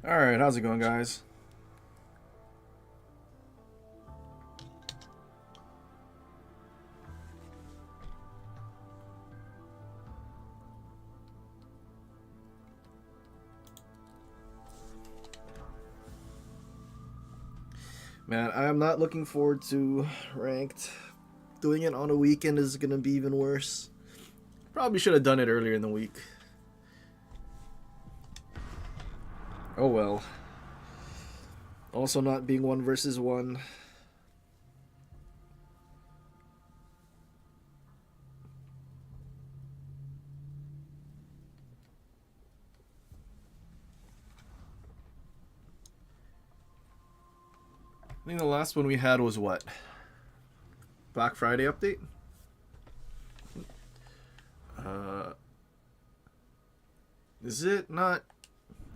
Alright, how's it going, guys? Man, I am not looking forward to ranked. Doing it on a weekend is gonna be even worse. Probably should have done it earlier in the week. Oh well. Also not being 1 versus 1. I think the last one we had was what? Black Friday update? Is it not...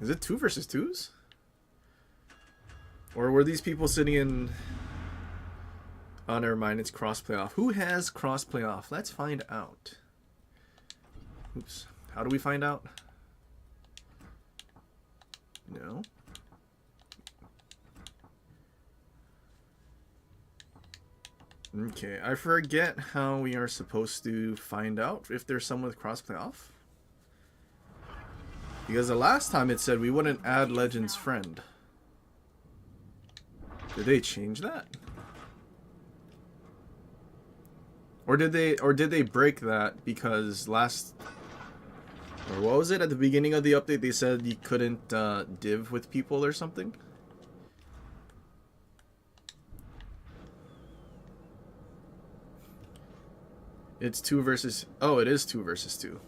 Is it 2 versus 2s? Or were these people sitting in... Oh, never mind, it's cross playoff. Who has cross playoff? Let's find out. Oops. How do we find out? No. Okay, I forget how we are supposed to find out if there's someone with cross playoff. Because the last time it said we wouldn't add Legend's friend. Did they change that? Or did they break that because last... Or what was it? At the beginning of the update they said you couldn't div with people or something? It's 2 versus... Oh, it is 2 versus 2.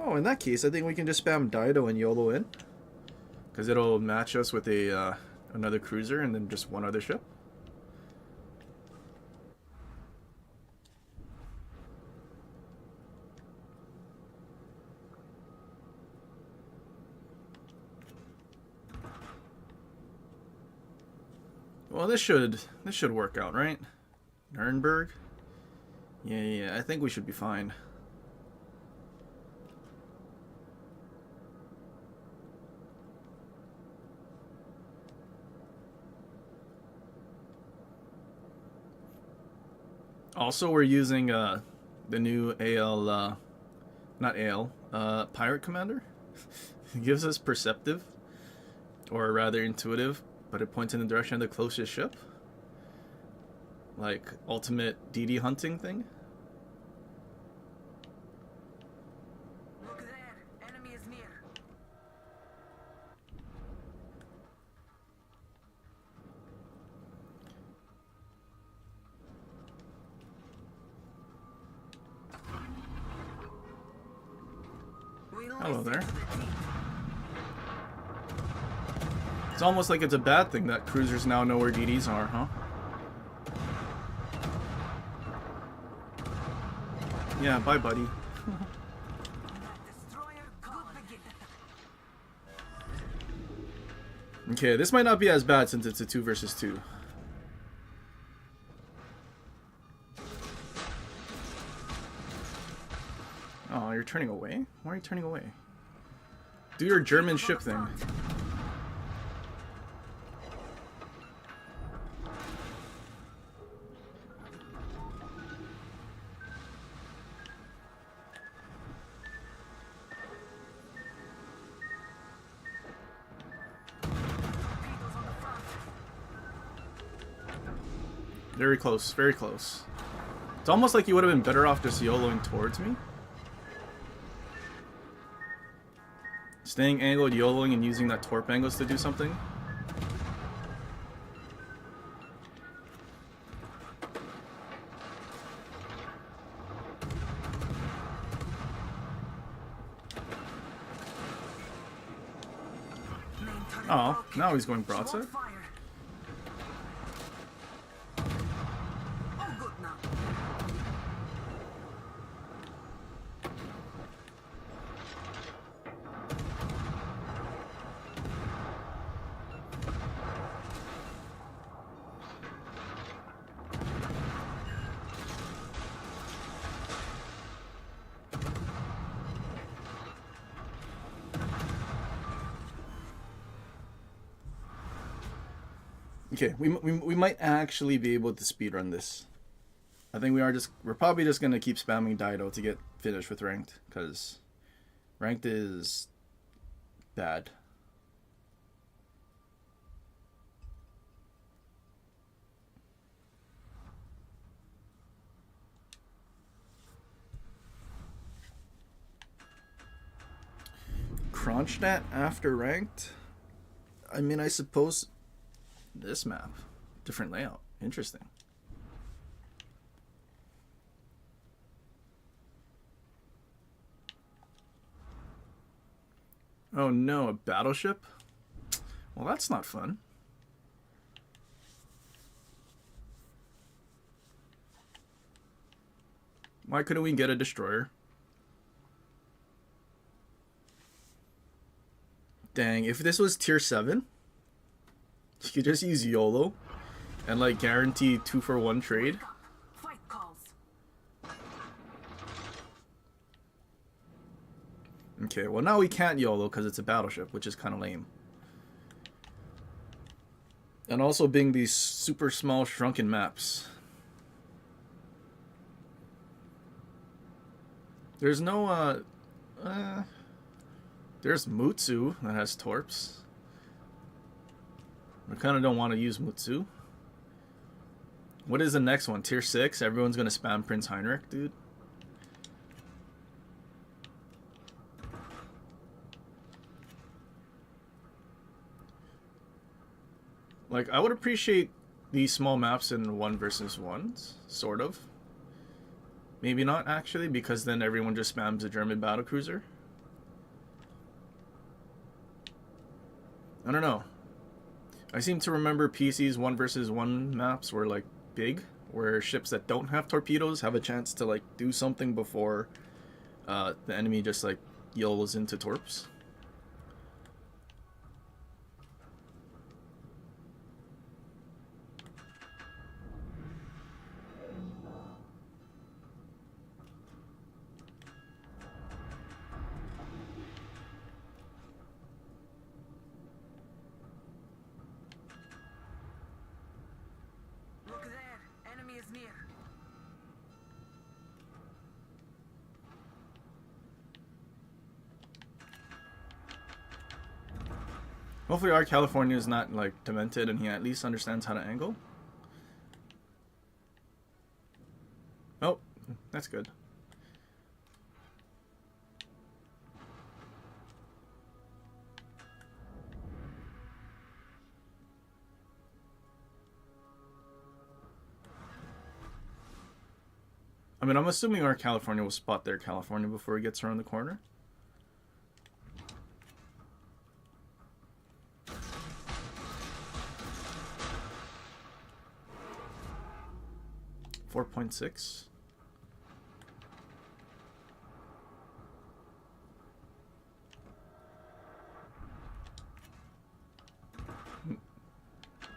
Oh, in that case, I think we can just spam Dido and YOLO in. Because it'll match us with a another cruiser and then just one other ship. Well, this should work out, right? Nuremberg? Yeah, I think we should be fine. Also, we're using the new AL, not AL, Pirate Commander. It gives us perceptive, or rather intuitive, but it points in the direction of the closest ship. Like ultimate DD hunting thing. Look there, enemy is near. Hello there. It's almost like it's a bad thing that cruisers now know where DDs are, huh? Yeah, bye, buddy. Okay, this might not be as bad since it's a 2 versus 2. Oh, you're turning away? Why are you turning away? Do your German ship thing. Very close, very close. It's almost like you would have been better off just YOLOing towards me. Staying angled, YOLOing, and using that torp angles to do something. Oh, now he's going broadside. Okay, we might actually be able to speedrun this. I think we're probably just gonna keep spamming Dido to get finished with ranked, because ranked is bad. Kronstadt after ranked? I mean, I suppose this map. Different layout. Interesting. Oh no, a battleship? Well, that's not fun. Why couldn't we get a destroyer? Dang, if this was tier 7, you could just use YOLO and like guarantee 2-for-1 trade. Fight calls. Okay, well now we can't YOLO because it's a battleship, which is kind of lame. And also being these super small shrunken maps. There's no, there's Mutsu that has torps. I kind of don't want to use Mutsu. What is the next one? Tier 6? Everyone's going to spam Prince Heinrich, dude. Like, I would appreciate these small maps in 1 versus 1s, sort of. Maybe not, actually, because then everyone just spams a German battlecruiser. I don't know. I seem to remember PC's 1 versus 1 maps were like big, where ships that don't have torpedoes have a chance to like do something before the enemy just like YOLOs into torps. Look there. Enemy is near. Hopefully our California is not like demented and he at least understands how to angle. Oh, that's good. I mean, I'm assuming our California will spot their California before he gets around the corner. .6.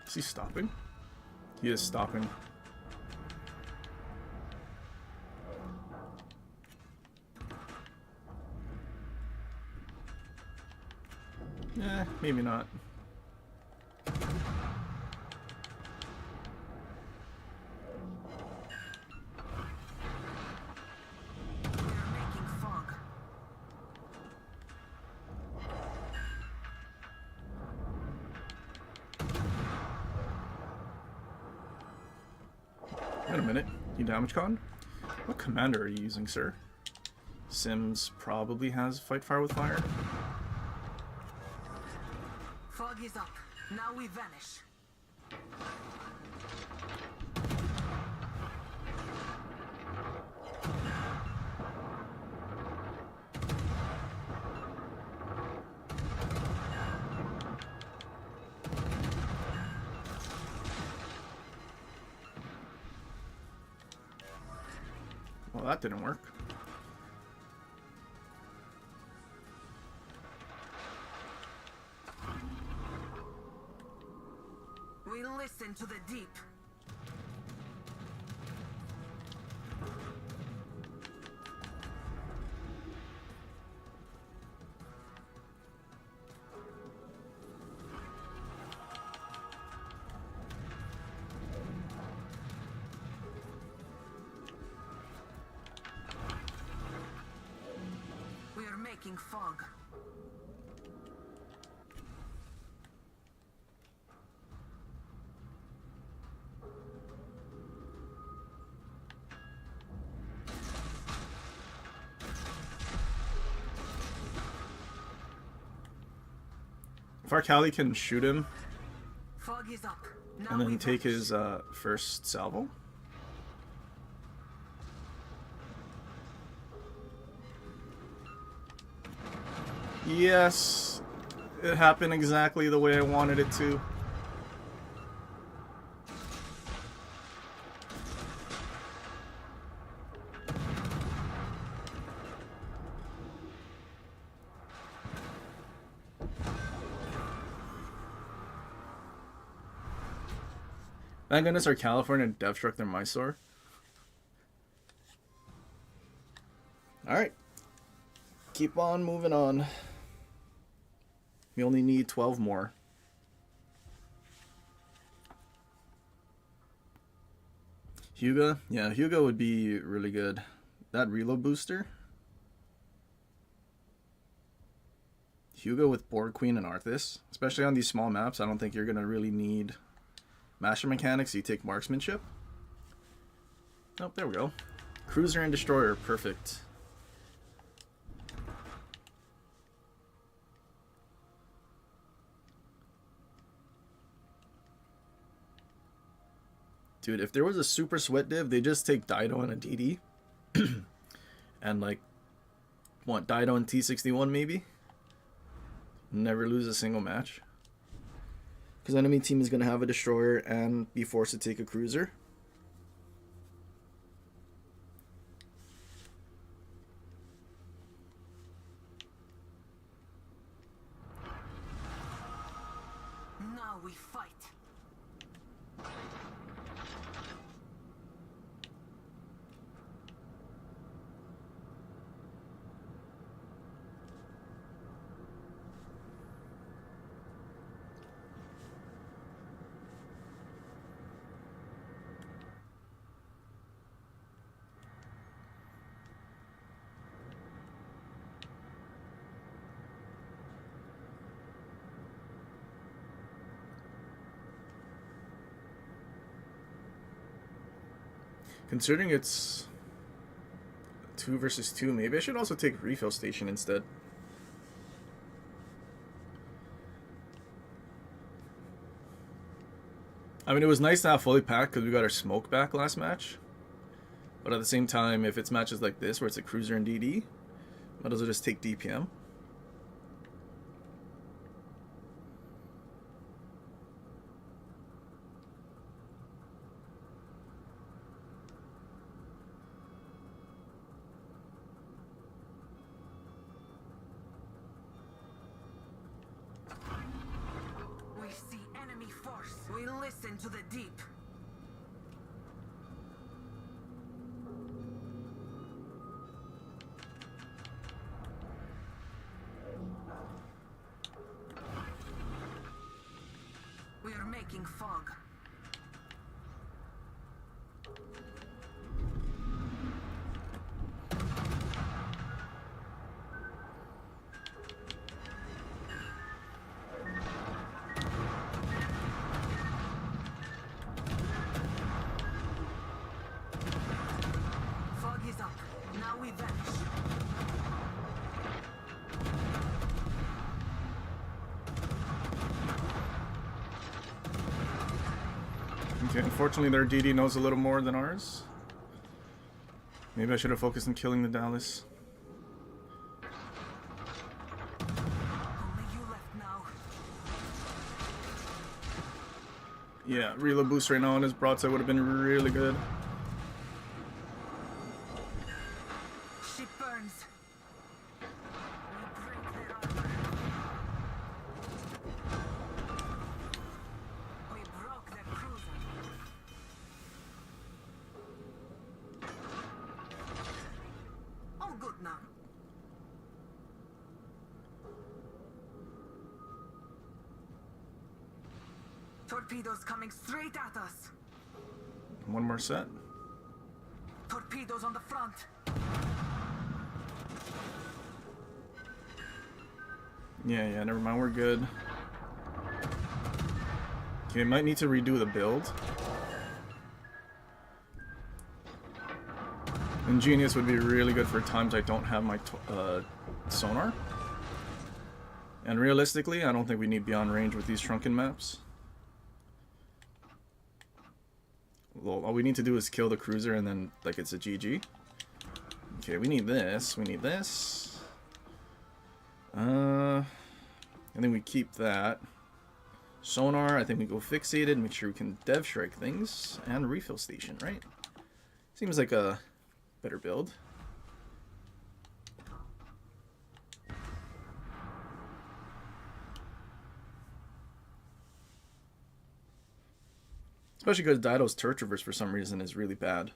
Is he stopping? He is stopping. Maybe not. Making fog. Wait a minute. You damage con? What commander are you using, sir? Sims probably has fight fire with fire. Fog is up. Now we vanish. Well, that didn't work. We listen to the deep. making fog. If our Cali can shoot him Fog is up. Now and then we take vanish. his first salvo. Yes, it happened exactly the way I wanted it to. Thank goodness our California dev struck their Mysore. Alright. Keep on moving on. We only need 12 more. Hyuga? Yeah, Hyuga would be really good. That reload booster. Hyuga with Board Queen and Arthus. Especially on these small maps, I don't think you're going to really need Master Mechanics. You take Marksmanship. Oh, there we go. Cruiser and Destroyer, perfect. Dude, if there was a super sweat div, they just take Dido and a DD. And like, what, Dido and T61 maybe? Never lose a single match. Because enemy team is going to have a destroyer and be forced to take a cruiser. Now we fight. Considering it's 2 versus 2, maybe I should also take Refill Station instead. I mean, it was nice to have fully packed because we got our smoke back last match. But at the same time, if it's matches like this where it's a cruiser and DD, might as well just take DPM. We see enemy force. We listen to the deep. We are making fog. Fog is up. Now we vanish. Okay, unfortunately their DD knows a little more than ours. Maybe I should have focused on killing the Dallas. Only you left now. Yeah, reload boost right now on his broadside would have been really good. Ship burns. We break their armor. We broke their cruiser. All good now. Torpedoes coming straight at us. One more set. Torpedoes on the front. Yeah, never mind, we're good. Okay, might need to redo the build. Ingenious would be really good for times I don't have my sonar. And realistically, I don't think we need beyond range with these shrunken maps. Well, all we need to do is kill the cruiser and then, like, it's a GG. Okay, we need this. We need this. I think we keep that. Sonar, I think we go fixated, make sure we can dev strike things. And refill station, right? Seems like a better build. Especially because Dido's turret traverse for some reason is really bad.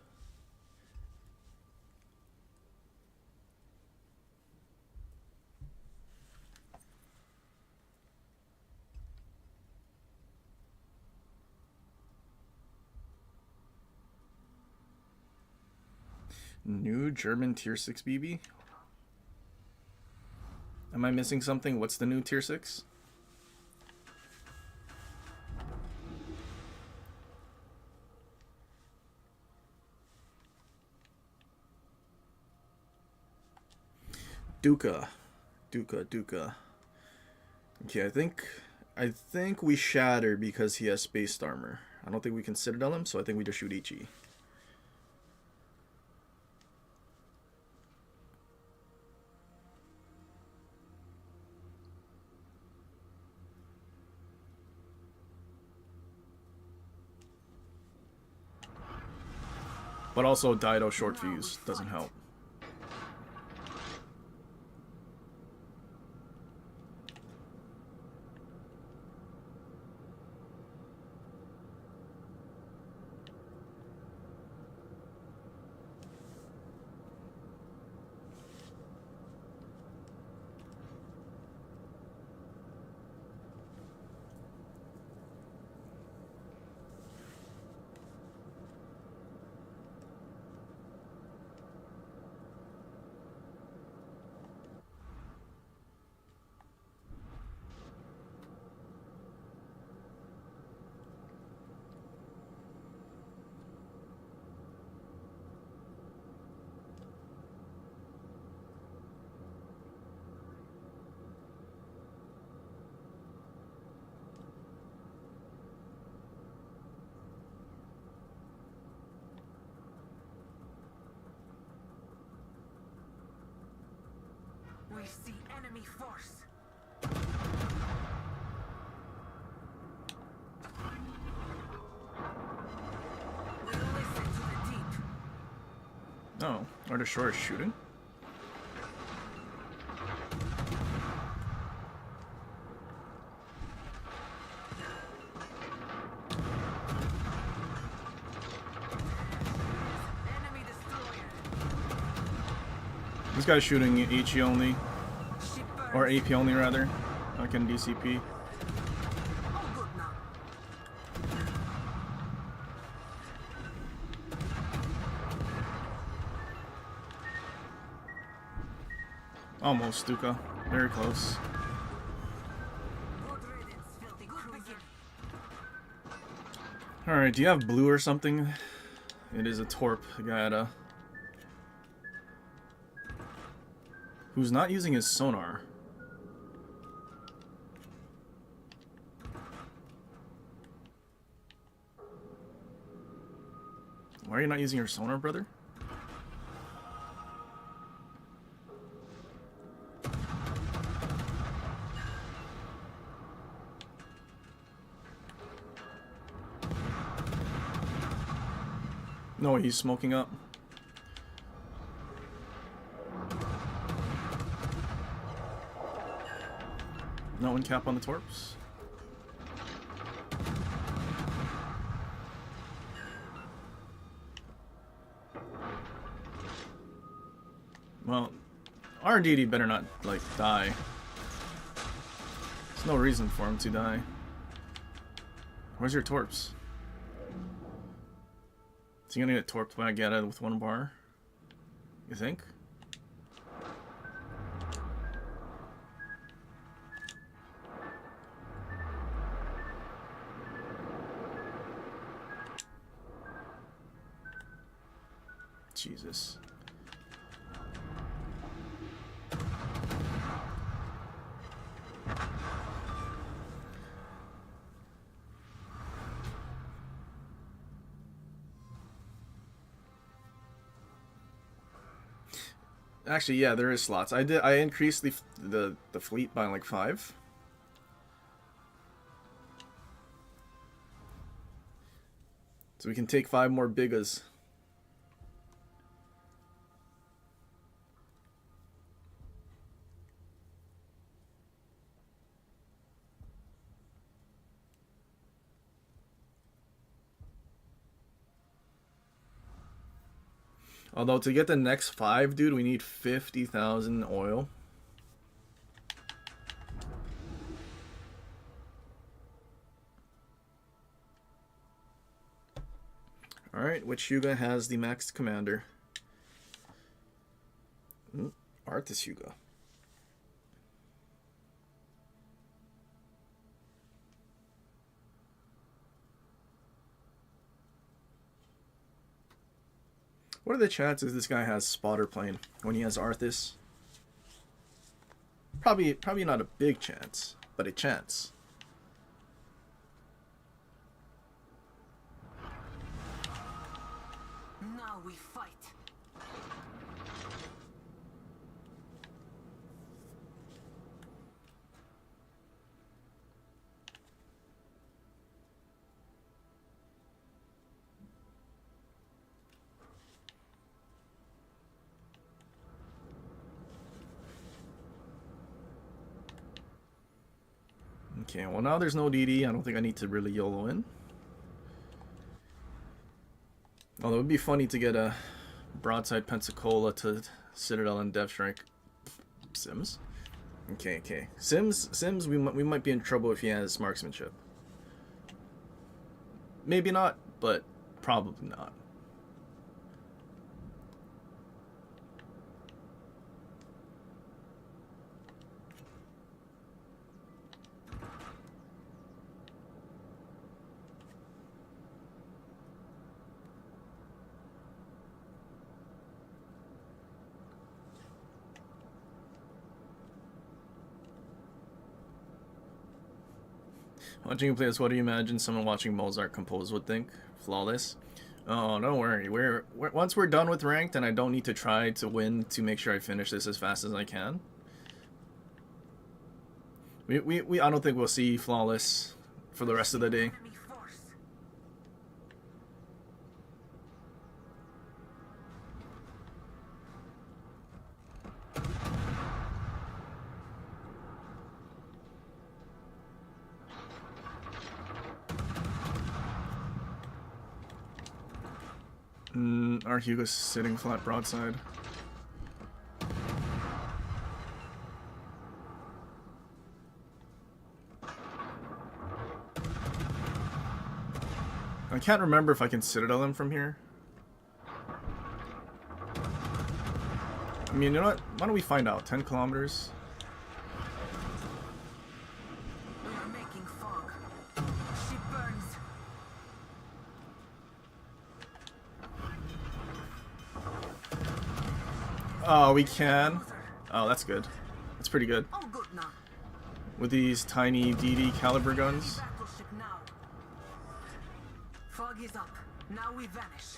New German tier 6 BB? Am I missing something? What's the new tier 6? Duca. Okay, I think we shatter because he has spaced armor. I don't think we can Citadel him, so I think we just shoot Ichi. But also Dido short fuse doesn't help. We see enemy force. We listen to the deep. No, or the shore is shooting. Enemy destroyer. This guy's shooting HE only, Ship burns. or AP only rather. I can DCP. All good now. Almost, Duca. Very close. Good riddance, filthy cruiser. Alright, do you have blue or something? It is a Torp, Gaeta. Who's not using his sonar. Why are you not using your sonar, brother? No, he's smoking up. No one cap on the Torps. Well, RDD better not, like, die. There's no reason for him to die. Where's your Torps? Is he gonna get torped by a Geta with one bar? You think? Jesus. Actually, yeah, there is slots. I increased the fleet by like 5. So we can take 5 more bigas. Although to get the next 5, dude, we need 50,000 oil. Alright, which Hyuga has the maxed commander? Arthus Hyuga. What are the chances this guy has spotter plane when he has Arthus? Probably not a big chance, but a chance. Now we fight. Okay, well now there's no DD. I don't think I need to really YOLO in. Although it would be funny to get a broadside Pensacola to Citadel and Dev Strike. Sims. Okay. Sims. We might be in trouble if he has marksmanship. Maybe not, but probably not. Watching you play this, what do you imagine someone watching Mozart compose would think? Flawless? Oh, don't worry. Once we're done with ranked and I don't need to try to win to make sure I finish this as fast as I can. I don't think we'll see Flawless for the rest of the day. Enemy force. Our Hyuga's sitting flat broadside. I can't remember if I can Citadel him from here. I mean, you know what? Why don't we find out? 10 kilometers? We are making fog. Ship burns. Oh, we can? Oh, that's good. That's pretty good. All good now. With these tiny DD caliber guns. Battleship now. Fog is up. Now we vanish.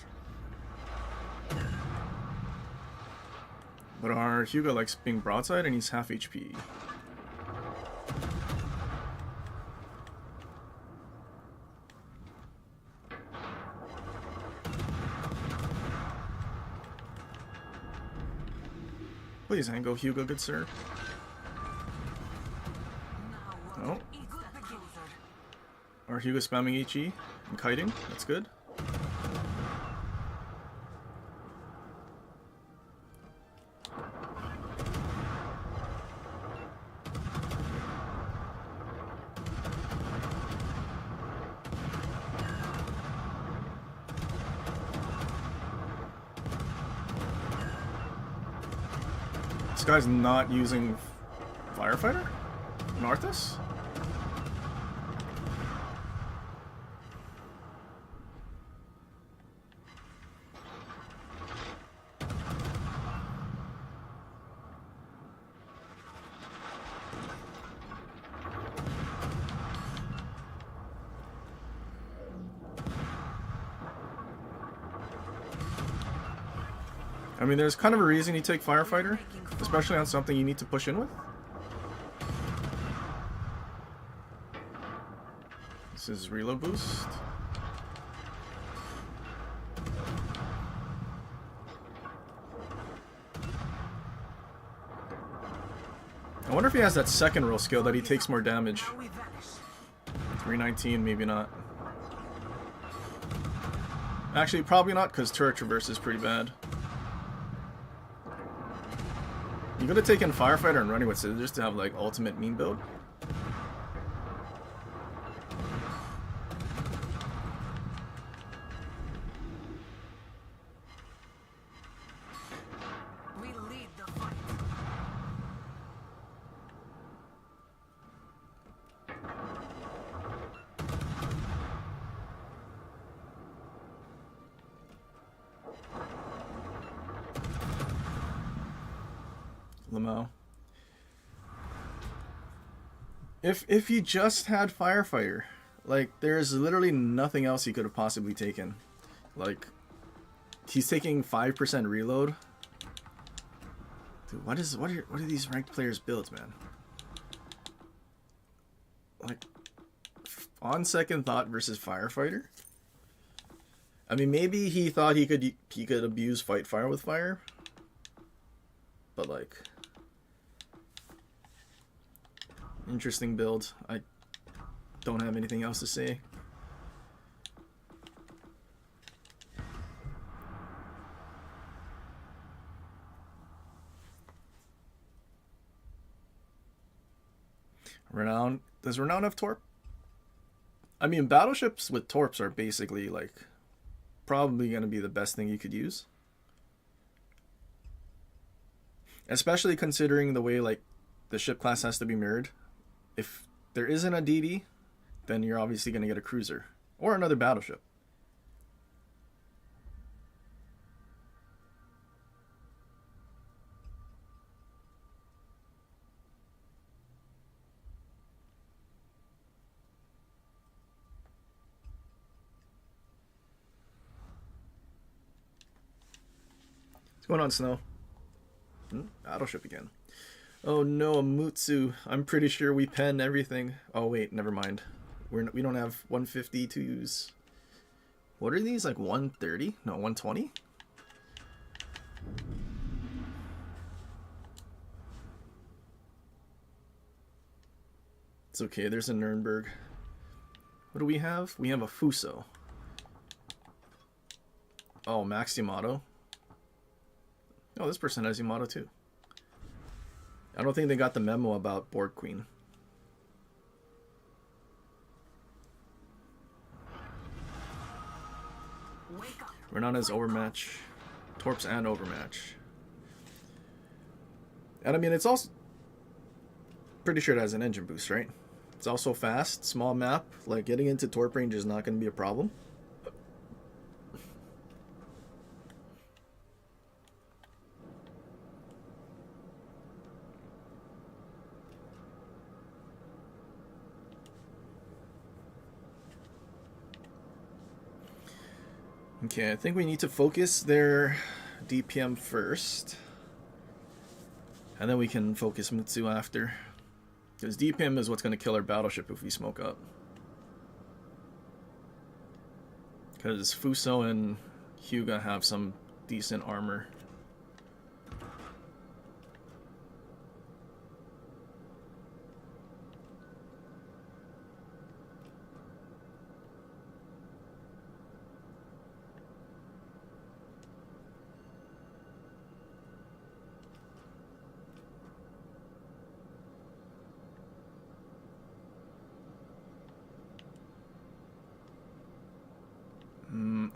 But our Hyuga likes being broadside and he's half HP. Please hang go Hyuga, good sir. Now Oh. eat that closer. Our Hyuga spamming HE and kiting. That's good. This guy's not using Firefighter? An Arthus? I mean, there's kind of a reason you take Firefighter, especially on something you need to push in with. This is reload boost. I wonder if he has that second roll skill that he takes more damage. 319, maybe not. Actually, probably not, because turret traverse is pretty bad. You gotta take in Firefighter and running with scissors to have like ultimate meme build. We lead the fight. Lamau. If he just had Firefighter, like there's literally nothing else he could have possibly taken. Like he's taking 5% reload. Dude, what are these ranked players' builds, man? Like on second thought versus Firefighter. I mean, maybe he thought he could abuse fight fire with fire, but like. Interesting build. I don't have anything else to say. Renown. Does Renown have Torp? I mean, battleships with Torps are basically like probably going to be the best thing you could use. Especially considering the way like the ship class has to be mirrored. If there isn't a DD, then you're obviously going to get a cruiser or another battleship. What's going on, Snow? Battleship again. Oh no, a Mutsu. I'm pretty sure we pen everything. Oh wait, never mind. We don't have 150 to use. What are these, like 130? No, 120? It's okay, there's a Nuremberg. What do we have? We have a Fuso. Oh, Max Yamato. Oh, this person has Yamato too. I don't think they got the memo about Board Queen. Renana's overmatch. Torps and overmatch. And I mean, it's also pretty sure it has an engine boost, right? It's also fast, small map. Like, getting into Torp range is not going to be a problem. Okay, I think we need to focus their DPM first. And then we can focus Mutsu after. Because DPM is what's going to kill our battleship if we smoke up. Because Fuso and Hyuga have some decent armor.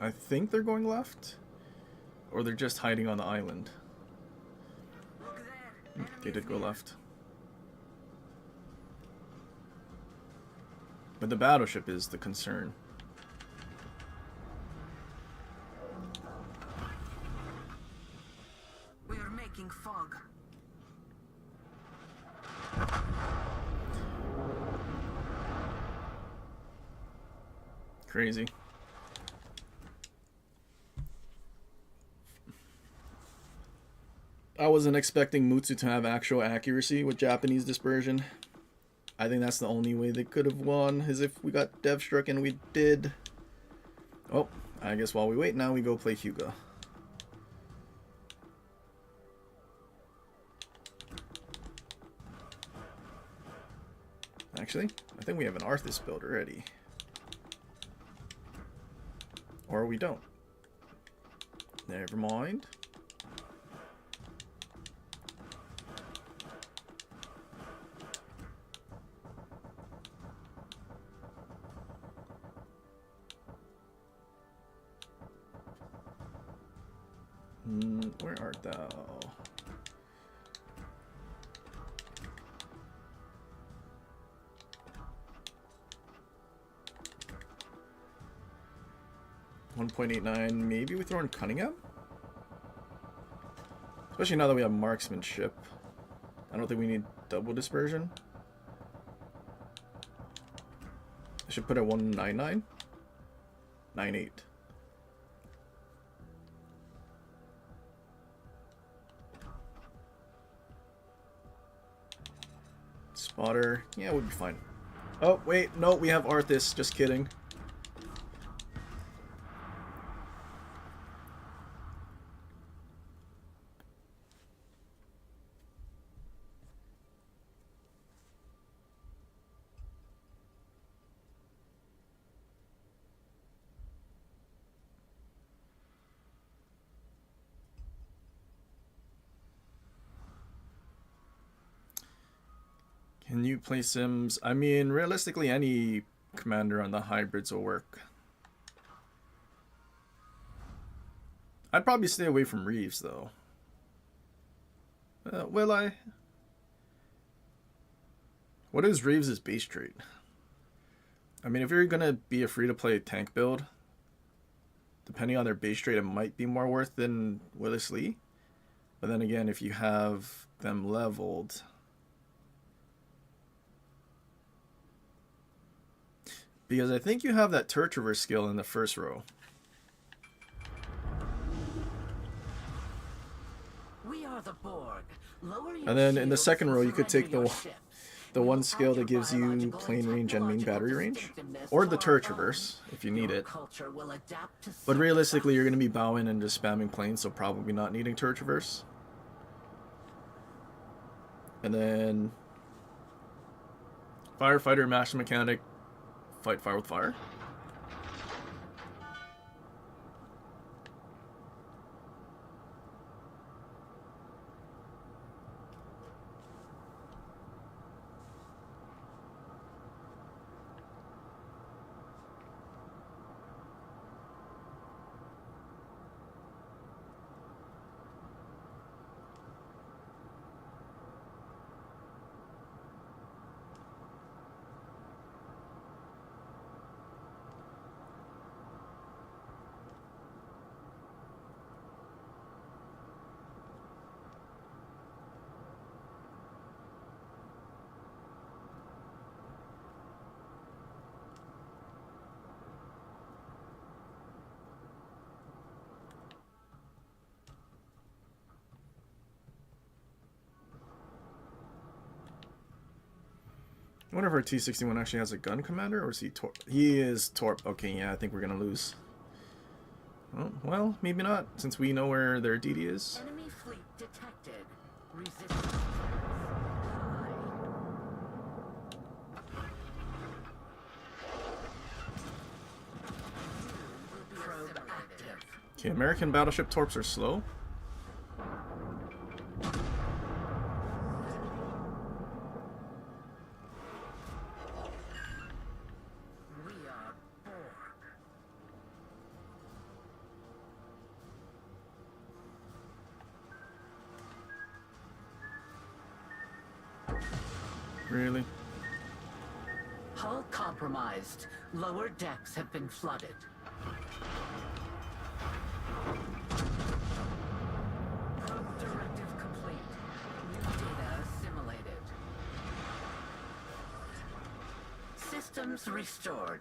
I think they're going left, or they're just hiding on the island. They did go left. But the battleship is the concern. We are making fog. Crazy. I wasn't expecting Mutsu to have actual accuracy with Japanese dispersion. I think that's the only way they could have won, is if we got dev struck, and we did. Oh, I guess while we wait now, we go play Hyuga. Actually, I think we have an Arthus build already. Or we don't. Never mind. Where art thou? .89. Maybe we throw in Cunningham? Especially now that we have marksmanship. I don't think we need double dispersion. I should put it 199? 98. Spotter. Yeah, we'll be fine. Oh, wait. No, we have Arthus. Just kidding. Can you play Sims? I mean, realistically, any commander on the hybrids will work. I'd probably stay away from Reeves, though. Will I? What is Reeves' base trait? I mean, if you're gonna be a free-to-play tank build, depending on their base trait, it might be more worth than Willis Lee. But then again, if you have them leveled... Because I think you have that turret traverse skill in the first row. We are the Borg. Lower your And then in the shields second row, and you could surrender take your the ships. one Without skill your that gives you biological plane and range and main technological battery range. distinctiveness Or to the our turret own, traverse, if you need your it. culture will adapt to But suit realistically, us. you're going to be bowing and just spamming planes, so probably not needing turret traverse. And then... Firefighter, master mechanic, fight fire with fire. I wonder if our T-61 actually has a gun commander, or is he Torp? He is Torp. Okay, yeah, I think we're gonna lose. Oh, well, maybe not, since we know where their DD is. Enemy fleet detected. Resistance high. Probe active. Okay, American battleship Torps are slow. We are Borg. Really? Hull compromised. Lower decks have been flooded. Probe directive complete. New data assimilated. Systems restored.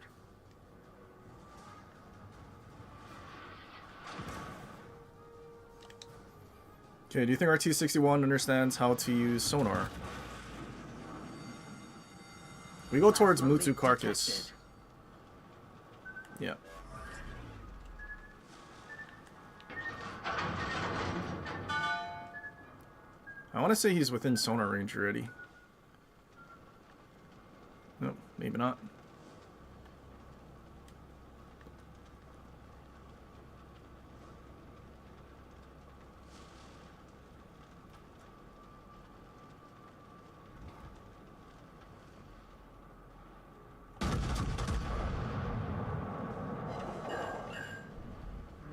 Okay, do you think our T-61 understands how to use sonar? We go towards Mutsu Carcass. Yeah. I want to say he's within sonar range already. No, maybe not.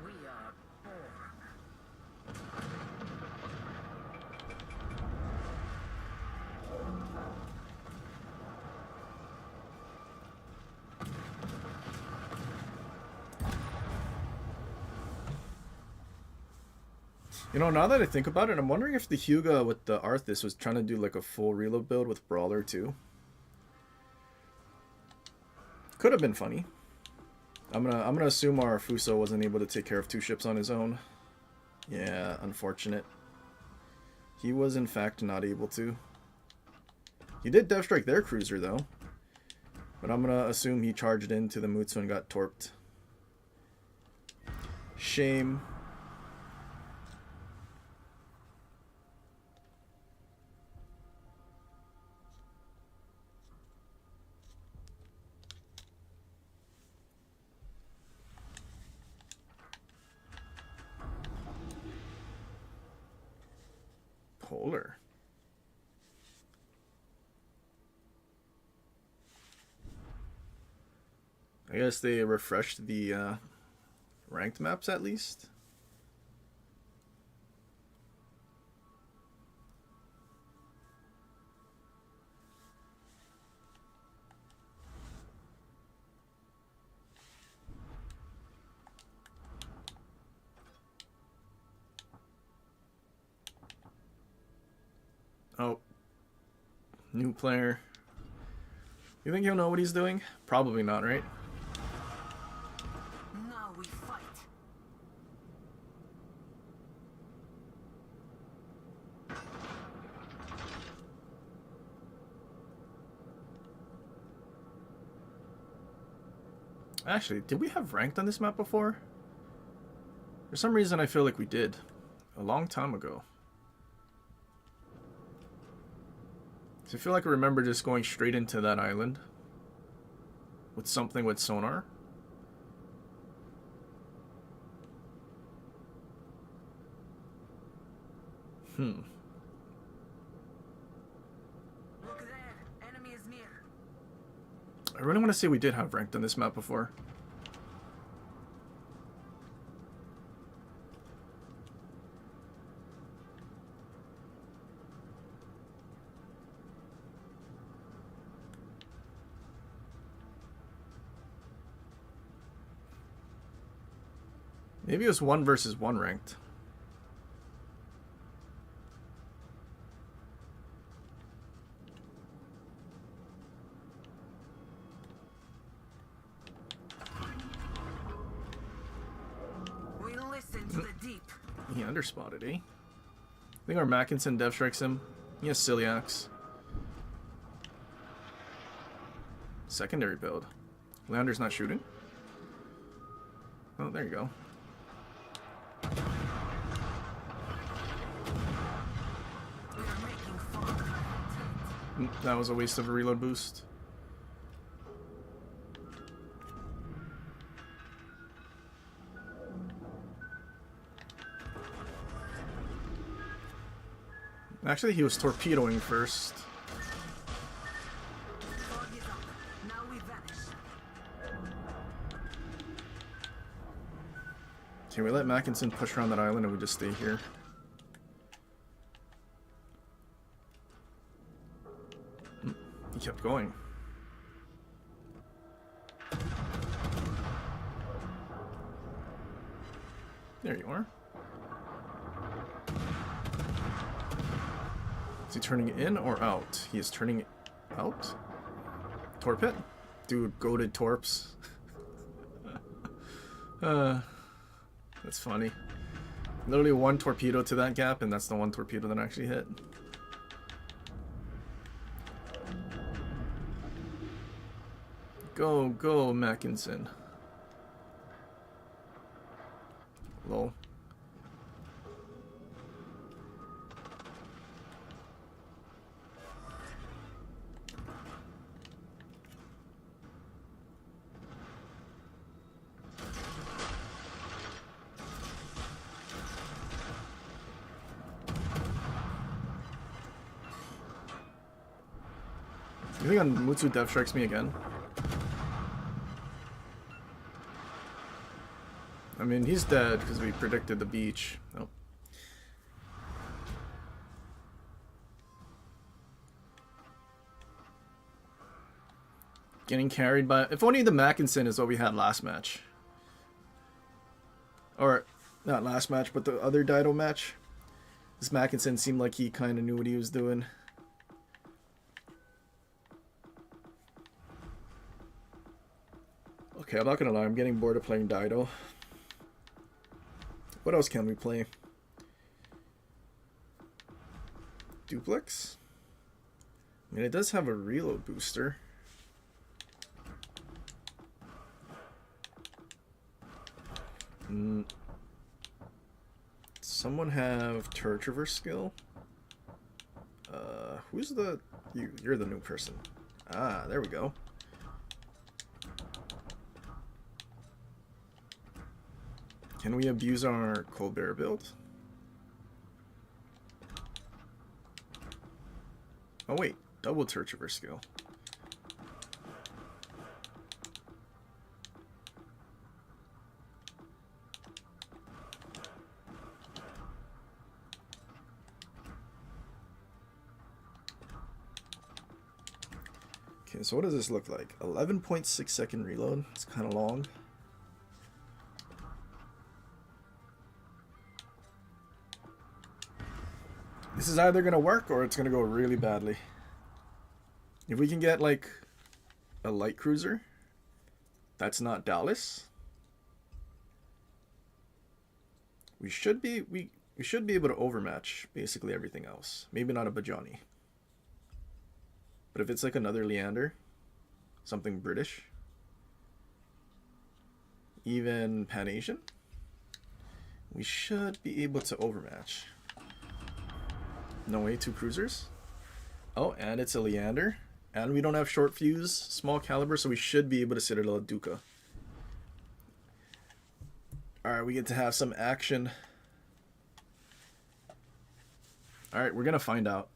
We are born. You know, now that I think about it, I'm wondering if the Hyuga with the Arthus was trying to do like a full reload build with Brawler too. Could have been funny. I'm gonna assume our Fuso wasn't able to take care of 2 ships on his own. Yeah, unfortunate. He was in fact not able to. He did dev strike their cruiser though. But I'm gonna assume he charged into the Mutsu and got torped. Shame. Polar. I guess they refreshed the ranked maps at least. Oh. New player. You think he'll know what he's doing? Probably not, right? Now we fight. Actually, did we have ranked on this map before? For some reason I feel like we did. A long time ago. So I feel like I remember just going straight into that island. With something with sonar. Look there. Enemy is near. I really want to say we did have ranked on this map before. Maybe it was 1 versus 1 ranked. We listen to the deep. He underspotted, eh? I think our Mackinson dev strikes him. He has Celiacs. Secondary build. Leander's not shooting. Oh, there you go. We are making fun. That was a waste of a reload boost. Actually, he was torpedoing first. Fog is up. Now we vanish. Can we let Mackinson push around that island and we just stay here? He kept going. There you are. Is he turning it in or out? He is turning it out? Torp it? Dude, goated torps. That's funny. Literally one torpedo to that gap, and that's the one torpedo that actually hit. Go, go, Mackinson. Lol. You think on Mutsu Death Strikes me again? I mean, he's dead because we predicted the beach. Nope. Getting carried by... If only the Mackinson is what we had last match. Or, not last match, but the other Dido match. This Mackinson seemed like he kind of knew what he was doing. Okay, I'm not gonna lie, I'm getting bored of playing Dido. What else can we play? Dupleix? I mean, it does have a reload booster. Someone have turret traverse skill? Who's the... You're the new person. Ah, there we go. Can we abuse our Colbert build? Oh wait, double turret traverse skill. Okay, so what does this look like? 11.6 second reload. It's kind of long. This is either going to work or it's going to go really badly. If we can get like a light cruiser that's not Dallas, we should be able to overmatch basically everything else. Maybe not a Bajani. But if it's like another Leander, something British, even Pan-Asian, we should be able to overmatch. No way, 2 cruisers. Oh, and it's a Leander. And we don't have short fuse, small caliber, so we should be able to Citadel a Duca. Alright, we get to have some action. Alright, we're gonna find out.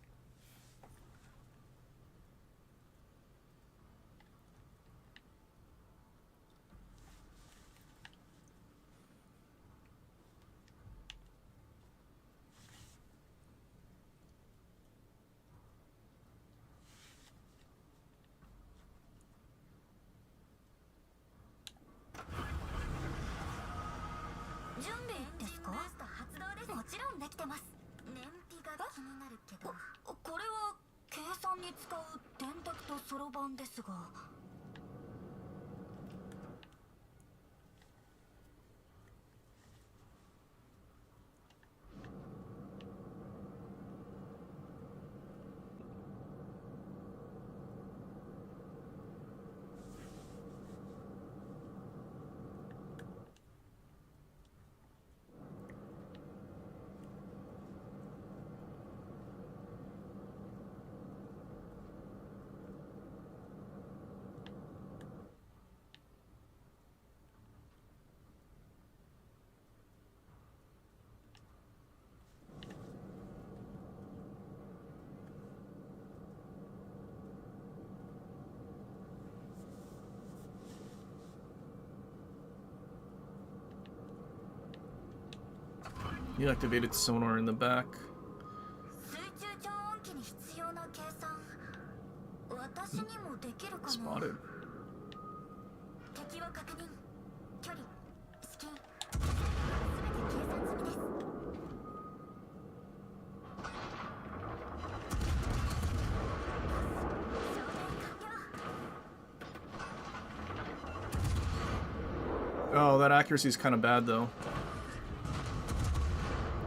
You activated sonar in the back. Spotted. Oh, that accuracy is kind of bad though.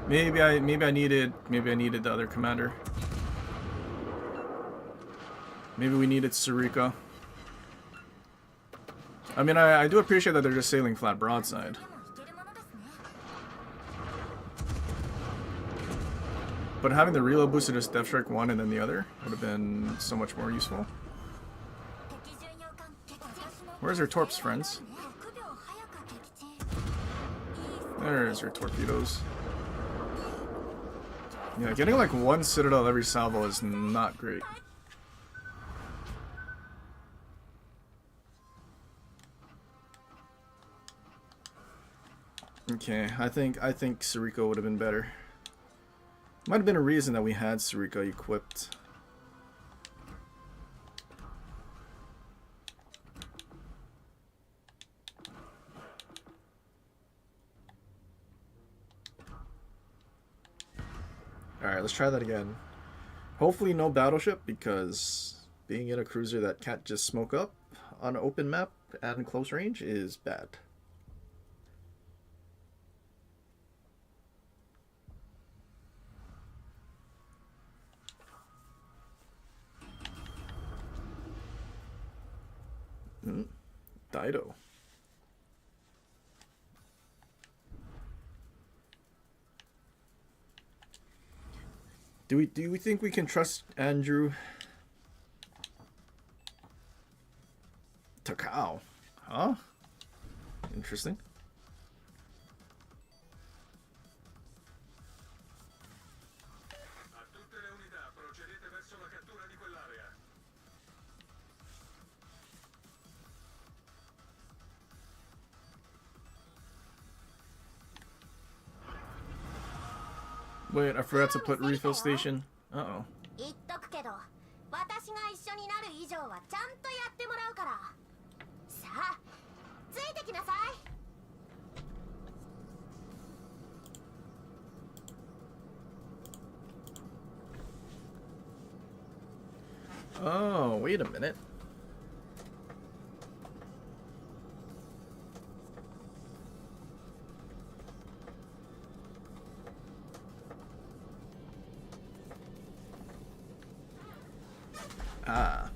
Maybe I needed the other commander. Maybe we needed Sarika. I mean, I do appreciate that they're just sailing flat broadside. But having the reload boosted as Death Strike 1 and then the other would have been so much more useful. Where's her torps, friends? There's her torpedoes. Yeah, getting like one citadel every salvo is not great. Okay, I think Sarika would have been better. Might have been a reason that we had Sarika equipped. Alright, let's try that again. Hopefully no battleship, because being in a cruiser that can't just smoke up on an open map at close range is bad. Dido. Do we think we can trust Andrew? Takao. Huh? Interesting. Wait, I forgot to put refill station. Uh-oh. Oh, wait a minute. Ah.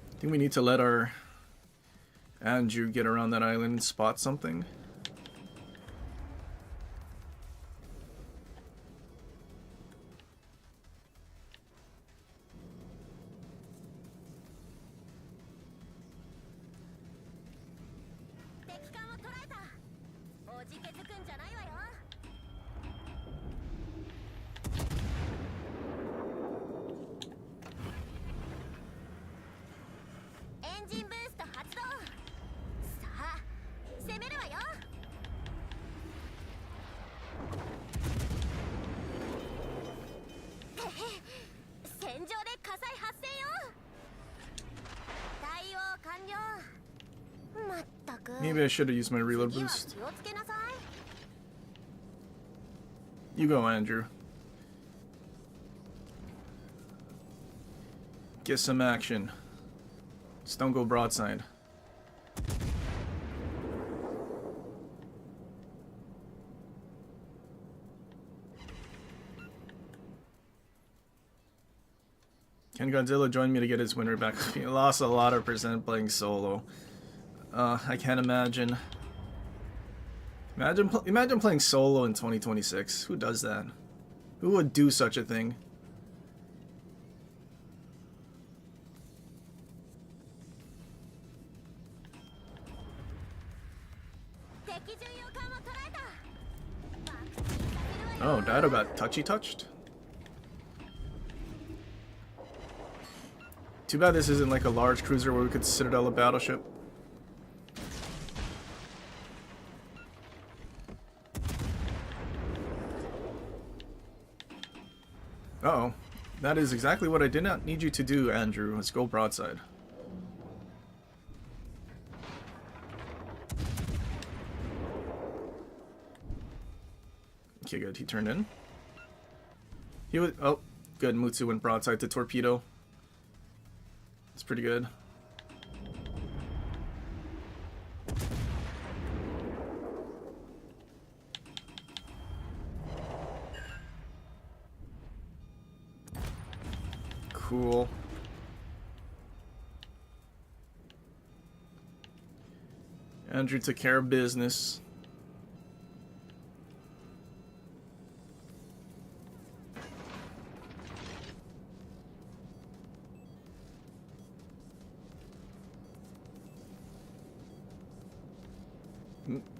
I think we need to let our Andrew get around that island and spot something. Maybe I should have used my reload boost. You go, Andrew. Get some action. Just don't go broadside. Can Godzilla join me to get his winner back? He lost a lot of percent playing solo. I can't imagine. Imagine playing solo in 2026. Who does that? Who would do such a thing? Oh, Dido got touched? Too bad this isn't like a large cruiser where we could citadel a battleship. Uh-oh. That is exactly what I did not need you to do, Andrew. Let's go broadside. Okay, good. He turned in. He was... Oh, good. Mutsu went broadside to torpedo. That's pretty good. Cool. Andrew took care of business.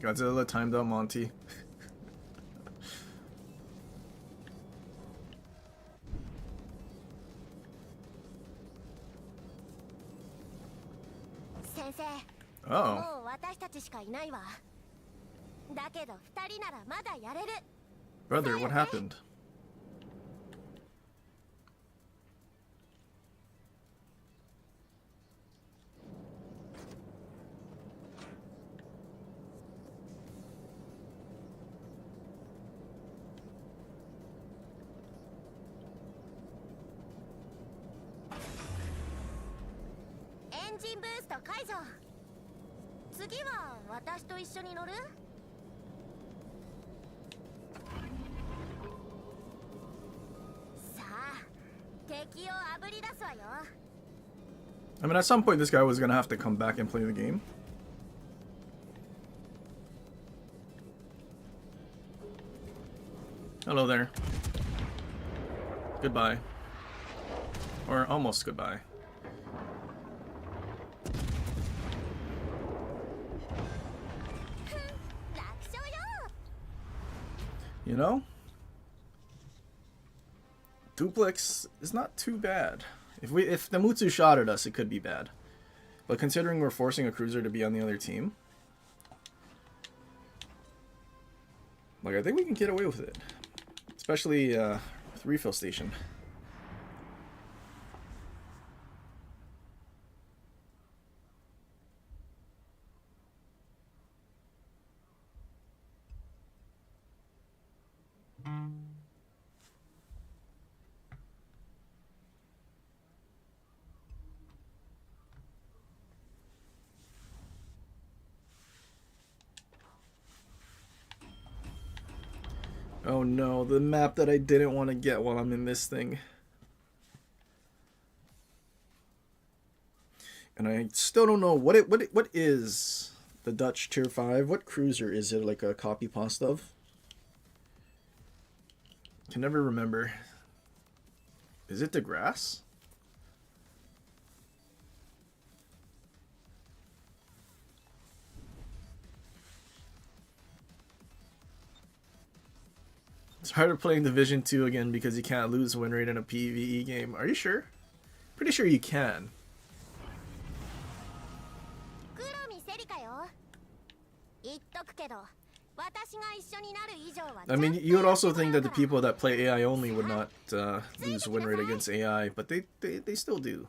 Godzilla timed out Monty. Oh. Brother, what happened? I mean, at some point this guy was gonna have to come back and play the game. Hello there. Goodbye. Or almost goodbye. You know? Dupleix is not too bad. If the Mutsu shot at us, it could be bad. But considering we're forcing a cruiser to be on the other team, like, I think we can get away with it. Especially with refill station. Oh no, the map that I didn't want to get while I'm in this thing. And I still don't know what is the Dutch tier 5? What cruiser is it, like a copy pasta of? Can never remember. Is it De Grasse? It's harder playing Division 2 again because you can't lose win rate in a PvE game. Are you sure? Pretty sure you can. I mean, you would also think that the people that play AI only would not lose win rate against AI, but they still do.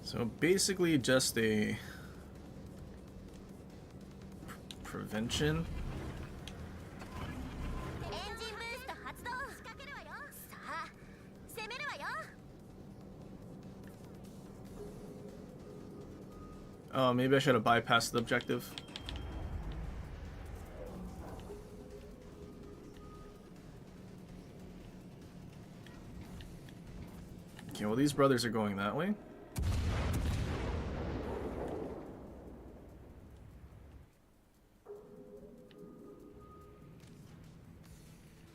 So basically just a prevention. Oh, maybe I should have bypassed the objective. Okay, well these brothers are going that way.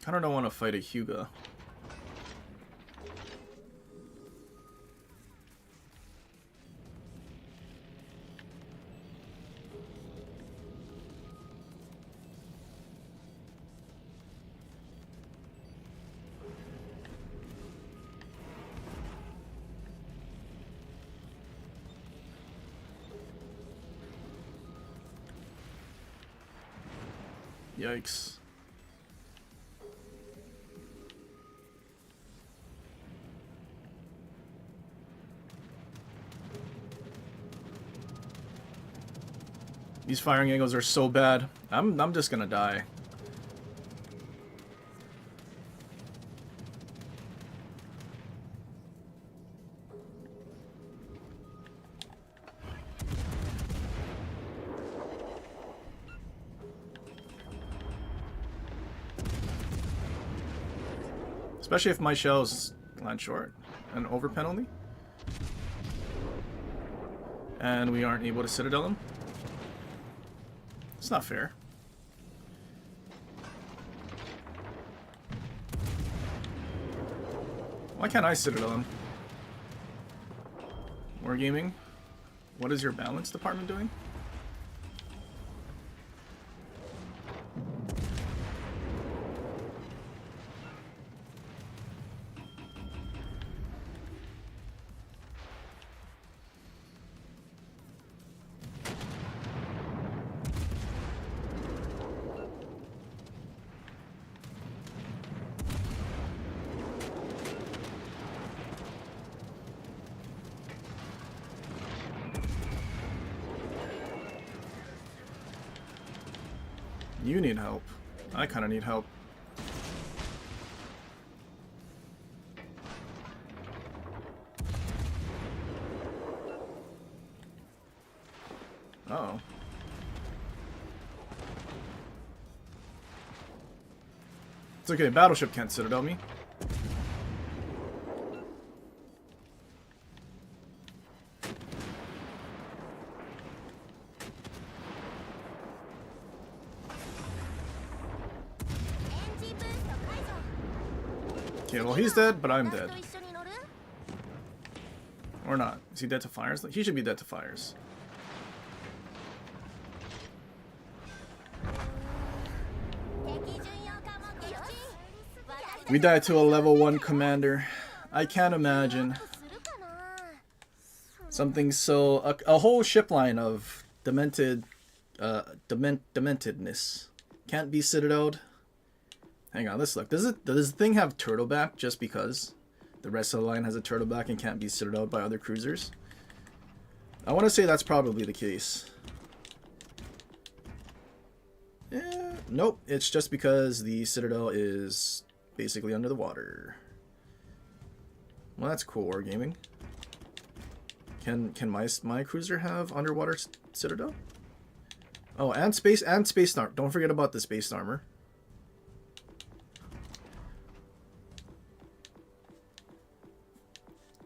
I don't want to fight a Hyuga. Yikes. These firing angles are so bad. I'm just gonna die. Especially if my shells land short. An over penalty. And we aren't able to citadel them. It's not fair. Why can't I citadel him? Wargaming? What is your balance department doing? You need help. I kind of need help. Uh-oh. It's okay, battleship can't citadel me. Okay, well he's dead, but I'm dead. Or not. Is he dead to fires? He should be dead to fires. We died to a level 1 commander. I can't imagine something so... A whole ship line of dementedness. Can't be citadeled. Hang on, let's look. Does the thing have turtleback just because the rest of the line has a turtleback and can't be citadeled by other cruisers? I want to say that's probably the case. Nope, it's just because the citadel is basically under the water. Well, that's cool, Wargaming. Can my cruiser have underwater citadel? Oh, and space armor. Don't forget about the space armor.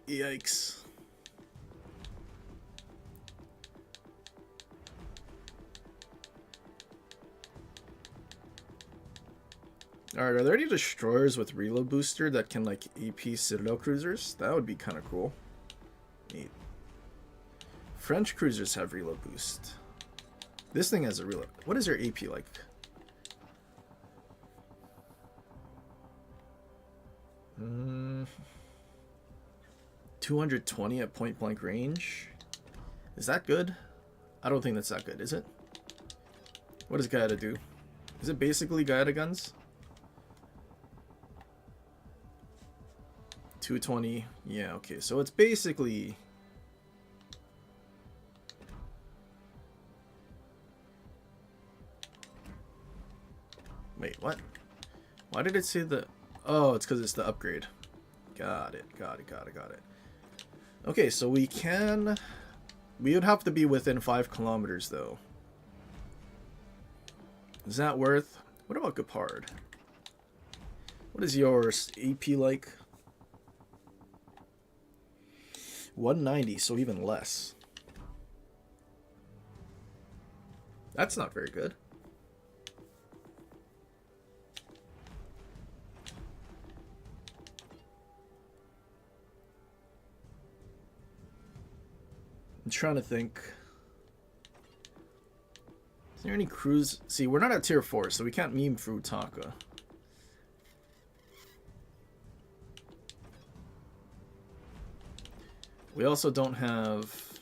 Yikes. Alright, are there any destroyers with reload booster that can like AP Citadel cruisers? That would be kind of cool. Neat. French cruisers have reload boost. This thing has a reload. What is their AP like? Hmm. 220 at point blank range. Is that good? I don't think that's that good, is it? What does Gaeta do? Is it basically Gaeta guns? 220. Yeah, okay. So it's basically... Wait, what? Why did it say the... Oh, it's because it's the upgrade. Got it. Okay, so we can... We would have to be within 5 kilometers, though. Is that worth... What about Gepard? What is yours AP like? 190, so even less. That's not very good. I'm trying to think. Is there any cruise? See, we're not at tier 4, so we can't meme Furutaka. We also don't have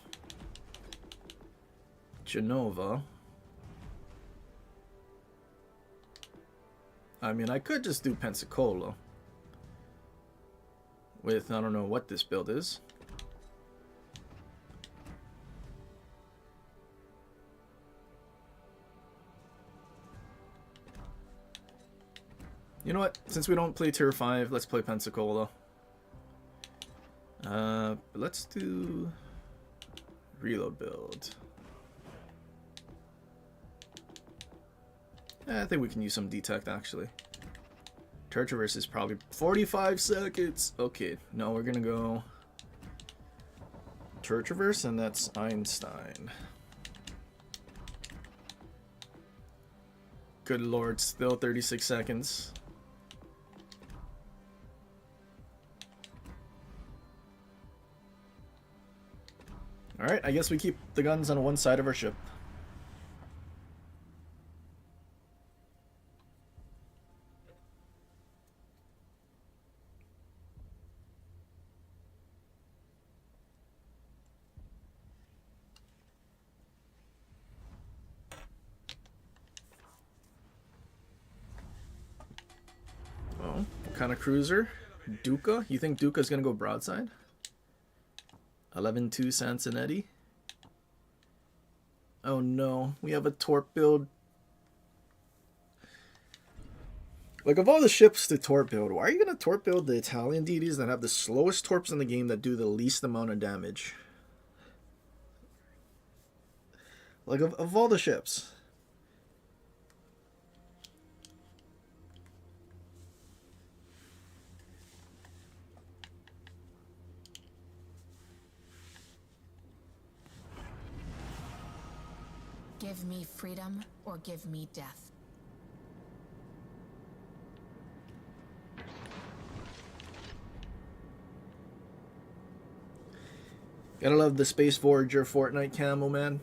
Genova. I mean, I could just do Pensacola with, I don't know what this build is. You know what? Since we don't play tier 5, let's play Pensacola. Let's do reload build. I think we can use some detect actually. Turtraverse is probably 45 seconds. Okay, no, we're gonna go Turtraverse, and that's Einstein. Good lord, still 36 seconds. Alright, I guess we keep the guns on one side of our ship. Oh, what kind of cruiser? Duca? You think Duca's gonna go broadside? 11-2 Sansonetti. Oh no, we have a torp build. Like, of all the ships to torp build, why are you gonna torp build the Italian deities that have the slowest torps in the game that do the least amount of damage? Like, of all the ships. Give me freedom or give me death. Gotta love the Space Voyager Fortnite camo, man.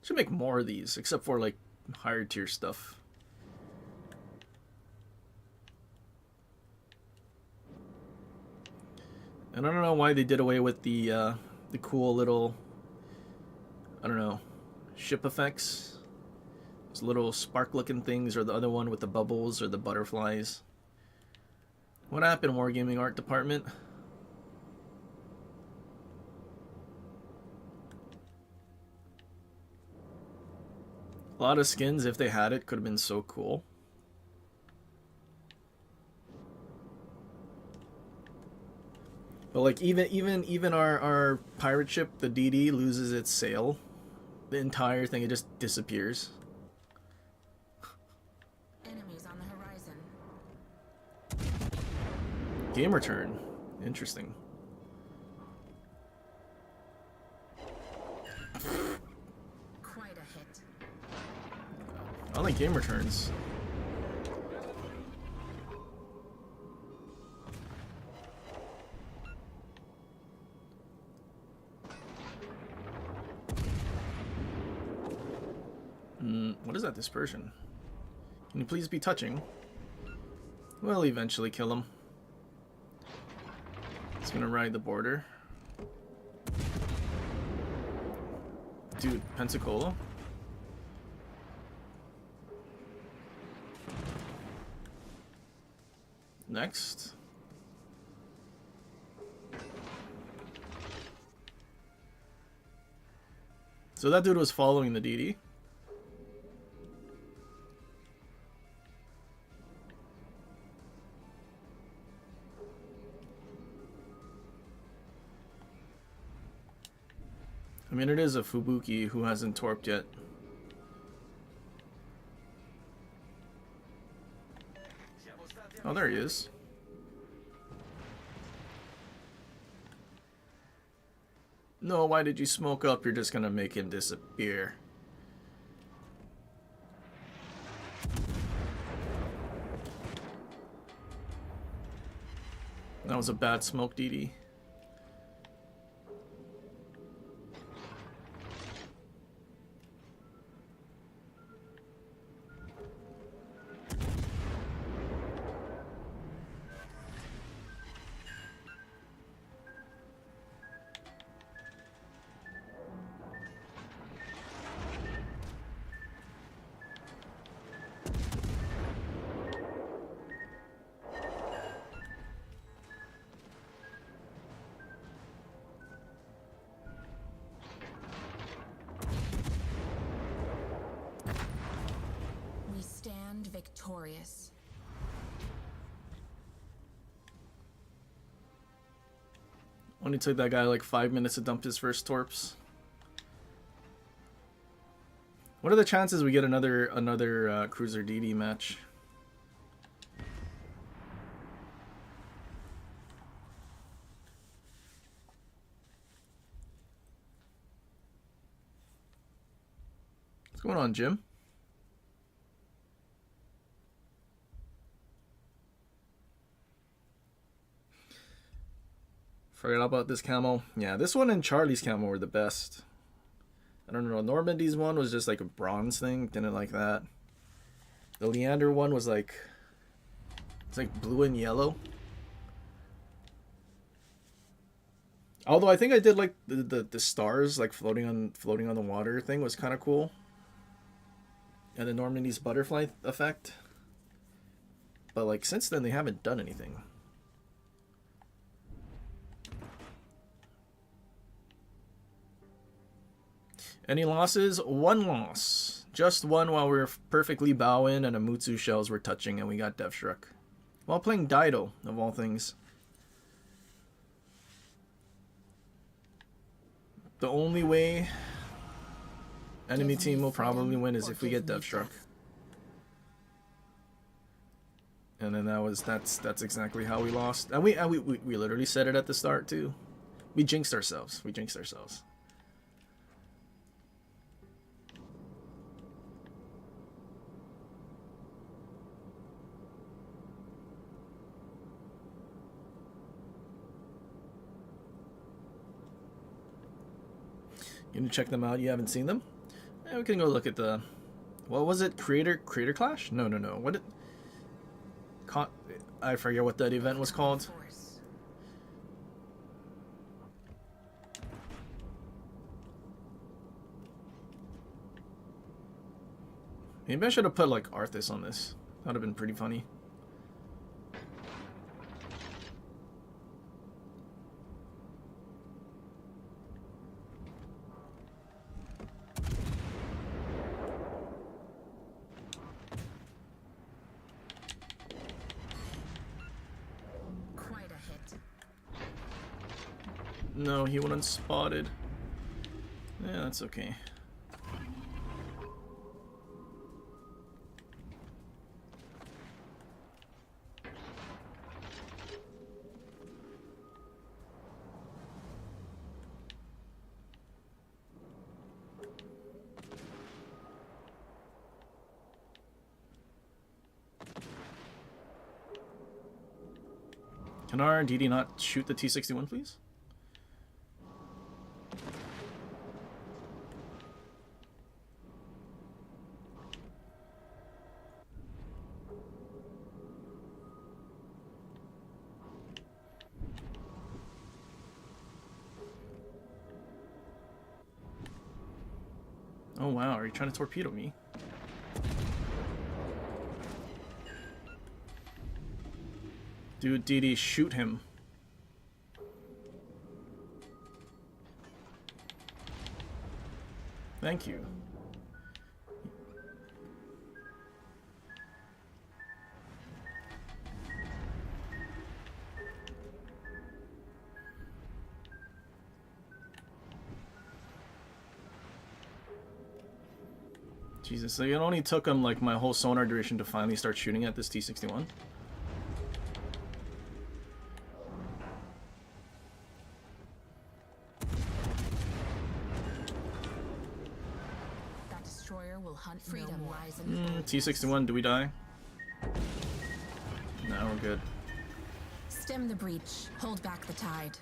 Should make more of these, except for like higher tier stuff. And I don't know why they did away with the cool little, I don't know, ship effects. Those little spark looking things, or the other one with the bubbles or the butterflies. What happened, Wargaming Art Department? A lot of skins, if they had it, could have been so cool. But like even our pirate ship, the DD, loses its sail. The entire thing, it just disappears. Enemies on the horizon. Game return. Interesting. Quite a hit. I like game returns. What is that dispersion? Can you please be touching? We'll eventually kill him. He's gonna ride the border. Dude, Pensacola? Next. So that dude was following the DD. I mean, it is a Fubuki who hasn't torped yet. Oh, there he is. No, why did you smoke up? You're just gonna make him disappear. That was a bad smoke, DD. victorious. Only took that guy like 5 minutes to dump his first torps. What are the chances we get another cruiser DD match? What's going on, Jim? Forgot about this camo. Yeah, this one and Charlie's camo were the best. I don't know. Normandy's one was just like a bronze thing. Didn't like that. The Leander one was like, it's like blue and yellow. Although I think I did like the stars like floating on the water thing was kind of cool. And the Normandy's butterfly effect. But like since then they haven't done anything. Any losses? One loss. Just one while we were perfectly bowing and a Mutsu shells were touching and we got death struck. While playing Dido, of all things. The only way enemy team will probably win is if we get death struck. And then that's exactly how we lost. And we literally said it at the start too. We jinxed ourselves. We jinxed ourselves. You need to check them out. You haven't seen them? Yeah, we can go look at the... What was it? Creator Clash? No. What it... I forget what that event was called. Maybe I should have put like Arthus on this. That would have been pretty funny. No, he went unspotted. Yeah, that's okay. Can our DD not shoot the T-61, please? Oh wow, are you trying to torpedo me? Dude, DD, shoot him. Thank you. Jesus, so it only took him like my whole sonar duration to finally start shooting at this T-61. That destroyer will hunt freedom rise in T-61, do we die? No, we're good. Stem the breach. Hold back the tide.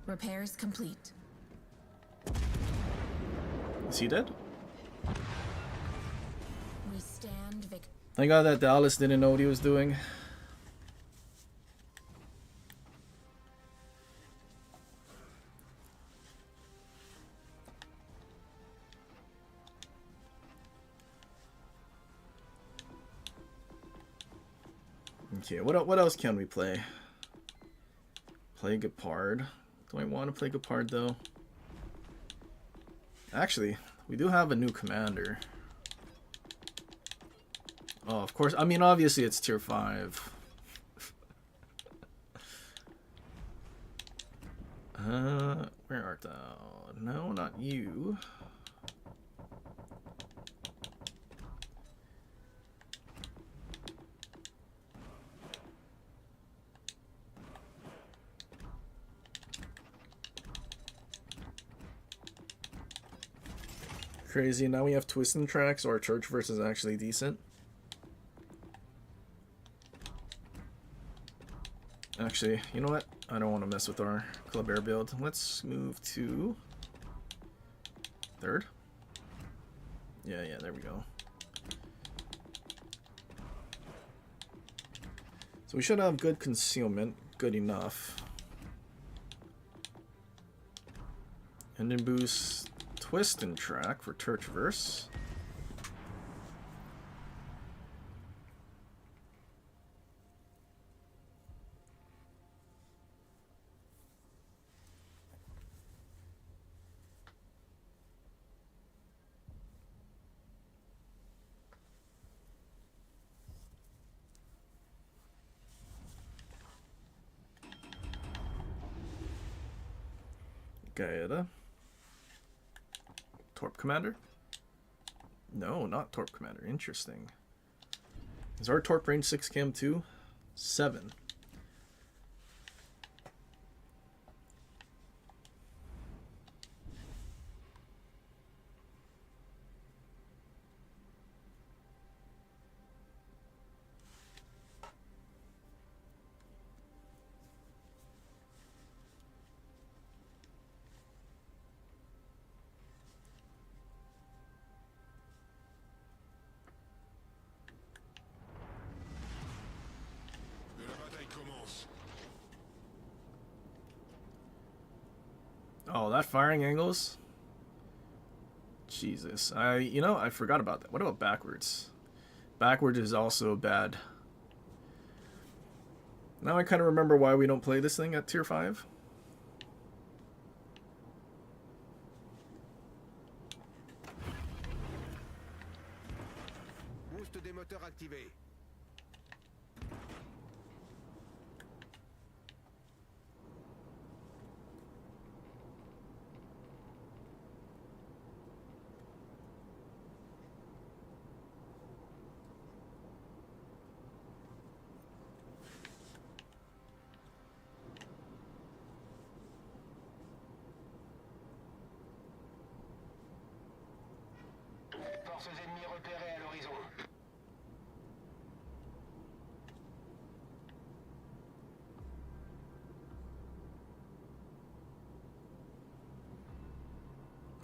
Repairs complete. Is he dead? We stand Thank God that Dallas didn't know what he was doing. Okay, what else can we play? Play Gepard. Do I want to play Gepard though? Actually, we do have a new commander. Oh, of course. I mean, obviously it's tier 5. Where art thou? No, not you. Crazy. Now we have twisting tracks, or church versus actually decent. Actually, you know what? I don't want to mess with our Club Air build. Let's move to 3rd. Yeah, there we go. So we should have good concealment, good enough. And then boost twist and track for Churchverse. Gaeta. Torp Commander? No, not Torp Commander. Interesting. Is our Torp range 6 cam too? 7. Oh, that firing angles? Jesus. I forgot about that. What about backwards? Backwards is also bad. Now I kind of remember why we don't play this thing at tier 5. Boost des moteurs activé. Forces ennemies repérées à l'horizon.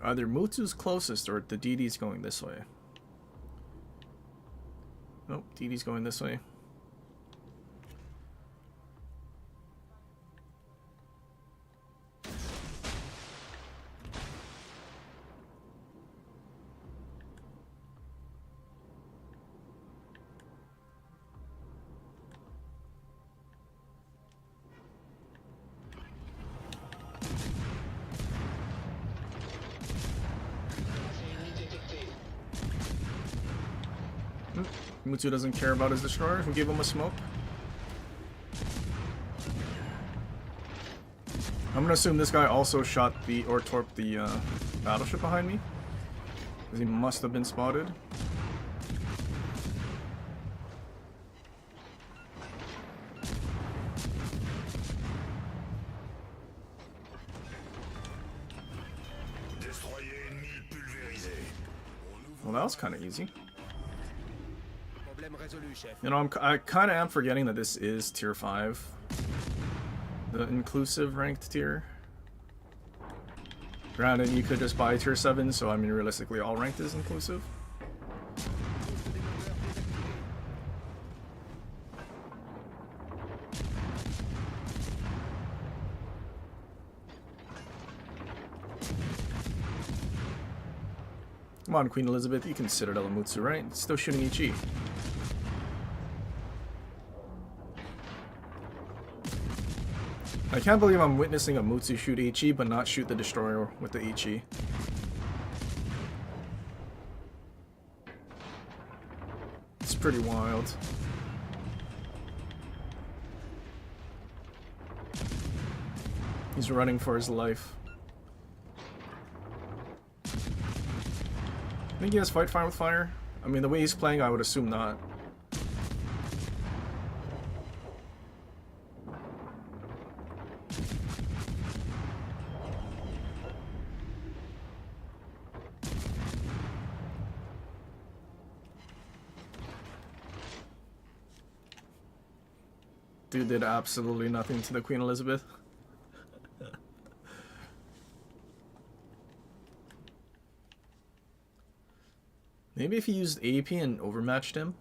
Either Mutsu's closest or the DD's going this way. Nope, DD's going this way. Mutsu doesn't care about his destroyer. Who gave him a smoke? I'm gonna assume this guy also shot the or torped the battleship behind me, because he must have been spotted. Well, that was kind of easy. You know, I kind of am forgetting that this is tier 5, the inclusive ranked tier. Granted, you could just buy tier 7, so I mean, realistically, all ranked is inclusive. Come on, Queen Elizabeth, you can Citadel Mutsu, right? It's still shooting Ichi. I can't believe I'm witnessing a Mutsu shoot Ichi, but not shoot the destroyer with the Ichi. It's pretty wild. He's running for his life. I think he has fight fire with fire. I mean, the way he's playing, I would assume not. Dude did absolutely nothing to the Queen Elizabeth. Maybe if he used AP and overmatched him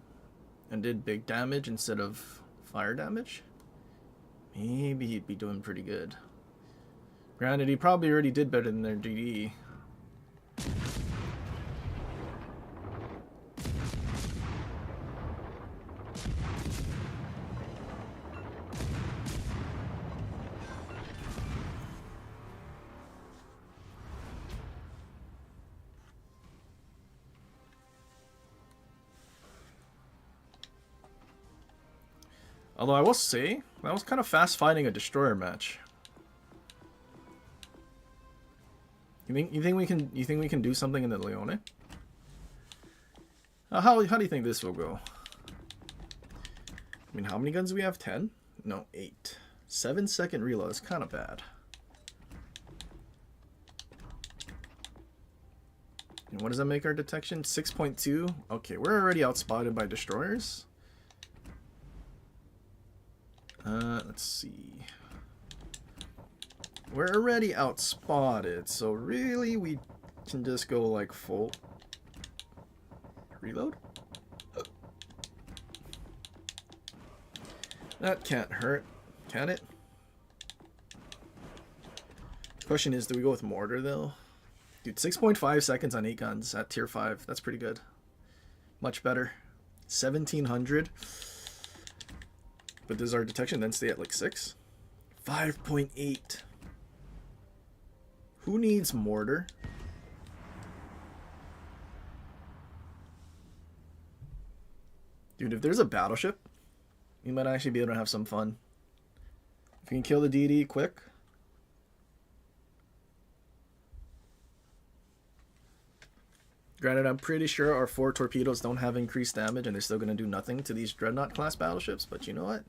and did big damage instead of fire damage, maybe he'd be doing pretty good. Granted, he probably already did better than their DD. Although I will say, that was kind of fast fighting a destroyer match. You think we can do something in the Leone? How do you think this will go? I mean, how many guns do we have? 10? No, 8. 7-second reload is kind of bad. And what does that make our detection? 6.2? Okay, we're already outspotted by destroyers. Let's see. We're already outspotted, so really we can just go like full reload. That can't hurt, can it? Question is, do we go with mortar though? Dude, 6.5 seconds on 8 guns at tier 5. That's pretty good. Much better. 1700. But does our detection then stay at like 6? 5.8. Who needs mortar? Dude, if there's a battleship, you might actually be able to have some fun. If you can kill the DD quick. Granted, I'm pretty sure our 4 torpedoes don't have increased damage and they're still going to do nothing to these Dreadnought class battleships, but you know what?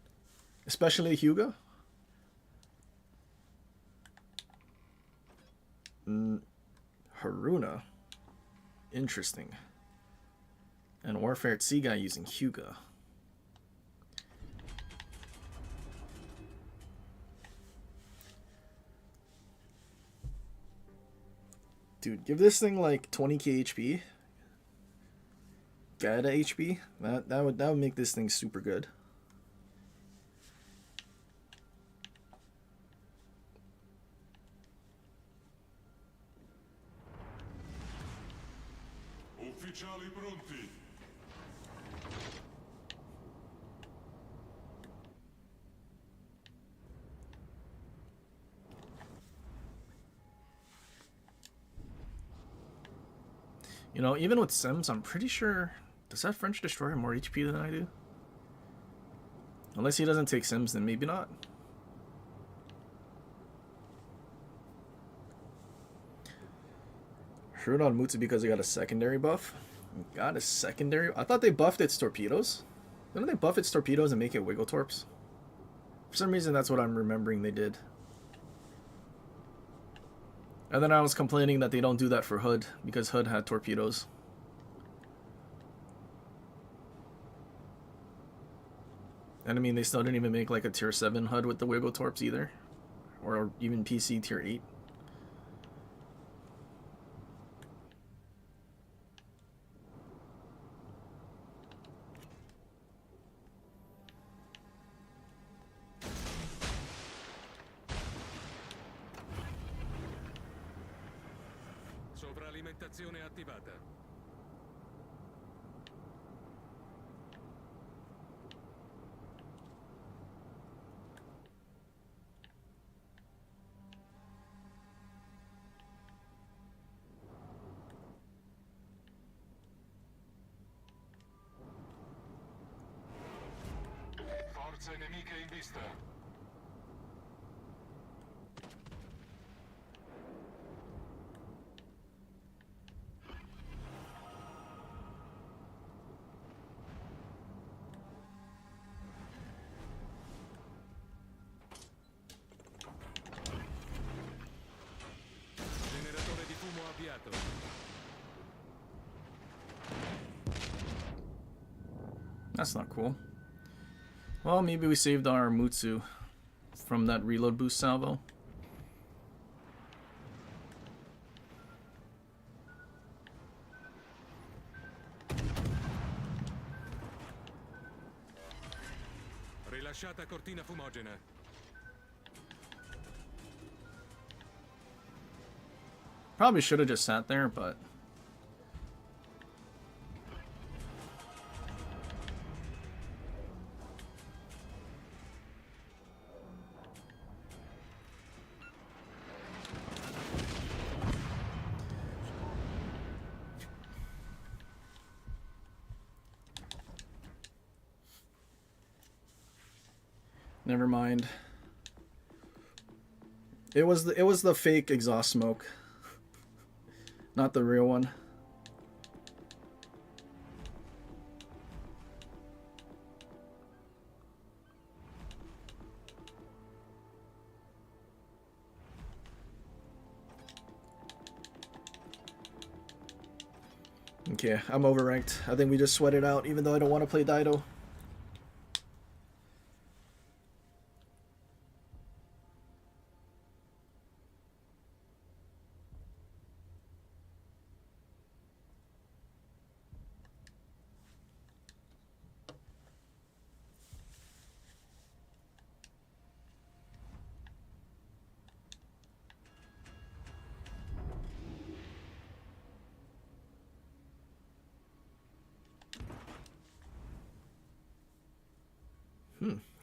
Especially Hyuga. Haruna. Interesting. And Warfare at Sea guy using Hyuga. Dude, give this thing like 20k HP. Gata HP. That would make this thing super good. Ufficiali pronti. You know, even with Sims, I'm pretty sure... Does that French destroyer have more HP than I do? Unless he doesn't take Sims, then maybe not. Sure on Mutsu because he got a secondary buff. Got a secondary... I thought they buffed its torpedoes. Didn't they buff its torpedoes and make it wiggle torps? For some reason, that's what I'm remembering they did. And then I was complaining that they don't do that for Hood, because Hood had torpedoes. And I mean, they still didn't even make like a tier 7 Hood with the wiggle torps either. Or even PC tier 8. Sovralimentazione attivata. vista. Generatore di fumo avviato. That's not cool. Well, maybe we saved our Mutsu from that reload boost salvo. Rilasciata cortina fumogena. Probably should have just sat there, but never mind. It was the fake exhaust smoke, not the real one. Okay, I'm overranked. I think we just sweat it out, even though I don't want to play Dido.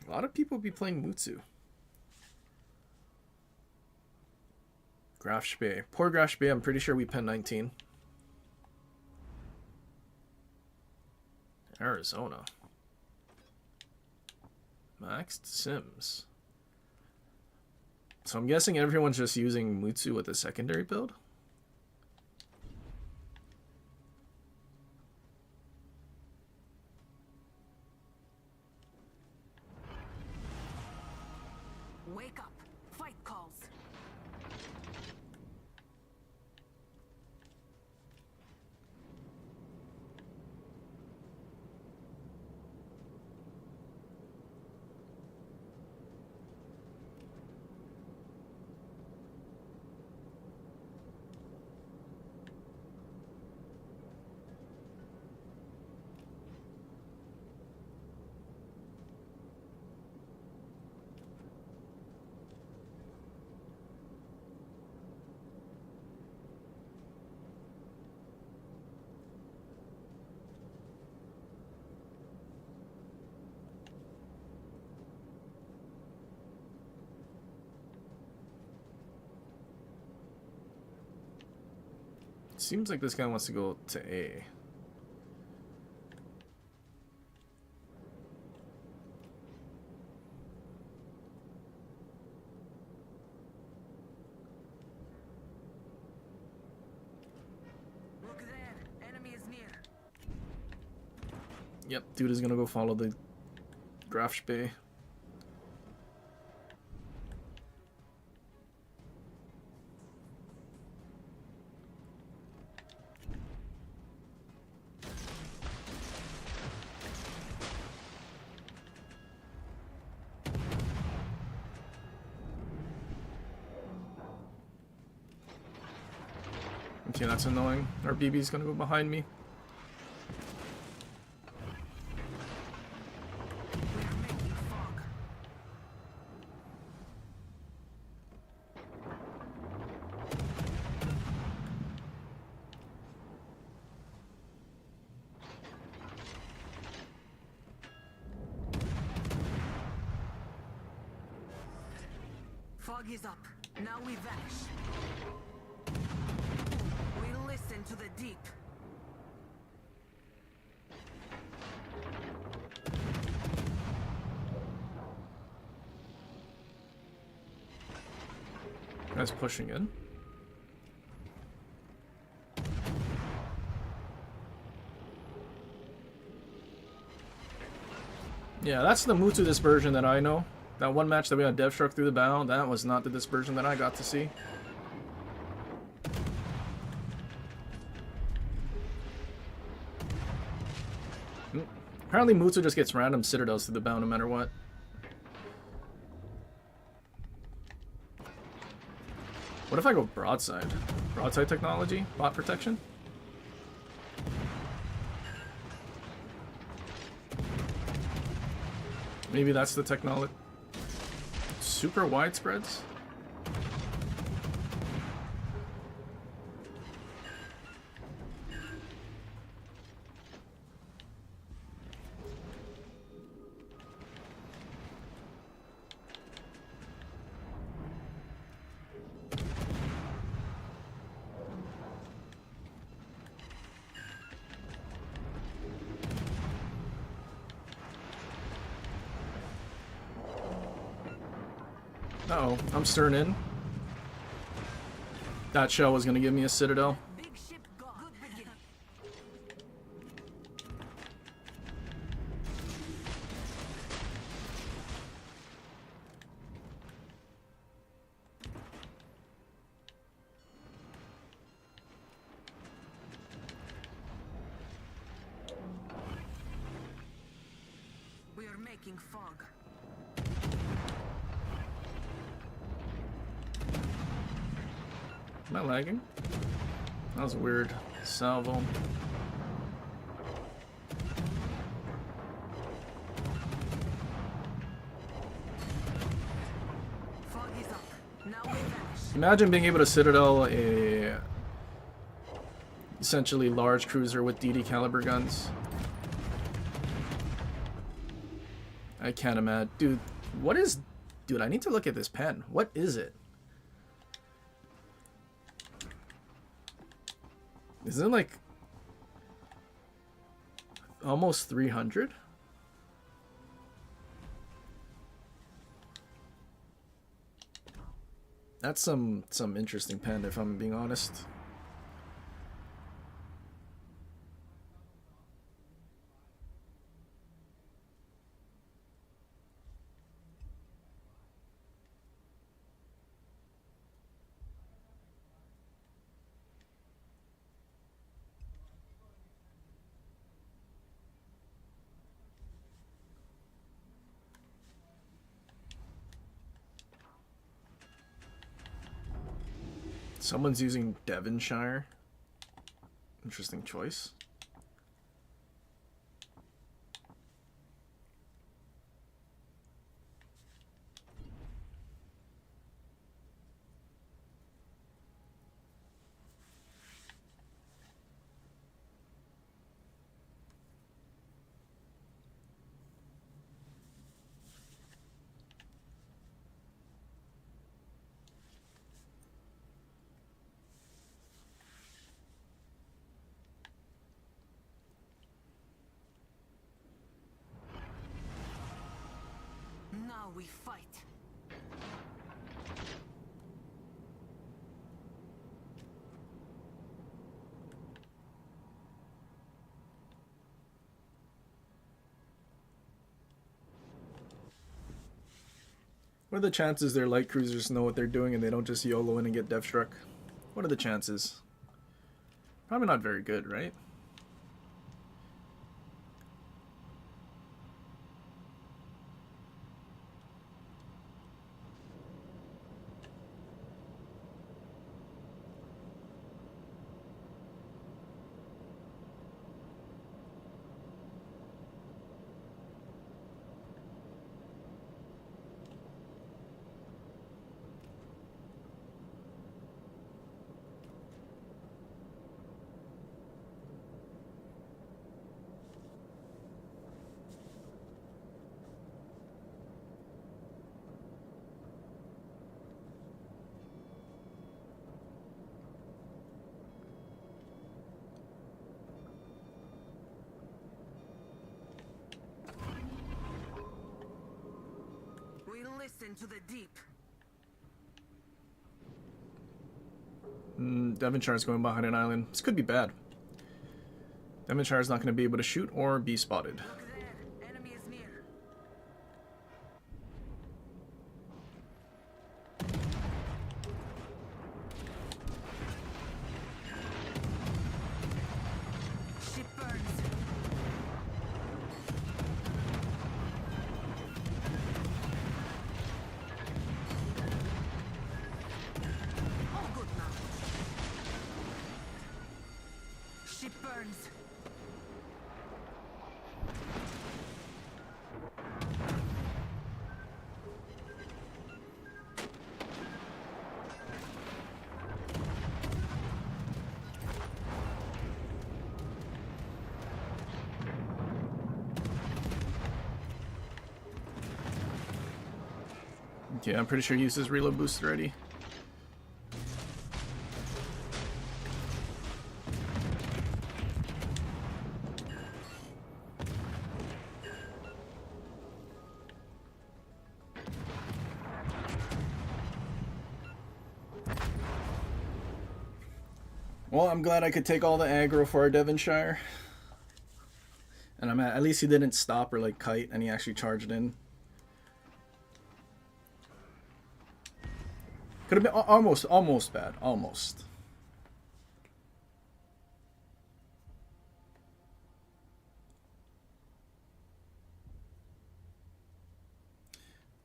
A lot of people be playing Mutsu. Graf Spee. Poor Graf Spee, I'm pretty sure we pen 19. Arizona. Maxed Sims. So I'm guessing everyone's just using Mutsu with a secondary build? Wake up. Fight calls. Seems like this guy wants to go to A. Look there. Enemy is near. Yep, dude is gonna go follow the Graf Spee. Okay, that's annoying. Our BB's gonna go behind me. We're making fog. Fog is up. Now we vanish. We listen to the deep. Guy's pushing in. Yeah, that's the Mutu dispersion that I know. That one match that we got dev struck through the bow, that was not the dispersion that I got to see. Apparently Mutu just gets random citadels through the bow no matter what. What if I go broadside? Broadside technology? Bot protection? Maybe that's the technology. Super wide spreads? Uh-oh, I'm stirring in. That shell was gonna give me a citadel. Big ship gone. Good beginning. We are making fog. Am I lagging? That was weird. Salvo. Fog is up. Now we vanish. Imagine being able to citadel a essentially large cruiser with DD caliber guns. I can't imagine. Dude, what is... Dude, I need to look at this pen. What is it? Isn't it like almost 300? That's some interesting pen, if I'm being honest. Someone's using Devonshire. Interesting choice. Now we fight. What are the chances their light cruisers know what they're doing and they don't just YOLO in and get dev struck? What are the chances? Probably not very good, right? We listen to the deep. Devonshire's going behind an island. This could be bad. Devonshire's not going to be able to shoot or be spotted. Look there. Enemy is near. Ship burns. All good now. Ship burns. Okay, I'm pretty sure he used his reload boost already. Well, I'm glad I could take all the aggro for our Devonshire. And at least he didn't stop or like kite and he actually charged in. Could have been almost bad. Almost.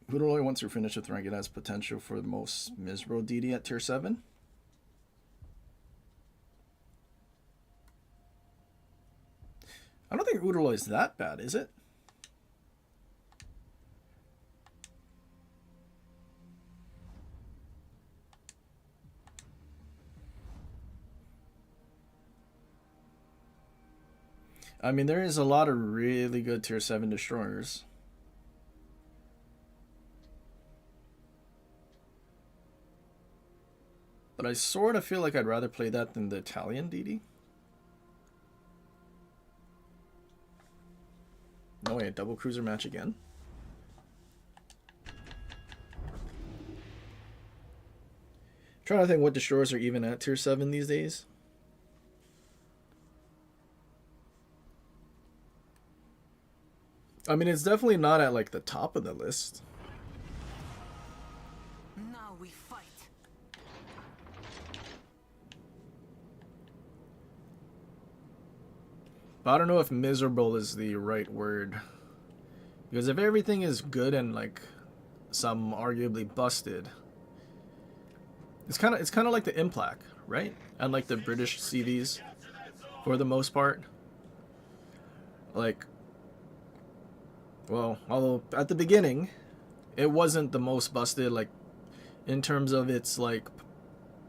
Udalloy, once you're finished with rank, it has potential for the most miserable DD at tier 7. I don't think Udalloy is that bad, is it? I mean, there is a lot of really good tier 7 destroyers. But I sort of feel like I'd rather play that than the Italian DD. No way, a double cruiser match again. Trying to think what destroyers are even at tier 7 these days. I mean, it's definitely not at like the top of the list. Now we fight. But I don't know if miserable is the right word. Because if everything is good and like some arguably busted, it's kind of like the Implac, right? And like the British CVs for the most part. Like, well, although at the beginning it wasn't the most busted, like in terms of its like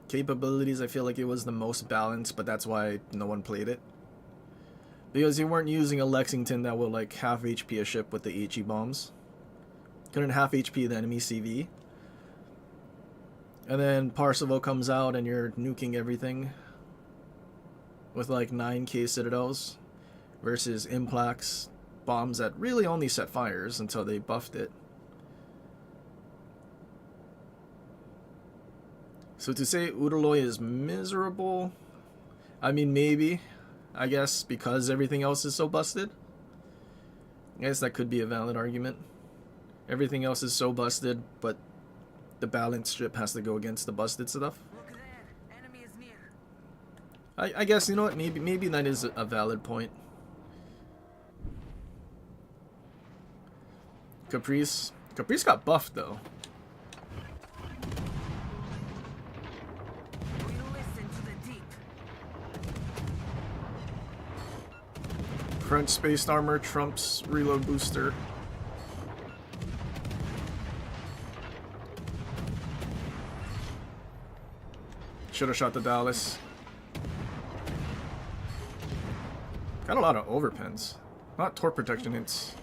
capabilities, I feel like it was the most balanced, but that's why no one played it. Because you weren't using a Lexington that would like half HP a ship with the HE bombs. Couldn't half HP the enemy CV. And then Parseval comes out and you're nuking everything with like 9k citadels versus Implacs bombs that really only set fires until they buffed it. So to say Udalloy is miserable, I mean maybe, I guess because everything else is so busted. I guess that could be a valid argument. Everything else is so busted, but the balanced strip has to go against the busted stuff. Look there. Enemy is near. I guess, you know what, maybe that is a valid point. Caprice got buffed though. We listen to the deep. French spaced armor trumps reload booster. Should have shot the Dallas. Got a lot of overpens. Not torp protection, it's...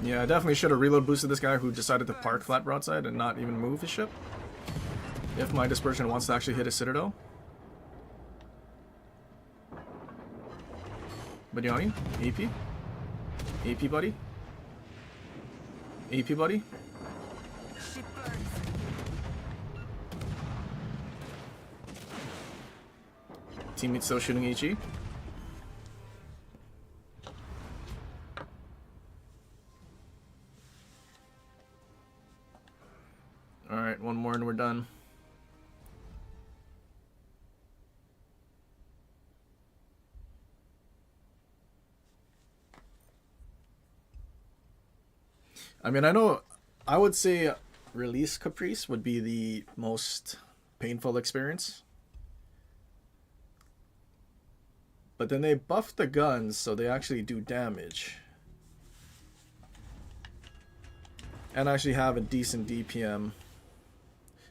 Yeah, I definitely should have reload boosted this guy who decided to park flat broadside and not even move his ship. If my dispersion wants to actually hit a citadel. Biryani? AP? AP buddy? AP buddy? Ship burns. Teammate still shooting HE. Alright, one more and we're done. I mean, I would say Release Caprice would be the most painful experience. But then they buffed the guns, so they actually do damage. And actually have a decent DPM.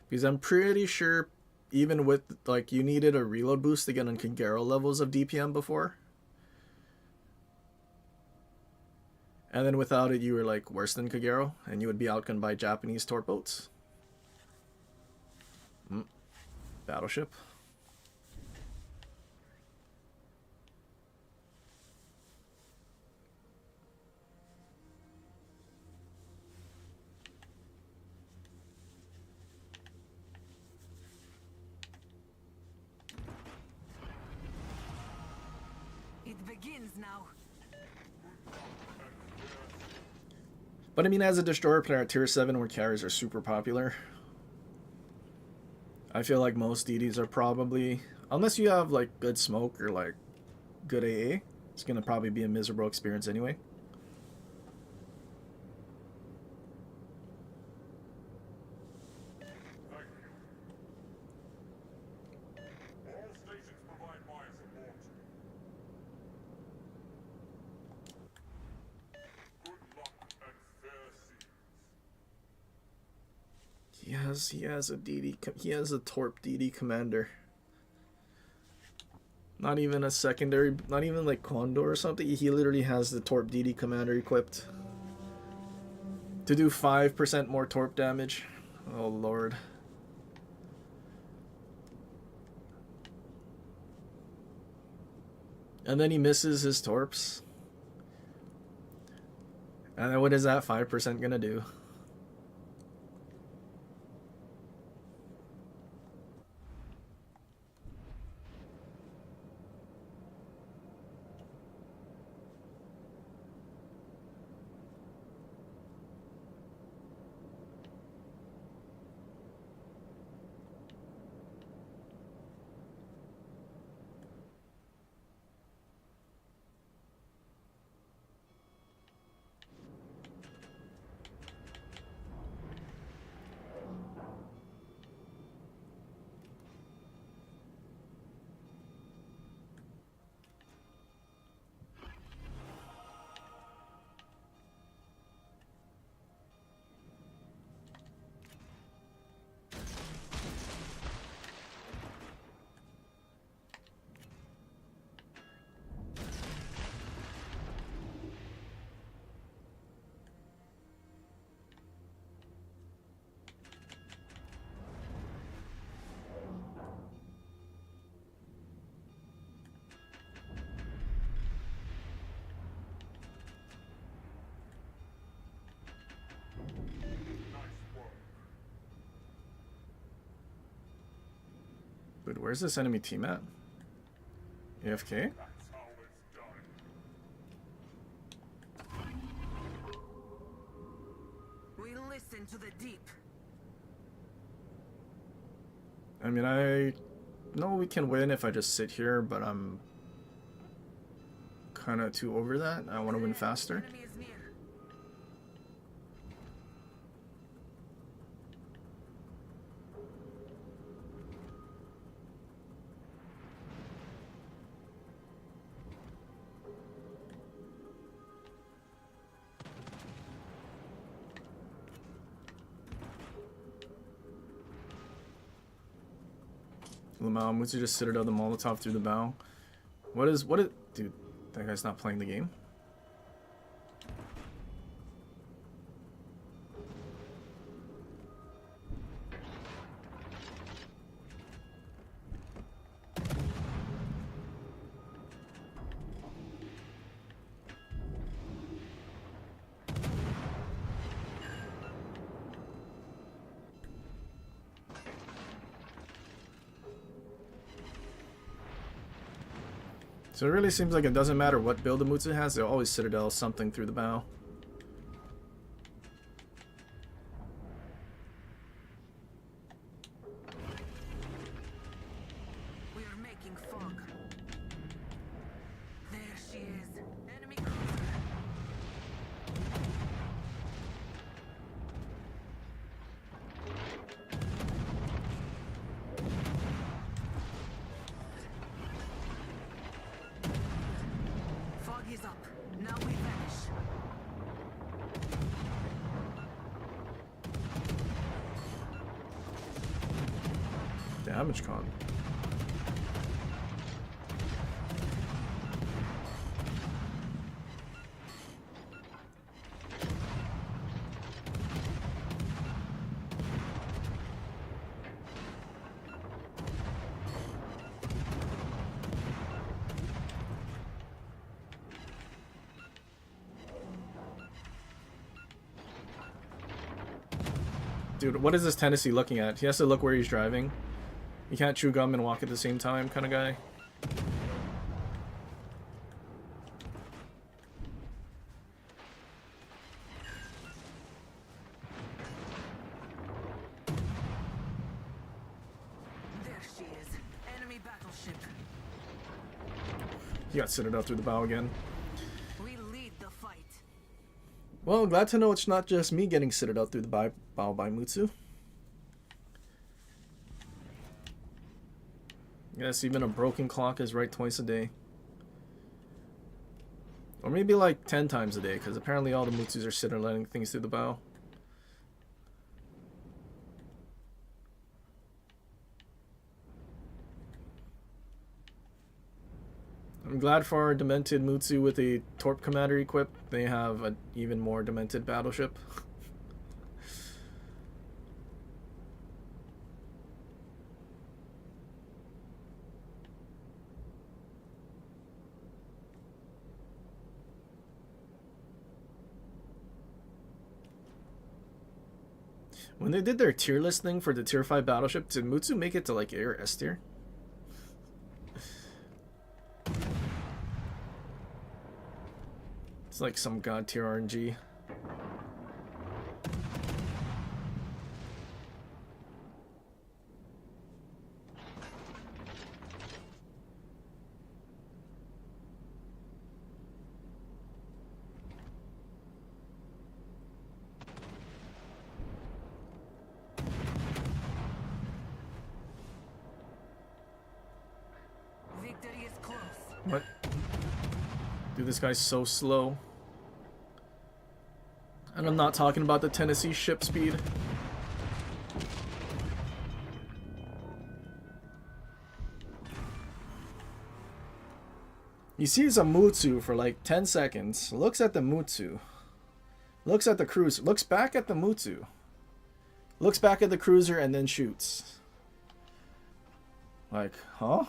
Because I'm pretty sure, even with, like, you needed a reload boost to get on Kagero levels of DPM before. And then without it, you were, like, worse than Kagero, and you would be outgunned by Japanese torp boats. Battleship. It begins now. But I mean, as a destroyer player at tier 7 where carriers are super popular, I feel like most DDs are probably, unless you have like good smoke or like good AA, it's going to probably be a miserable experience anyway. He has a DD. He has a Torp DD commander. Not even a secondary. Not even like Condor or something. He literally has the Torp DD commander equipped to do 5% more Torp damage. Oh lord. And then he misses his Torps. And then what is that 5% gonna do? But where's this enemy team at? AFK? We listen to the deep. I mean, I know we can win if I just sit here, but I'm kind of too over that. I want to win faster. Enemy is near. Lamau, Mutsu just Citadel the Molotov through the bow. What is, dude, that guy's not playing the game. So it really seems like it doesn't matter what build the Mutsu has, they'll always citadel something through the bow. We are making fog. There she is. Enemy cruiser. Fog is up. Now we vanish. Damage con. Dude, what is this Tennessee looking at? He has to look where he's driving. You can't chew gum and walk at the same time kind of guy. There she is. Enemy battleship. He got citadel through the bow again. We lead the fight. Well, glad to know it's not just me getting citadel through the bow by Mutsu. Yes, even a broken clock is right twice a day. Or maybe like 10 times a day, because apparently all the Mutsus are citadeling things through the bow. I'm glad for our demented Mutsu with a Torp Commander equipped, they have an even more demented battleship. When they did their tier list thing for the tier 5 battleship, did Mutsu make it to like A or S tier? It's like some god tier RNG. Victory is close. What? Dude, this guy's so slow. And I'm not talking about the Tennessee ship speed. He sees a Mutsu for like 10 seconds, looks at the Mutsu, looks at the cruiser, looks back at the Mutsu, looks back at the cruiser, and then shoots. Like, huh?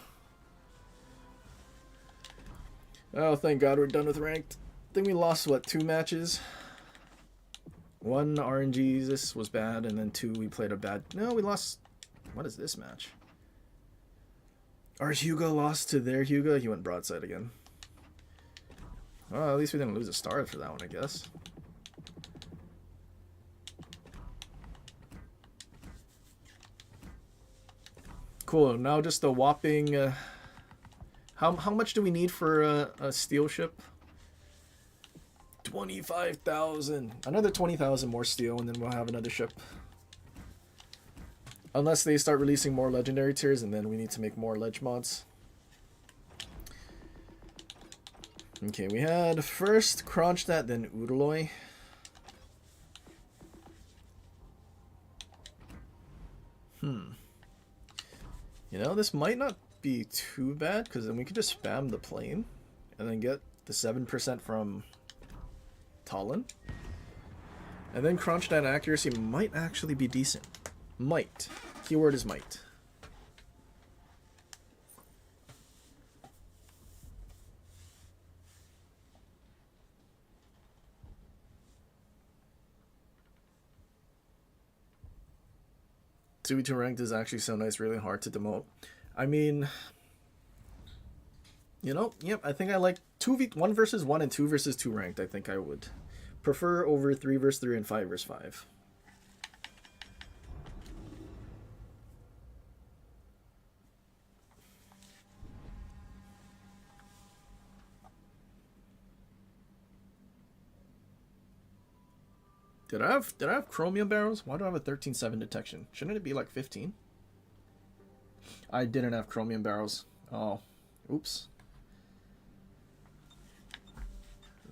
Oh, thank God we're done with ranked. I think we lost, what, 2 matches? 1 RNG, this was bad, and then 2 we played a bad... No, we lost... What is this match? Our Hyuga lost to their Hyuga. He went broadside again. Well, at least we didn't lose a star for that one, I guess. Cool, now just a whopping... How much do we need for a steel ship? 25,000. Another 20,000 more steel, and then we'll have another ship. Unless they start releasing more legendary tiers, and then we need to make more ledge mods. Okay, we had first Kronstadt, then Udalloy. You know, this might not be too bad, because then we could just spam the plane, and then get the 7% from Talon. And then Kronstadt accuracy might actually be decent. Might. Keyword is might. Two ranked is actually so nice, really hard to demote. I mean, You know, yep, I think I like 1 versus 1 and 2 versus 2 ranked. I think I would prefer over 3 versus 3 and 5 versus 5. Did I have chromium barrels? Why do I have a 13.7 detection? Shouldn't it be like 15? I didn't have chromium barrels. Oh, oops.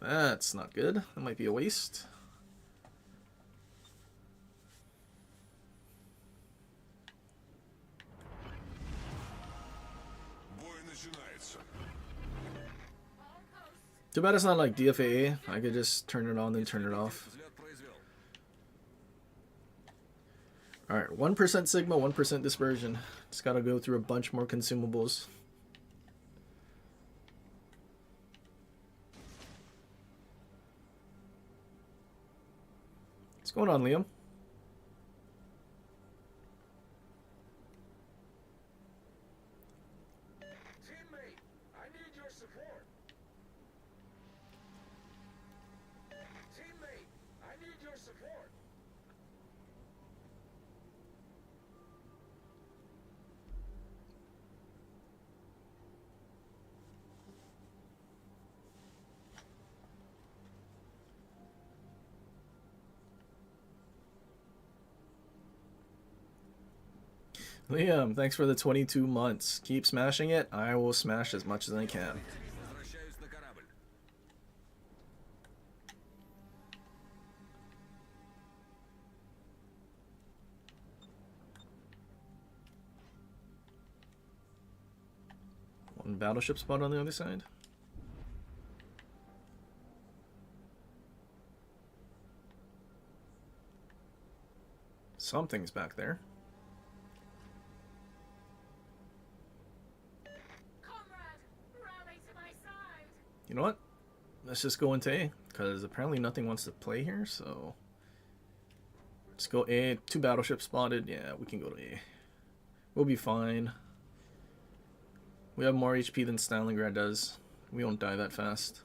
That's not good. That might be a waste. Too bad it's not like DFAA. I could just turn it on then turn it off. Alright, 1% Sigma, 1% Dispersion. Just gotta go through a bunch more consumables. What's going on, Liam? Teammate, I need your support. Teammate, I need your support. Liam, thanks for the 22 months. Keep smashing it. I will smash as much as I can. Возвращаюсь на корабль. One battleship spot on the other side. Something's back there. You know what? Let's just go into A, because apparently nothing wants to play here, so... Let's go A. 2 battleships spotted. Yeah, we can go to A. We'll be fine. We have more HP than Stalingrad does. We won't die that fast.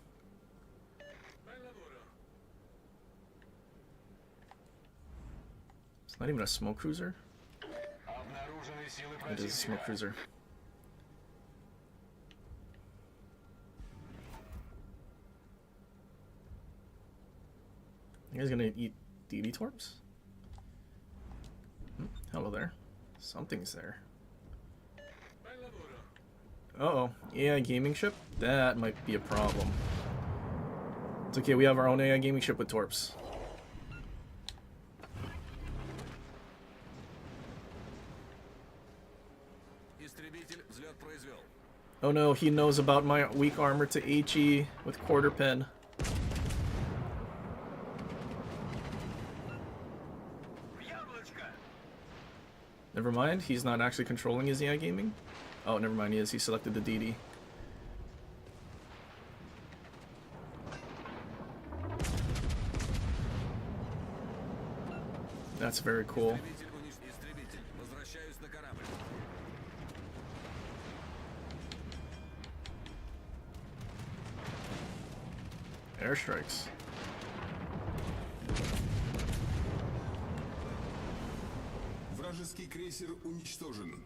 It's not even a smoke cruiser. It is a smoke cruiser. You guys gonna eat DD torps? Hello there. Something's there. Uh-oh. AI gaming ship? That might be a problem. It's okay, we have our own AI gaming ship with torps. Истребитель взлет произвел. Oh no, he knows about my weak armor to HE with quarter pen. Never mind, he's not actually controlling his AI gaming. Oh, never mind, he is. He selected the DD. That's very cool. Истребитель, возвращаюсь на корабль. Airstrikes. Вражеский крейсер уничтожен.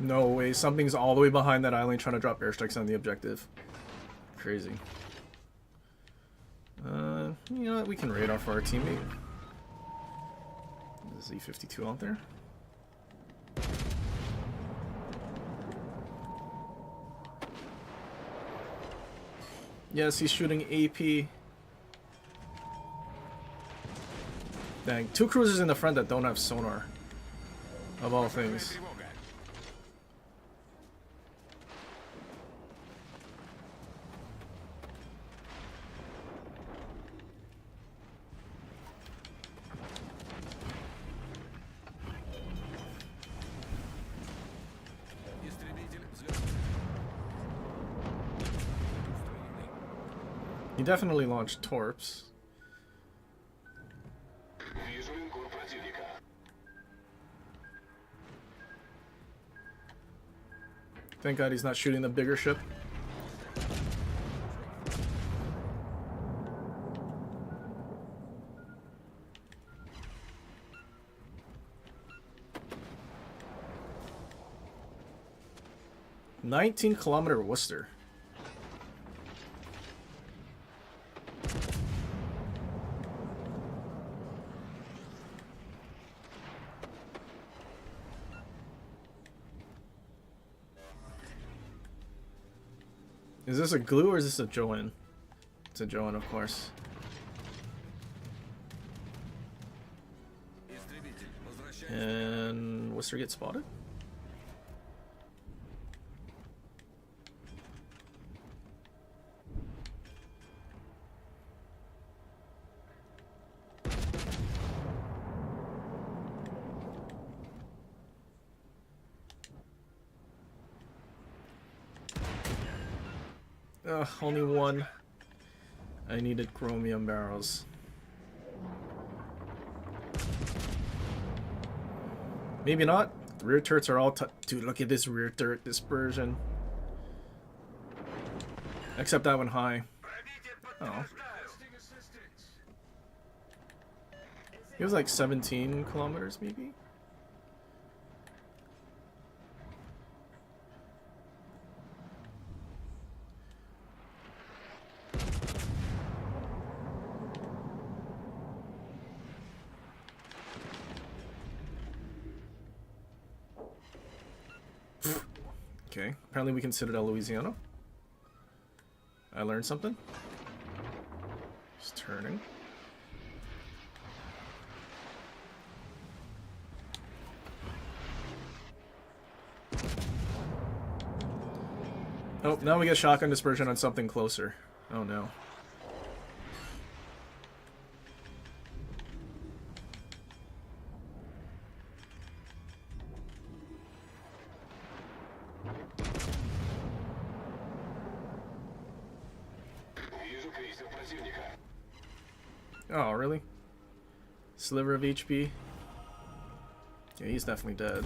No way, something's all the way behind that island trying to drop airstrikes on the objective. Crazy. You know what, we can raid off our teammate. Z52 out there. Yes, he's shooting AP. Dang, 2 cruisers in the front that don't have sonar. Of all things. Тревога. Истребитель взлет. He definitely launched torps. Вижу линкор противника. Thank God he's not shooting the bigger ship. "19-kilometer Worcester." Is this a glue or is this a Joan? It's a Joan, of course. Истребитель, возвращаюсь. And Worcester gets spotted. Ugh, only one. I needed chromium barrels. Maybe not. The rear turrets are all dude, look at this rear turret dispersion. Except that one high. Oh. Requesting assistance. It was like 17 kilometers, maybe? Okay, apparently we can Citadel Louisiana. I learned something. Just turning. Oh, now we get shotgun dispersion on something closer. Oh no. Вижу крейсер противника. Oh, really? Sliver of HP? Yeah, he's definitely dead.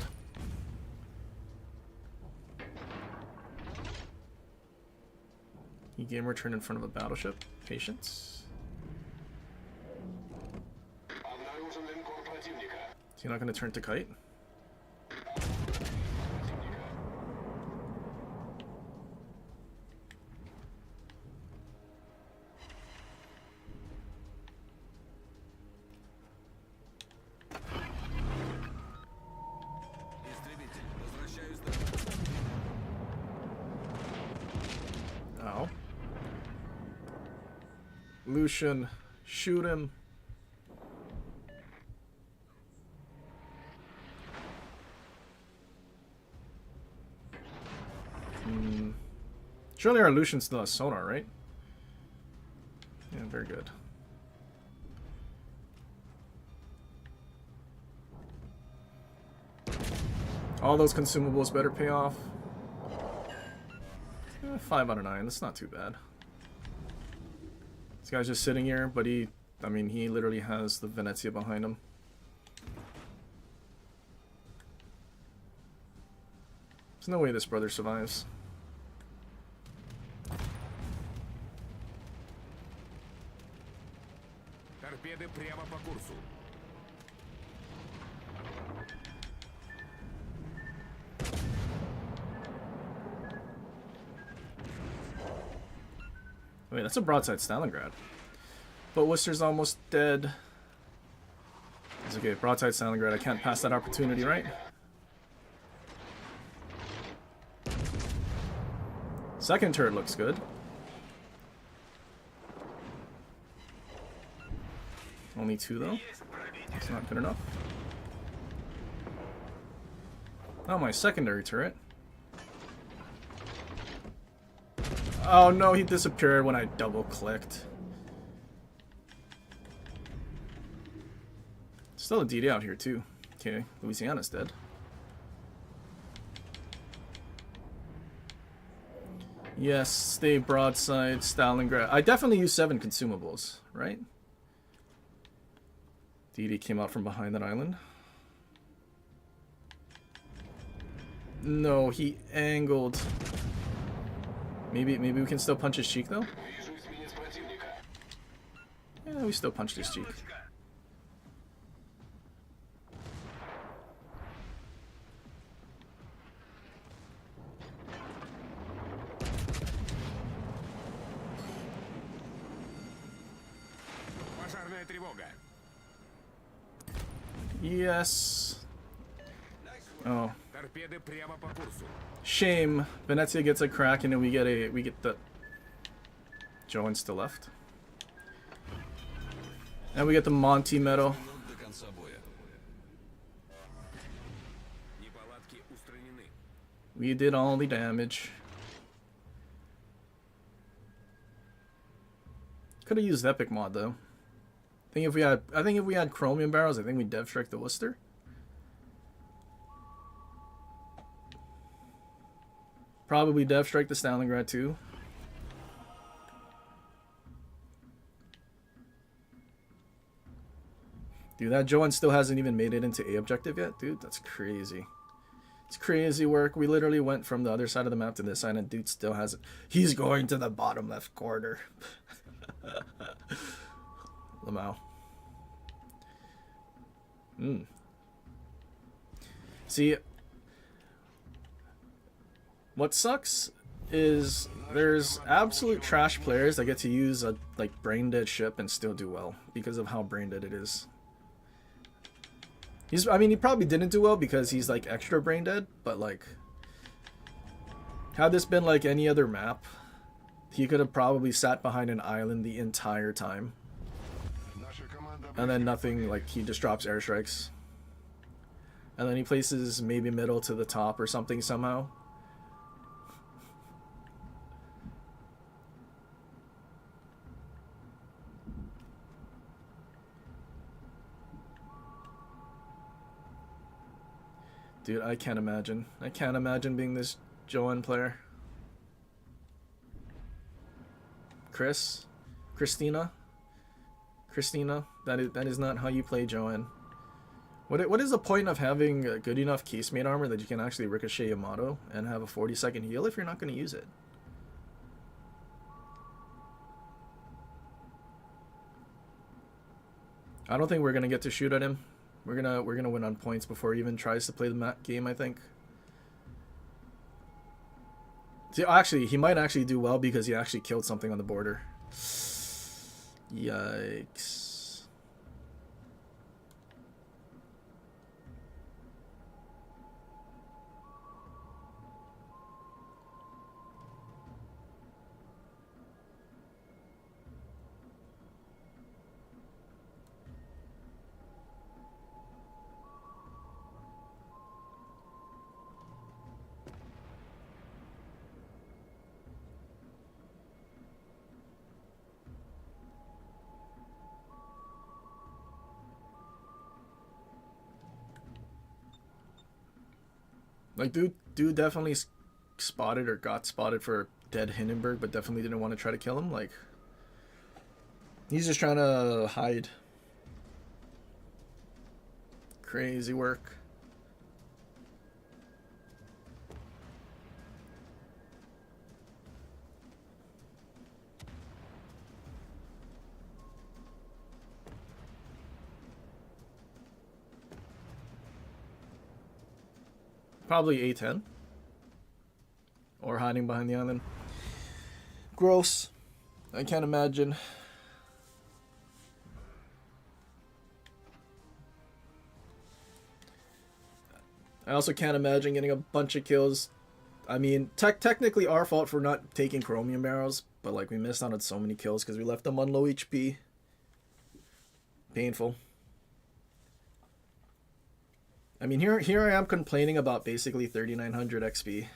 E-gamer turned in front of a battleship. Patience. Обнаружен линкор противника. Is he not going to turn to kite? Истребитель, возвращаюсь на... Oh. Lucian, shoot him. Surely our Lucian still has sonar, right? Yeah, very good. All those consumables better pay off. 5 out of 9, that's not too bad. This guy's just sitting here, but he literally has the Venezia behind him. There's no way this brother survives. Торпеды прямо по курсу. Wait, that's a broadside Stalingrad. But Worcester's almost dead. It's okay, broadside Stalingrad. I can't pass that opportunity, right? Second turret looks good. Only 2 though. It's not good enough. Oh, my secondary turret. Oh no, he disappeared when I double clicked. Still a DD out here too. Okay, Louisiana's dead. Yes, stay broadside, Stalingrad. I definitely use 7 consumables, right? DD came out from behind that island. No, he angled. Maybe we can still punch his cheek though. Вижу эсминец противника. Yeah, we still punched his cheek. Пожарная тревога. Yes. Oh, Торпеды прямо по курсу. shame. Venezia gets a crack, and then we get the. Joan's still left. And we get the Monty medal. Минут до конца боя. Неполадки устранены. We did all the damage. Could have used epic mod though. I think if we had chromium barrels, I think we'd dev strike the Worcester. Probably dev strike the Stalingrad too. Dude, that Joan still hasn't even made it into A objective yet, dude. That's crazy. It's crazy work. We literally went from the other side of the map to this side, and dude still hasn't. He's going to the bottom left corner. Lamau. See, what sucks is there's absolute trash players that get to use a like brain dead ship and still do well because of how brain dead it is. I mean, he probably didn't do well because he's like extra brain dead, but like, had this been like any other map, he could have probably sat behind an island the entire time. And then nothing, like he just drops airstrikes. And then he places maybe middle to the top or something somehow. Dude, I can't imagine. I can't imagine being this Joan player. Christina, that is not how you play Joan. What is the point of having a good enough casemate armor that you can actually ricochet Yamato and have a 40-second heal if you're not going to use it? I don't think we're gonna get to shoot at him. We're gonna win on points before he even tries to play the game, I think. See, actually, he might actually do well because he actually killed something on the border. Yikes. Like, dude definitely spotted or got spotted for dead Hindenburg, but definitely didn't want to try to kill him. Like, he's just trying to hide. Crazy work. Probably A10. Or hiding behind the island. Gross. I can't imagine. I also can't imagine getting a bunch of kills. I mean, technically our fault for not taking chromium barrels, but like we missed out on so many kills because we left them on low HP. Painful. I mean, here I am complaining about basically 3,900 XP.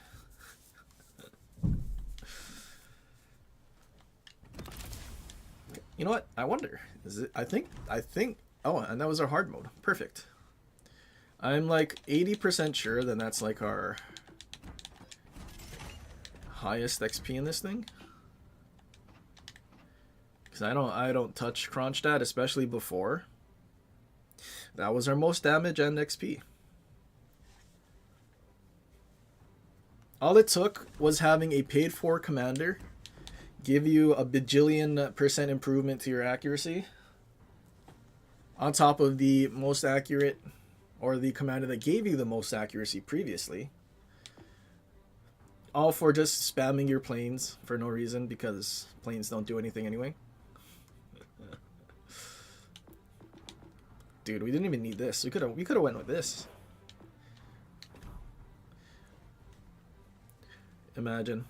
You know what? I wonder. Is it? I think. Oh, and that was our hard mode. Perfect. I'm like 80% sure that that's like our highest XP in this thing. Because I don't touch Kronstadt, especially before. That was our most damage and XP. All it took was having a paid-for commander give you a bajillion% improvement to your accuracy, on top of the most accurate, or the commander that gave you the most accuracy previously. All for just spamming your planes for no reason, because planes don't do anything anyway. Dude, we didn't even need this. We could have went with this. Imagine.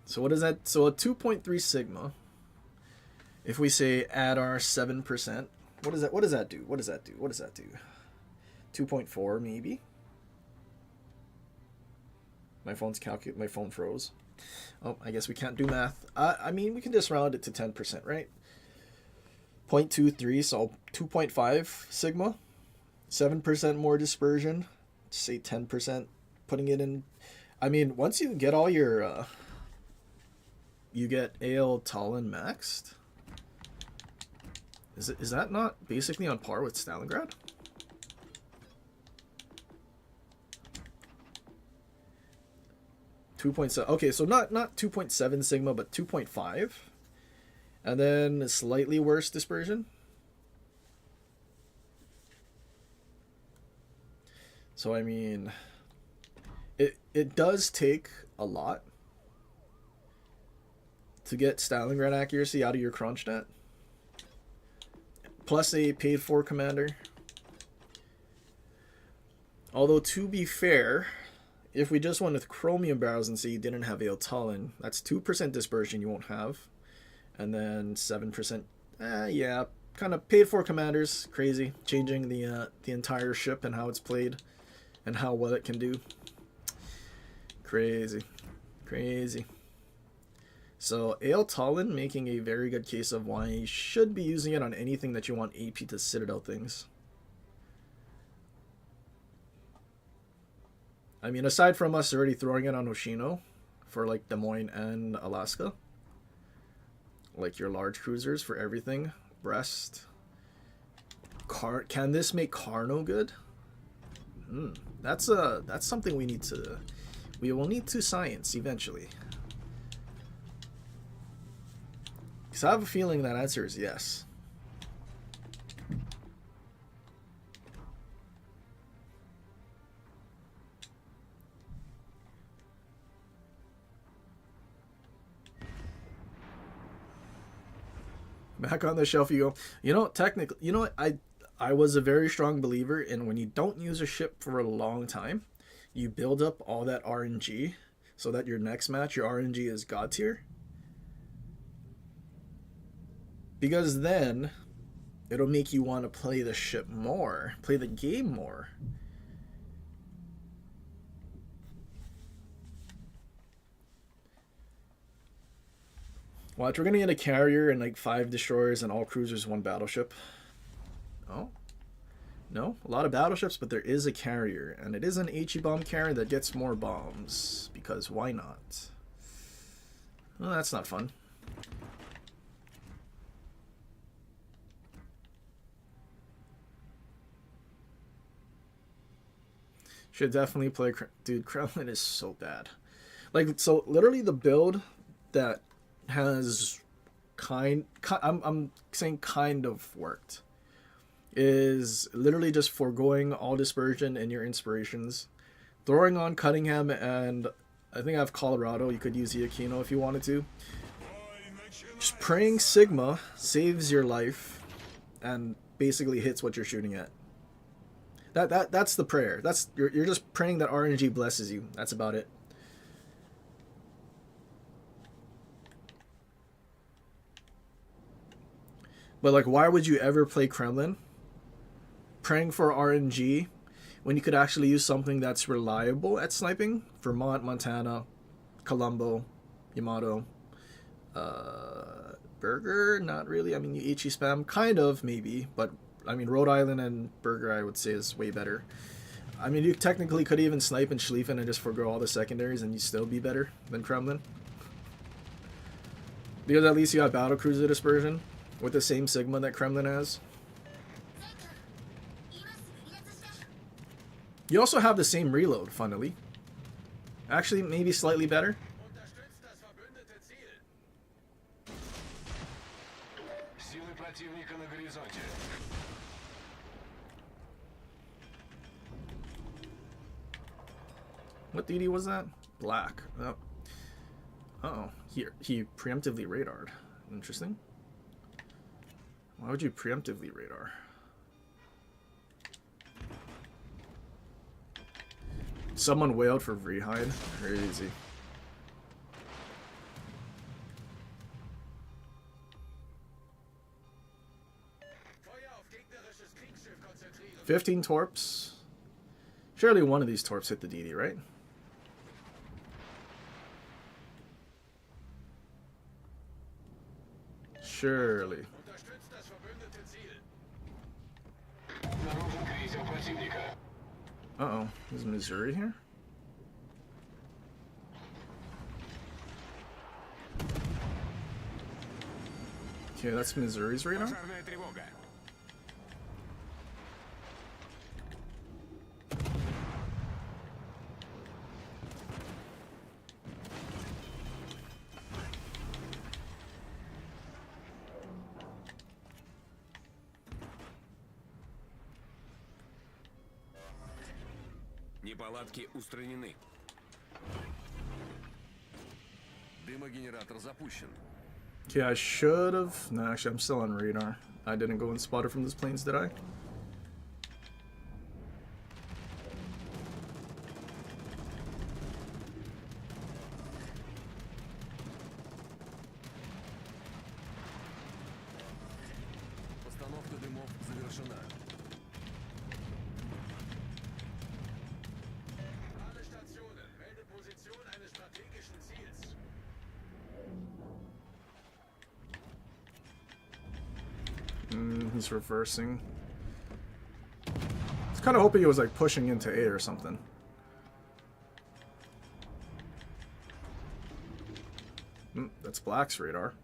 So what is that? So a 2.3 sigma. If we say add our 7%, what does that do? What does that do? What does that do? 2.4 maybe. My phone froze. Oh, I guess we can't do math. I mean, we can just round it to 10%, right? 0.23, so 2.5 sigma. 7% more dispersion. Say 10%. Putting it in. I mean, once you get all your, you get AL Tallinn maxed. Is that not basically on par with Stalingrad? Okay, so not 2.7 sigma, but 2.5, and then a slightly worse dispersion. So I mean, it does take a lot to get Stalingrad accuracy out of your Kronstadt, plus a paid-for commander. Although, to be fair, if we just went with chromium barrels and say you didn't have AL Tallinn, that's 2% dispersion you won't have, and then 7%. Yeah, kind of paid-for commanders. Crazy, changing the entire ship and how it's played, and how well it can do. Crazy, crazy. So AL Tallinn making a very good case of why you should be using it on anything that you want AP to Citadel things. I mean, aside from us already throwing it on Oshino for like Des Moines and Alaska, like your large cruisers for everything, Brest, can this make Carno good? That's something we will need to science eventually. Because I have a feeling that answer is yes. Back on the shelf you go. You know, technically, you know what? I was a very strong believer in when you don't use a ship for a long time, you build up all that RNG so that your next match, your RNG is God tier. Because then it'll make you want to play the ship more, play the game more. Watch, we're gonna get a carrier and like 5 destroyers and all cruisers, 1 battleship. Oh. No, a lot of battleships, but there is a carrier. And it is an HE bomb carrier that gets more bombs. Because why not? Well, that's not fun. Should definitely play... Dude, Kremlin is so bad. Like, so literally the build that has I'm saying kind of worked is literally just foregoing all dispersion in your inspirations, throwing on Cunningham, and I think I have Colorado. You could use Iachino if you wanted to. Just praying Sigma saves your life and basically hits what you're shooting at. That's the prayer. That's you're just praying that RNG blesses you. That's about it. But like, why would you ever play Kremlin praying for RNG when you could actually use something that's reliable at sniping? Vermont, Montana, Colombo, Yamato, Burger, not really. I mean, you HE spam, kind of, maybe, but I mean, Rhode Island and Burger, I would say, is way better. I mean, you technically could even snipe in Schlieffen and just forgo all the secondaries and you still be better than Kremlin. Because at least you got battlecruiser dispersion with the same Sigma that Kremlin has. You also have the same reload, funnily. Actually, maybe slightly better. Unterstützt das verbündete Ziel. Силы противника на горизонте. What DD was that? Black. Oh. Uh-oh. He preemptively radared. Interesting. Why would you preemptively radar? Someone wailed for Vrihide? Crazy. Feuer auf gegnerisches Kriegsschiff konzentrieren. 15 torps. Surely one of these torps hit the DD, right? Surely. Unterstützt das verbündete Ziel. Обнаружен крейсер противника. Uh-oh. Is Missouri here? Okay, that's Missouri's radar. Пожарная тревога. Неполадки устранены. Дымогенератор запущен. Okay, I should have... No, actually, I'm still on radar. I didn't go and spot it from those planes, did I? Постановка дымов завершена. Alle Stationen, melde Position eines strategischen Ziels. He's reversing. I was kind of hoping he was like pushing into A or something. That's Black's radar.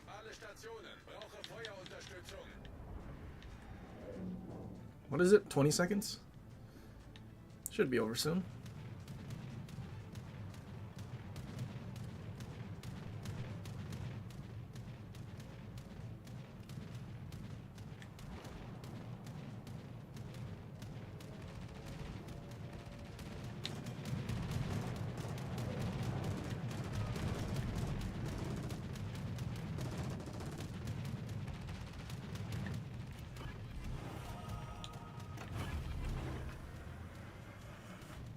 Alle Stationen, brauche Feuerunterstützung. What is it? 20 seconds? Should be over soon.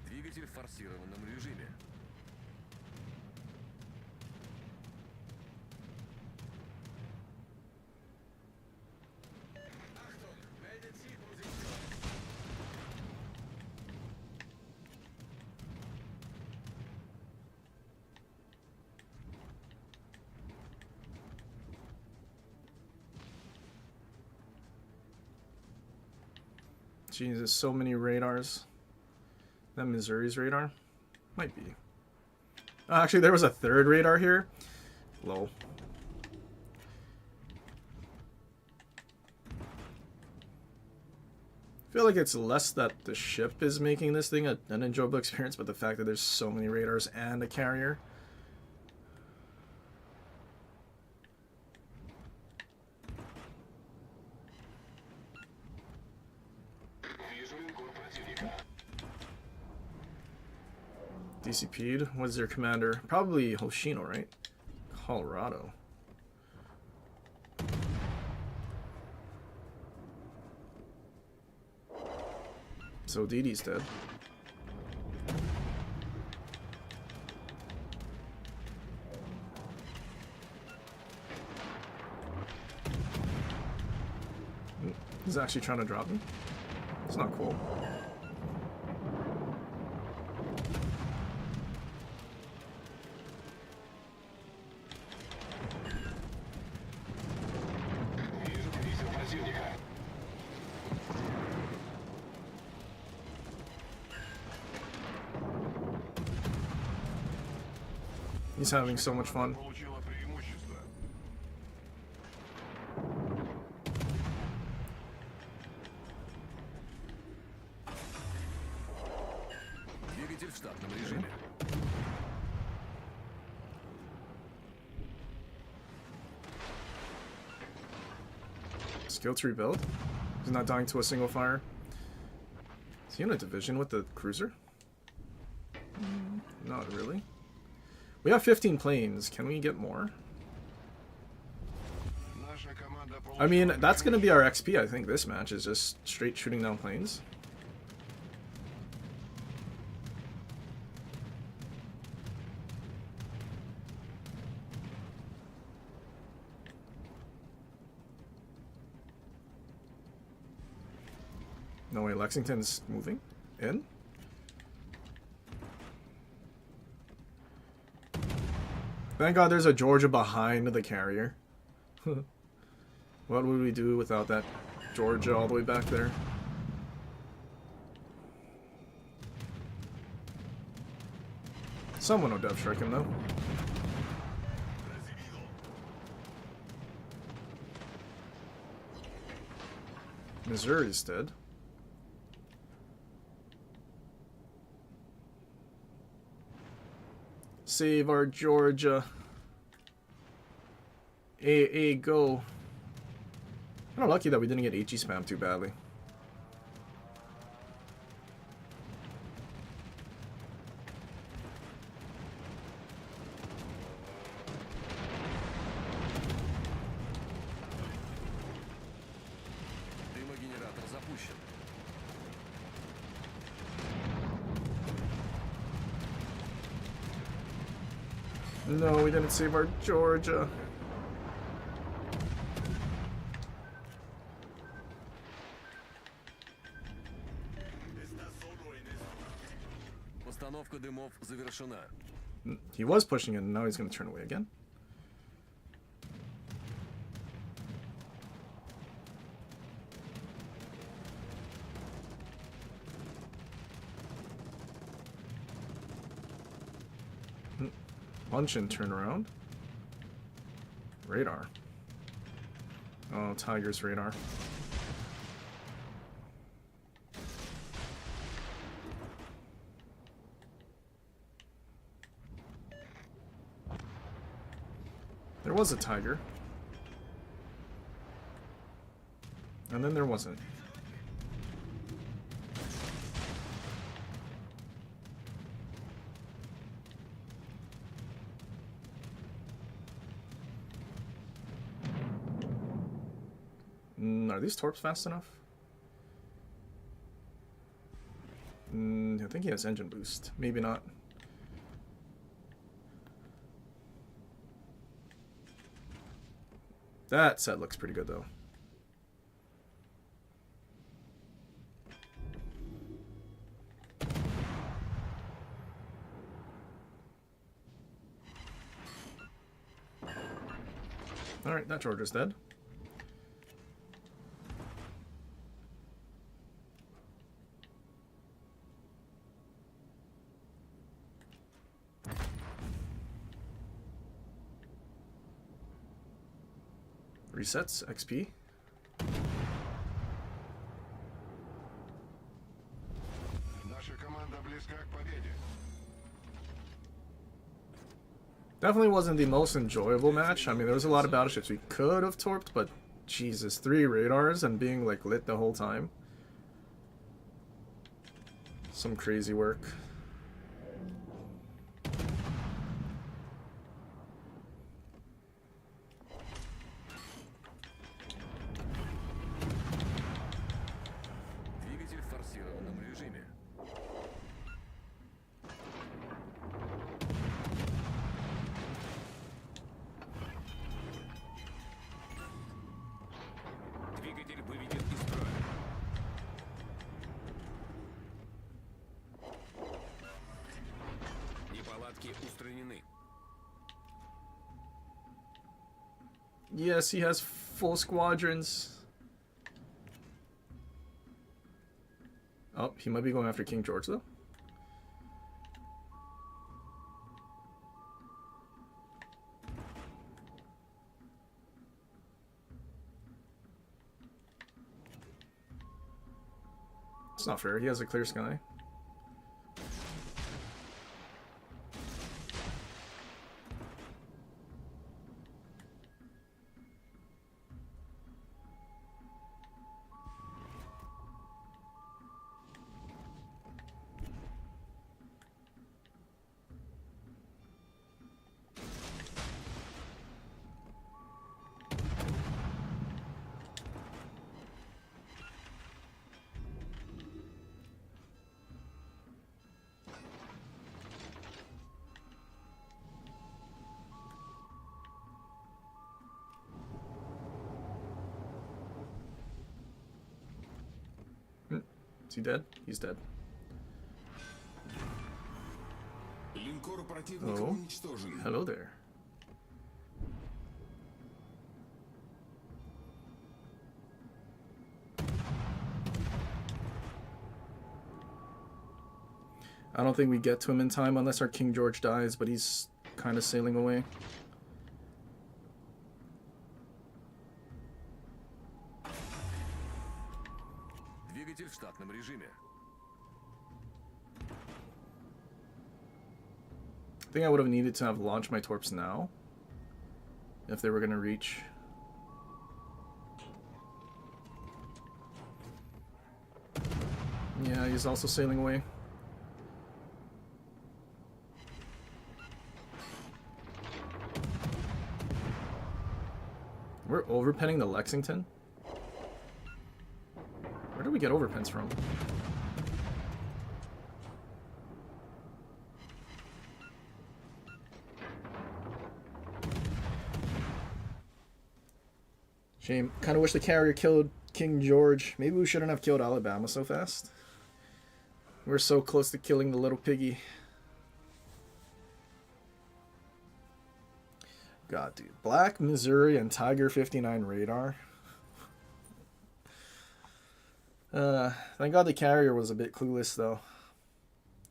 Двигатель в форсированном режиме. Achtung, melde Zielposition. Jesus, so many radars. That Missouri's radar? Might be. Actually, there was a third radar here. Lol. I feel like it's less that the ship is making this thing an enjoyable experience, but the fact that there's so many radars and a carrier. Вижу линкор противника. DCP'd. What is their commander? Probably Hoshino, right? Colorado. So DD's dead. He's actually trying to drop me. It's not cool. Вижу крейсер противника. He's having so much fun. Получила преимущество. Двигатель в штатном режиме. Skill to rebuild. He's not dying to a single fire. Is he in a division with the cruiser? Not really. We have 15 planes. Can we get more? Наша команда I mean, получила that's going to be our XP, I think, this match, is just straight shooting down planes. No way, Lexington's moving in? Thank God there's a Georgia behind the carrier. What would we do without that Georgia all the way back there? Someone will dev strike him though. Missouri's dead. Save our Georgia. Go. Kind of lucky that we didn't get HE spam too badly. Дымогенератор запущен. No, we didn't save our Georgia. Постановка дымов завершена. He was pushing it, and now he's going to turn away again. Punch and turn around. Radar. Oh, Tiger's radar. There was a Tiger. And then there wasn't. Are these torps fast enough? I think he has engine boost. Maybe not. That set looks pretty good though. Alright, that Georgia's dead. Resets, XP. Наша команда близка к победе. Definitely wasn't the most enjoyable match. I mean, there was a lot of battleships we could have torped, but Jesus, 3 radars and being like lit the whole time. Some crazy work. Двигатель в форсированном режиме. Двигатель выведен из строя. Неполадки устранены. Yes, he has full squadrons. Oh, he might be going after King George though. It's not fair. He has a clear sky. Is he dead? He's dead. Линкор противника Oh, уничтожен. hello there. I don't think we get to him in time unless our King George dies, but he's kind of sailing away. Двигатель в штатном режиме. I think I would have needed to have launched my torps now if they were going to reach. Yeah, he's also sailing away. We're overpenning the Lexington? Where do we get overpens from? Shame. Kind of wish the carrier killed King George. Maybe we shouldn't have killed Alabama so fast. We're so close to killing the little piggy. God, dude. Black, Missouri, and Tiger 59 radar. Thank God the carrier was a bit clueless, though.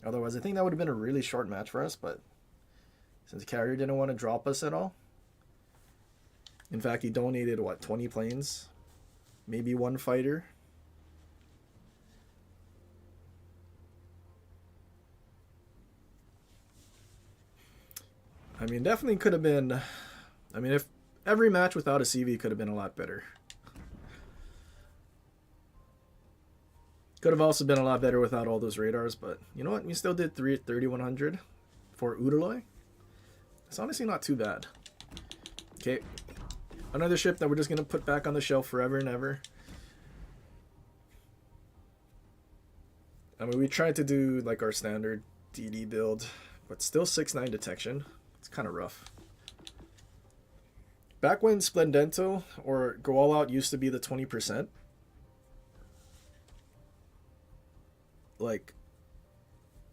Otherwise, I think that would have been a really short match for us, but since the carrier didn't want to drop us at all. In fact, he donated, what, 20 planes? Maybe one fighter? I mean, definitely could have been... I mean, if every match without a CV could have been a lot better. Could have also been a lot better without all those radars, but you know what? We still did 3,100 for Udalloy. It's honestly not too bad. Okay. Another ship that we're just going to put back on the shelf forever and ever. I mean, we tried to do like our standard DD build, but still 6-9 detection. It's kind of rough. Back when Splendento or Go All Out used to be the 20%, like,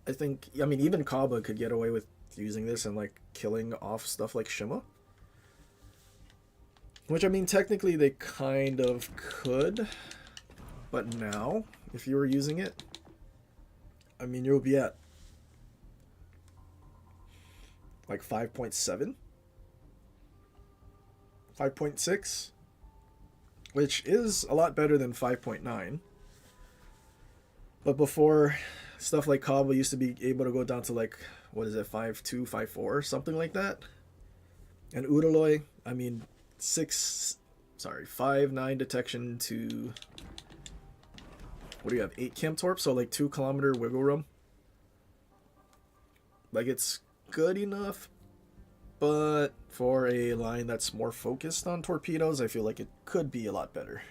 I think, I mean, even Kaba could get away with using this and like killing off stuff like Shima. Which, I mean, technically they kind of could, but now, if you were using it, I mean, you'll be at like 5.7, 5.6, which is a lot better than 5.9. But before, stuff like Kaba used to be able to go down to like, what is it, 5.2, 5.4, something like that. And Udalloy, I mean, 5.9 detection to, what do you have, 8 chem torp, so like 2 kilometer wiggle room. Like, it's good enough, but for a line that's more focused on torpedoes, I feel like it could be a lot better.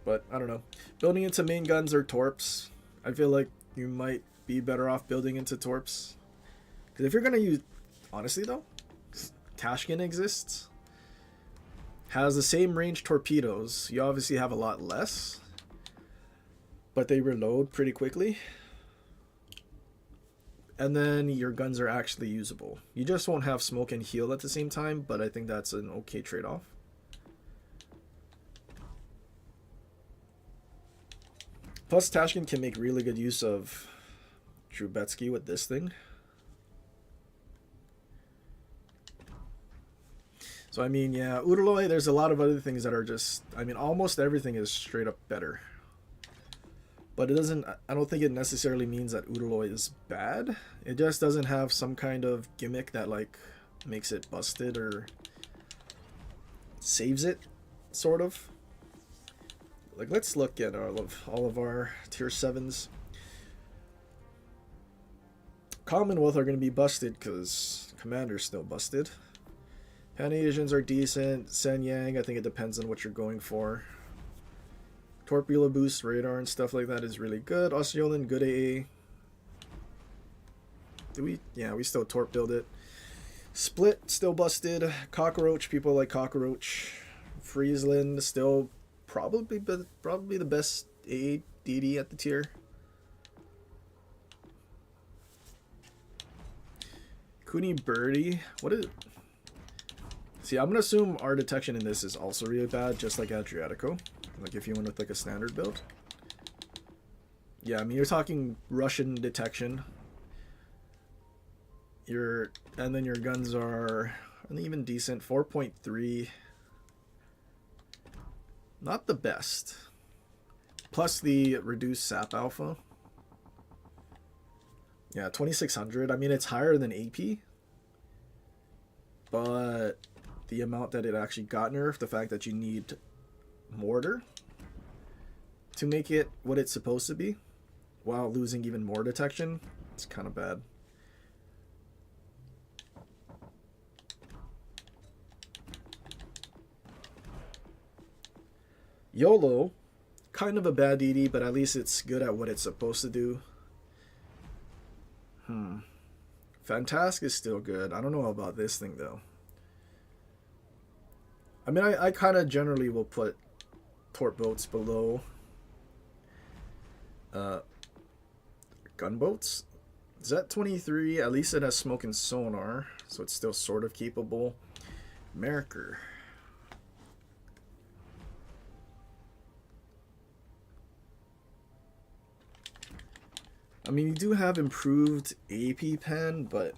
But I don't know, building into main guns or torps, I feel like you might be better off building into torps. Because if you're going to use... Honestly, though, Tashkin exists. Has the same range torpedoes. You obviously have a lot less. But they reload pretty quickly. And then your guns are actually usable. You just won't have smoke and heal at the same time, but I think that's an okay trade-off. Plus, Tashkin can make really good use of Trubetsky with this thing. So I mean, yeah, Udalloy, there's a lot of other things that are just, I mean, almost everything is straight up better. But it doesn't, I don't think it necessarily means that Udalloy is bad. It just doesn't have some kind of gimmick that like makes it busted or saves it, sort of. Like, let's look at all of our tier 7s. Commonwealth are going to be busted because Commander's still busted. Pan-Asians are decent. Sen Yang, I think it depends on what you're going for. Torpedo boost, radar, and stuff like that is really good. Australian, good AA. Yeah, we still torp build it. Split, still busted. Cockroach, people like Cockroach. Friesland, still probably the best AA DD at the tier. Cooney Birdie, what is it? See, I'm gonna assume our detection in this is also really bad, just like Adriatico. Like if you went with like a standard build. Yeah, I mean you're talking Russian detection. And then your guns are even decent. 4.3. Not the best. Plus the reduced SAP alpha. Yeah, 2600. I mean it's higher than AP. But the amount that it actually got nerfed, the fact that you need mortar to make it what it's supposed to be while losing even more detection, it's kind of bad. YOLO, kind of a bad DD, but at least it's good at what it's supposed to do. Fantastic is still good. I don't know about this thing though. I mean, I kind of generally will put torp boats below gunboats. Z-23, at least it has smoke and sonar, so it's still sort of capable. Merker. I mean, you do have improved AP pen, but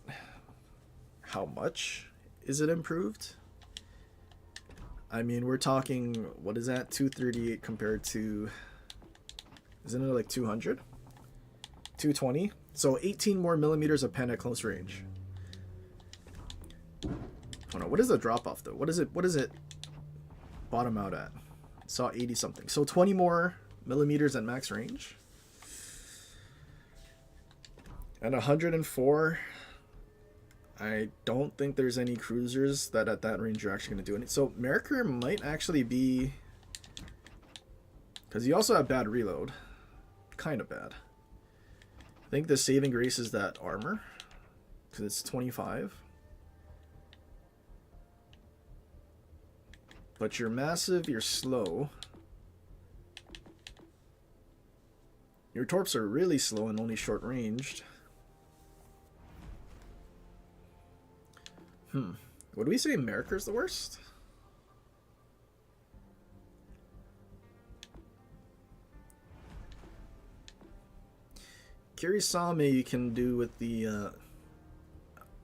how much is it improved? I mean, we're talking, what is that? 238 compared to, isn't it like 200? 220? So 18 more millimeters of pen at close range. Oh no, what is the drop off though? What is it bottom out at? Saw 80 something. So 20 more millimeters at max range. And 104, I don't think there's any cruisers that at that range are actually going to do anything. So Merker might actually be, because you also have bad reload, kind of bad. I think the saving grace is that armor, because it's 25. But you're massive, you're slow. Your torps are really slow and only short ranged. Would we say Merker's the worst? Kirisame you can do with the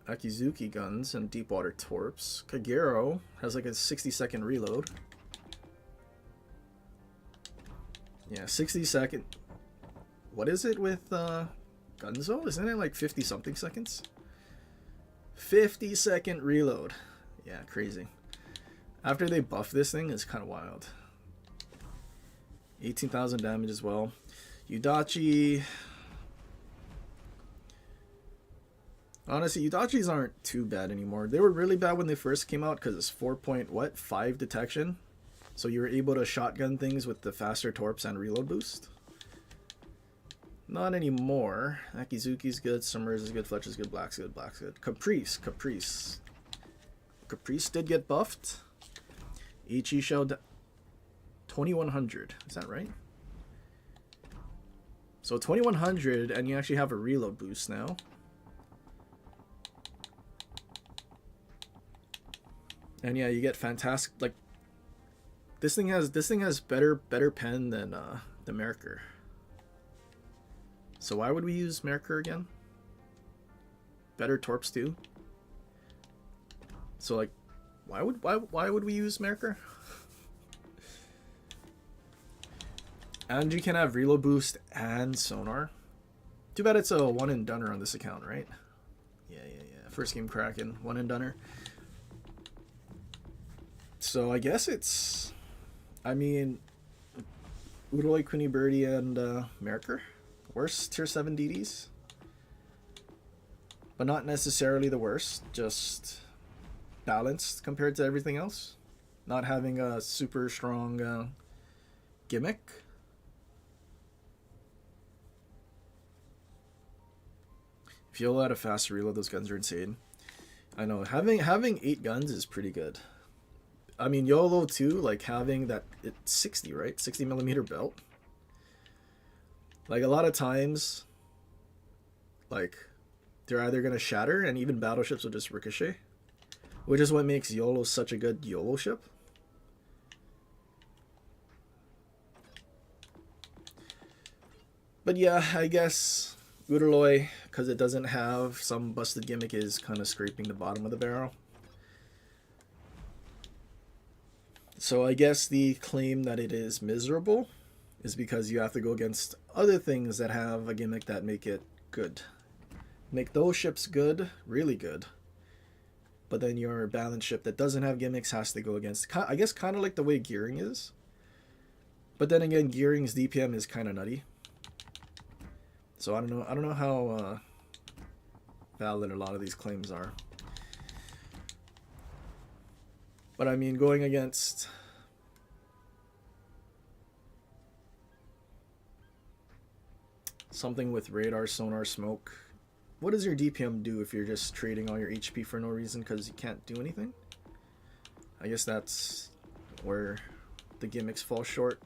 Akizuki guns and deep water torps. Kagero has like a 60-second reload. Yeah, 60-second. What is it with Gunzo? Isn't it like 50-something seconds? 50-second reload. Yeah, crazy. After they buff this thing, it's kind of wild. 18,000 damage as well. Udachi. Honestly, Udachis aren't too bad anymore. They were really bad when they first came out because it's 4.5 detection. So you were able to shotgun things with the faster torps and reload boost. Not anymore. Akizuki's good, Summers is good, Fletcher's good, Black's good, Black's good. Caprice did get buffed. Ichi shell 2100. Is that right? So 2100 and you actually have a reload boost now. And yeah, you get fantastic, like this thing has better pen than the Merker. So why would we use Merker again? Better torps too. So like Why would we use Merker? And you can have reload boost and sonar. Too bad it's a one and doneer on this account, right? Yeah. First game Kraken, one and doneer. So I guess it's, I mean, Udalloy, Queenie Birdie, and Merker. Worst tier 7 DDs. But not necessarily the worst, just balanced compared to everything else. Not having a super strong gimmick. If you let a fast reload, those guns are insane. I know, having 8 guns is pretty good. I mean, YOLO too, like having that, it's 60, right? 60mm belt. Like a lot of times, like they're either going to shatter and even battleships will just ricochet. Which is what makes YOLO such a good YOLO ship. But yeah, I guess Udalloy, because it doesn't have some busted gimmick, is kind of scraping the bottom of the barrel. So I guess the claim that it is miserable is because you have to go against other things that have a gimmick that make it good. Make those ships good, really good. But then your balance ship that doesn't have gimmicks has to go against, I guess, kind of like the way Gearing is. But then again, Gearing's DPM is kind of nutty. So I don't know how valid a lot of these claims are. But I mean, going against something with radar, sonar, smoke, what does your DPM do if you're just trading all your HP for no reason because you can't do anything? I guess that's where the gimmicks fall short.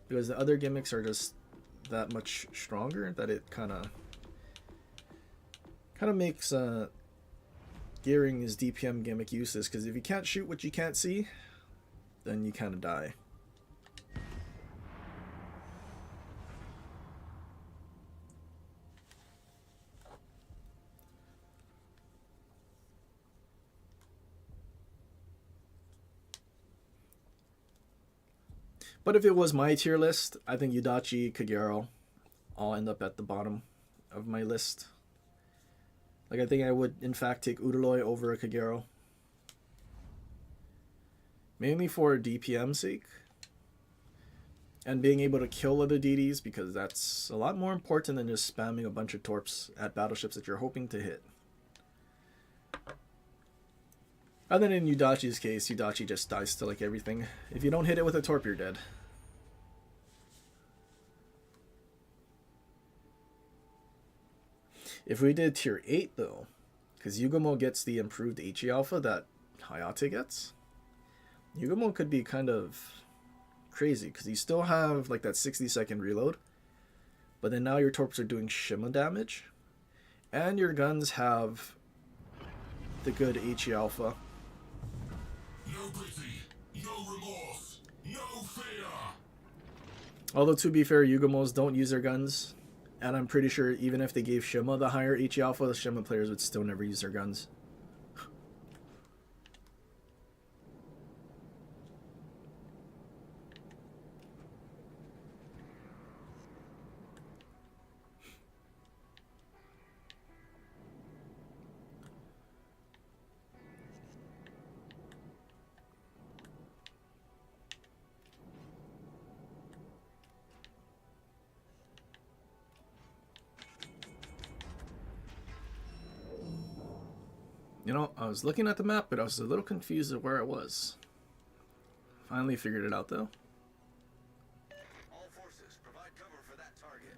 Because the other gimmicks are just that much stronger that it kind of makes Gearing's DPM gimmick useless, because if you can't shoot what you can't see, then you kind of die. But if it was my tier list, I think Udachi, Kagero all end up at the bottom of my list. Like, I think I would, in fact, take Udalloy over a Kagero. Mainly for DPM's sake. And being able to kill other DDs, because that's a lot more important than just spamming a bunch of torps at battleships that you're hoping to hit. And then in Udachi's case, Udachi just dies to like everything. If you don't hit it with a torp, you're dead. If we did tier 8 though, because Yugamo gets the improved HE alpha that Hayate gets, Yugamo could be kind of crazy, because you still have like that 60-second reload, but then now your torps are doing shima damage, and your guns have the good HE alpha. No pity, no remorse, no fear. Although, to be fair, Yugamos don't use their guns, and I'm pretty sure even if they gave Shima the higher HE alpha, the Shima players would still never use their guns. You know, I was looking at the map, but I was a little confused at where I was. Finally figured it out, though. All forces, provide cover for that target.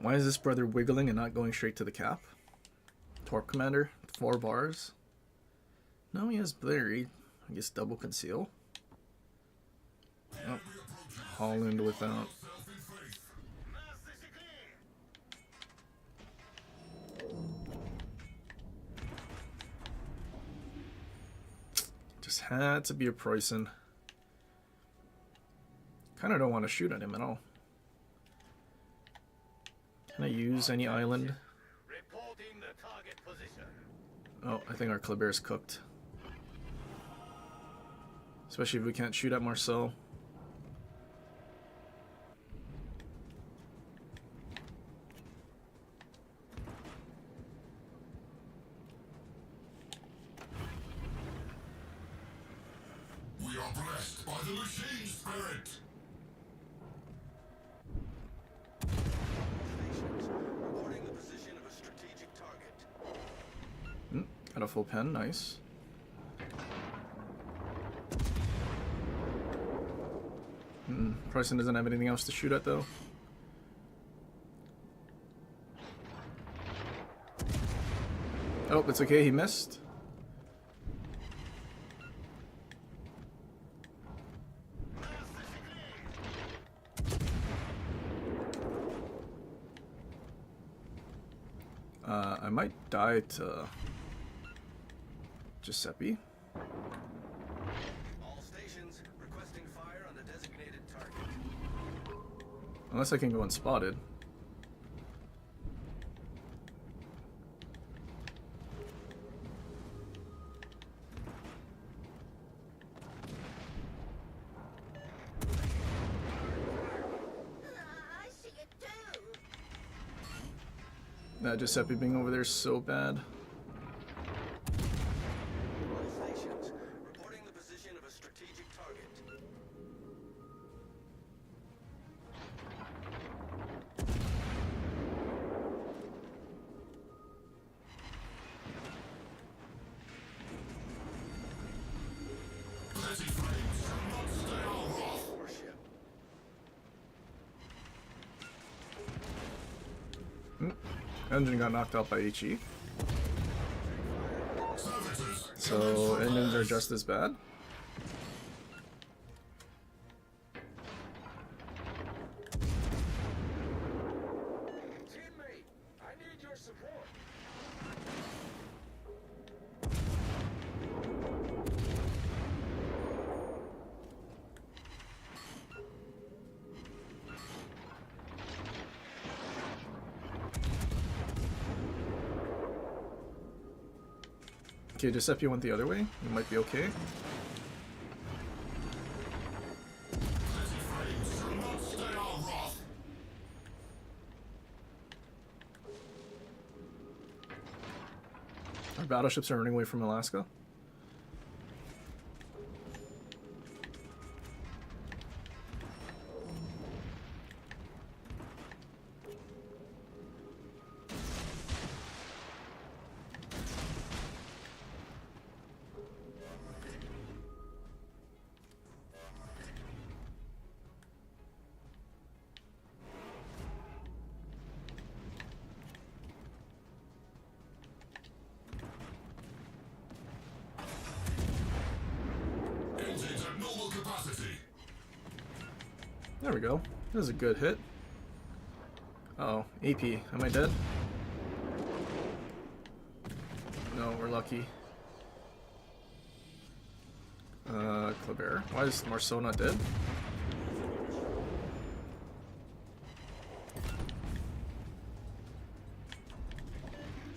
Why is this brother wiggling and not going straight to the cap? Torp Commander, 4 bars. No, he has Blurry. I guess double conceal. Oh, Holland without. Just had to be a Preußen. kind of don't want to shoot at him at all. Can I use any island? Reporting the target position. Oh, I think our Kleber's cooked. Especially if we can't shoot at Marcel. We are blessed by the machine spirit. Reporting the position of a strategic target. Got a full pen, nice. Preußen doesn't have anything else to shoot at though. Oh, it's okay, he missed. I might die to Giuseppe. All stations requesting fire on the designated target. Unless I can go unspotted. I see it too. That Giuseppe being over there is so bad. All stations reporting the position of a strategic target. Petty flames shall not stay our wrath. Warship. Engine got knocked out by HE. Servitors. So engines are just as bad. Teammate, I need your support. Okay, Giuseppe went the other way. We might be okay. Petty flames shall not stay our wrath. Our battleships are running away from Alaska. Engines at normal capacity. There we go. That was a good hit. Uh oh, AP. Am I dead? No, we're lucky. Kleber. Why is Marceau not dead?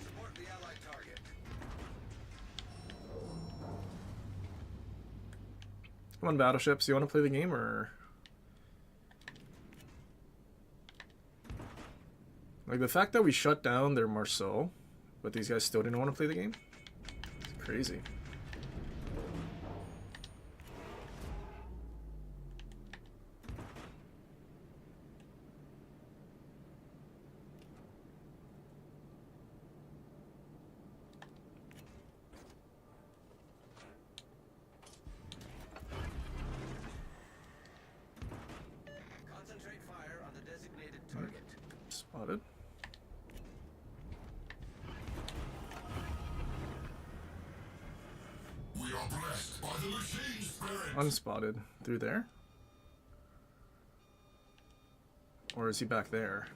Support the allied target. Come on, battleships. You want to play the game or? Like the fact that we shut down their Marceau, but these guys still didn't want to play the game? It's crazy. Concentrate fire on the designated target. Spotted. We are blessed by the machine spirit. Unspotted. Through there? Or is he back there?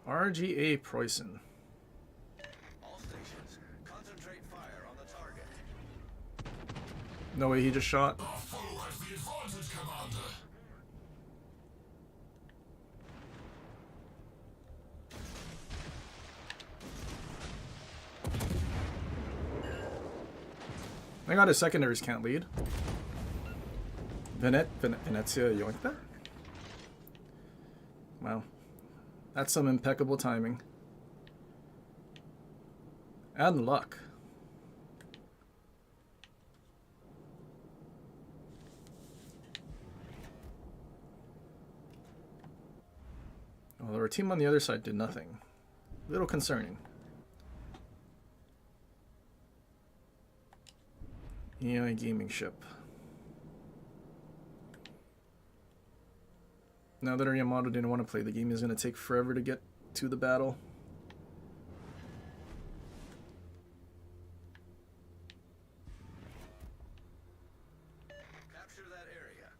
RGA Preußen. All stations concentrate fire on the target. No way he just shot. Our foe has the advantage, Commander. My god, his secondaries can't lead. Venezia yoinked that? Wow. That's some impeccable timing. And luck. Well, our team on the other side did nothing. A little concerning. AI gaming ship. Now that our Yamato didn't want to play the game, he's going to take forever to get to the battle. Capture that area.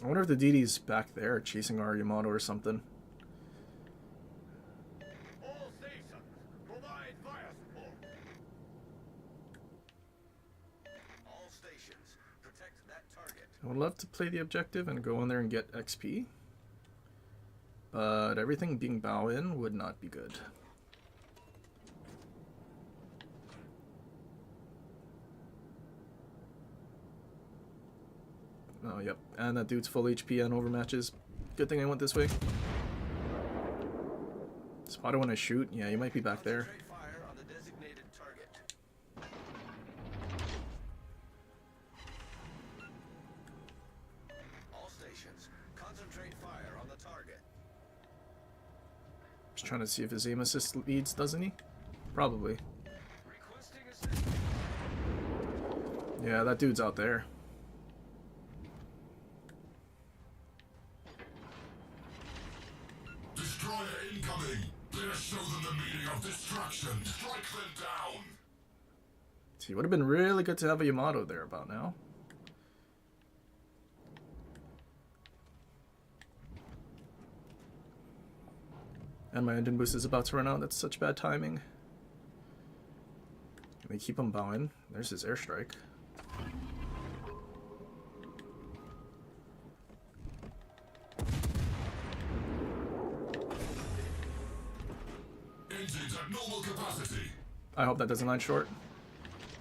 I wonder if the DD's back there chasing our Yamato or something. All stations, provide fire support. All stations, protect that target. I would love to play the objective and go in there and get XP. But everything being bow in would not be good. Oh, yep. And that dude's full HP and overmatches. Good thing I went this way. Spot him when I shoot. Yeah, he might be back there. Concentrate fire on the designated target. All stations, concentrate fire on the target. Just trying to see if his aim assist leads, doesn't he? Probably. Requesting assistance. Yeah, that dude's out there. Destroyer incoming! Better show them the meaning of destruction! Strike them down! See, it would have been really good to have a Yamato there about now. And my engine boost is about to run out. That's such bad timing. Can we keep him bowing? There's his airstrike. Engines at normal capacity! I hope that doesn't land short.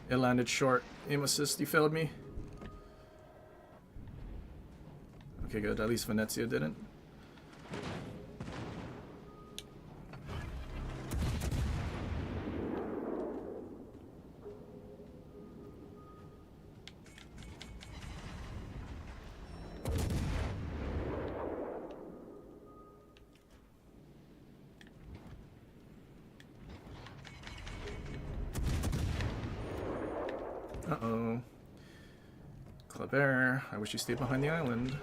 It landed short. Aim assist, you failed me. Okay, good. At least Venezia didn't. Uh-oh. Clever. I wish you stayed behind the island.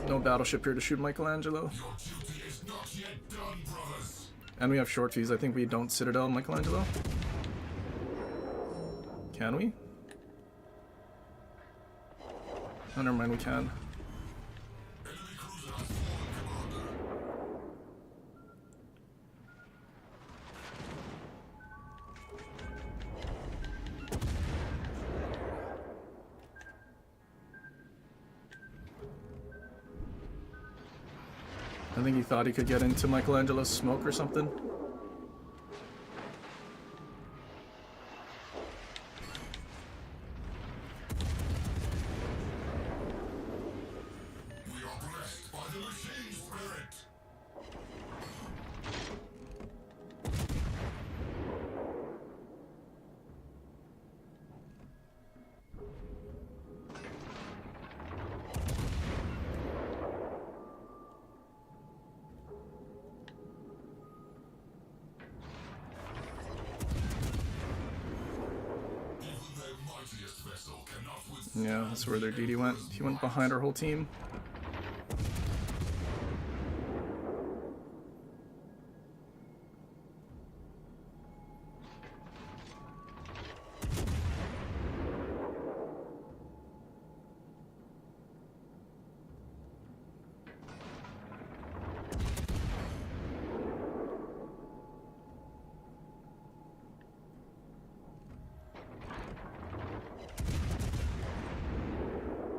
No battleship here to shoot Michelangelo. Your duty is not yet done, brothers! And we have short fuse. I think we don't Citadel Michelangelo. Can we? Oh, never mind, we can. Enemy cruiser has fallen, Commander! I think he thought he could get into Michelangelo's smoke or something. We are blessed by the machine spirit! Even their mightiest vessel cannot withstand. Yeah, that's where their DD went. He went behind our whole team.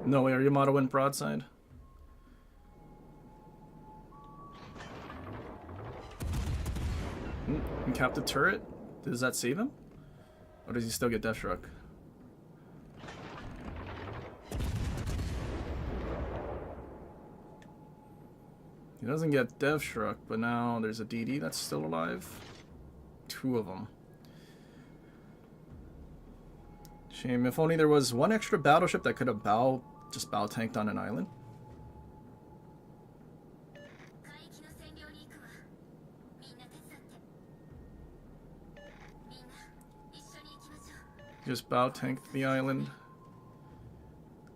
No way, our Yamato went broadside. cap the turret? Does that save him? Or does he still get death struck? He doesn't get death struck, but now there's a DD that's still alive. 2 of them. Shame. If only there was one extra battleship that could have just bow tanked on an island. Just bow tanked the island.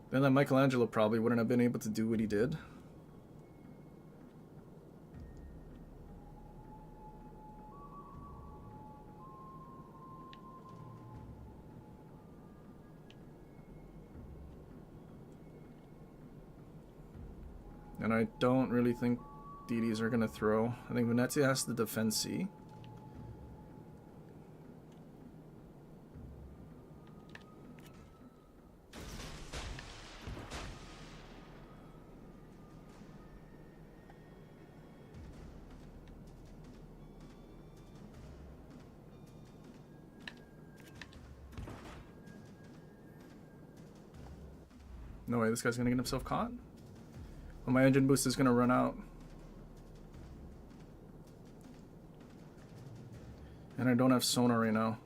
Then that Michelangelo probably wouldn't have been able to do what he did. And I don't really think DDs are going to throw. I think Venezia has to defend C. No way, this guy's going to get himself caught? Well, my engine boost is going to run out. And I don't have sonar right now.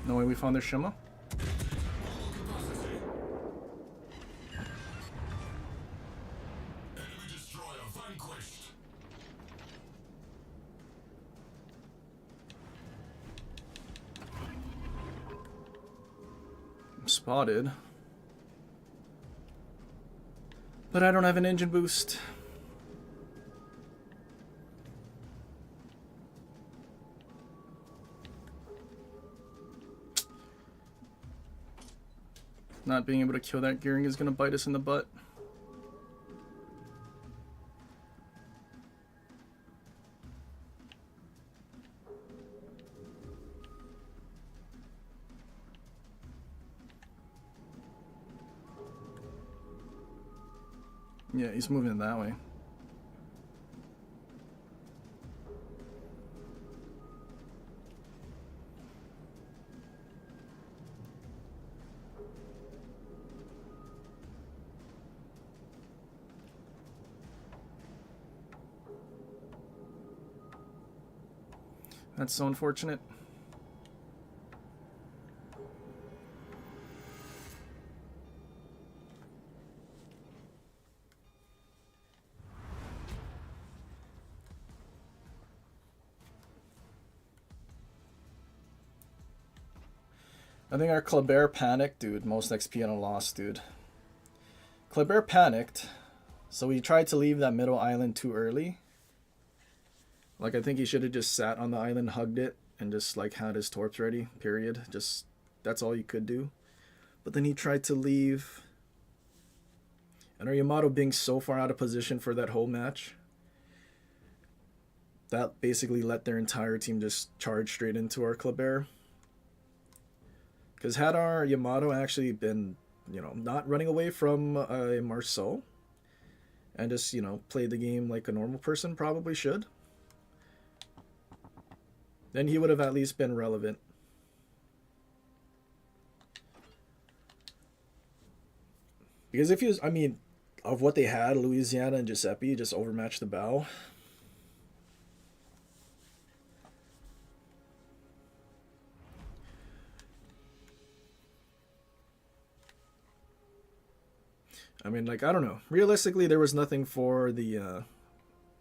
No way we found their Shima? Spotted. But I don't have an engine boost. Not being able to kill that gearing is going to bite us in the butt. Yeah, he's moving that way. That's so unfortunate. I think our Kleber panicked, dude. Most XP on a loss, dude. Kleber panicked, so he tried to leave that middle island too early. Like, I think he should have just sat on the island, hugged it, and just, like, had his torps ready, period. Just, that's all he could do. But then he tried to leave. And our Yamato being so far out of position for that whole match, that basically let their entire team just charge straight into our Kleber. Because had our Yamato actually been, you know, not running away from a Marceau, and just, you know, played the game like a normal person probably should, then he would have at least been relevant. Because if he was, I mean, of what they had, Louisiana and Giuseppe just overmatched the bow. I mean, like, I don't know. Realistically, there was nothing for the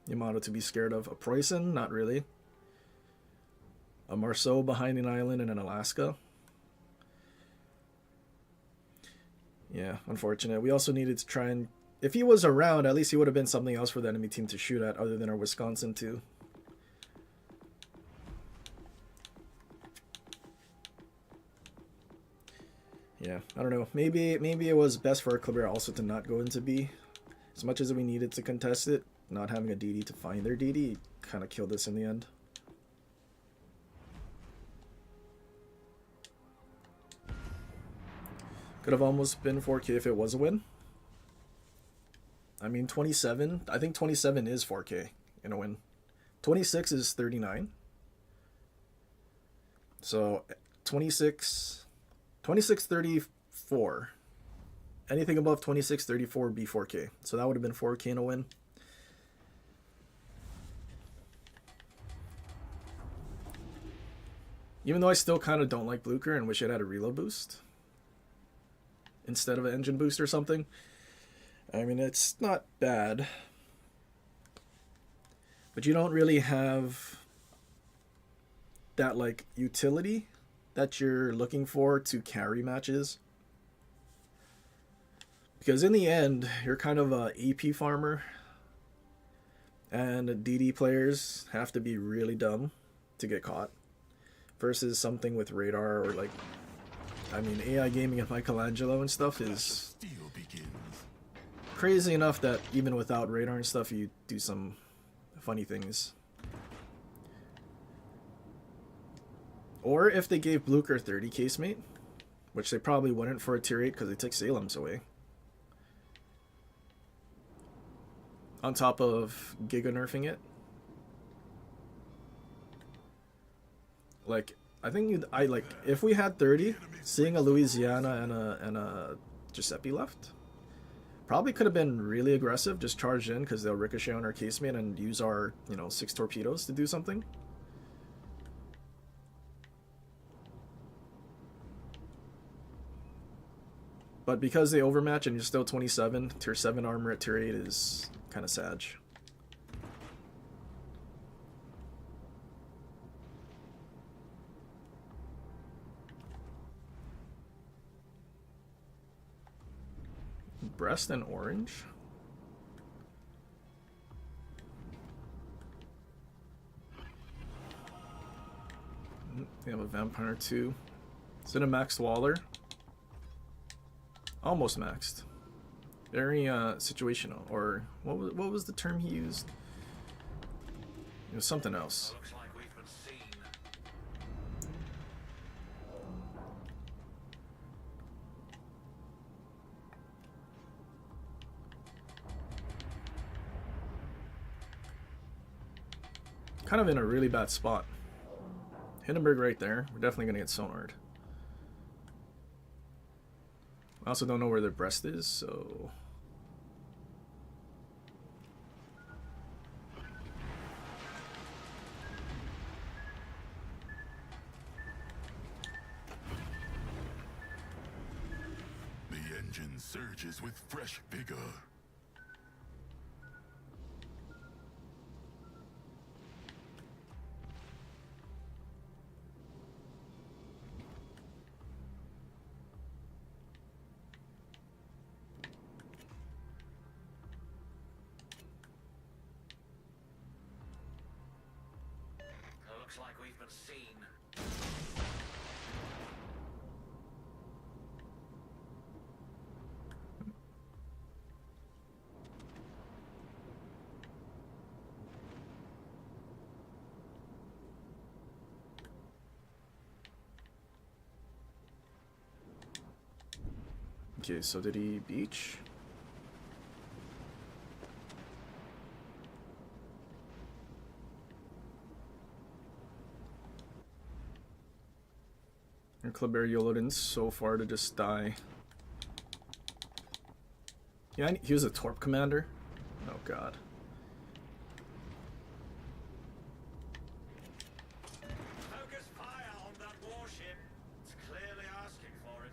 Yamato to be scared of. A Preußen? Not really. A Marceau behind an island and an Alaska. Yeah, unfortunate. We also needed to try and... If he was around, at least he would have been something else for the enemy team to shoot at other than our Wisconsin too. Yeah, I don't know. Maybe it was best for Kleber also to not go into B. As much as we needed to contest it, not having a DD to find their DD kind of killed us in the end. Could have almost been 4K if it was a win. I mean, 27. I think 27 is 4K in a win. 26 is 39. So 26, 34. Anything above 26.34 would be 4K. So that would have been 4K in a win. Even though I still kind of don't like Blucher and wish it had a reload boost instead of an engine boost or something. I mean, it's not bad. But you don't really have that, like, utility that you're looking for to carry matches. Because in the end, you're kind of a AP farmer. And DD players have to be really dumb to get caught. Versus something with radar or, like, I mean, AI gaming and Michelangelo and stuff is crazy enough that even without radar and stuff, you do some funny things. Or if they gave Blucher 30 casemate, which they probably wouldn't for a tier 8 because they took Salem's away. On top of Giga nerfing it. Like, I think if we had 30, seeing a Louisiana and a Giuseppe left, probably could have been really aggressive, just charged in because they'll ricochet on our casemate and use our, 6 torpedoes to do something. But because they overmatch and you're still 27, tier 7 armor at tier 8 is kind of sad. Brest and orange. They have a vampire too. Is it a maxed Waller? Almost maxed. Very situational, or what was the term he used? It was something else. Looks like we've been seen. Kind of in a really bad spot. Hindenburg right there. We're definitely gonna get sonared. I also don't know where their breast is, so... The engine surges with fresh vigor. Looks like we've been seen. Okay, so did he beach? Your Kleber Yolodin's so far to just die. Yeah, he was a Torp commander. Oh god. Focus fire on that warship. It's clearly asking for it.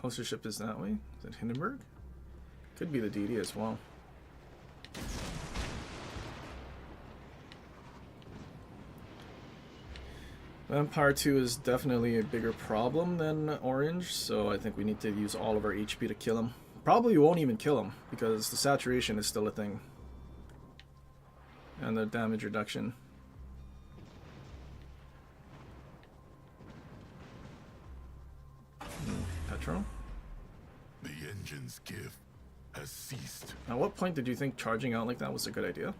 Closer ship is that way. Is it Hindenburg? Could be the DD as well. Vampire 2 is definitely a bigger problem than Orange, so I think we need to use all of our HP to kill him. Probably won't even kill him, because the saturation is still a thing. And the damage reduction. Petrol? The engine's gift has ceased. At what point did you think charging out like that was a good idea?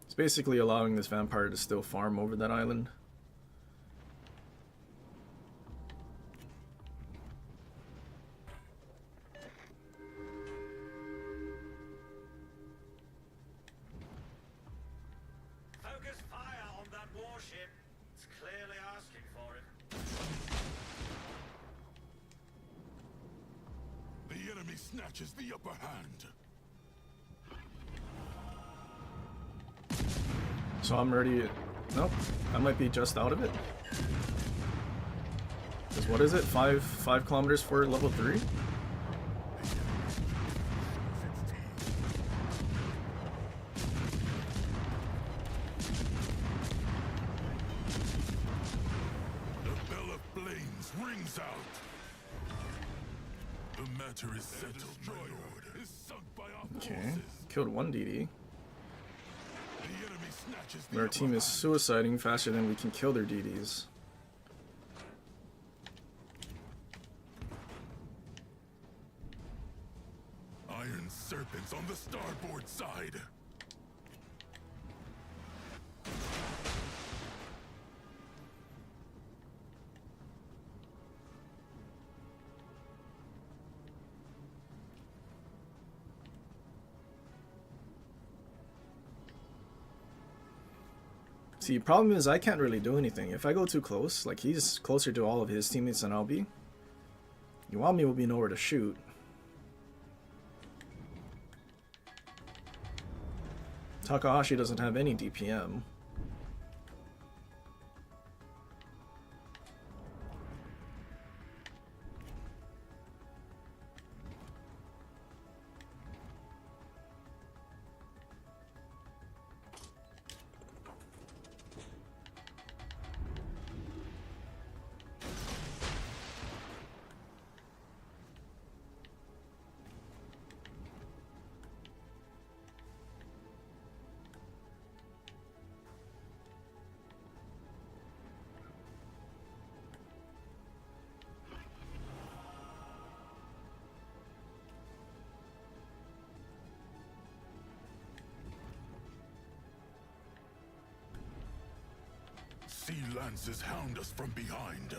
It's basically allowing this vampire to still farm over that island. Focus fire on that warship. It's clearly asking for it. The enemy snatches the upper hand. So I'm already... Nope. I might be just out of it. Because what is it? 5 kilometers for level 3? The bell of flames rings out. The matter is settled, my lord. Is sunk by our Okay. forces. Killed 1 DD. The enemy snatches the Our upper team is hand. suiciding faster than we can kill their DDs. Iron serpents on the starboard side. See, problem is I can't really do anything. If I go too close, like he's closer to all of his teammates than I'll be. Iwami will be nowhere to shoot. Takahashi doesn't have any DPM. Sea lances hound us from behind.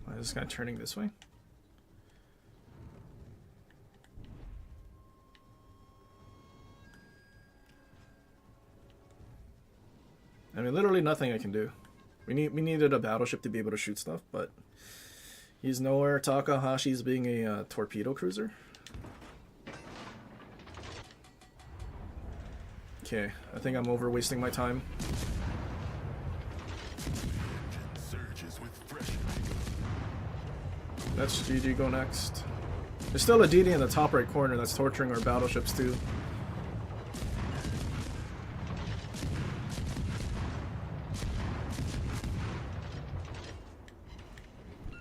Why is this guy turning this way? I mean, literally nothing I can do. We needed a battleship to be able to shoot stuff, but he's nowhere. Takahashi's being a torpedo cruiser. Okay, I think I'm over wasting my time. Surges with fresh Let's GG go next. There's still a DD in the top right corner that's torturing our battleships too.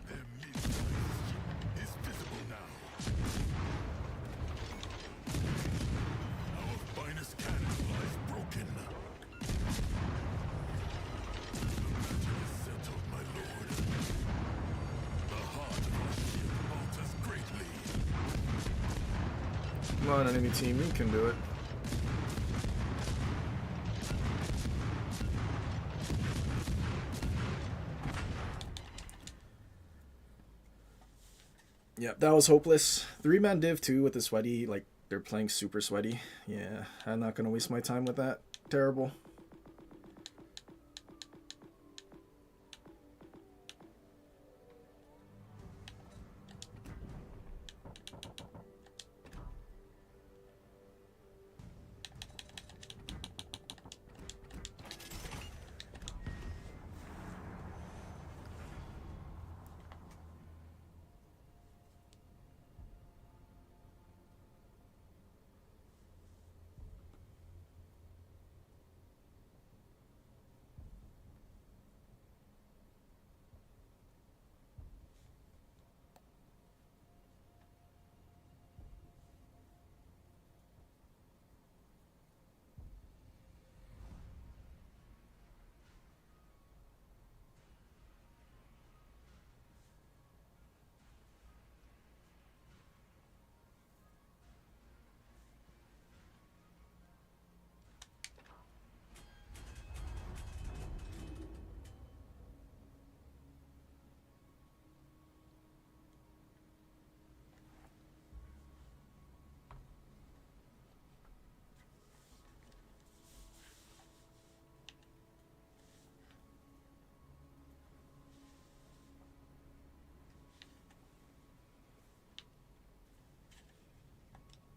Their midnight is visible now. Our finest cannon lies broken. The matter is settled, my lord. The heart of our ship alters greatly. Come on, enemy team, you can do it. Yep, that was hopeless. 3-man div too with the sweaty, like they're playing super sweaty. Yeah, I'm not gonna waste my time with that. Terrible.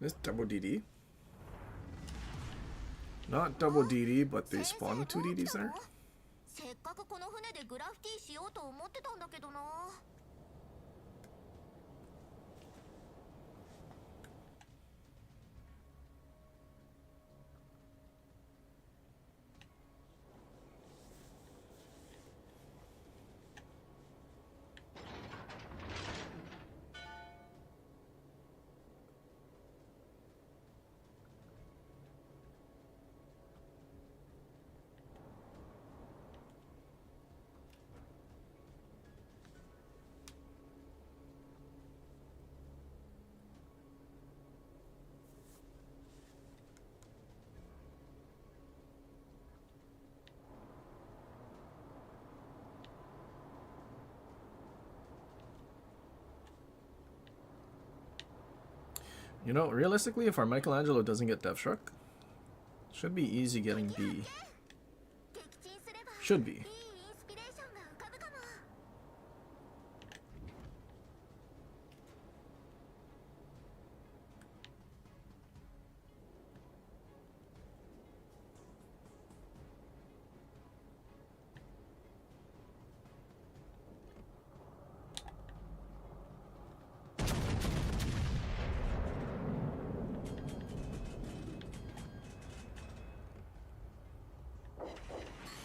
This double DD? Not double DD, but they spawn 2 DDs there? せっかくこの船でグラフィティしようと思ってたんだけどな。You know, realistically, if our Michelangelo doesn't get Death Struck, should be easy getting B. 撃沈すれば Should be. いいインスピレーションが浮かぶかも。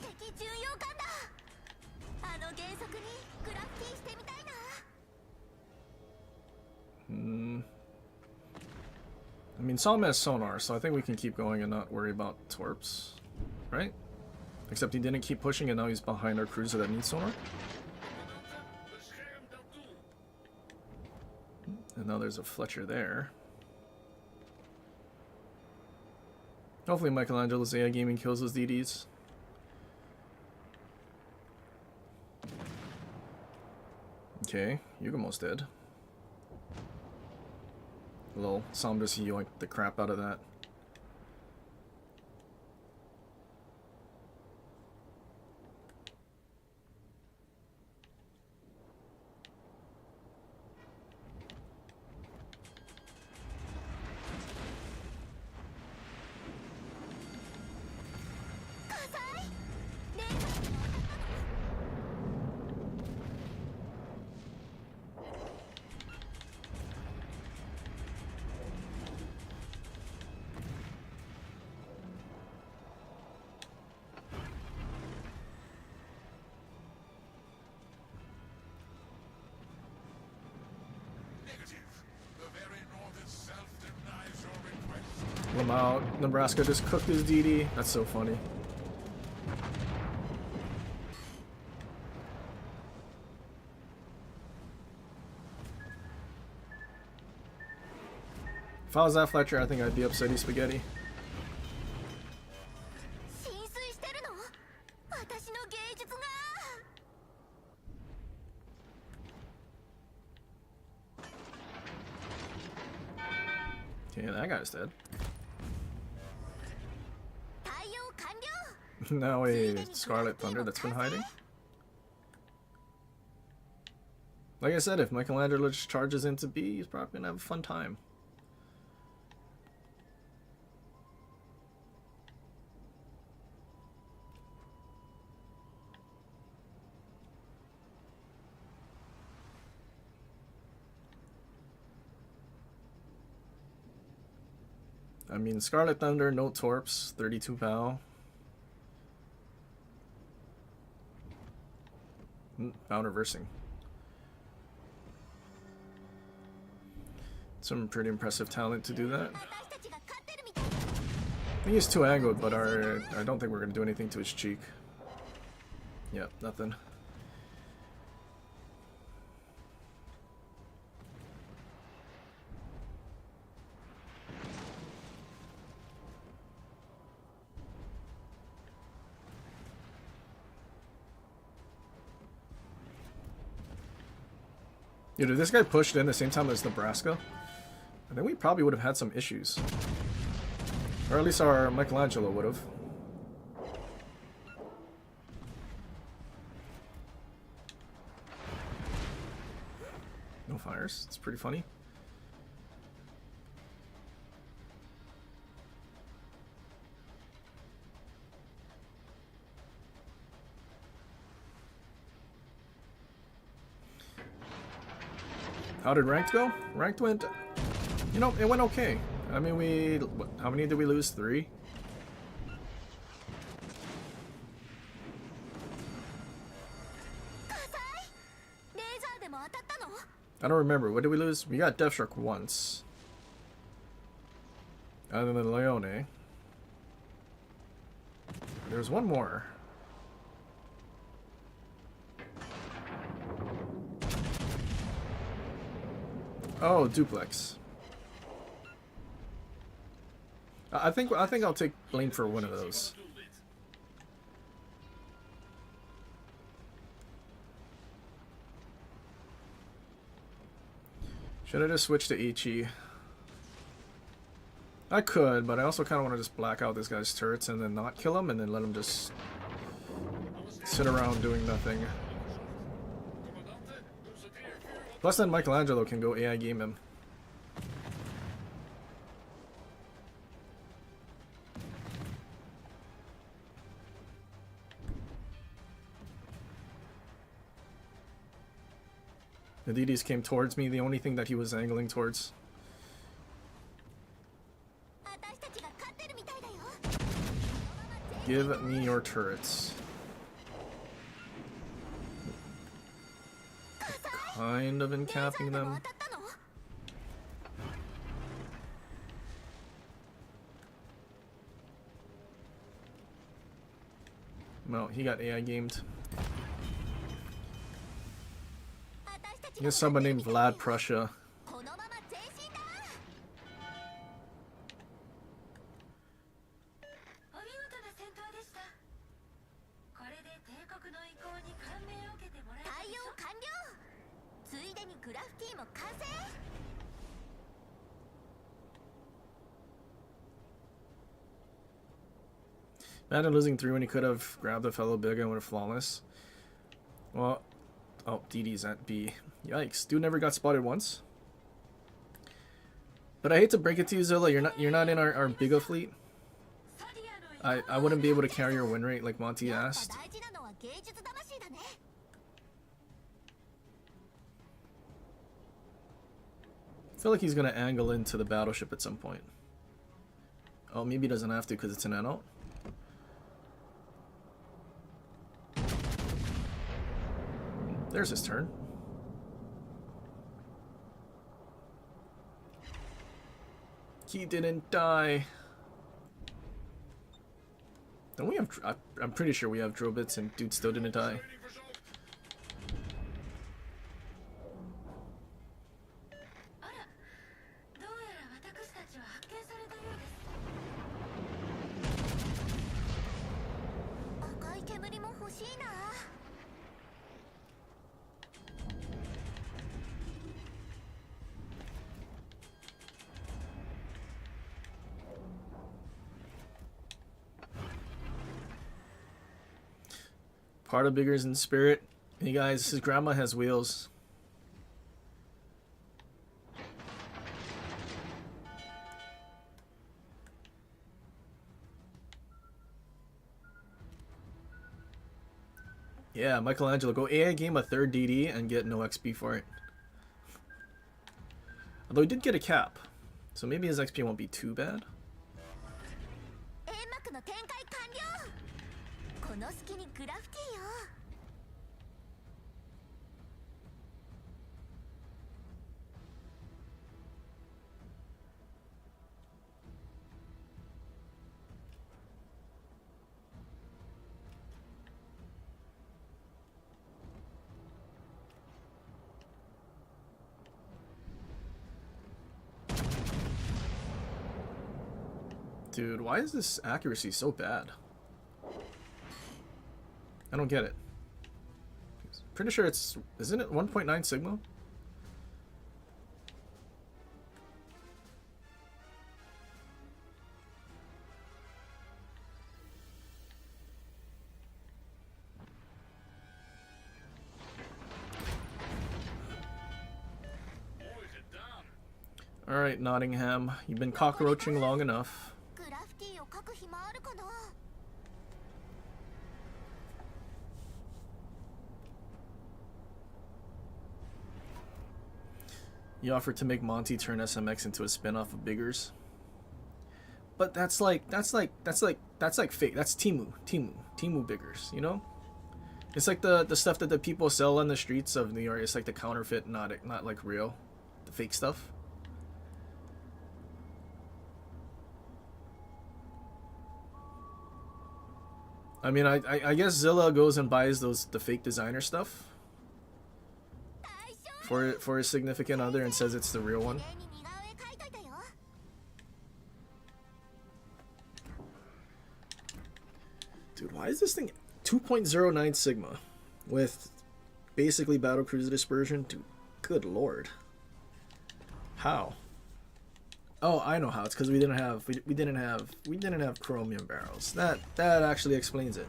敵巡洋艦だ。あの原則にグラフィティしてみたいな。I mean, Solomon has sonar, so I think we can keep going and not worry about torps, right? Except he didn't keep pushing and now he's behind our cruiser that needs sonar. And now there's a Fletcher there. Hopefully Michelangelo's AI Gaming kills those DDs. Okay, Yugamo's dead. Lol, Sam just yoinked the crap out of that. Pull him out. Nebraska just cooked his DD. That's so funny. If I was that Fletcher, I think I'd be upsetty spaghetti. 浸水してるの？私の芸術が。Okay, that guy's dead. 対応完了。 Now a Scarlet Thunder that's been hiding. Like I said, if Michelangelo just charges into B, he's probably gonna have a fun time. I mean, Scarlet Thunder, no torps, 32 POW. POW reversing. Some pretty impressive talent to do that. 私たちが勝ってるみたい。 I think he's too angled, but I don't think we're going to do anything to his cheek. Yep, nothing. Dude, if this guy pushed in the same time as Nebraska, then we probably would have had some issues. Or at least our Michelangelo would have. No fires. It's pretty funny. How did ranked go? Ranked went, you know, it went okay. I mean, how many did we lose? 3? I don't remember. What did we lose? We got Death Struck once. Other than Leone. There's one more. Oh, Dupleix. I think I'll take blame for one of those. Should I just switch to Ichi? I could, but I also kind of want to just black out this guy's turrets and then not kill him and then let him just sit around doing nothing. Plus then Michelangelo can go AI game him. The DDs came towards me, the only thing that he was angling towards. Give me your turrets. Kind of encapping them. Well, he got AI gamed. He has someone named Vlad Prussia. Imagine losing 3 when he could have grabbed the fellow big and went flawless. Well, oh, DD's at B. Yikes, dude never got spotted once. But I hate to break it to you, Zilla, you're not in our Biga fleet. I wouldn't be able to carry your win rate like Monty asked. I feel like he's gonna angle into the battleship at some point. Oh, maybe he doesn't have to because it's an adult. There's his turn. He didn't die. Don't we have... I'm pretty sure we have drill bits and dude still didn't die. Part of Bigger's in spirit. Hey guys, his grandma has wheels. Yeah, Michelangelo, go AI game a 3rd DD and get no XP for it. Although he did get a cap, so maybe his XP won't be too bad. Dude, why is this accuracy so bad? I don't get it. Pretty sure it's... Isn't it 1.9 Sigma? Alright, Nottingham. You've been cockroaching long enough. You offered to make Monty turn SMX into a spin-off of Biggers. But that's like fake. That's Timu Biggers, you know? It's like the stuff that the people sell on the streets of New York. It's like the counterfeit, not like real. The fake stuff. I mean, I guess Zilla goes and buys the fake designer stuff for his significant other and says it's the real one. 綺麗に似顔絵描いといたよ。 Dude, why is this thing 2.09 Sigma with basically battlecruiser dispersion? Dude, good lord. How? Oh, I know how. It's because we didn't have chromium barrels. That actually explains it.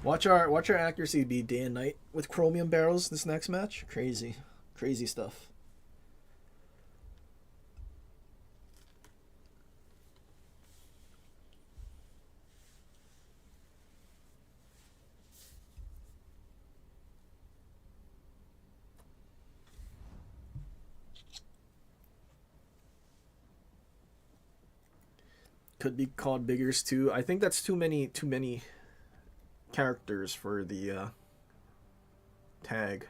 Watch our accuracy be day and night with chromium barrels this next match. Crazy stuff. Could be called Biggers too. I think that's too many characters for the tag.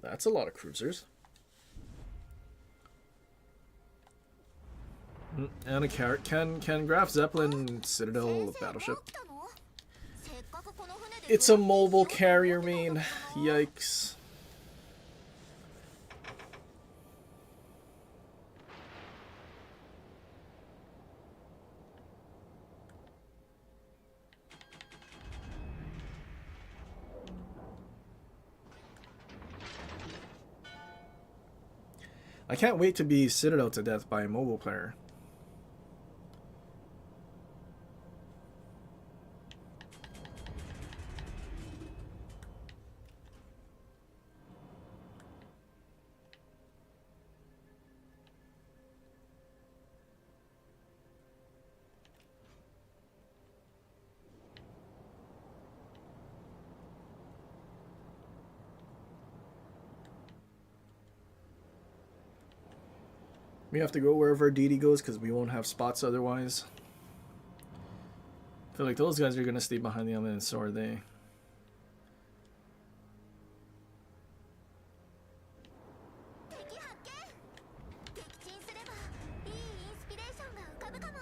That's a lot of cruisers. And a carrot. Can Graf Zeppelin Citadel battleship? せっかくこの船で It's a mobile carrier main. Yikes. I can't wait to be Citadel to death by a mobile player. We have to go wherever DD goes because we won't have spots otherwise. I feel like those guys are going to stay behind the island, and so are they. 敵発見。撃沈すればいいインスピレーションが浮かぶかも。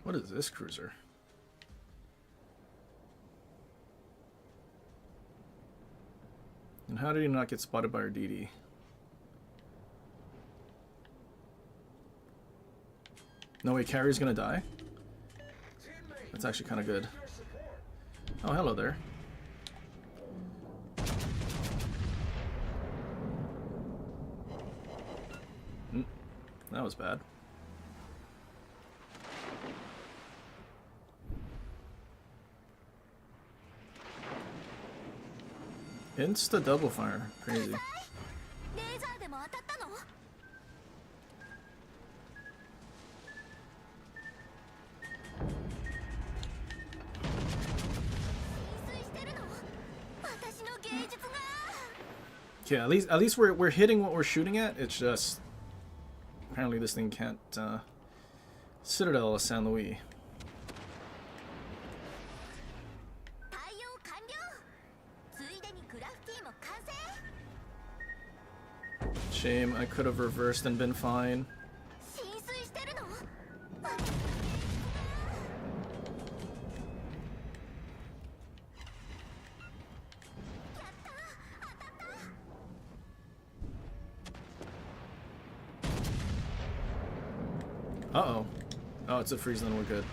What is this cruiser? And how did he not get spotted by our DD? No way, Carrier's gonna die? That's actually kind of good. Oh, hello there. That was bad. Insta double fire. Crazy. レーザーでも当たったの？ 浸水してるの？私の芸術が。 Okay, at least we're hitting what we're shooting at. It's just apparently this thing can't Citadel San Luis. 対応完了。ついでにグラフィティも完成。Shame, I could have reversed and been fine. 浸水してるの？Uh-oh. Oh, it's a freeze, then we're good.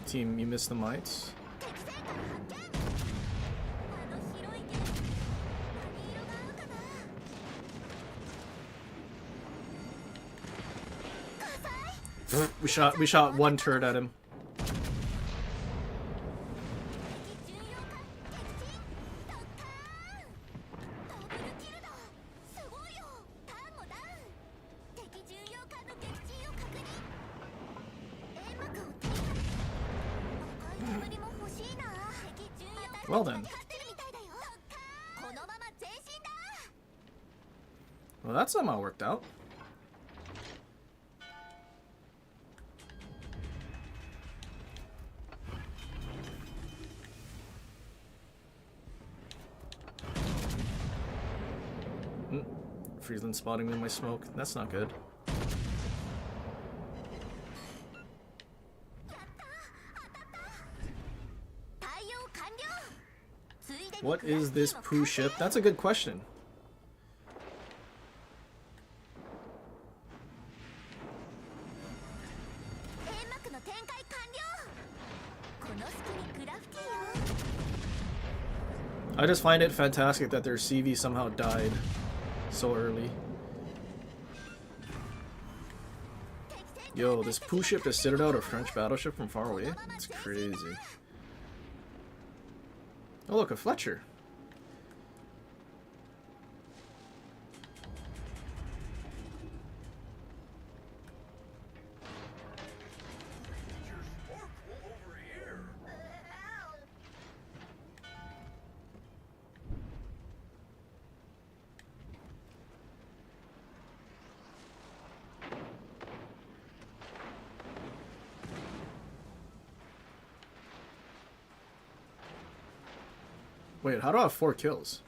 Team, you missed the mites. 敵戦艦発見。あの白い剣、何色が合うかな？火災？ We shot one turret at him. 敵巡洋艦撃沈。ドッカーン。ダブルキルだ。すごいよ。ターンもダウン。敵巡洋艦の撃沈を確認。煙幕を手に入れ。赤い煙も欲しいな。敵巡洋艦 Well then. 勝ってるみたいだよ。ドッカーン。このまま前進だ。 Well, that somehow worked out. Friesland spotting me in my smoke. That's not good. What is this poo ship? That's a good question. I just find it fantastic that their CV somehow died so early. Yo, this poo ship just sitted out a French battleship from far away? That's crazy. Oh look, a Fletcher. Wait, how do I have 4 kills?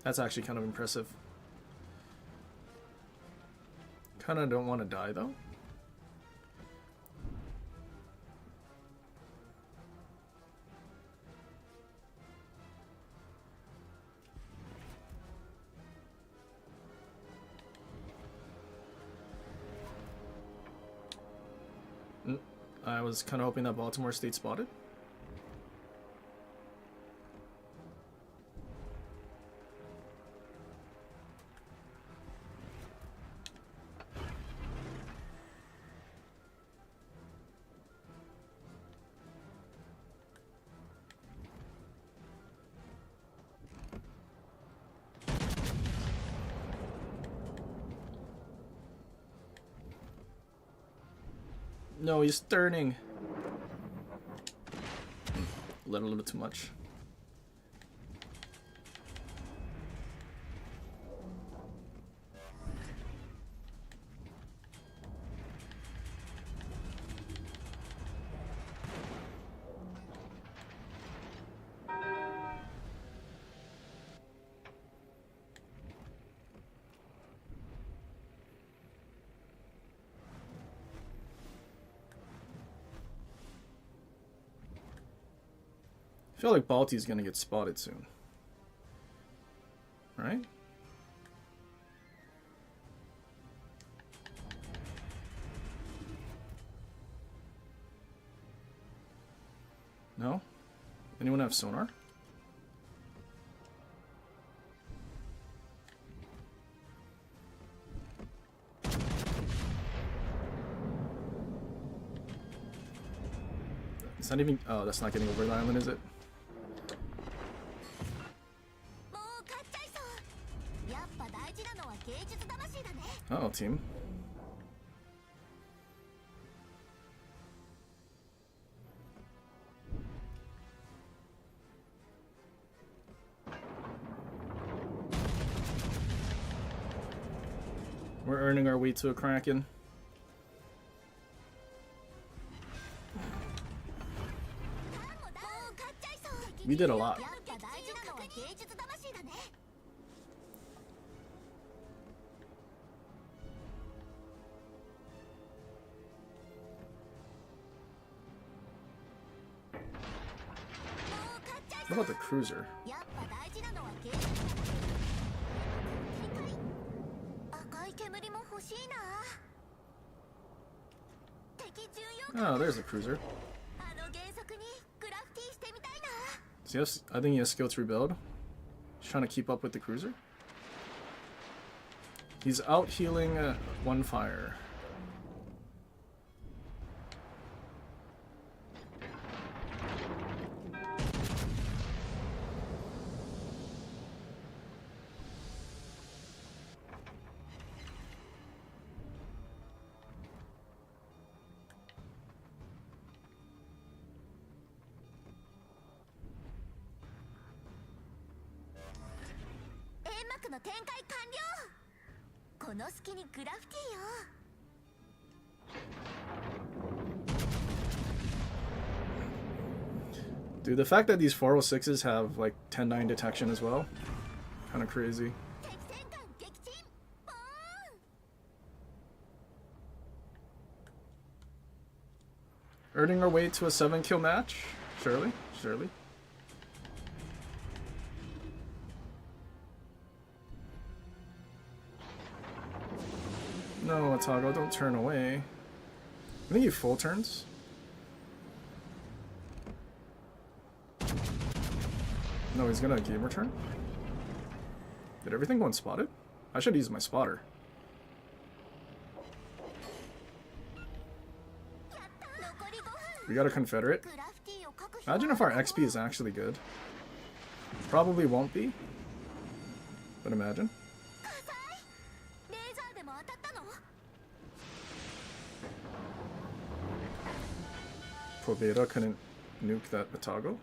That's actually kind of impressive. Kind of don't want to die though. I was kind of hoping that Baltimore stayed spotted. No, he's turning. Let a little too much. I feel like Balti's gonna get spotted soon. Right? No? Anyone have sonar? It's not even... Oh, that's not getting over the island, is it? Uh-oh, team. We're earning our way to a Kraken. We did a lot. やっぱ大事なのは芸術魂だね。 What about the cruiser? やっぱ大事なのは芸術魂。展開。赤い煙も欲しいな。敵重要 Oh, there's the cruiser. あの原則にグラフィティしてみたいな。 So yes, I think he has skill to rebuild. He's trying to keep up with the cruiser. He's out healing one fire.の展開完了。この隙にグラフィティを。 Dude, the fact that these 406s have like 10-9 detection as well, kind of crazy. 敵戦艦撃沈。ボーン。 Earning our way to a 7-kill match? Surely, surely. No, Atago, don't turn away. I think you full turns. No, he's gonna game return. Did everything go unspotted? I should use my spotter. We got a Confederate. Imagine if our XP is actually good. Probably won't be. But imagine. Poveda couldn't nuke that Atago.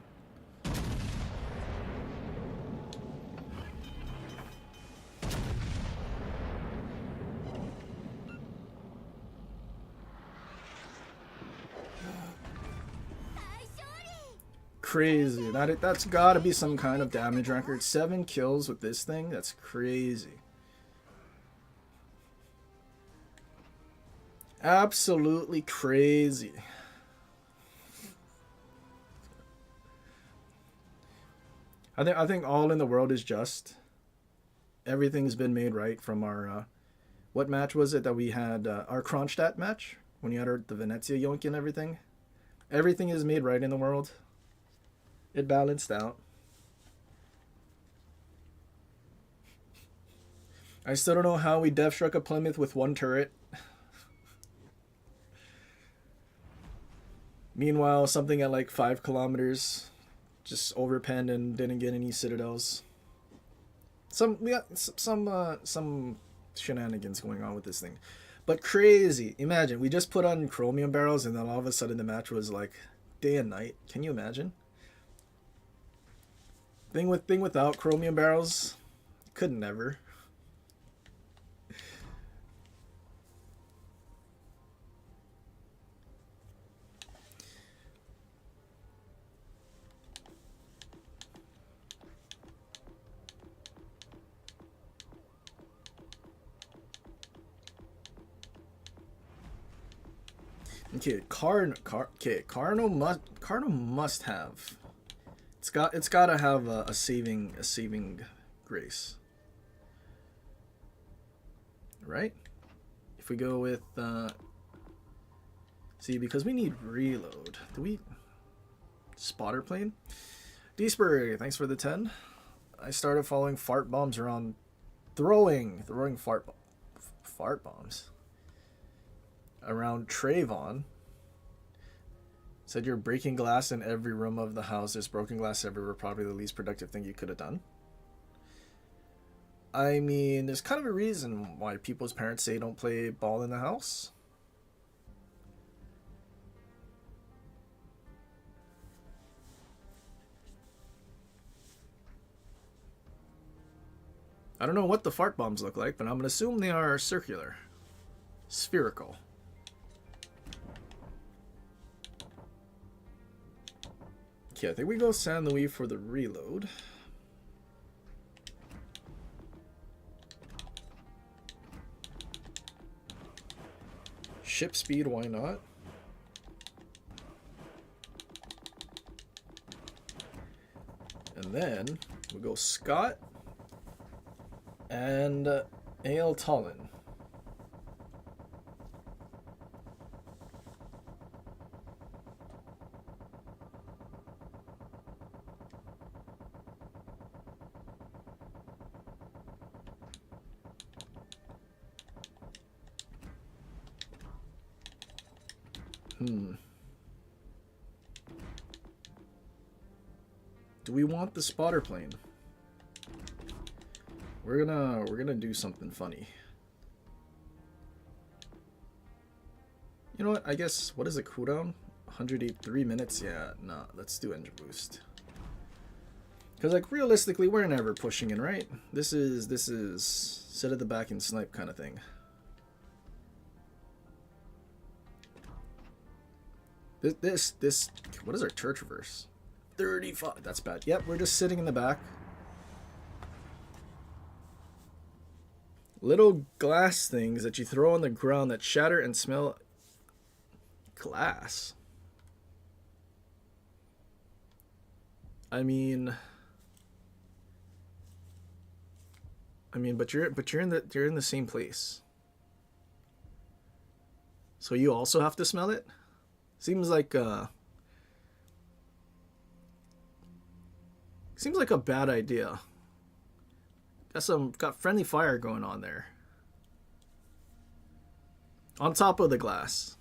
Crazy. That's gotta be some kind of damage record. 7 kills with this thing? That's crazy. Absolutely crazy. I think all in the world is just. Everything's been made right from our what match was it that we had, our Kronstadt match when you had the Venezia yoink and everything. Everything is made right in the world. It balanced out. I still don't know how we death struck a Plymouth with 1 turret. Meanwhile, something at like 5 kilometers just overpenned and didn't get any citadels. We got some shenanigans going on with this thing, but crazy. Imagine we just put on chromium barrels and then all of a sudden the match was like day and night. Can you imagine? Thing without chromium barrels, could never. Okay, Carno must have. It's gotta have a saving grace, right? If we go with see, because we need reload. Do we spotter plane? Deesburg, thanks for the 10. I started following fart bombs around, throwing fart bombs around Trayvon. Said you're breaking glass in every room of the house. There's broken glass everywhere. Probably the least productive thing you could have done. I mean, there's kind of a reason why people's parents say don't play ball in the house. I don't know what the fart bombs look like, but I'm going to assume they are circular. Spherical. Okay, I think we go San Luis for the reload. Ship speed, why not? And then we go Scott and A.L. Tollin. Do we want the spotter plane? We're gonna do something funny. You know what? I guess what is the cooldown? 183 minutes. Yeah, nah. Let's do engine boost. Because like realistically, we're never pushing in, right? This is sit at the back and snipe kind of thing. This what is our turret traverse? 35. That's bad. Yep, we're just sitting in the back. Little glass things that you throw on the ground that shatter and smell glass. I mean, but you're in the same place. So you also have to smell it? Seems like a bad idea. Got friendly fire going on there. On top of the glass.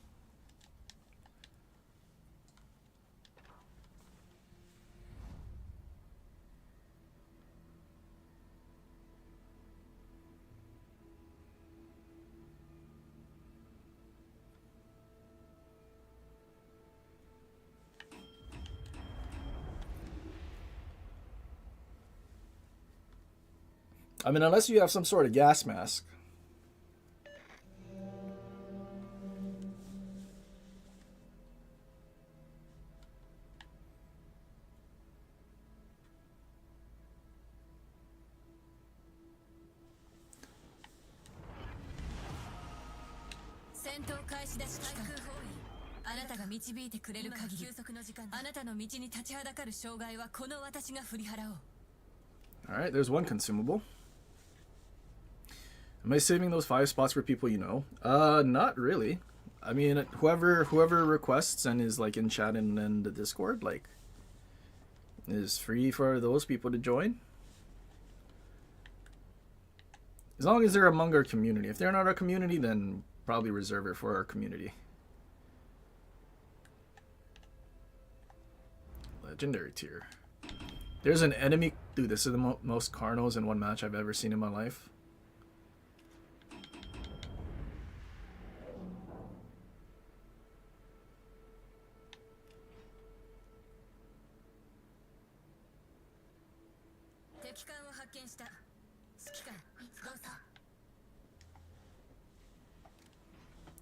I mean, unless you have some sort of gas mask. Alright, there's one consumable. Am I saving those 5 spots for people you know? Not really. I mean, whoever requests and is like in chat and the Discord, like, is free for those people to join. As long as they're among our community. If they're not our community, then probably reserve it for our community. Legendary tier. There's an enemy. Dude, this is the most Carnos in one match I've ever seen in my life.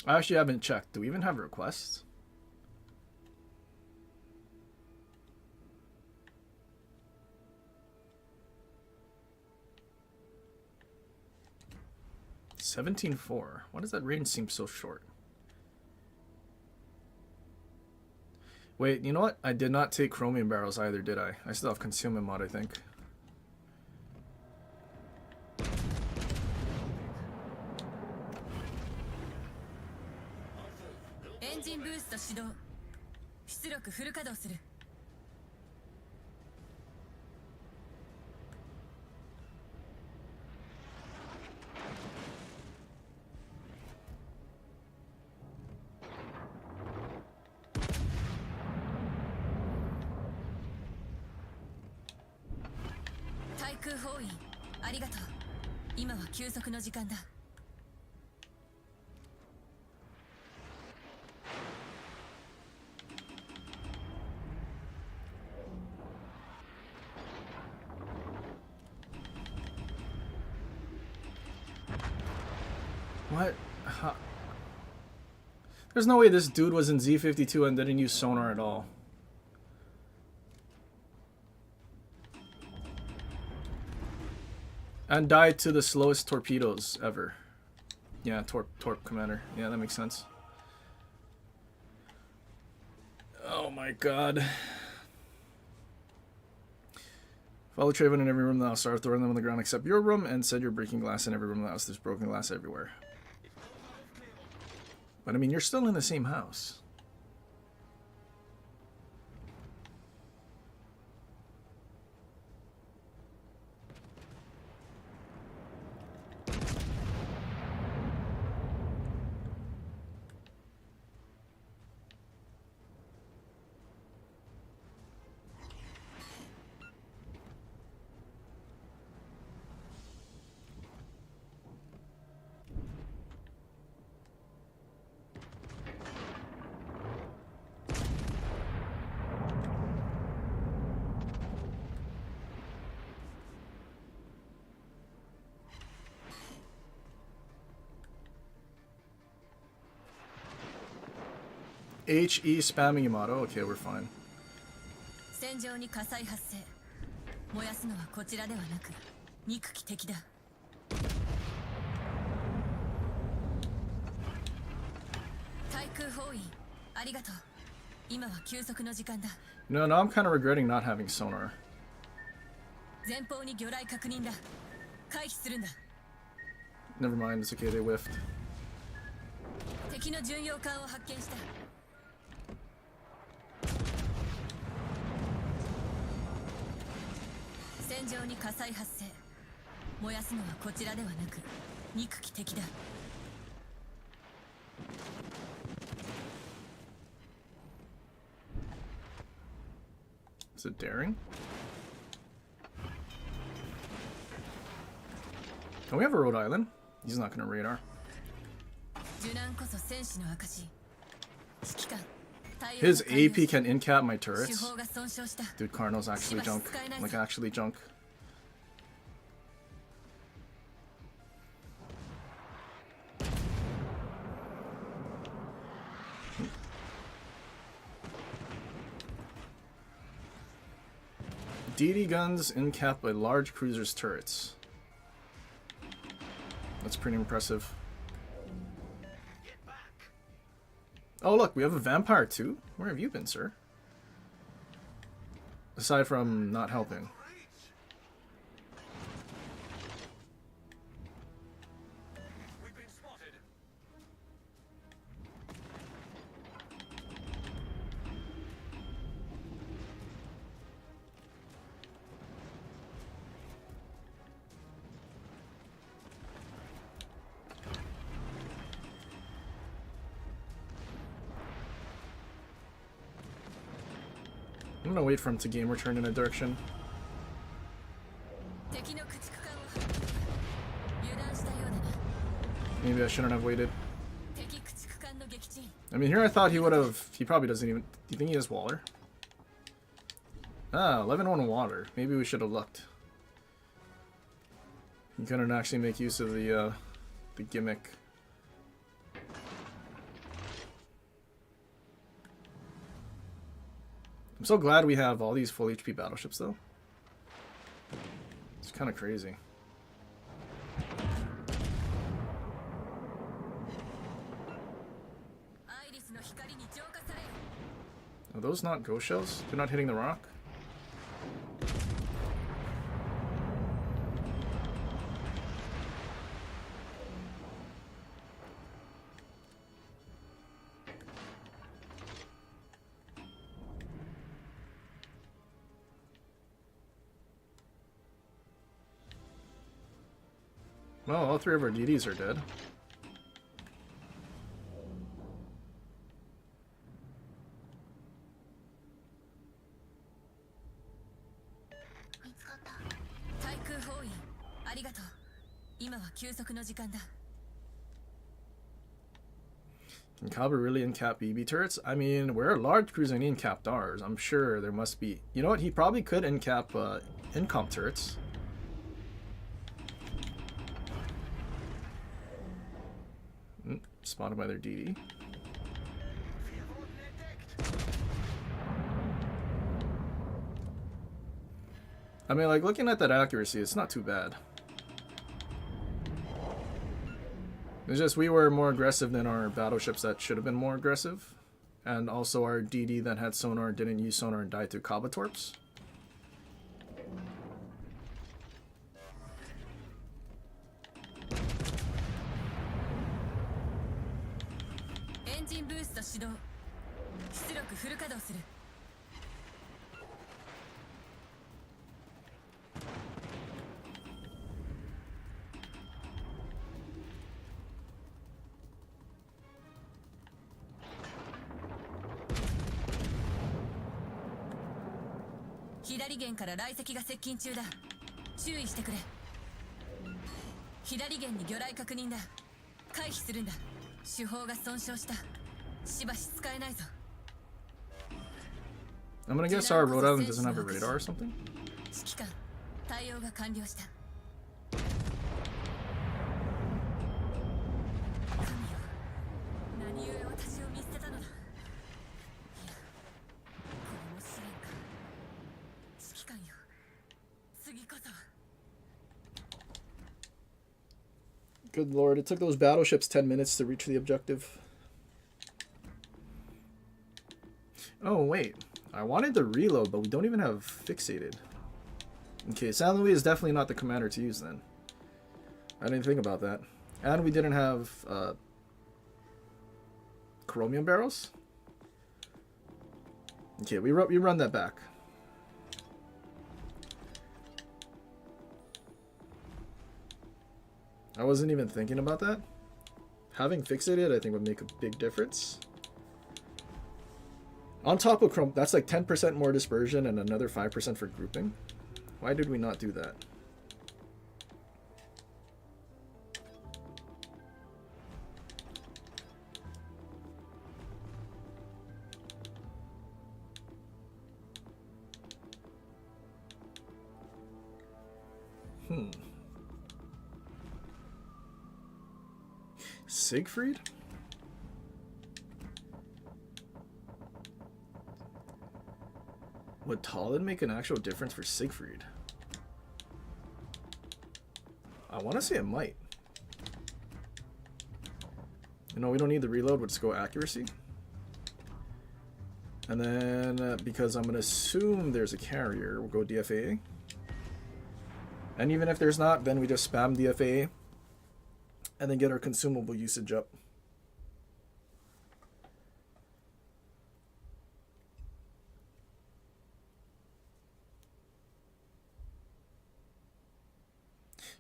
I actually haven't checked. Do we even have requests? $17.4. Why does that range seem so short? Wait, you know what? I did not take chromium barrels either, did I? I still have concealment mod, I think. Engine boost 始動。出力フル稼働する。対空包囲ありがとう。今は休息の時間だ。What? There's no way this dude was in Z52 and didn't use sonar at all. And died to the slowest torpedoes ever. Yeah, Torp Commander. Yeah, that makes sense. Oh my god. Follow Trayvon in every room in the house. Start throwing them on the ground except your room, and said you're breaking glass in every room in the house. There's broken glass everywhere. But I mean, you're still in the same house. HE spamming Yamato. Okay, we're fine. 戦場に火災発生。燃やすのはこちらではなく憎き敵だ。対空包囲ありがとう。今は休息の時間だ。No, now I'm kind of regretting not having sonar. 前方に魚雷確認だ。回避するんだ。 Never mind, it's okay, they whiffed. 敵の巡洋艦を発見した。 戦場に火災発生。燃やすのはこちらではなく憎き敵だ。 Is it daring? Don't we have a Rhode Island? He's not gonna radar. 受難こそ戦士の証。指揮官。 His AP can in-cap my turrets. 手法が損傷した。 Dude, Carno's actually junk. Like, actually junk. DD guns in-cap by large cruisers' turrets. That's pretty impressive. Oh look, we have a vampire too? Where have you been, sir? Aside from not helping. We've been spotted. I'm gonna wait for him to game return in a direction. 敵の駆逐艦を発見。油断したようだな。 Maybe I shouldn't have waited. 敵駆逐艦の撃沈。 I mean, here I thought he would have... He probably doesn't even... Do you think he has Waller? Ah, 11-1 Water. Maybe we should have looked. He couldn't actually make use of the gimmick. I'm so glad we have all these full HP battleships, though. It's kind of crazy. Are those not ghost shells? They're not hitting the rock? Well, all three of our DDs are dead. Can Caliber really in-cap BB turrets? I mean, we're a large cruiser and in-capped ours. I'm sure there must be... You know what? He probably could in-cap in-comp turrets. Spotted by their DD. I mean, like, looking at that accuracy, it's not too bad. It's just we were more aggressive than our battleships that should have been more aggressive. And also our DD that had sonar didn't use sonar and died through Kabatorps. Engine boost 始動。出力フル稼働する。左舷から雷石が接近中だ。注意してくれ。左舷に魚雷確認だ。回避するんだ。手法が損傷した。しばし使えないぞ。I'm gonna guess our Rhode Island doesn't have a radar or something? 指揮官、対応が完了した。神よ、何故私を見捨てたのだ。いや、これも試練か。指揮官よ、次こそ。Good lord, it took those battleships 10 minutes to reach the objective. Oh, wait. I wanted to reload, but we don't even have fixated. Okay, San Luis is definitely not the commander to use then. I didn't think about that. And we didn't have chromium barrels. Okay, we run that back. I wasn't even thinking about that. Having fixated, I think, would make a big difference. On top of Chrome, that's like 10% more dispersion and another 5% for grouping. Why did we not do that? Siegfried? Would Talon make an actual difference for Siegfried? I want to say it might. You know, we don't need the reload, we'll just go accuracy. And then, because I'm going to assume there's a carrier, we'll go DFA. And even if there's not, then we just spam DFA. And then get our consumable usage up.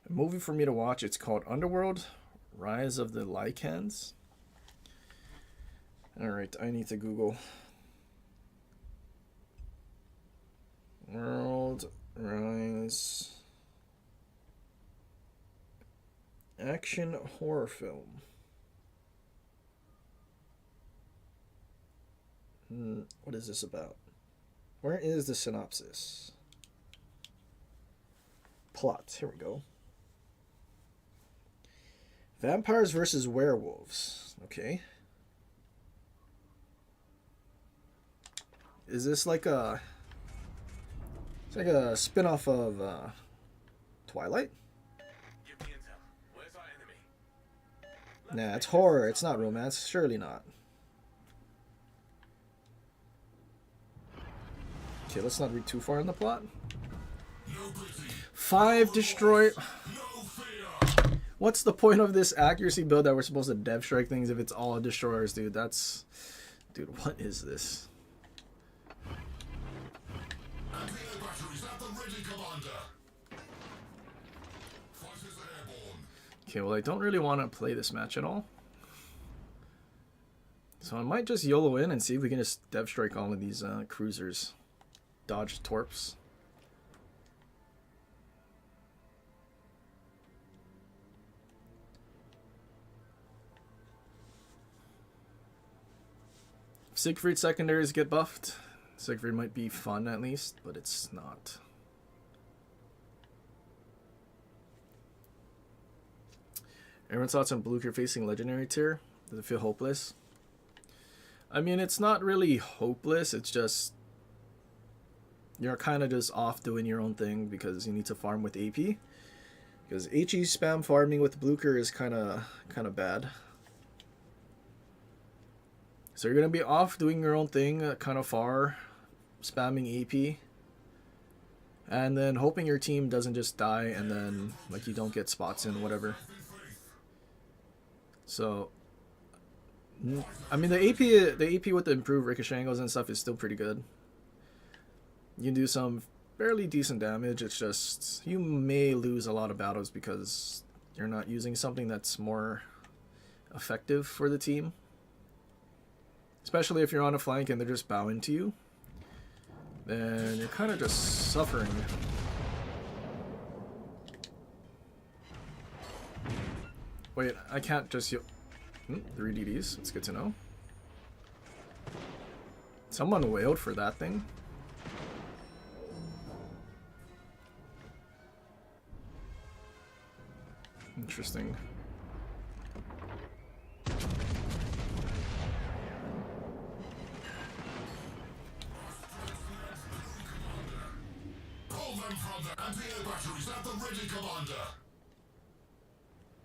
A movie for me to watch, it's called Underworld, Rise of the Lycans. Alright, I need to Google. World Rise... Action horror film. What is this about? Where is the synopsis? Plot. Here we go. Vampires versus werewolves. Okay. Is this like a... It's like a spin-off of Twilight? Nah, it's horror. It's not romance. Surely not. Okay, let's not read too far in the plot. 5 destroy... What's the point of this accuracy build that we're supposed to dev strike things if it's all destroyers, dude? That's... Dude, what is this? Okay, well, I don't really want to play this match at all. So I might just YOLO in and see if we can just dev strike all of these cruisers. Dodge torps. Siegfried secondaries get buffed. Siegfried might be fun at least, but it's not. Everyone's thoughts on Blue Gear facing Legendary tier? Does it feel hopeless? I mean, it's not really hopeless. It's just... You're kind of just off doing your own thing because you need to farm with AP. Because HE spam farming with Blucher is kind of bad. So you're gonna be off doing your own thing, kind of far, spamming AP, and then hoping your team doesn't just die and then like you don't get spots in whatever. So, I mean the AP with the improved ricochet angles and stuff is still pretty good. You can do some fairly decent damage. It's just you may lose a lot of battles because you're not using something that's more effective for the team. Especially if you're on a flank and they're just bowing to you, then you're kind of just suffering. Wait, I can't just heal. 3 DDs, it's good to know. Someone wailed for that thing. Interesting.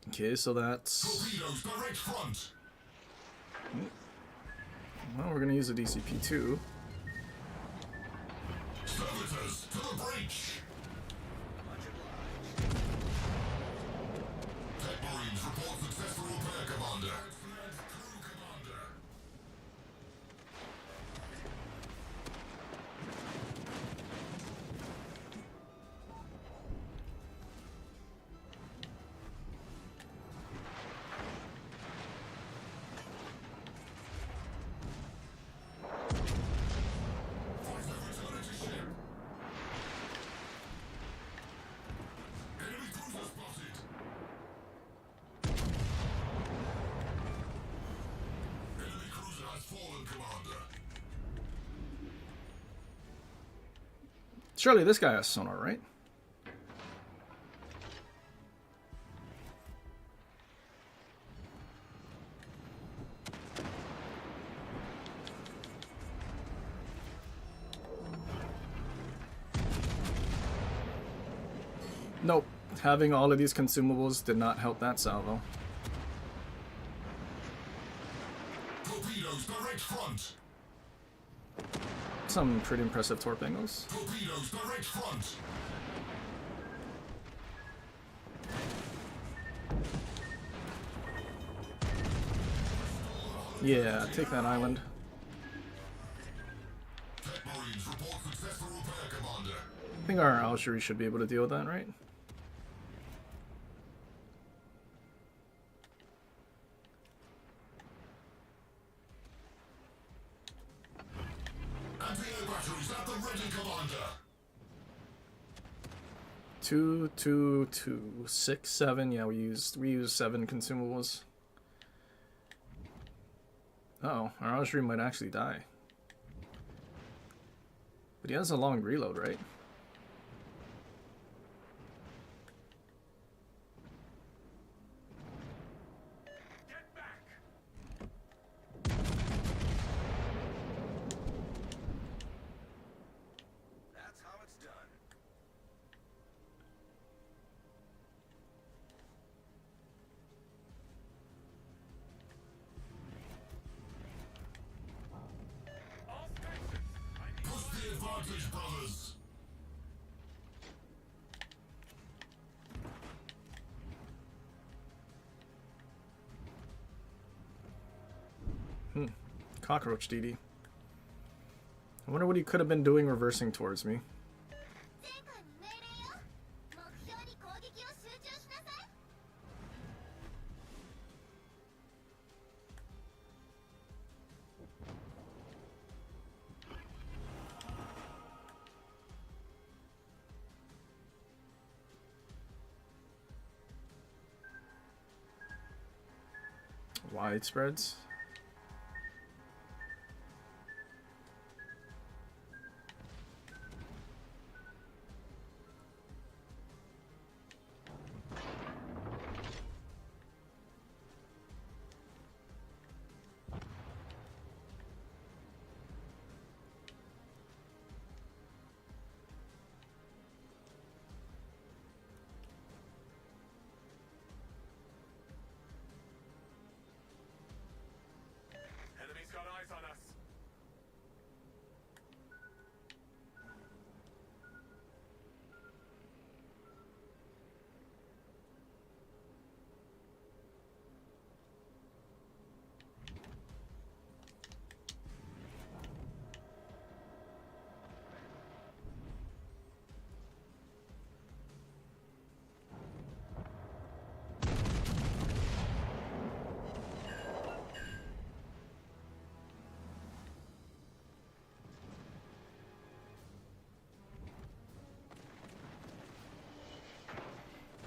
Okay, so that's... Well, we're gonna use a DCP too. Servitors to the breach! Tech Marines report successful repair, Commander. Surely this guy has sonar, right? Nope. Having all of these consumables did not help that salvo. Torpedoes direct front. Some pretty impressive torp angles. Torpedoes direct front. Yeah, take that island. Tech Marines report successful repair, Commander. I think our Alshuri should be able to deal with that, right? Anti-air batteries at the ready, Commander. 2, 2, 2, 6, 7. Yeah, we used 7 consumables. Oh, our Alshuri might actually die. But he has a long reload, right? Get back! That's how it's done. All stations! I need Push the advantage, brothers. Cockroach DD. I wonder what he could have been doing reversing towards me. 戦艦に命令よ。目標に攻撃を集中しなさい。 Wide spreads.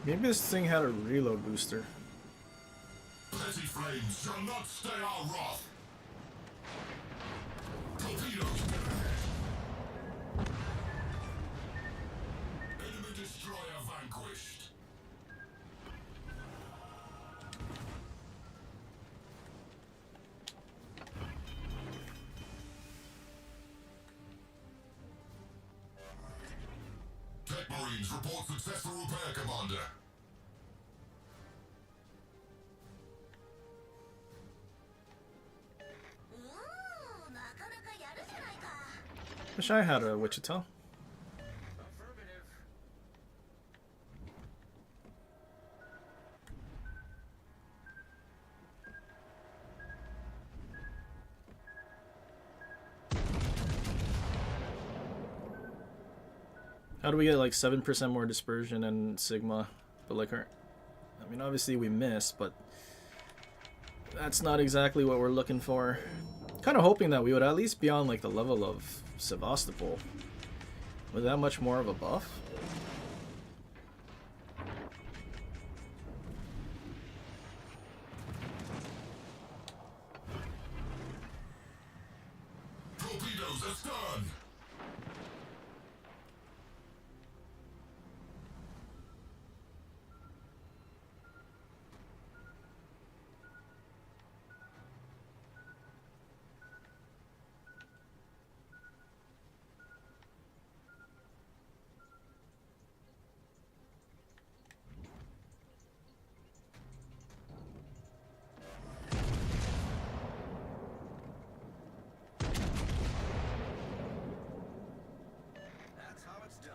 Maybe this thing had a reload booster. Petty flames shall not stay our wrath. Torpedoes get ahead. Enemy destroyer vanquished. Tech Marines report successful repair, Commander. Ooh, なかなかやるじゃないか。 Wish I had a Wichita. Affirmative. How do we get like 7% more dispersion and Sigma? But like I mean, obviously we missed, but that's not exactly what we're looking for. Kind of hoping that we would at least be on like the level of Sevastopol. With that much more of a buff? Torpedoes astern. That's how it's done.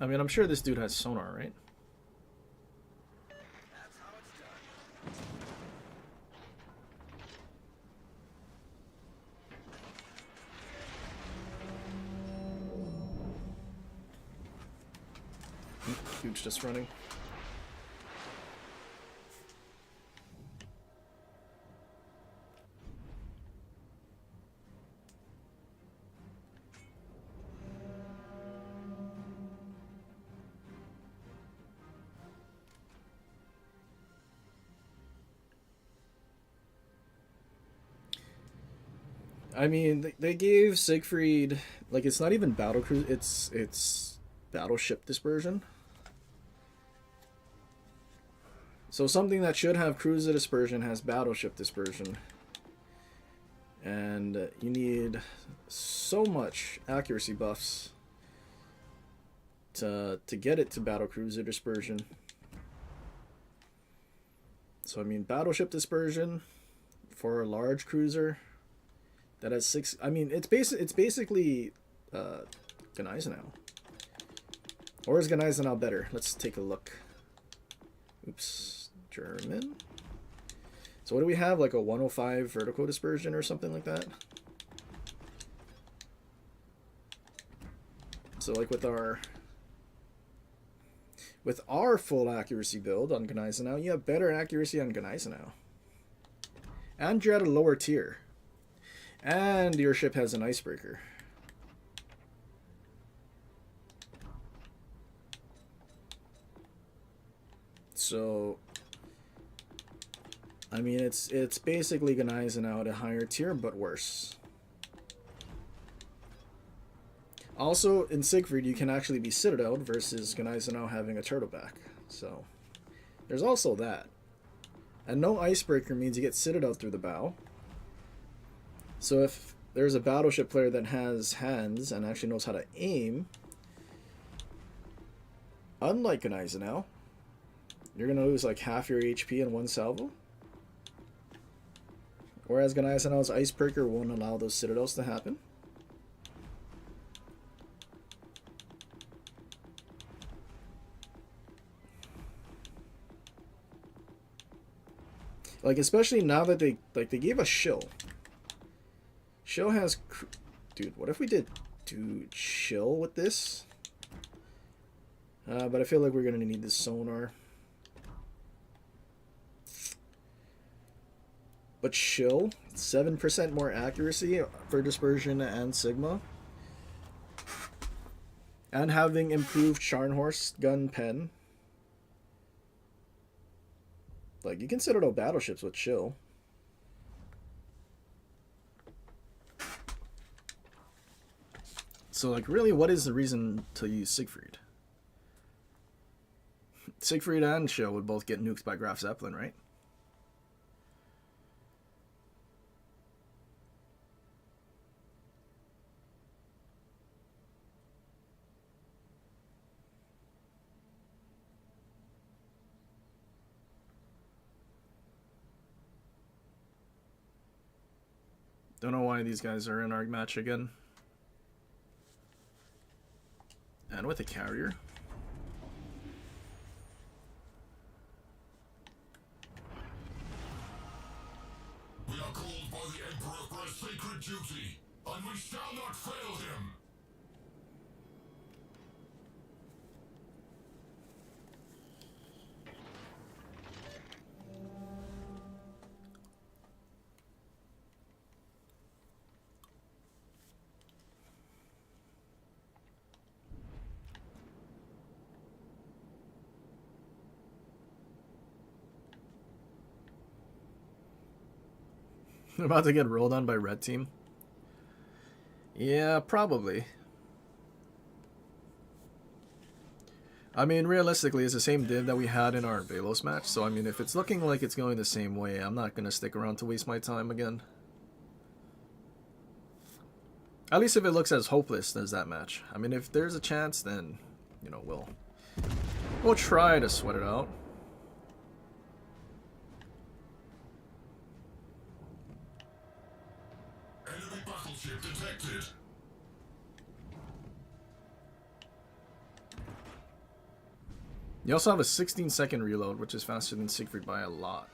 I mean, I'm sure this dude has sonar, right? That's how it's done. Huge just running. I mean, they gave Siegfried, like, it's not even battle cruise, it's battleship dispersion. So something that should have cruiser dispersion has battleship dispersion. And you need so much accuracy buffs to get it to battle cruiser dispersion. So I mean, battleship dispersion for a large cruiser that has 6. I mean, it's basically Gneisenau. Or is Gneisenau better? Let's take a look. Oops, German. So what do we have? Like a 105 vertical dispersion or something like that? So like with our full accuracy build on Gneisenau, you have better accuracy on Gneisenau. And you're at a lower tier. And your ship has an icebreaker. So I mean, it's basically Gneisenau at a higher tier, but worse. Also, in Siegfried, you can actually be Citadel versus Gneisenau having a turtleback. So there's also that. And no icebreaker means you get Citadel through the bow. So if there's a battleship player that has hands and actually knows how to aim, unlike Gneisenau, you're going to lose like half your HP in one salvo. Whereas Gneisenau's icebreaker won't allow those citadels to happen. Like, especially now that they gave us Shill. Shill has... Dude, what if we did Shill with this? But I feel like we're going to need this sonar. But Shill, 7% more accuracy for dispersion and Sigma. And having improved Scharnhorst gun pen. Like, you can citadel battleships with chill. So, like, really, what is the reason to use Siegfried? Siegfried and Chill would both get nuked by Graf Zeppelin, right? Don't know why these guys are in our match again. And with a carrier. We are called by the Emperor for a sacred duty, and we shall not fail him. They're about to get rolled on by red team. Yeah, probably. I mean, realistically, it's the same div that we had in our Velos match. So, I mean, if it's looking like it's going the same way, I'm not going to stick around to waste my time again. At least if it looks as hopeless as that match. I mean, if there's a chance, then, you know, we'll try to sweat it out. Enemy battleship detected. You also have a 16-second reload, which is faster than Siegfried by a lot.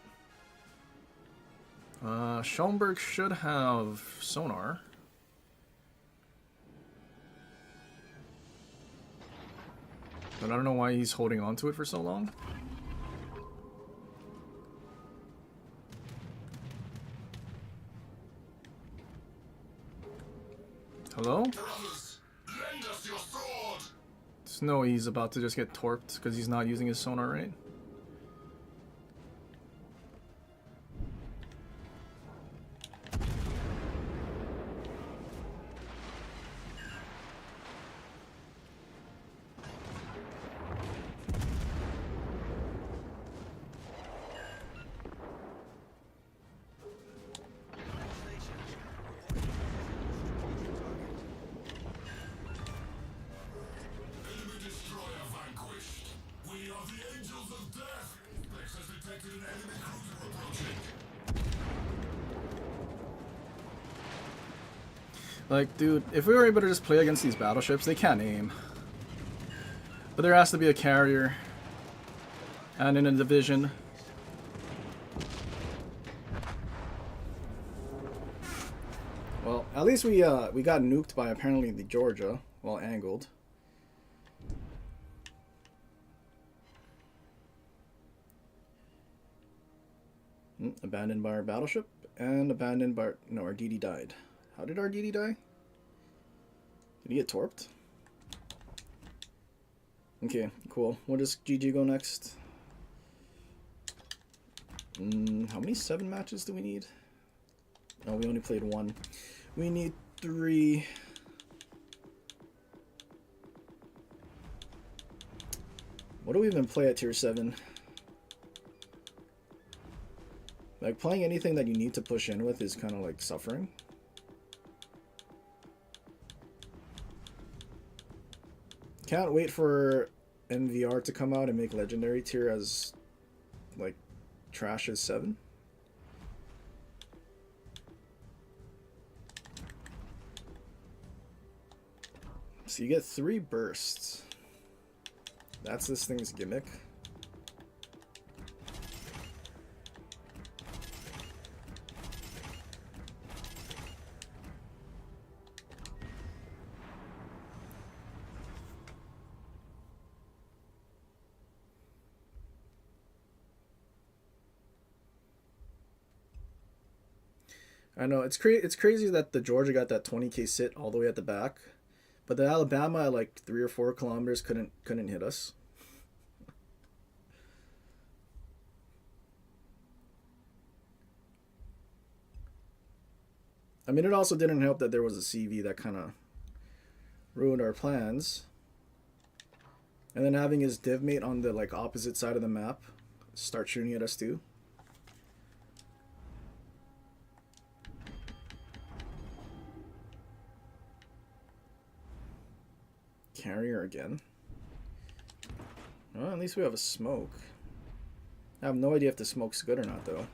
Schoenberg should have sonar. But I don't know why he's holding on to it for so long. Hello? Brothers, lend us your sword. No, he's about to just get torped because he's not using his sonar right. Enemy destroyer vanquished. We are the angels of death. Dupleix has detected an enemy cruiser approaching. Like, dude, if we were able to just play against these battleships, they can't aim. But there has to be a carrier. And in a division. Well, at least we got nuked by apparently the Georgia while angled. Abandoned by our battleship and abandoned by no, our DD died. How did our DD die? Did he get torped? Okay, cool. Where does GG go next? How many 7 matches do we need? Oh, we only played 1. We need 3. What do we even play at tier 7? Like, playing anything that you need to push in with is kind of like suffering. Can't wait for NVR to come out and make legendary tier as like trash as 7. So you get 3 bursts. That's this thing's gimmick. I know it's crazy that the Georgia got that 20k sit all the way at the back, But the Alabama at like 3 or 4 kilometers couldn't hit us. I mean, it also didn't help that there was a CV that kind of ruined our plans. And then having his div mate on the like opposite side of the map start shooting at us too. Carrier again. Well, at least we have a smoke. I have no idea if the smoke's good or not though.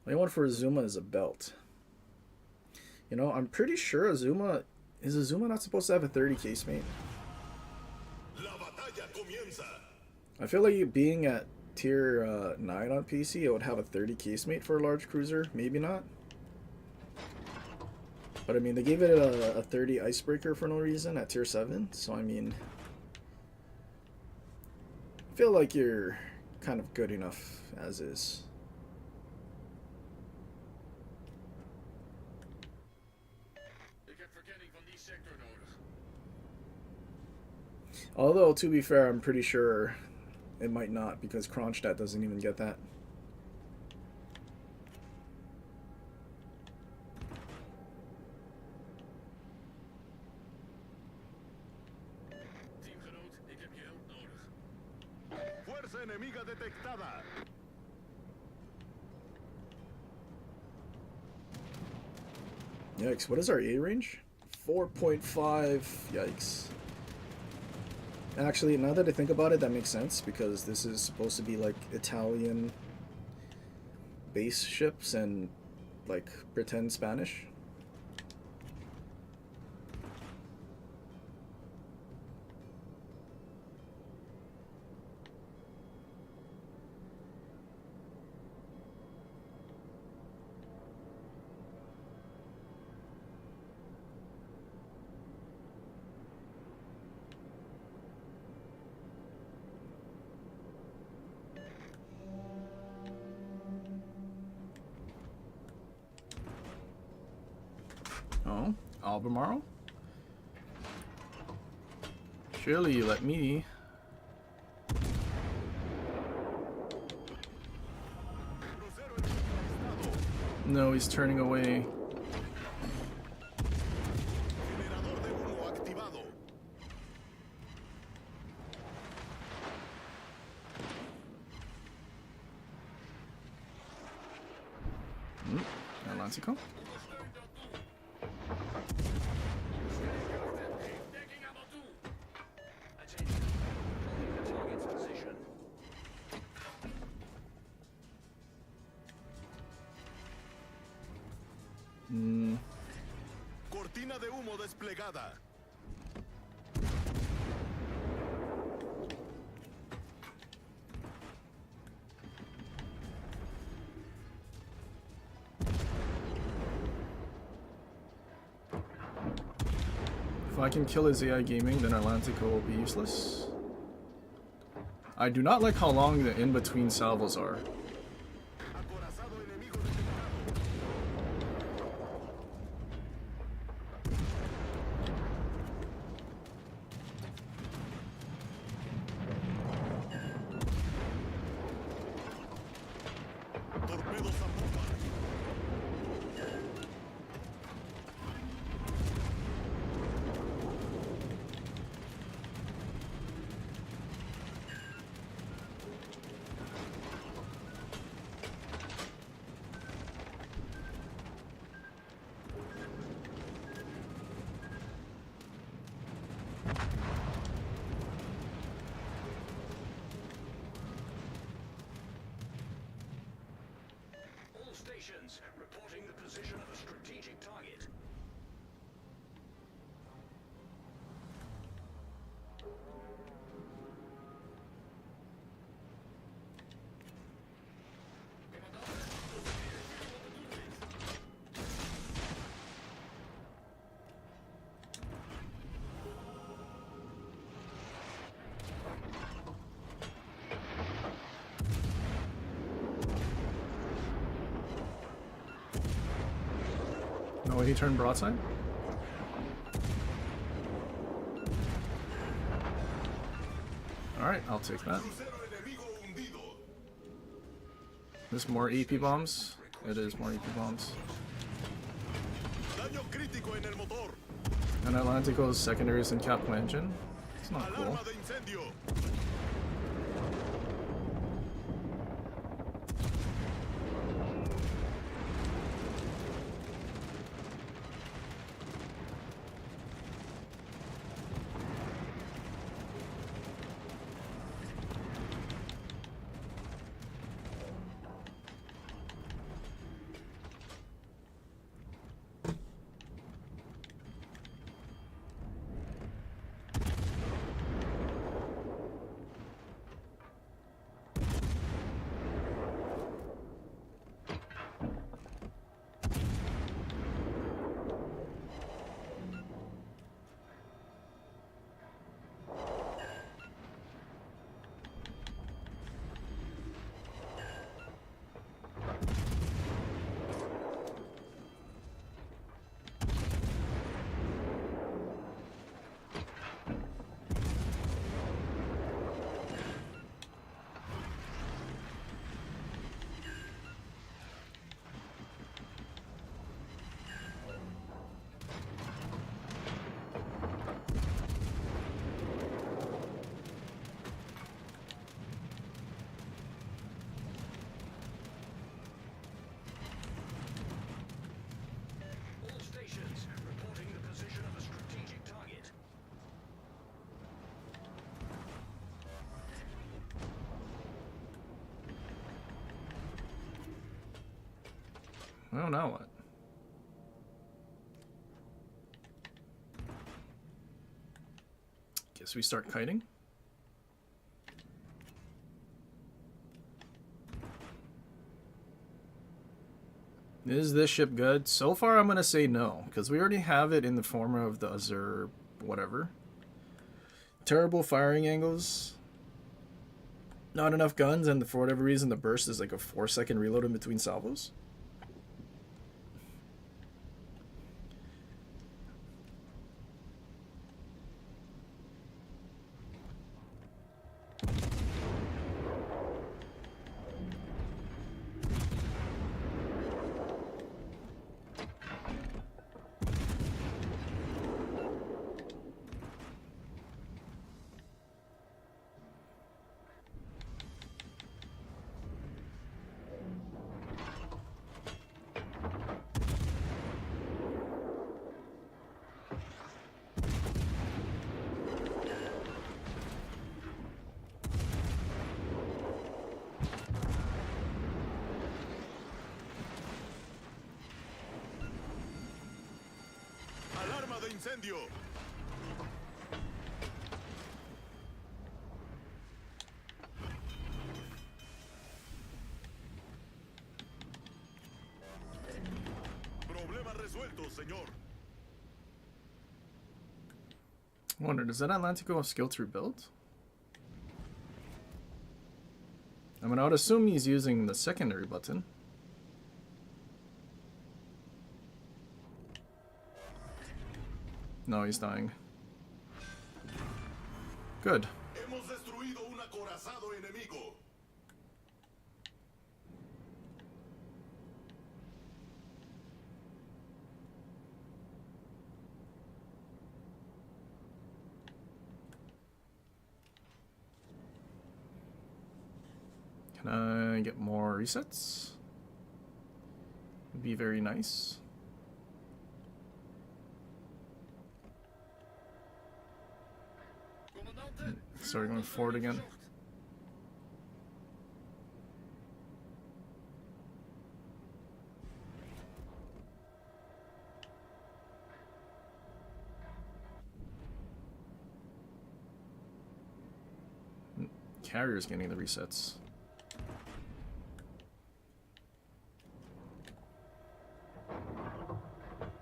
The only one for Azuma is a belt. You know, I'm pretty sure Azuma... Is Azuma not supposed to have a 30 casemate? I feel like being at tier 9 on PC, it would have a 30 casemate for a large cruiser. Maybe not. But I mean, they gave it a 30 icebreaker for no reason at tier 7. So I mean... I feel like you're kind of good enough as is. Although, to be fair, I'm pretty sure it might not, because Kronstadt doesn't even get that. Fuerza enemiga detectada. Yikes, what is our A range? 4.5. Yikes. Actually, now that I think about it, that makes sense, because this is supposed to be like Italian base ships and like pretend Spanish. Oh, Albemarle? Surely you let me. No, he's turning away. Generador de humo activado. Atlantico? Cortina de humo desplegada. If I can kill his AI gaming, then Atlantico will be useless. I do not like how long the in-between salvos are. Acorazado enemigo detectado. Torpedos a popa. All stations reporting the position of a strategic target. Oh, he turned broadside? Alright, I'll take that. Crucero enemigo hundido. This more EP bombs? It is more EP bombs. Daño crítico en el motor. And Atlantico's secondaries and cap engine. It's not cool. Alarma de incendio. All stations reporting the position of a strategic target. Well, now what? Guess we start kiting? Is this ship good? So far I'm gonna say no, because we already have it in the form of the Azure whatever. Terrible firing angles. Not enough guns, and for whatever reason the burst is like a 4-second reload in between salvos. Alarma de incendio. Problema resuelto, señor. I wonder, does that Atlantico have skill through build? I mean, I would assume he's using the secondary button. No, he's dying. Good. Hemos destruido un acorazado enemigo. Can I get more resets? Would be very nice. Sorry, going forward again. Carrier's getting the resets.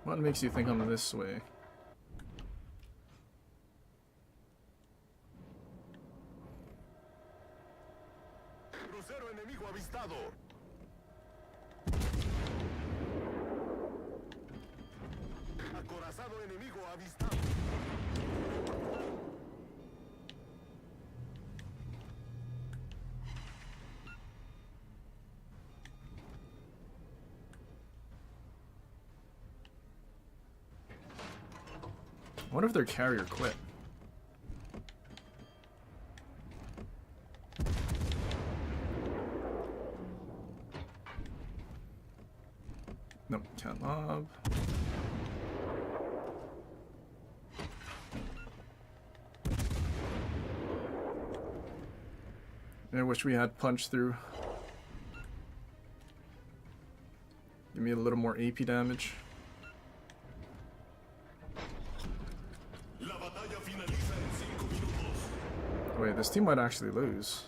What makes you think I'm this way? Crucero enemigo avistado. Acorazado enemigo avistado. What if their carrier quit? Nope, can't mob. I wish we had punch through. Give me a little more AP damage. La batalla finaliza en 5 minutos. Wait, this team might actually lose.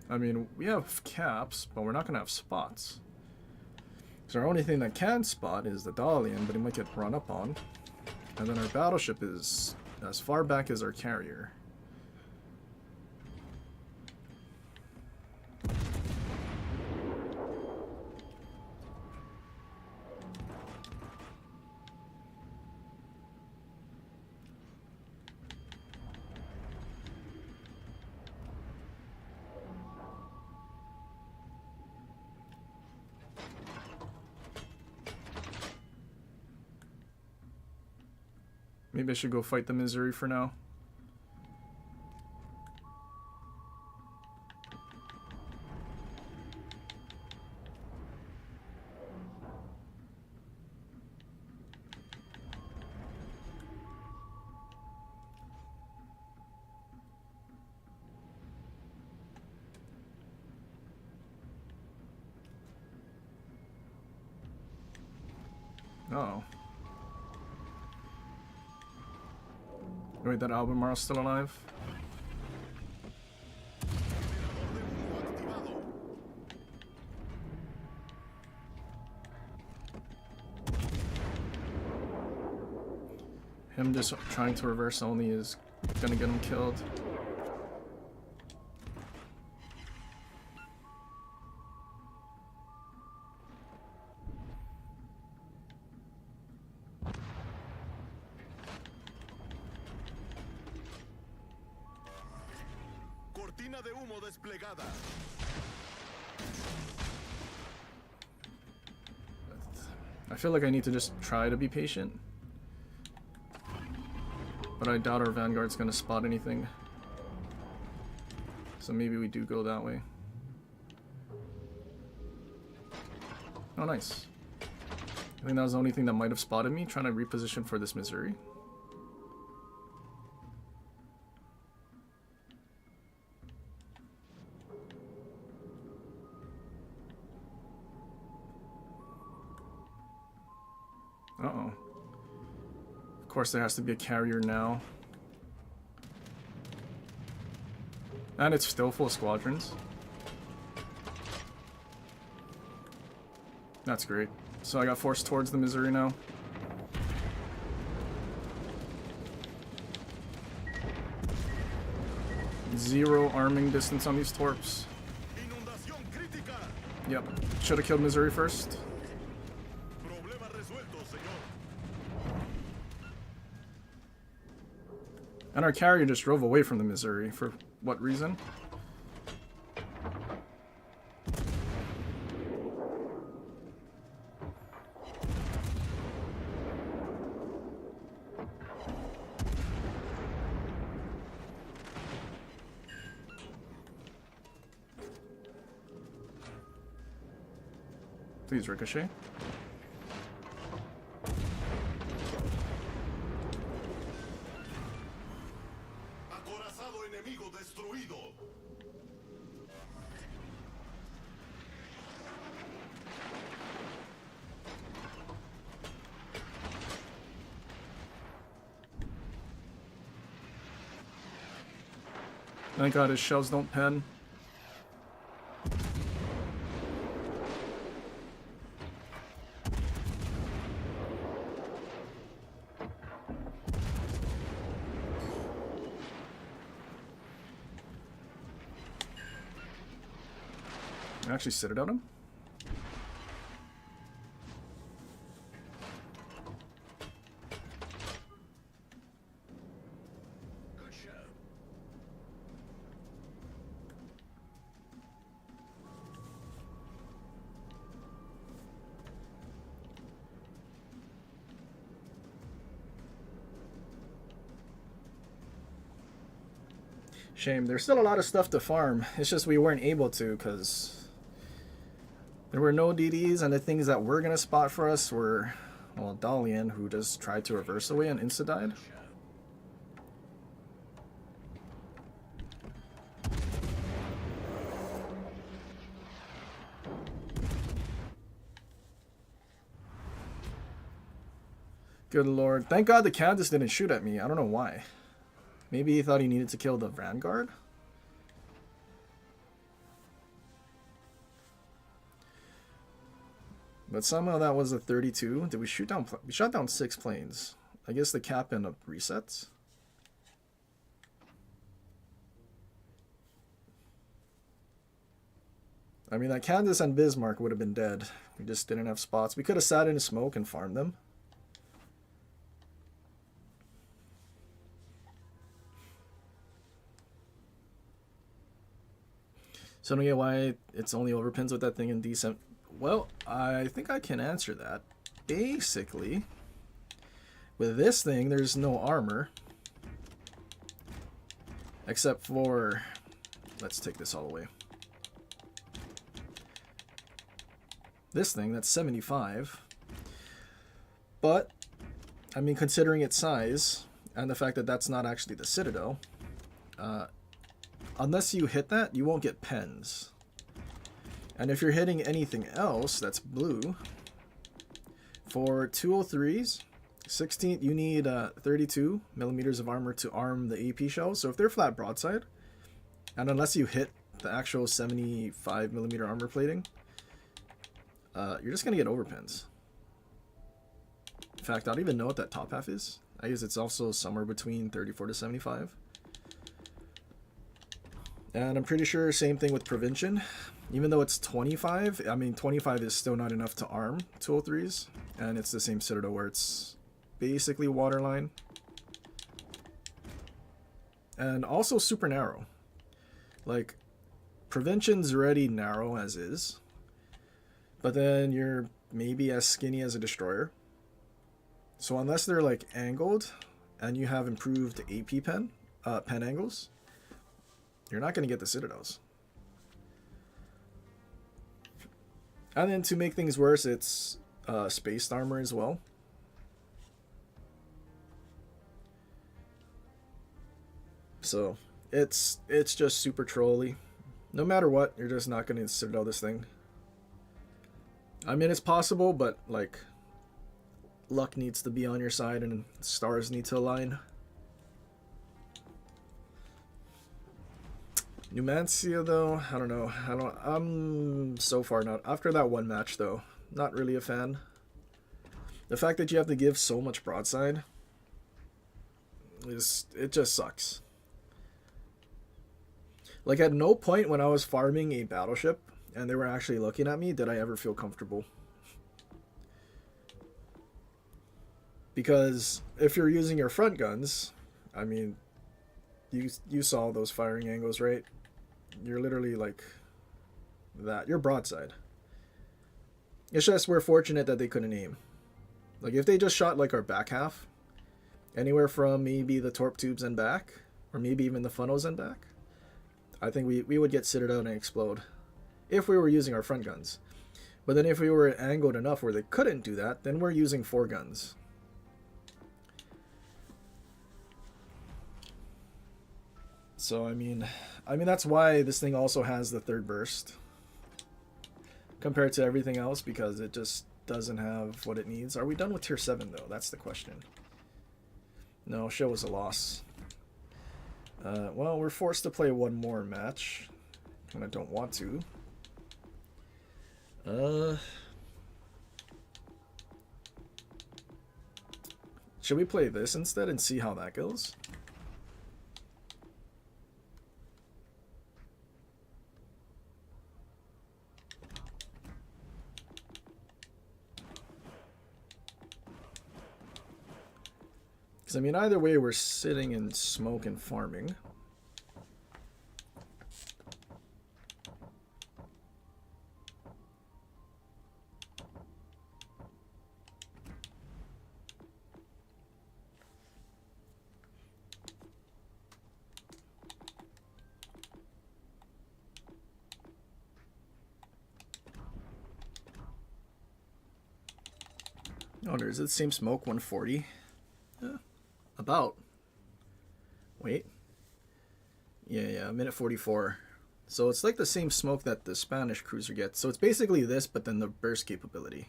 I mean, we have caps, but we're not gonna have spots. So our only thing that can spot is the Dalian, but he might get run up on. And then our battleship is as far back as our carrier. Maybe I should go fight the Missouri for now. Uh-oh. Wait, that Albemarle's still alive? Him just trying to reverse only is gonna get him killed. Cortina de humo desplegada. I feel like I need to just try to be patient. But I doubt our Vanguard's gonna spot anything. So maybe we do go that way. Oh, nice. I think that was the only thing that might have spotted me, trying to reposition for this Missouri. Uh-oh. Of course there has to be a carrier now. And it's still full squadrons. That's great. So I got forced towards the Missouri now. Zero arming distance on these torps. Inundación crítica. Yep. Should have killed Missouri first. Problema resuelto, señor. And our carrier just drove away from the Missouri. For what reason? Please ricochet. Acorazado enemigo destruido. Thank God his shells don't pen. Actually sit it on him. Good show. Shame. There's still a lot of stuff to farm. It's just we weren't able to because there were no DDs, and the things that were going to spot for us were, well, Dalian, who just tried to reverse away and insta-died. Good lord. Thank god the Countess didn't shoot at me. I don't know why. Maybe he thought he needed to kill the Vanguard? But somehow that was a 32. Did we shoot down? We shot down 6 planes. I guess the cap ended up resets. I mean, that Candace and Bismarck would have been dead. We just didn't have spots. We could have sat in the smoke and farmed them. So I don't get why it's only overpins with that thing in decent. Well, I think I can answer that. Basically, with this thing, there's no armor. Except for... Let's take this all away. This thing, that's 75. But, I mean, considering its size, and the fact that that's not actually the Citadel, unless you hit that, you won't get pens. And if you're hitting anything else that's blue, for 203s, 16, you need 32 millimeters of armor to arm the AP shells. So if they're flat broadside, and unless you hit the actual 75 millimeter armor plating, you're just going to get overpins. In fact, I don't even know what that top half is. I guess it's also somewhere between 34 to 75. And I'm pretty sure same thing with Prevention. Even though it's 25, I mean 25 is still not enough to arm 203s. And it's the same Citadel where it's basically waterline. And also super narrow. Like, Prevention's already narrow as is. But then you're maybe as skinny as a Destroyer. So unless they're like angled and you have improved AP pen angles, you're not going to get the Citadels. And then to make things worse, it's spaced armor as well. So it's just super trolly. No matter what, you're just not going to Citadel this thing. I mean, it's possible, but like luck needs to be on your side and stars need to align. Numancia, though, I don't know. I'm so far not. After that one match, though, not really a fan. The fact that you have to give so much broadside it just sucks. Like, at no point when I was farming a battleship and they were actually looking at me did I ever feel comfortable. Because if you're using your front guns, I mean, you saw those firing angles, right? You're literally like that. You're broadside. It's just we're fortunate that they couldn't aim. Like, if they just shot like our back half, anywhere from maybe the torp tubes and back, or maybe even the funnels and back, I think we would get Citadel and explode if we were using our front guns. But then if we were angled enough where they couldn't do that, then we're using 4 guns. So I mean that's why this thing also has the 3rd burst compared to everything else, because it just doesn't have what it needs. Are we done with tier 7 though? That's the question. No, show was a loss. Well, we're forced to play one more match, and I don't want to. Should we play this instead and see how that goes? Because, I mean, either way, we're sitting in smoke and farming. Oh, there's the same smoke, 140. Yeah, about. Wait. Yeah, minute 44. So it's like the same smoke that the Spanish cruiser gets. So it's basically this, but then the burst capability.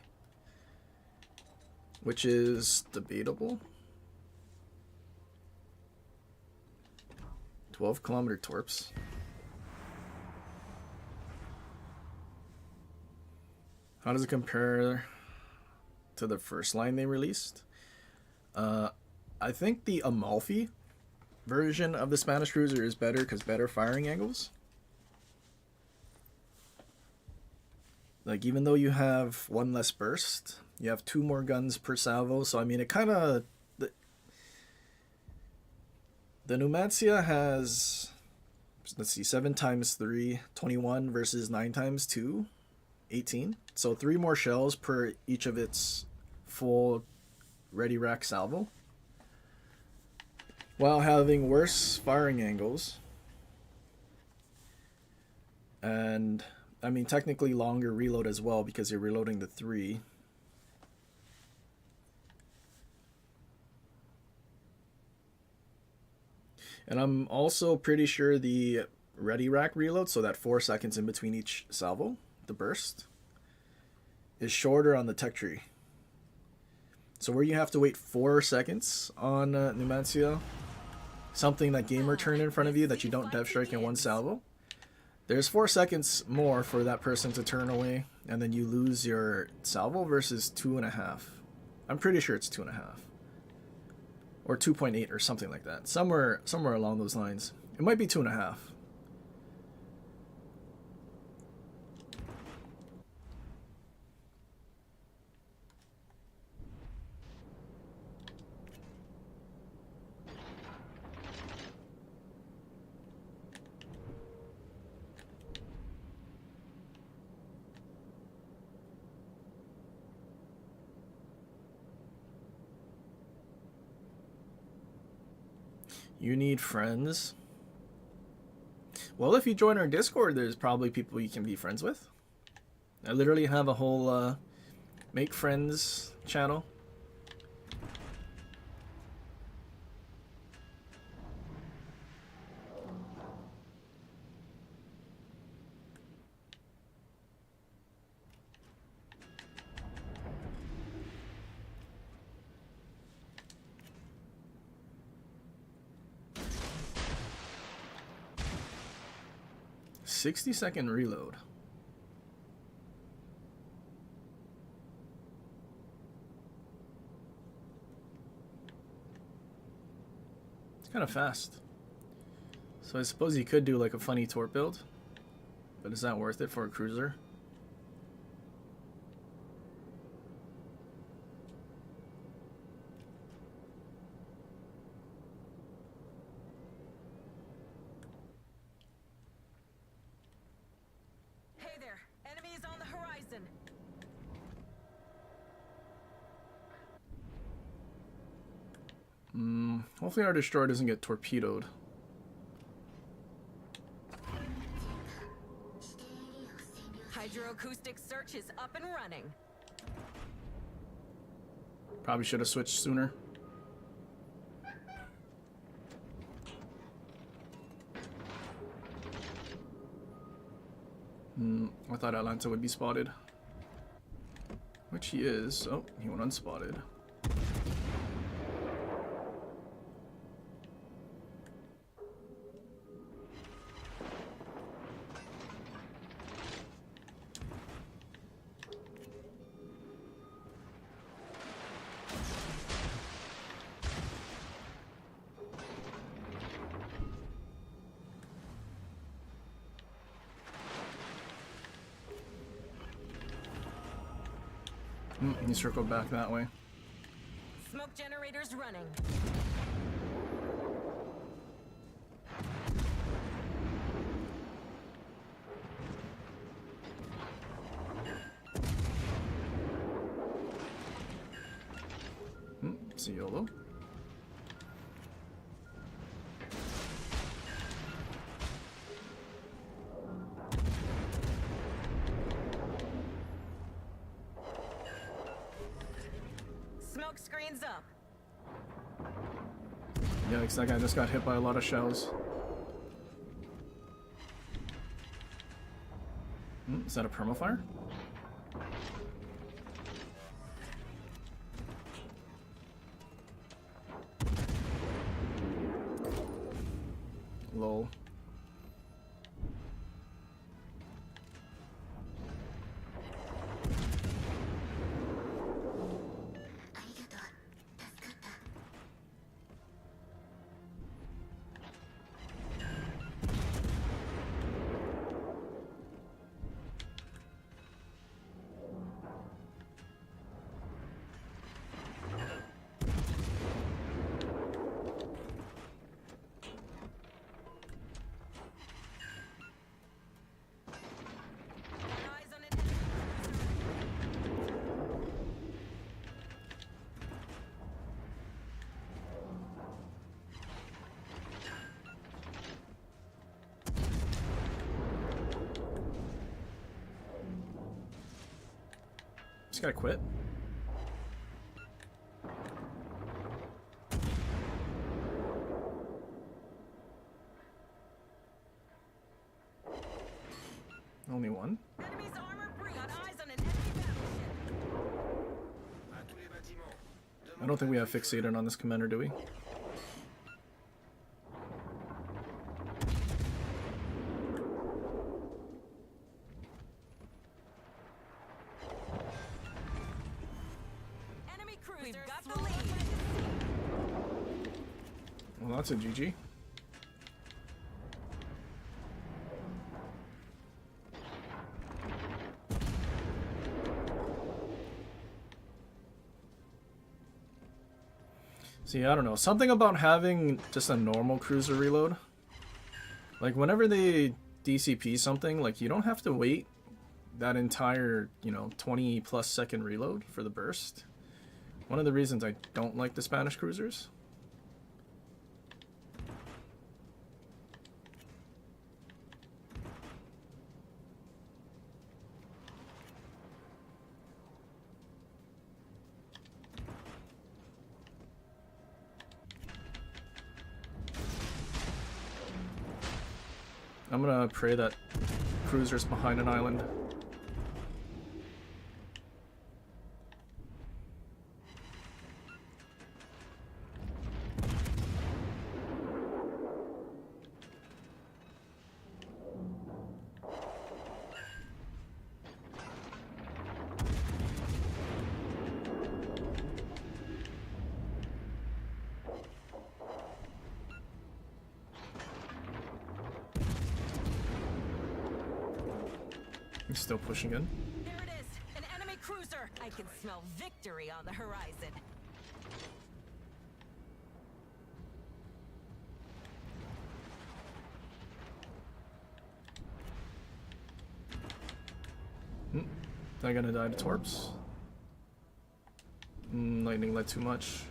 Which is debatable. 12-kilometer torps. How does it compare to the first line they released? I think the Amalfi version of the Spanish cruiser is better because better firing angles. Like, even though you have one less burst, you have 2 more guns per salvo. So I mean, it kind of the Numancia has, let's see, 7 times 3, 21 versus 9 times 2, 18. So 3 more shells per each of its full ready rack salvo, while having worse firing angles, and I mean technically longer reload as well because you're reloading the 3. And I'm also pretty sure the ready rack reload, so that 4 seconds in between each salvo, the burst, is shorter on the tech tree. So where you have to wait 4 seconds on Numancia, something that gamer turned in front of you that you don't dev strike in 1 salvo, there's 4 seconds more for that person to turn away, and then you lose your salvo versus 2.5. I'm pretty sure it's 2.5. Or 2.8 or something like that. Somewhere along those lines. It might be 2.5. You need friends. Well, if you join our Discord, there's probably people you can be friends with. I literally have a whole make friends channel. "60-second reload." It's kind of fast. So I suppose you could do like a funny torp build, but is that worth it for a cruiser? Hopefully our destroyer doesn't get torpedoed. Hydroacoustic search is up and running. Probably should have switched sooner. I thought Atlanta would be spotted. Which he is. Oh, he went unspotted. He circled back that way. Smoke generators running. It's a YOLO. Smoke screens up. Yikes, that guy just got hit by a lot of shells. Is that a permafire? Lol. Eyes on an enemy. Just gotta quit. Only one? Enemy's armor breach. Got eyes on an enemy battleship. À tous les bâtiments. I don't think we have fixated on this commander, do we? Enemy cruiser. We've got the lead. Well, that's a GG. See, I don't know. Something about having just a normal cruiser reload. Like, whenever they DCP something, like, you don't have to wait that entire, 20 plus second reload for the burst. One of the reasons I don't like the Spanish cruisers. I'm gonna pray that cruiser's behind an island. He's still pushing in. There it is, an enemy cruiser. I can smell victory on the horizon. They're gonna die to torps. Lightning led too much.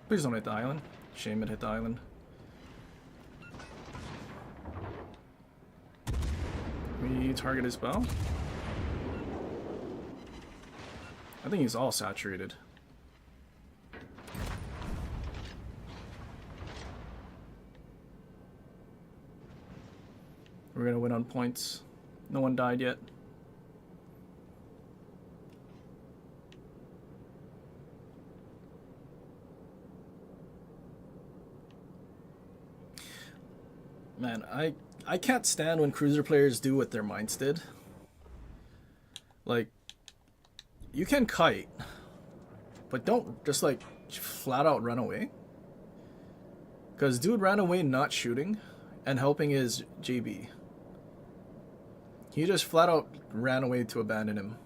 Please don't hit the island. Shame it hit the island. We target his bow. I think he's all saturated. We're gonna win on points. No one died yet. Man, I can't stand when cruiser players do what their minds did. Like, you can kite, but don't just like flat out run away. Because dude ran away not shooting and helping his JB. He just flat out ran away to abandon him.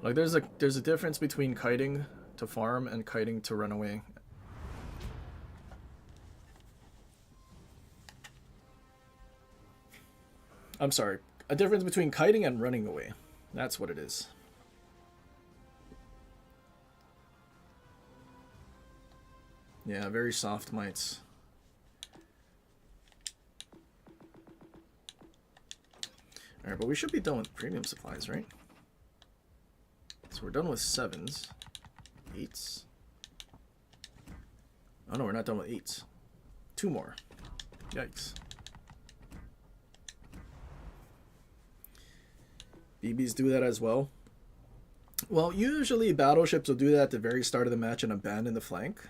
Like there's a difference between kiting to farm and kiting to run away. I'm sorry. A difference between kiting and running away. That's what it is. Yeah, very soft mites. Alright, but we should be done with premium supplies, right? So we're done with 7s. 8s. Oh no, we're not done with 8s. 2 more. Yikes. BBs do that as well. Well, usually battleships will do that at the very start of the match and abandon the flank.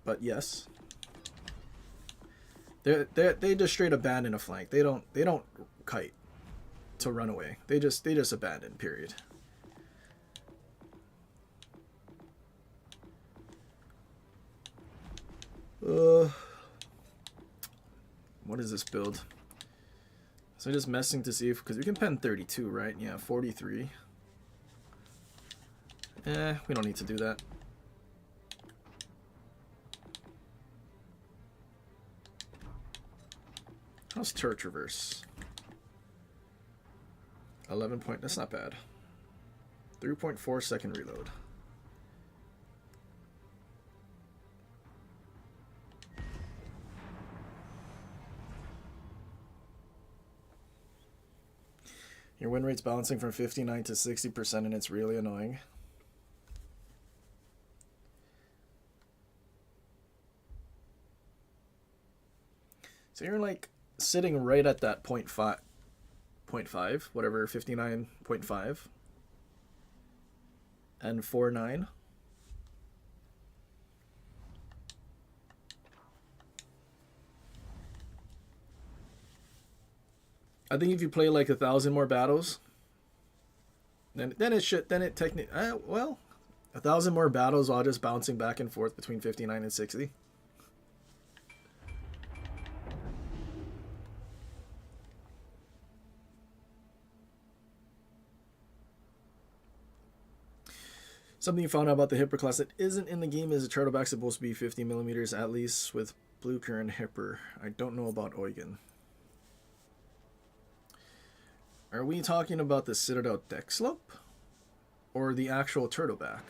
But yes. They just straight abandon a flank. They don't kite to run away. They just abandon, period. What is this build? So just messing to see if, because we can pen 32, right? Yeah, 43. We don't need to do that. How's turret reverse? 11 point, that's not bad. 3.4 second reload. Your win rate's bouncing from 59 to 60% and it's really annoying. So you're like sitting right at that 0.5, whatever, 59.5 and 4.9. I think if you play like 1,000 more battles, then it technically, well, 1,000 more battles while just bouncing back and forth between 59 and 60. Something you found out about the Hipper class that isn't in the game is a turtleback supposed to be 50 millimeters at least with blue current Hipper. I don't know about Eugen. Are we talking about the Citadel deck slope or the actual turtleback?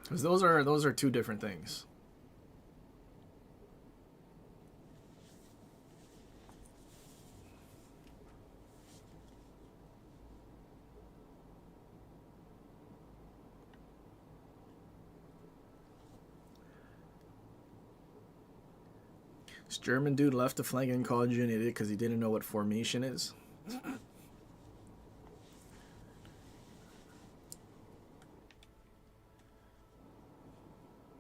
Because those are two different things. This German dude left the flank and called you an idiot because he didn't know what formation is.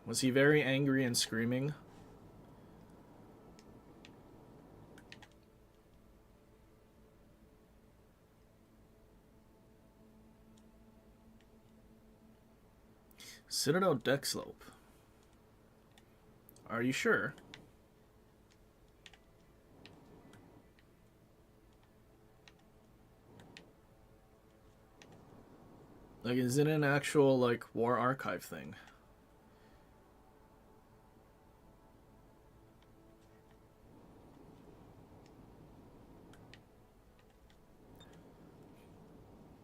Was he very angry and screaming? Citadel deck slope. Are you sure? Like, is it an actual, like, War Archive thing?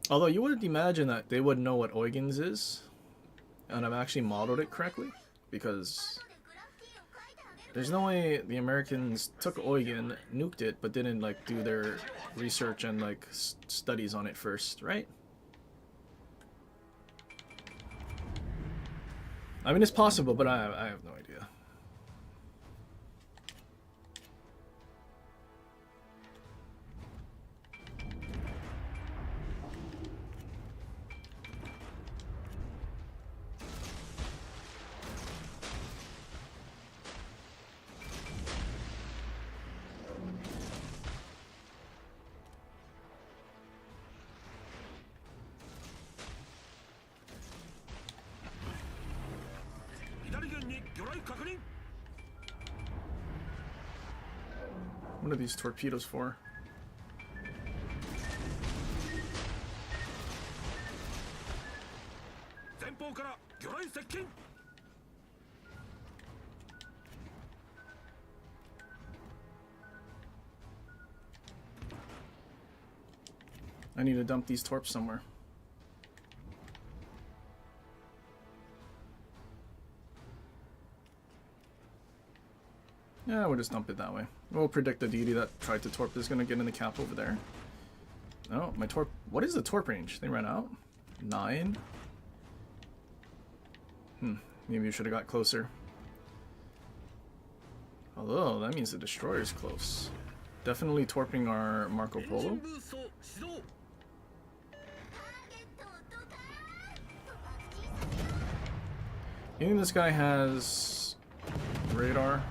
Although you wouldn't imagine that they would know what Eugen's is, and I've actually modeled it correctly, because there's no way the Americans took Eugen, nuked it, but didn't, like, do their research and, like, studies on it first, right? I mean, it's possible, but I have no idea. What are these torpedoes for? I need to dump these torps somewhere. Yeah, we'll just dump it that way. We'll predict the deity that tried to torp is going to get in the cap over there. Oh, my torp... What is the torp range? They ran out? 9? Maybe you should have got closer. Although, that means the destroyer's close. Definitely torping our Marco Polo. You think this guy has radar?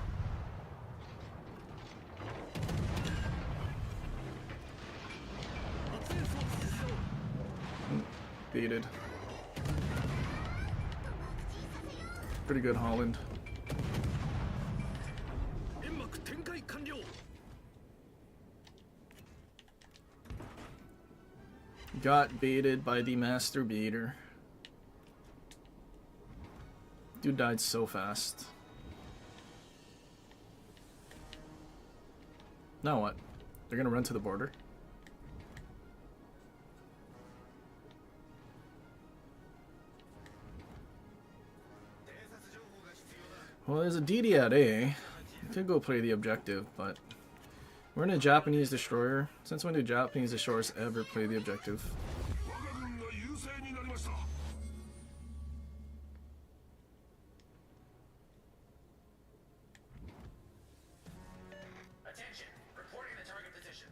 Baited. Pretty good, Holland. Got baited by the master baiter. Dude died so fast. Now what? They're gonna run to the border? Well, there's a DD at A. I could go play the objective, but we're in a Japanese destroyer. Since when do Japanese destroyers ever play the objective? Attention, reporting the target position.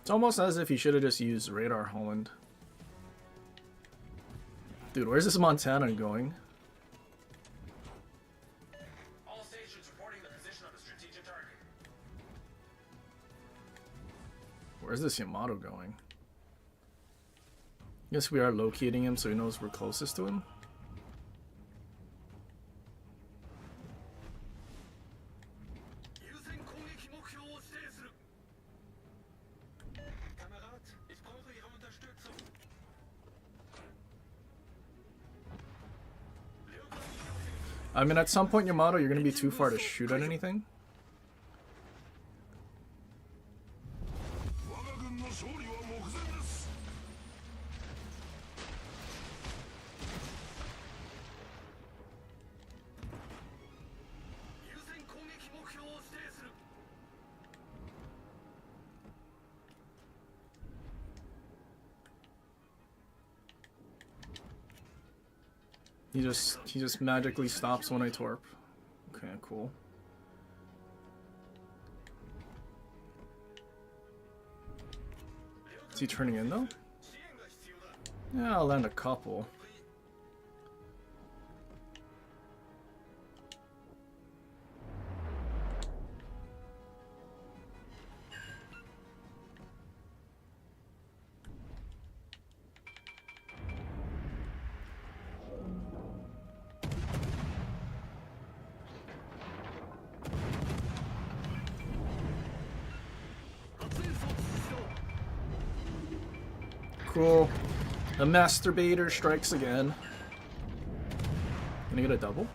It's almost as if he should have just used radar Holland. Dude, where's this Montana going? All stations reporting the position of a strategic target. Where's this Yamato going? Guess we are locating him so he knows we're closest to him. I mean, at some point, Yamato, you're gonna be too far to shoot at anything. He just magically stops when I torp. Okay, cool. Is he turning in though? Yeah, I'll land a couple. Cool. The masturbator strikes again. Gonna get a double?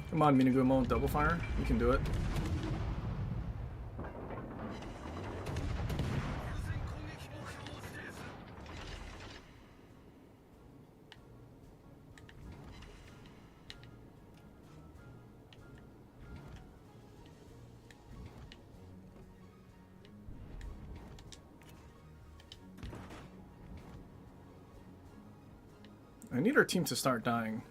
Come on, Minagumo, double fire. You can do it. I need our team to start dying.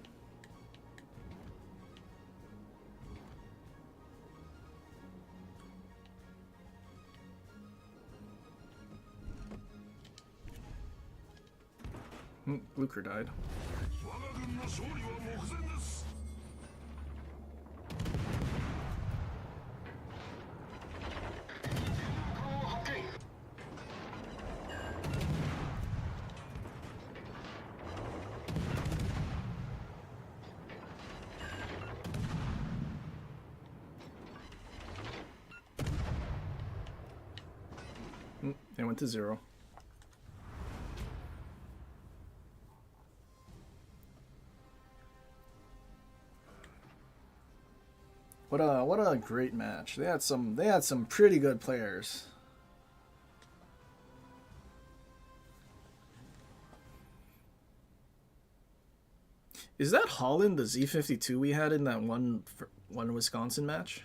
Blucher died. 勝利は目前です。They went to 0. What a great match. They had some pretty good players. Is that Holland the Z52 we had in that one Wisconsin match?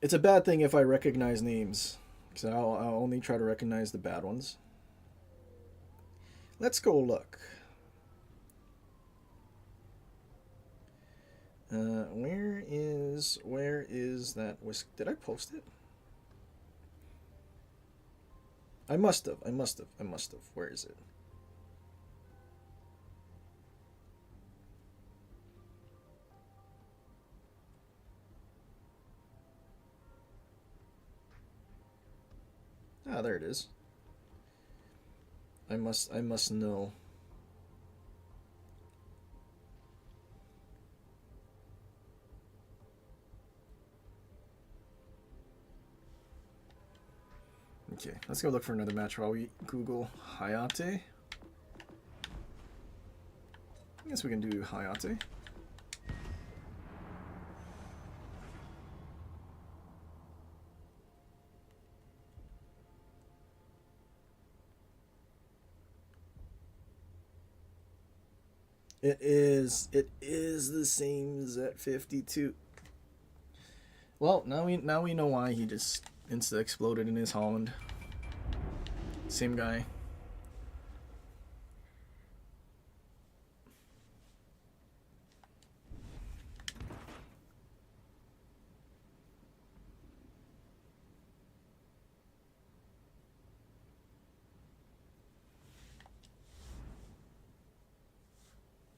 It's a bad thing if I recognize names, because I'll only try to recognize the bad ones. Let's go look. Where is that? Did I post it? I must have. Where is it? Ah, there it is. I must know. Okay, let's go look for another match while we Google Hayate. I guess we can do Hayate. It is the same Z52. Well, now we know why he just insta exploded in his Holland. Same guy.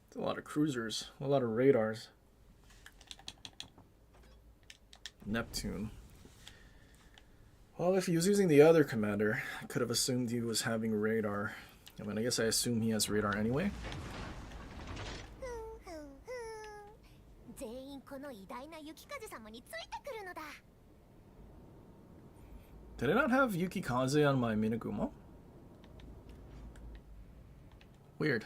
It's a lot of cruisers, a lot of radars. Neptune. Well, if he was using the other commander, I could have assumed he was having radar. I mean, I guess I assume he has radar anyway. 全員この偉大な雪風様についてくるのだ。 Did I not have Yukikaze on my Minagumo? Weird.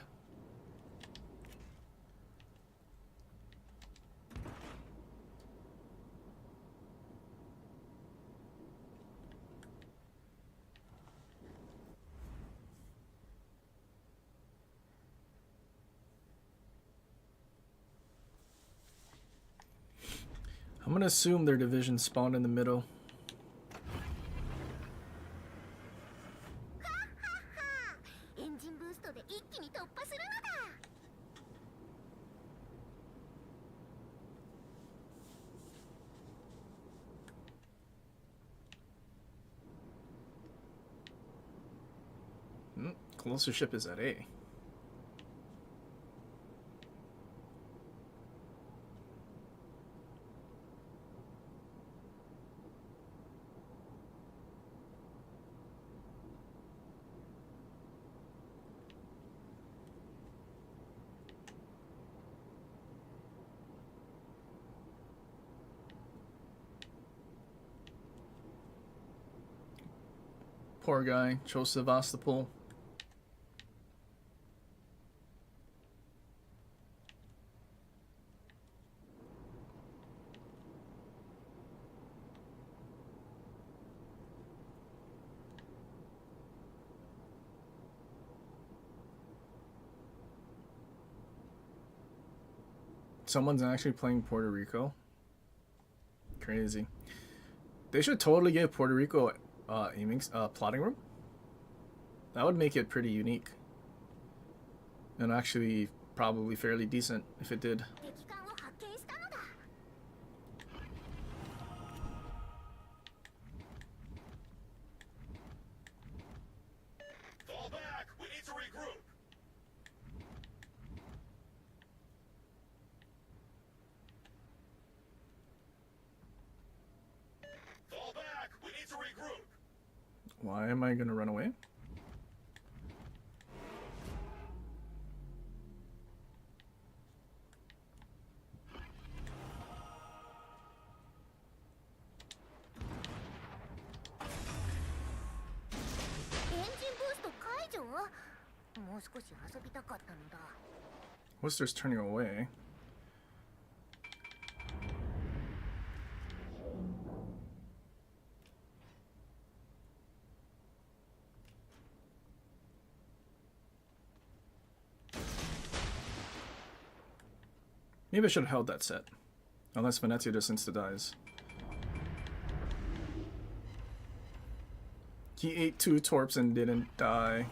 I'm gonna assume their division spawned in the middle. Closer ship is at A. Poor guy, chose Sevastopol. Someone's actually playing Puerto Rico. Crazy. They should totally give Puerto Rico plotting room. That would make it pretty unique. And actually probably fairly decent if it did. 敵艦を発見したのだ。 Our Why am I gonna run away? Worcester's turning away. Maybe I should have held that set. Unless Venezia just insta-dies. He ate 2 torps and didn't die.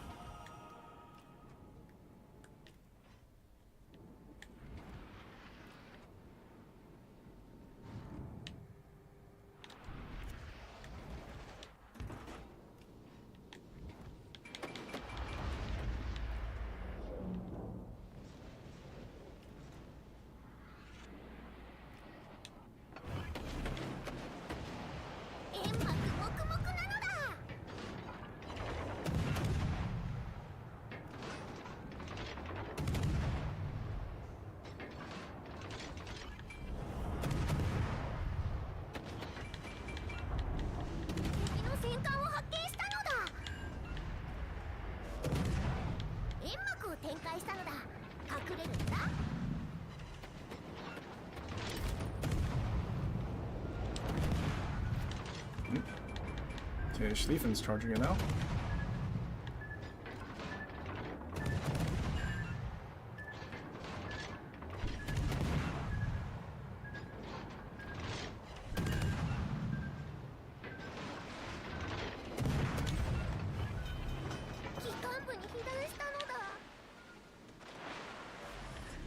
Okay, Schlieffen's charging it now.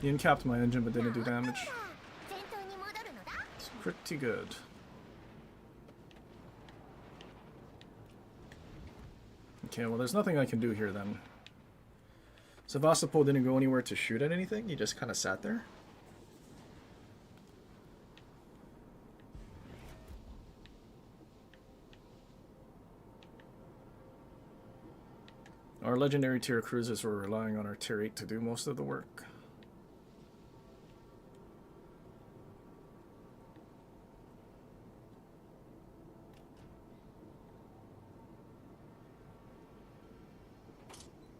He uncapped my engine but didn't do damage. It's pretty good. Okay, well there's nothing I can do here then. Sevastopol didn't go anywhere to shoot at anything, he just kind of sat there. Our legendary tier cruisers were relying on our tier 8 to do most of the work.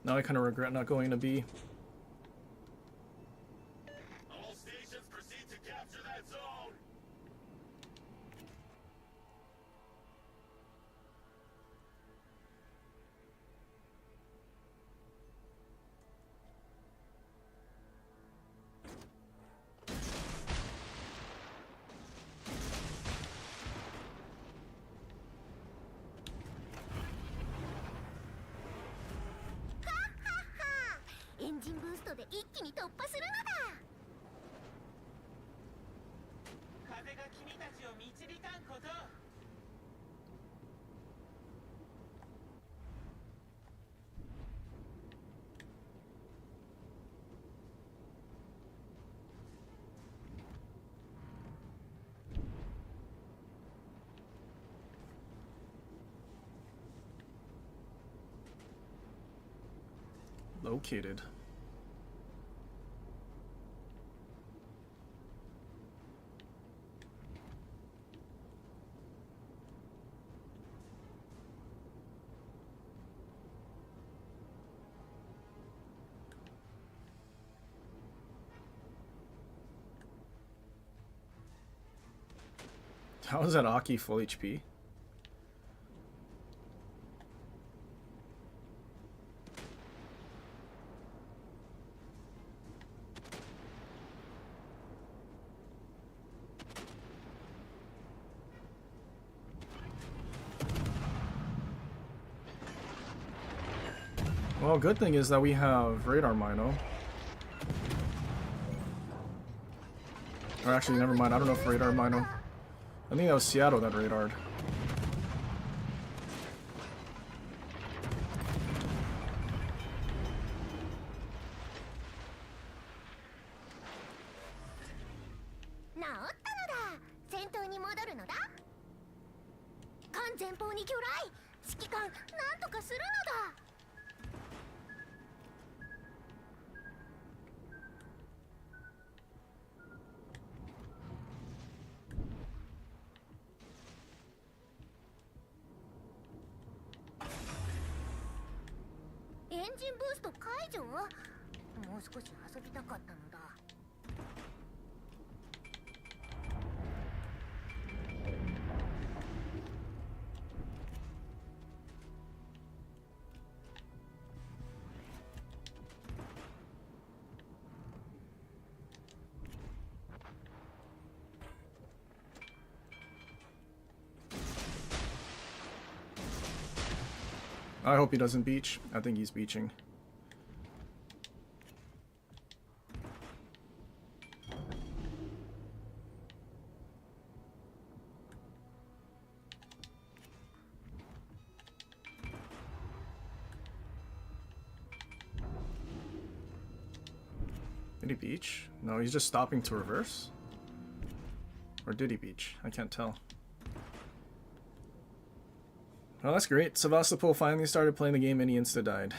Now I kind of regret not going to B. All stations proceed to capture that zone. Located. How is that Aki full HP? Well, good thing is that we have radar Mino. Or actually, never mind. I don't know if radar Mino. I think that was Seattle that radared. 指揮官なんとかするのだ。エンジンブースト解除？もう少し遊びたかったのだ。I hope he doesn't beach. I think he's beaching. Did he beach? No, he's just stopping to reverse. Or did he beach? I can't tell. Well, that's great. Sevastopol finally started playing the game and he insta-died.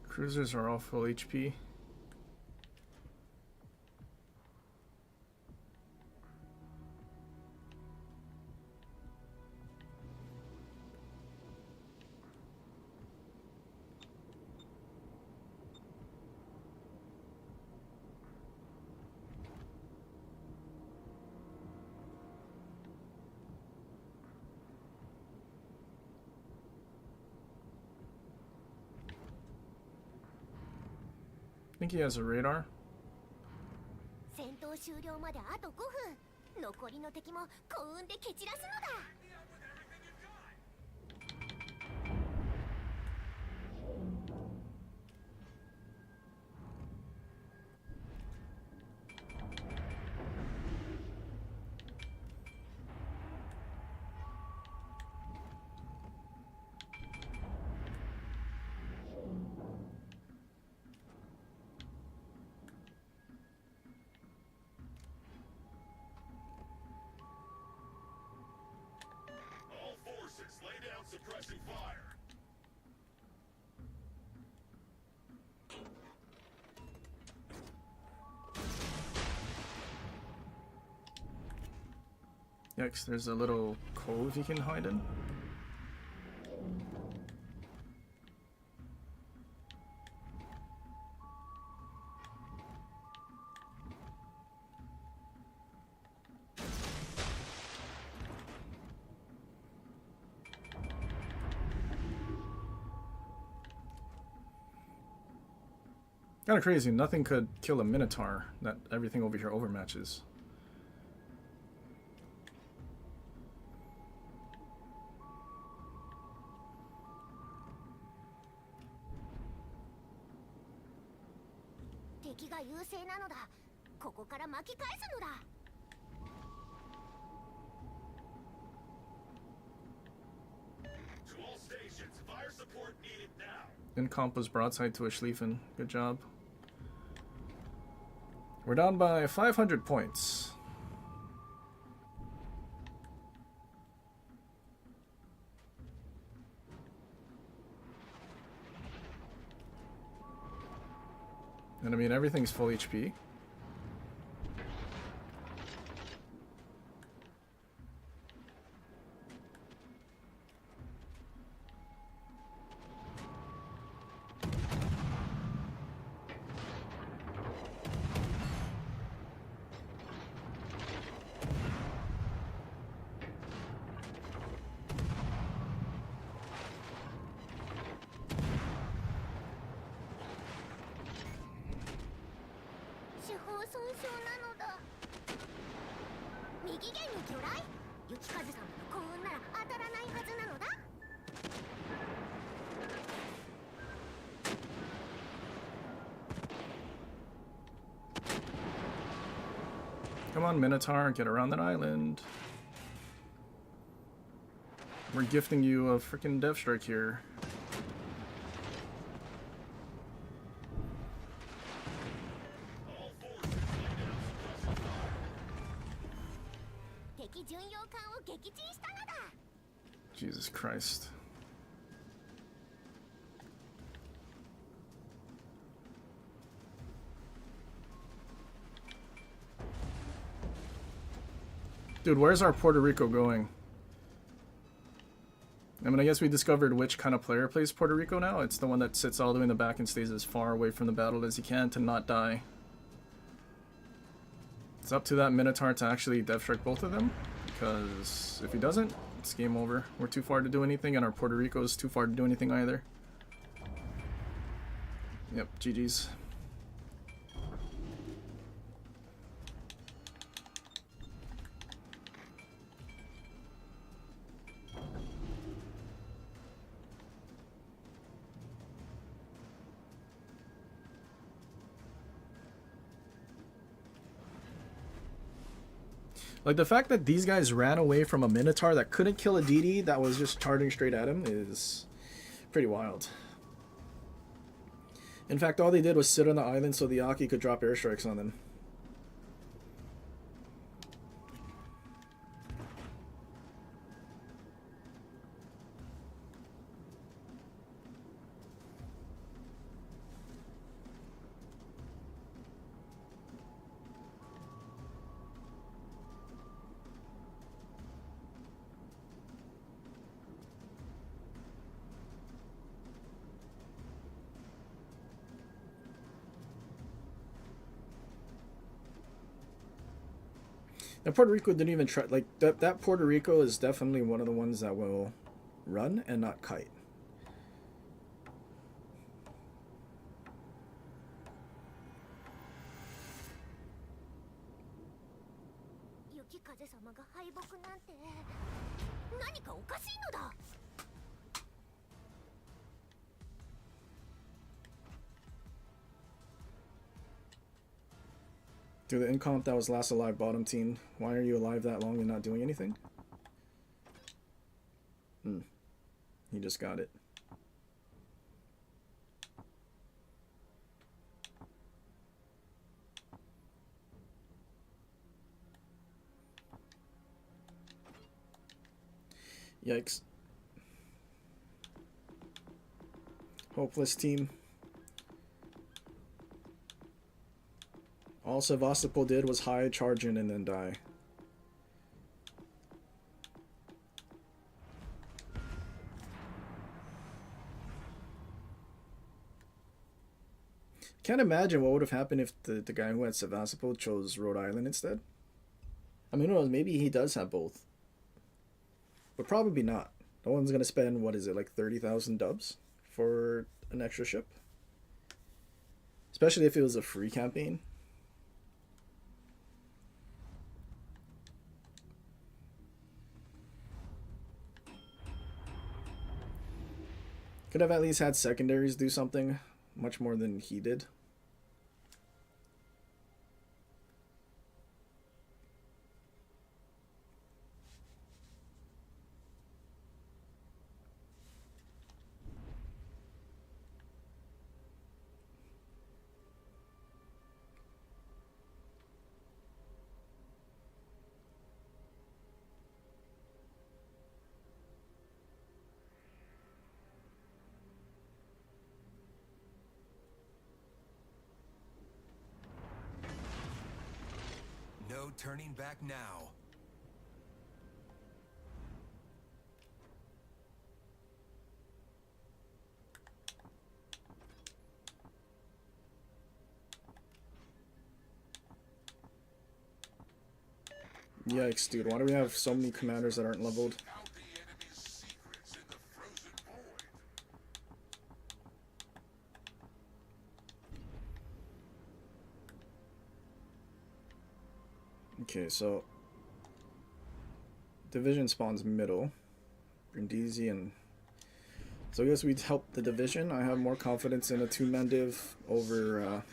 Cruisers are all full HP. I think he has a radar. 戦闘終了まであと5分。残りの敵も幸運で蹴散らすのだ。All forces, lay down suppressing fire. Yikes, there's a little cove you can hide in. Kind of crazy, nothing could kill a Minotaur that everything over here overmatches. To all stations, fire support needed now. Incomp was broadside to a Schlieffen. Good job. We're down by 500 points. And I mean, everything's full HP. 損傷なのだ。右舷に魚雷？雪風様の幸運なら当たらないはずなのだ。 Come on, Minotaur, get around that island. We're gifting you a freaking Death Strike here. Jesus Christ. Dude, where's our Puerto Rico going? I mean, I guess we discovered which kind of player plays Puerto Rico now. It's the one that sits all the way in the back and stays as far away from the battle as he can to not die. It's up to that Minotaur to actually Death Strike both of them, because if he doesn't, it's game over. We're too far to do anything, and our Puerto Rico is too far to do anything either. Yep, GG's. Like, the fact that these guys ran away from a Minotaur that couldn't kill a DD that was just charging straight at him is pretty wild. In fact, all they did was sit on the island so the Aki could drop airstrikes on them. And Puerto Rico didn't even try, like, that Puerto Rico is definitely one of the ones that will run and not kite. Dude, the incomp that was last alive bottom team. Why are you alive that long and not doing anything? He just got it. Yikes. Hopeless team. All Sevastopol did was hide, charge in, and then die. Can't imagine what would have happened if the guy who had Sevastopol chose Rhode Island instead. I mean, who knows, maybe he does have both. But probably not. No one's going to spend, what is it, like 30,000 dubs for an extra ship? Especially if it was a free campaign. Could have at least had secondaries do something much more than he did. No turning back now. Yikes, dude. Why do we have so many commanders that aren't leveled? Out the enemy's secrets in the frozen void. Okay, so division spawns middle. Brindisi and so I guess we'd help the division. I have more confidence in a two-man div over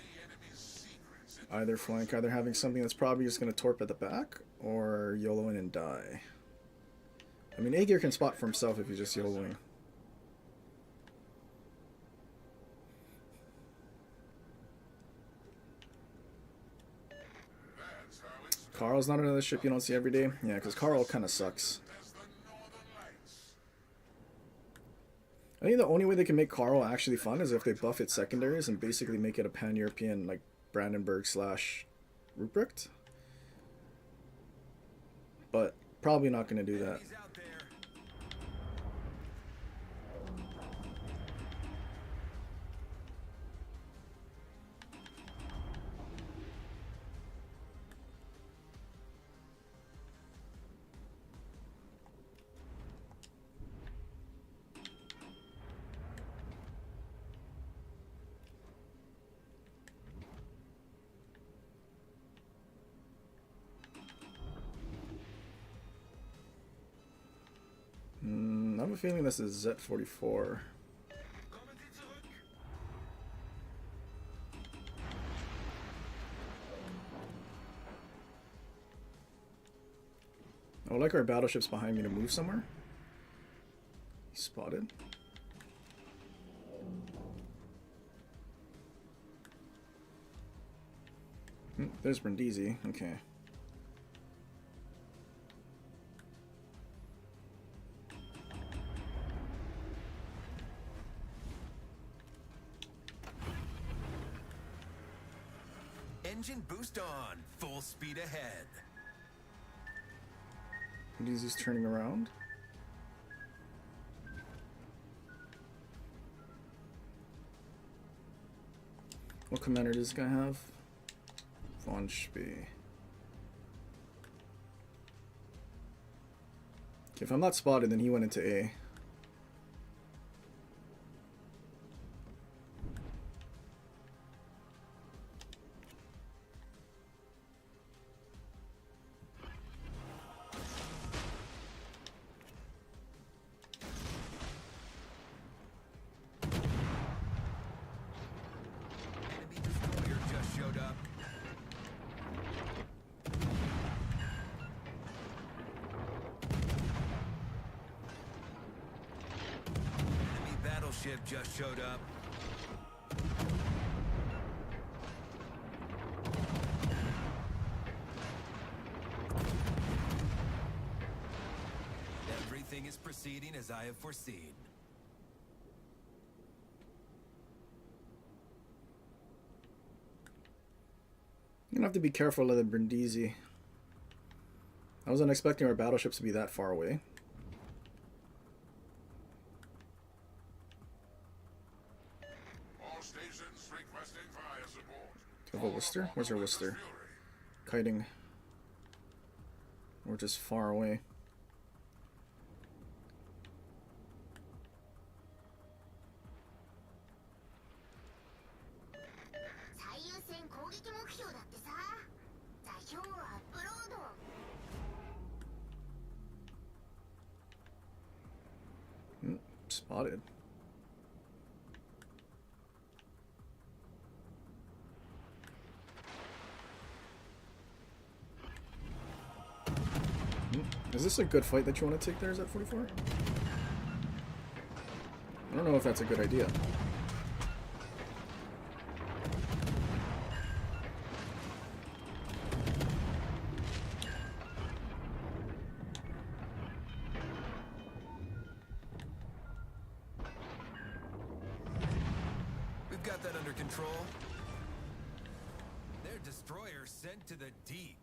either flank, either having something that's probably just going to torp at the back or YOLOing and die. I mean, Aegir can spot for himself if he's just YOLOing. Carl's not another ship you don't see every day. Yeah, because Carl kind of sucks. I think the only way they can make Carl actually fun is if they buff its secondaries and basically make it a pan-European, like, Brandenburg / Ruprecht. But probably not going to do that. I have a feeling this is Z44. I would like our battleships behind me to move somewhere. He's spotted. There's Brindisi. Okay. Engine boost on. Full speed ahead. Brindisi's turning around. What commander does this guy have? Von Spee. Okay, if I'm not spotted, then he went into A. Ship just showed up. Everything is proceeding as I have foreseen. You're gonna have to be careful of the Brindisi. I wasn't expecting our battleships to be that far away. Do you have a Worcester? Where's our Worcester? Kiting. We're just far away. Spotted. Is this a good fight that you want to take there, Z44? I don't know if that's a good idea. We've got that under control. Their destroyer sent to the deep.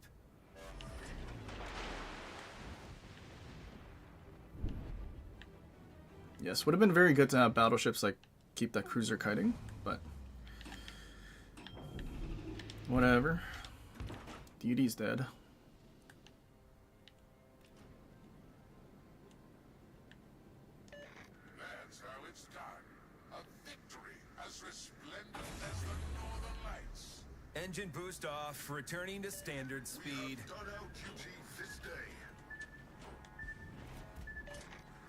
Yes, would have been very good to have battleships like keep that cruiser kiting, but whatever. Duty's dead. That's how it's done. A victory as resplendent as the northern lights. Engine boost off, returning to standard speed. Done out duty this day.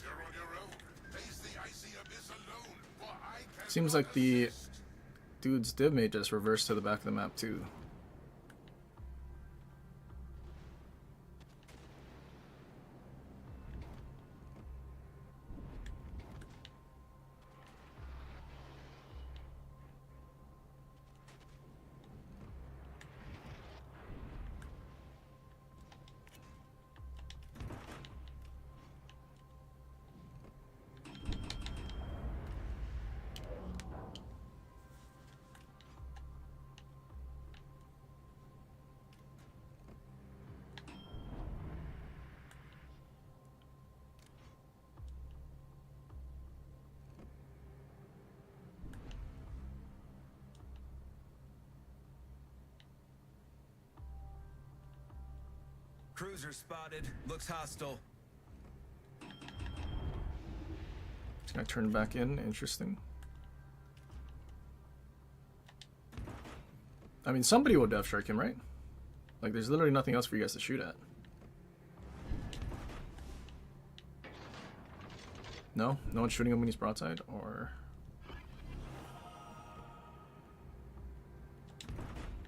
You're on your own. Face the icy abyss alone, for I can. Seems like the dude's div mate just reversed to the back of the map too. Cruiser spotted. Looks hostile. Just gonna turn back in. Interesting. I mean, somebody will death strike him, right? Like, there's literally nothing else for you guys to shoot at. No? No one's shooting him when he's broadside? Or...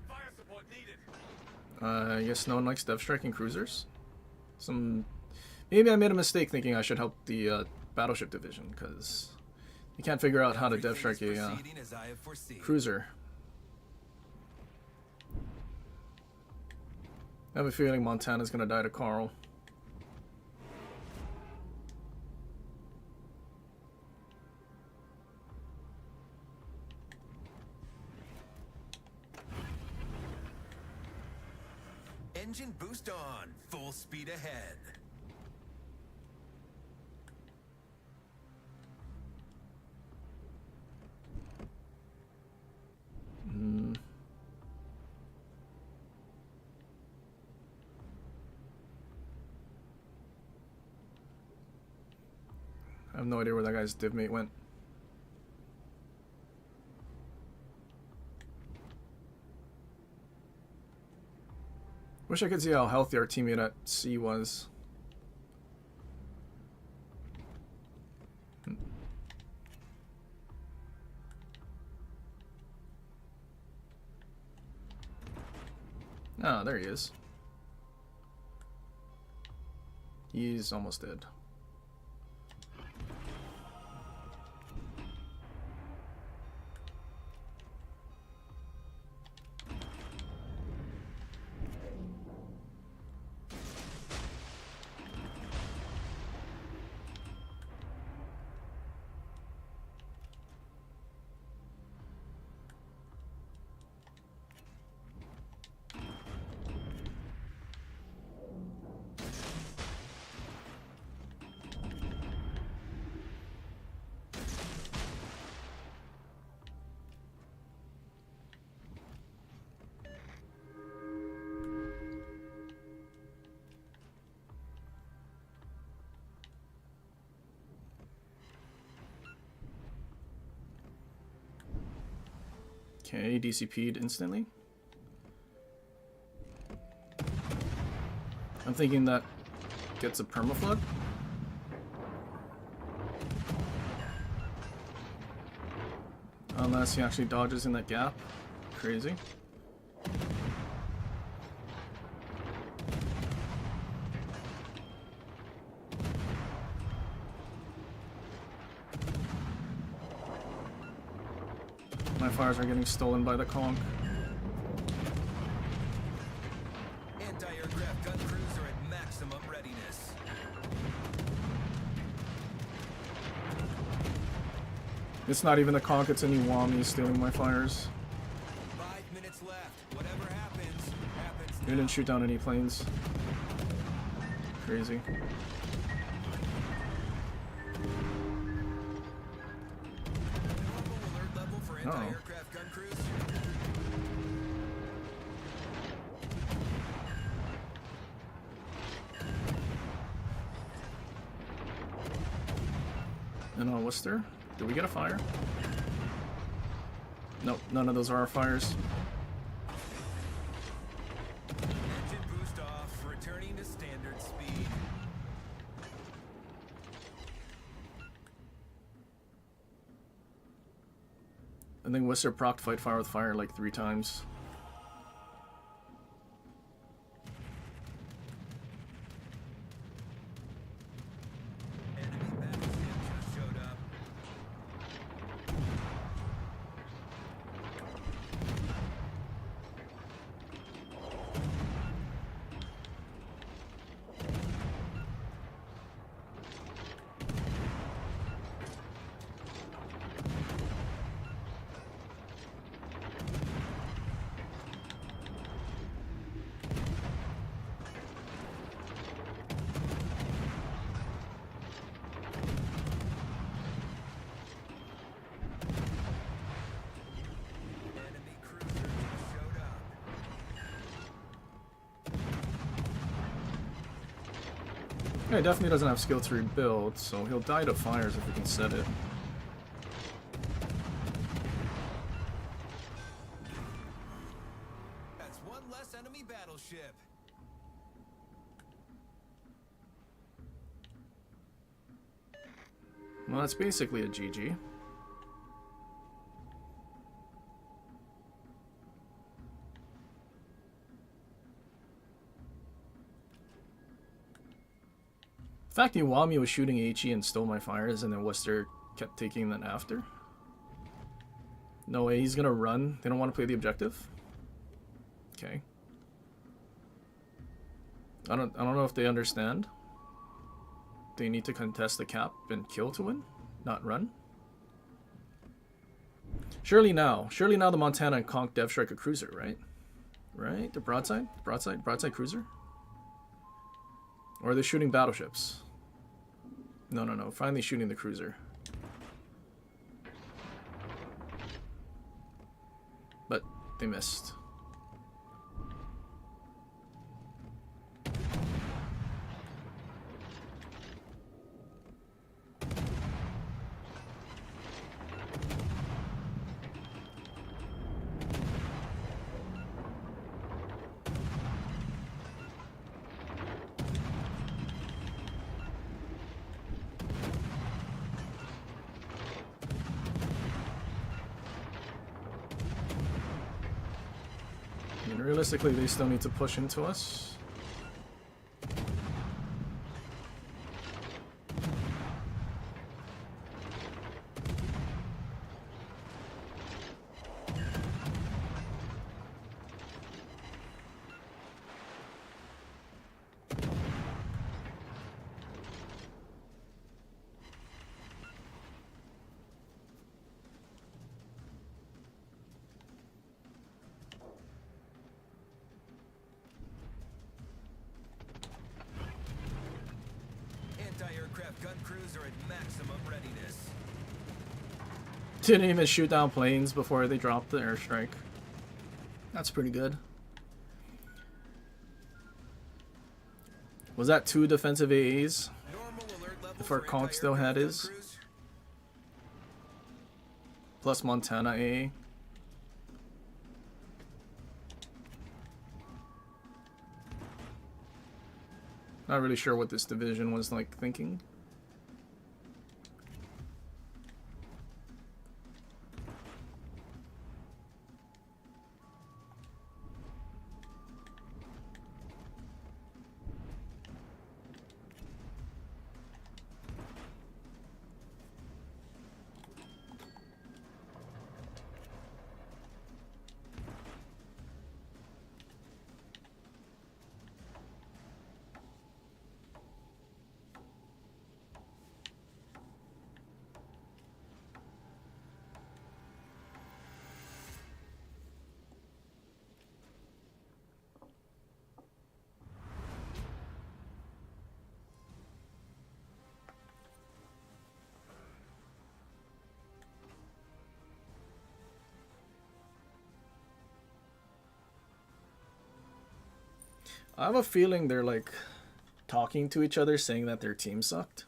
Fire support needed. I guess no one likes death striking cruisers? Maybe I made a mistake thinking I should help the battleship division, because you can't figure out how to death strike a Proceeding as I have foreseen. cruiser. I have a feeling Montana's gonna die to Carl. Engine boost on. Full speed ahead. I have no idea where that guy's div mate went. Wish I could see how healthy our teammate at C was. Ah, there he is. He's almost dead. Okay, DCP'd instantly. I'm thinking that gets a permaflood. Unless he actually dodges in that gap. Crazy. My fires are getting stolen by the conch. Anti-aircraft gun crews are at maximum readiness. It's not even the conch, it's any Wami stealing my fires. 5 minutes left. Whatever happens, happens They now. didn't shoot down any planes. Crazy. Normal alert level for anti-aircraft gun crews. And Worcester? Did we get a fire? Nope, none of those are our fires. I think Whistler procced fight fire with fire like 3 times. Enemy battleship just showed up. Enemy cruiser just showed up. Yeah, he definitely doesn't have skill to rebuild, so he'll die to fires if we can set it. That's one less enemy battleship. Well, that's basically a GG. The fact Iwami was shooting HE and stole my fires and then Worcester kept taking them after. No way, he's gonna run. They don't want to play the objective? Okay. I don't know if they understand. They need to contest the cap and kill to win, not run. Surely now the Montana and Conch Dev strike a cruiser, right? Right? The broadside cruiser? Or are they shooting battleships? No. Finally shooting the cruiser. But they missed. Realistically, they still need to push into us. Anti-aircraft gun crews are at maximum readiness. Didn't even shoot down planes before they dropped the airstrike. That's pretty good. Was that 2 defensive AAs? Normal alert level If our for Conch still had anti-aircraft his. gun crews. Plus Montana AA. Not really sure what this division was like thinking. I have a feeling they're like talking to each other saying that their team sucked.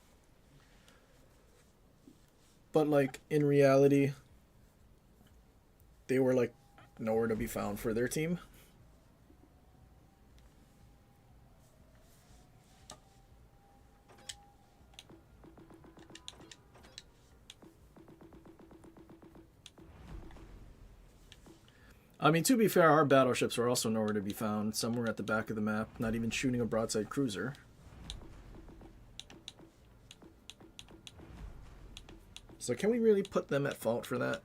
But like in reality, they were like nowhere to be found for their team. I mean, to be fair, our battleships are also nowhere to be found. Somewhere at the back of the map, not even shooting a broadside cruiser. So can we really put them at fault for that?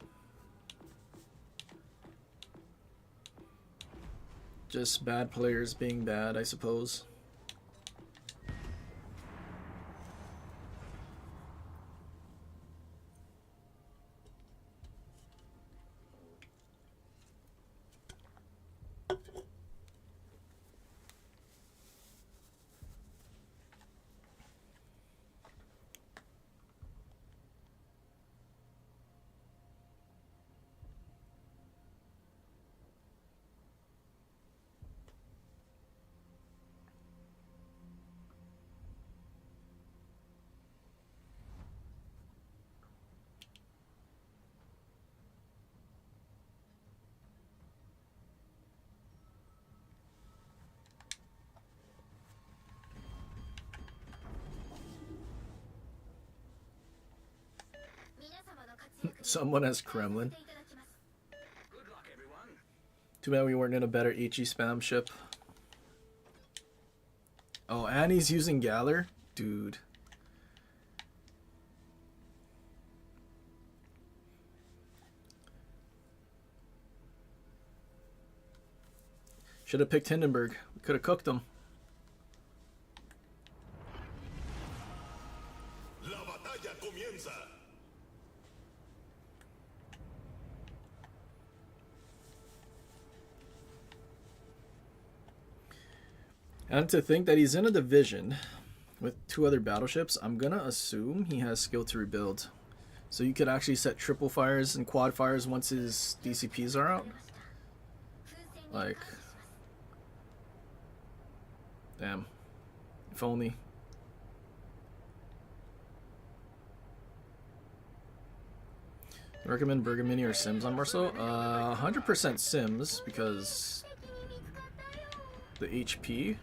Just bad players being bad, I suppose. Someone has Kremlin. Good luck, everyone. Too bad we weren't in a better HE spam ship. Oh, and he's using Galler? Dude. Should have picked Hindenburg. We could have cooked him. La batalla comienza. And to think that he's in a division with 2 other battleships, I'm gonna assume he has skill to rebuild. So you could actually set triple fires and quad fires once his DCPs are out. Like, damn. If only. Recommend Bergamini or Sims on Marceau? 100% Sims because the HP.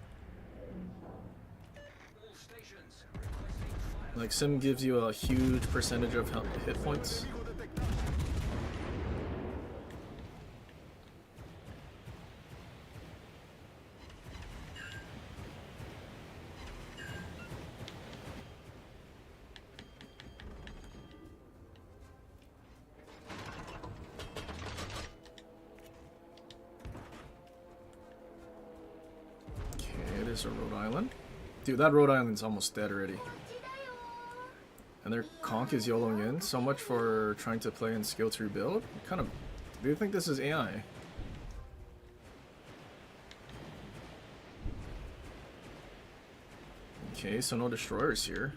Like, Sim gives you a huge percentage of hit points. Okay, it is a Rhode Island. Dude, that Rhode Island's almost dead already. And their conch is YOLOing in. So much for trying to play in skill to rebuild. What kind of... Do you think this is AI? Okay, so no destroyers here.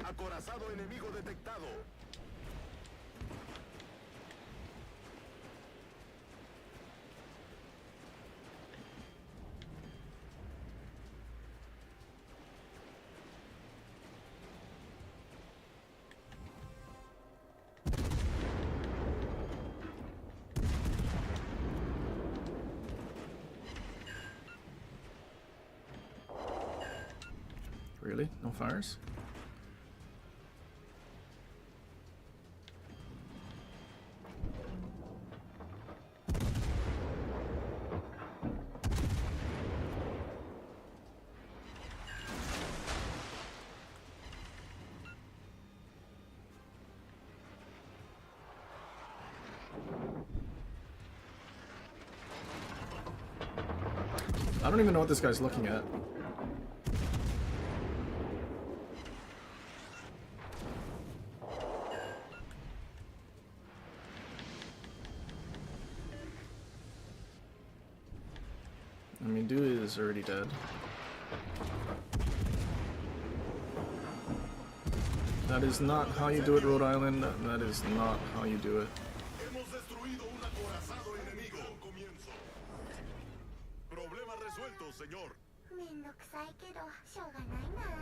Acorazado enemigo detectado. Really? No fires? I don't even know what this guy's looking at. I mean, dude is already dead. That is not how you do it, Rhode Island. That is not how you do it. Hemos destruido un acorazado enemigo. Comienzo. Problema resuelto, señor. めんどくさいけどしょうがないな。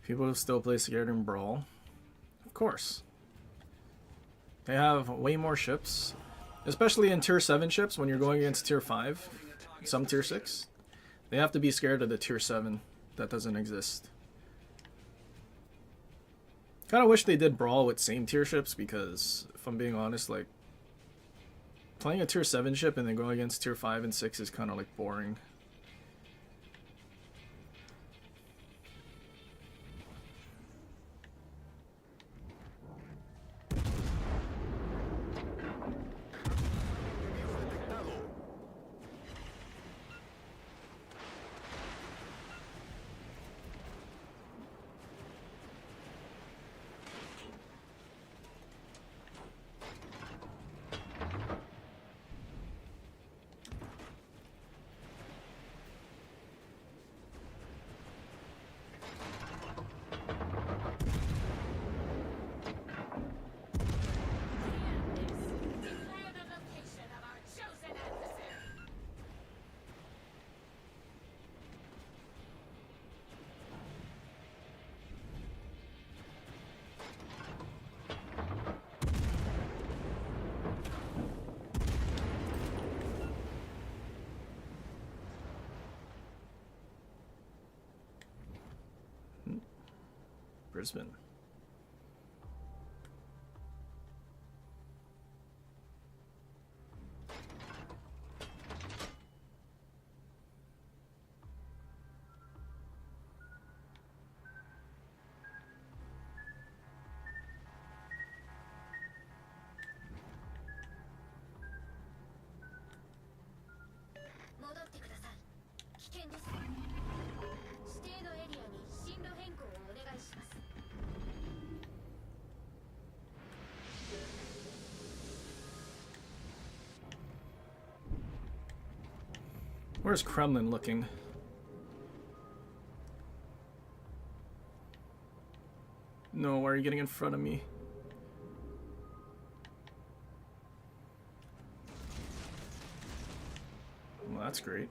People still play Scared and Brawl. Of course. They have way more ships. Especially in tier 7 ships when you're going against tier 5. Some tier 6. They have to be scared of the tier 7 that doesn't exist. Kind of wish they did brawl with same tier ships, because if I'm being honest, like playing a tier 7 ship and then going against tier 5 and 6 is kind of like boring. Brisbane. Where's Kremlin looking? No, why are you getting in front of me? Well, that's great.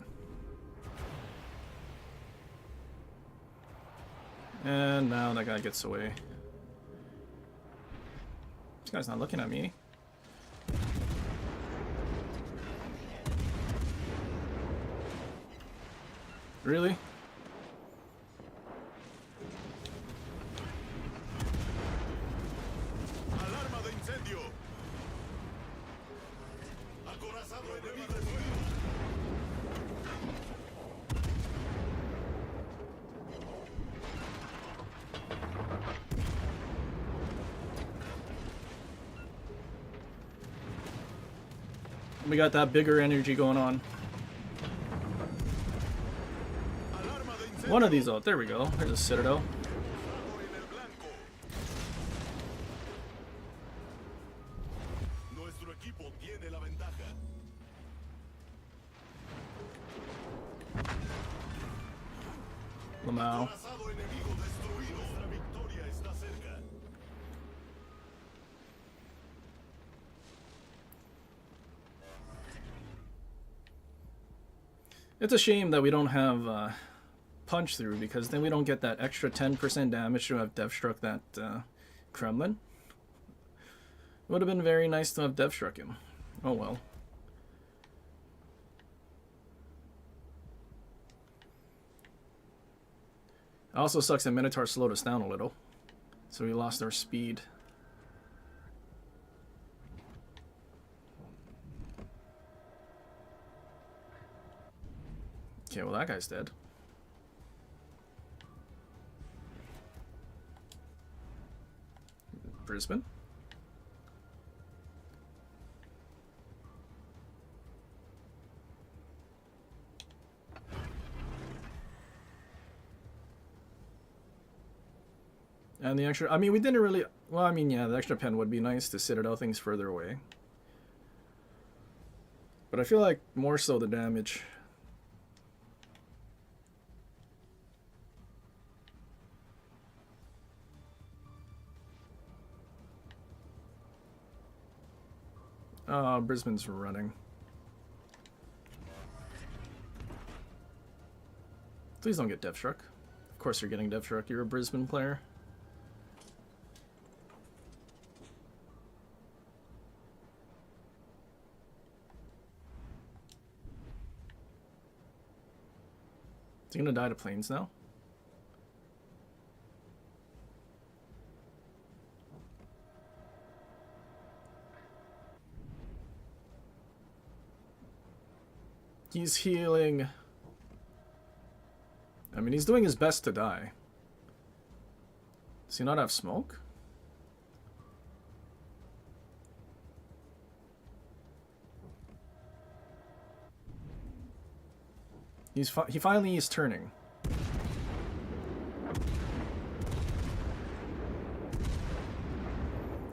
And now that guy gets away. This guy's not looking at me. Really? Alarma de incendio. Acorazado enemigo destruido. We got that bigger energy going on. One of these, oh, there we go. There's a Citadel. Nuestro equipo tiene la ventaja. Lamau. Acorazado enemigo destruido. Nuestra victoria está cerca. It's a shame that we don't have punch through, because then we don't get that extra 10% damage to have death struck that Kremlin. Would have been very nice to have death struck him. Oh well. Also sucks that Minotaur slowed us down a little, so we lost our speed. Okay, well that guy's dead. Brisbane. And the extra, I mean, we didn't really, well, I mean, yeah, the extra pen would be nice to Citadel things further away. But I feel like more so the damage. Oh, Brisbane's running. Please don't get Death Struck. Of course you're getting Death Struck. You're a Brisbane player. he gonna die to planes now? He's healing. I mean, he's doing his best to die. Does he not have smoke? He finally is turning.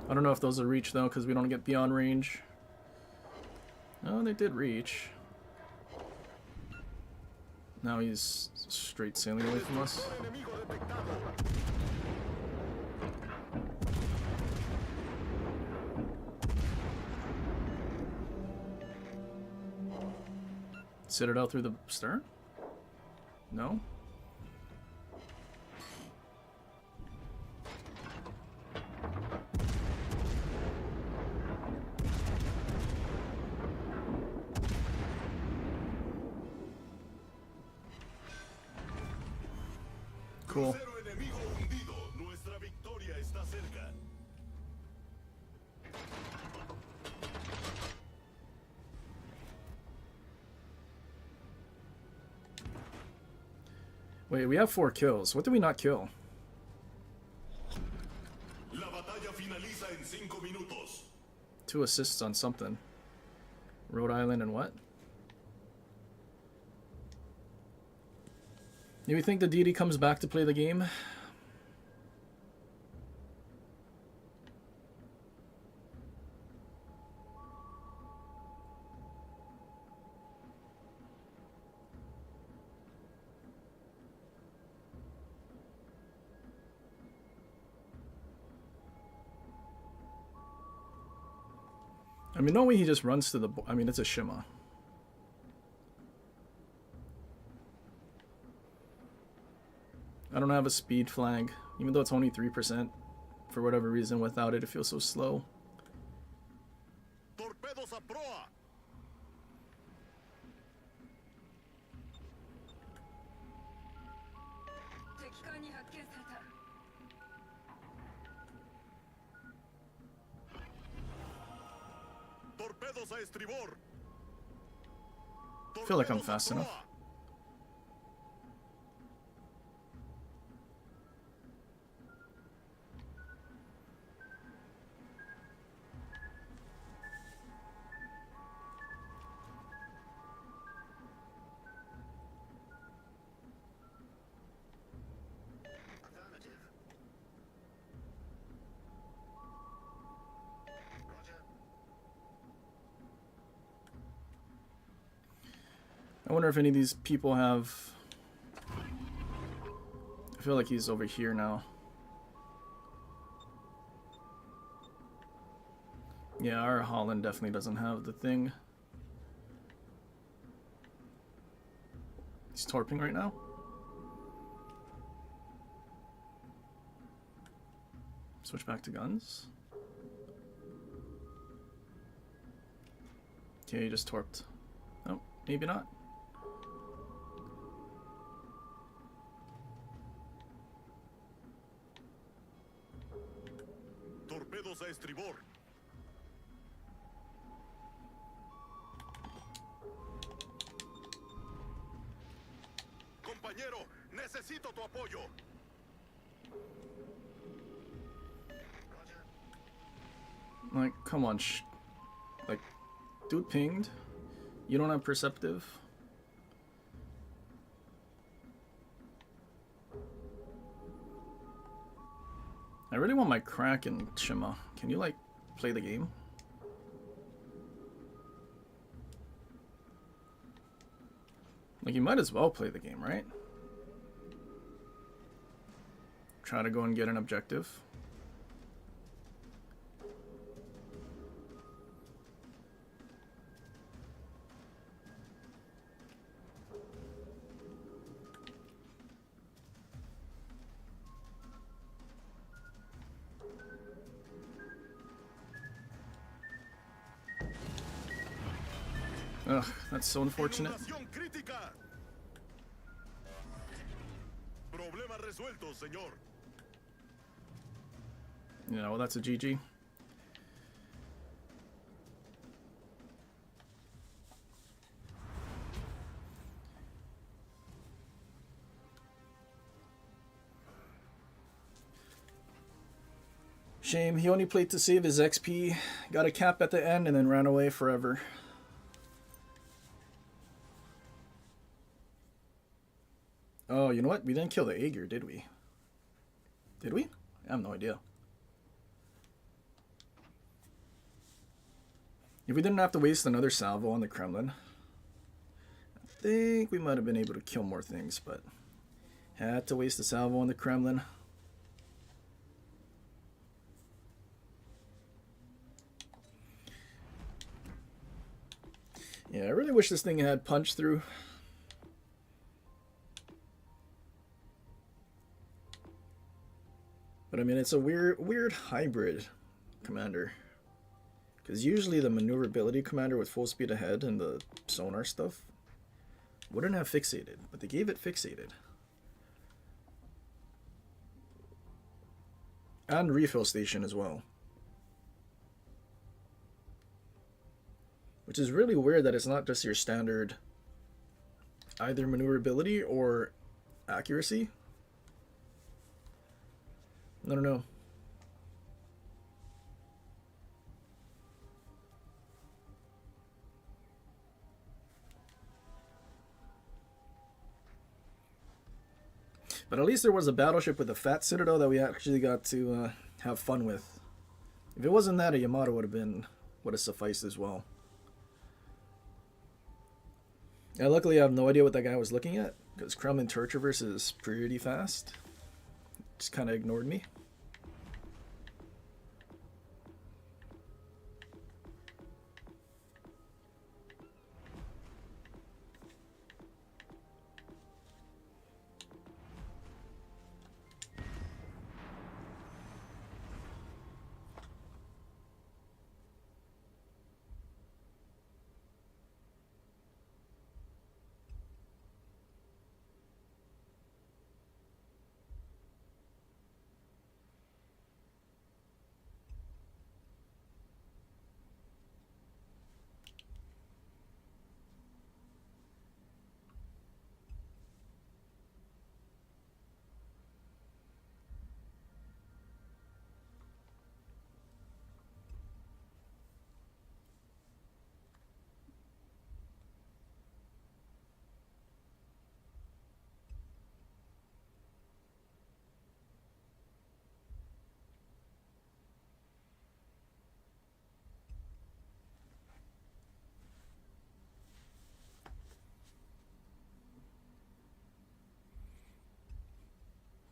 I don't know if those will reach though, because we don't get beyond range. Oh, they did reach. Now he's straight sailing away from us. Sit it out through the stern? No? Cool. Crucero enemigo hundido. Nuestra victoria está cerca. Wait, we have 4 kills. What did we not kill? La batalla finaliza en 5 minutos. 2 assists on something. Rhode Island and what? Do you think the deity comes back to play the game? I mean, no way he just runs to the... I mean, it's a Shima. I don't have a speed flag, even though it's only 3%. For whatever reason, without it, it feels so slow. Torpedos a proa. Torpedos a estribor. I feel like I'm fast enough. I wonder if any of these people have... I feel like he's over here now. Yeah, our Holland definitely doesn't have the thing. He's torping right now. Switch back to guns. Okay, he just torped. Oh, maybe not. Torpedos a estribor. Compañero, necesito tu apoyo. Like, come on, like, dude pinged. You don't have perceptive. I really want my Kraken Shima. Can you, like, play the game? Like, you might as well play the game, right? Try to go and get an objective. Ugh, that's so unfortunate. resuelto, señor. Yeah, well, that's a GG. Shame, he only played to save his XP, got a cap at the end, and then ran away forever. Oh, you know what? We didn't kill the Aegir, did we? Did we? I have no idea. If we didn't have to waste another salvo on the Kremlin, I think we might have been able to kill more things, but had to waste a salvo on the Kremlin. Yeah, I really wish this thing had punch through. But I mean, it's a weird hybrid commander. Because usually the maneuverability commander with full speed ahead and the sonar stuff wouldn't have fixated, but they gave it fixated. And refill station as well. Which is really weird that it's not just your standard either maneuverability or accuracy. I don't know. But at least there was a battleship with a fat citadel that we actually got to have fun with. If it wasn't that, a Yamato would have sufficed as well. Yeah, luckily I have no idea what that guy was looking at, because Kremlin turret traverse is pretty fast. Just kind of ignored me.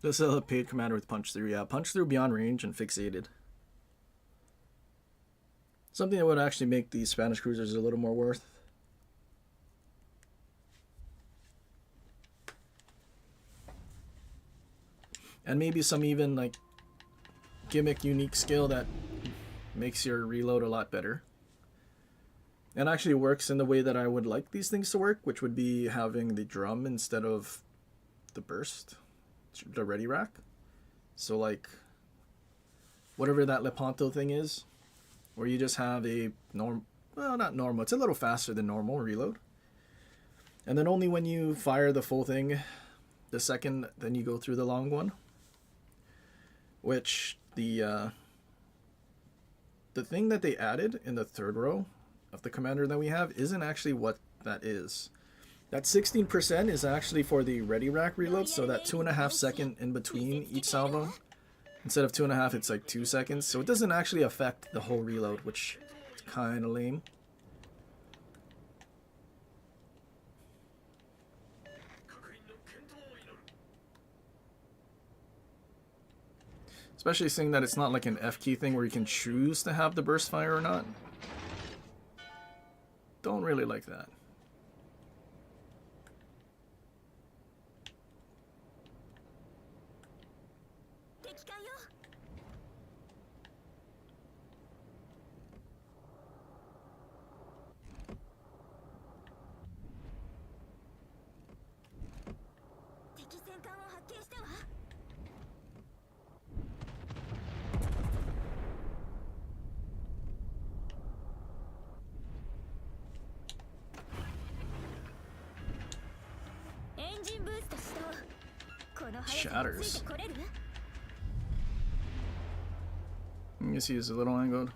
This is a paid commander with punch through. Yeah, punch through beyond range and fixated. Something that would actually make these Spanish cruisers a little more worth. And maybe some even like gimmick unique skill that makes your reload a lot better. And actually works in the way that I would like these things to work, which would be having the drum instead of the burst. The ready rack. So like whatever that Lepanto thing is, where you just have a well, not normal, it's a little faster than normal reload, and then only when you fire the full thing the second then you go through the long one, which the thing that they added in the third row of the commander that we have isn't actually what that is. That 16% is actually for the ready rack reload, so that 2.5 second in between each salvo. Instead of 2.5, it's like 2 seconds. So it doesn't actually affect the whole reload, which is kind of lame. Especially seeing that it's not like an F key thing where you can choose to have the burst fire or not. Don't really like that. Shatters. I guess he is a little angled.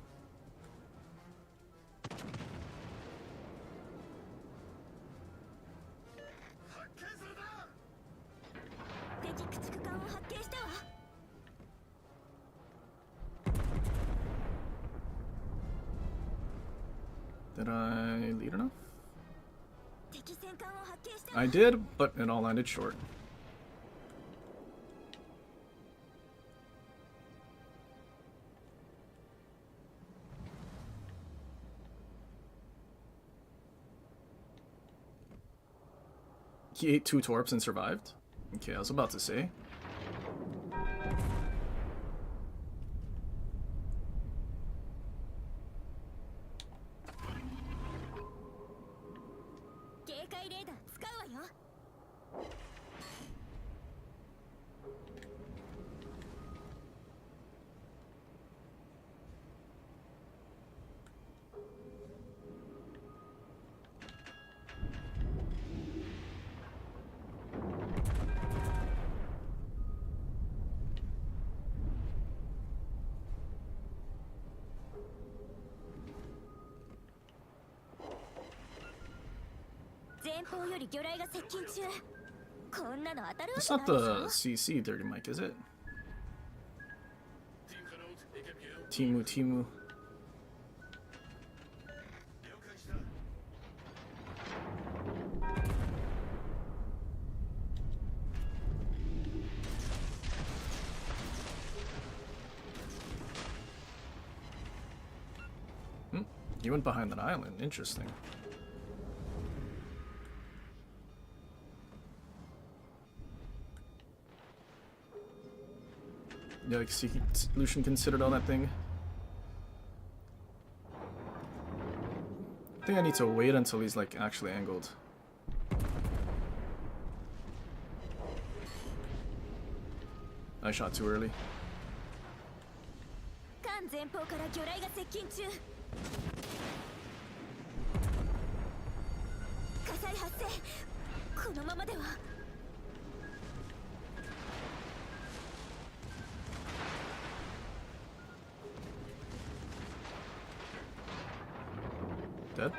Did I lead enough? I did, but it all landed short. He ate 2 torps and survived? Okay, I was about to say. It's not the CC dirty mic, is it? Timu. He went behind that island. Interesting. Yeah, like, Lucian considered all that thing. I think I need to wait until he's like actually angled. I shot too early. Dead?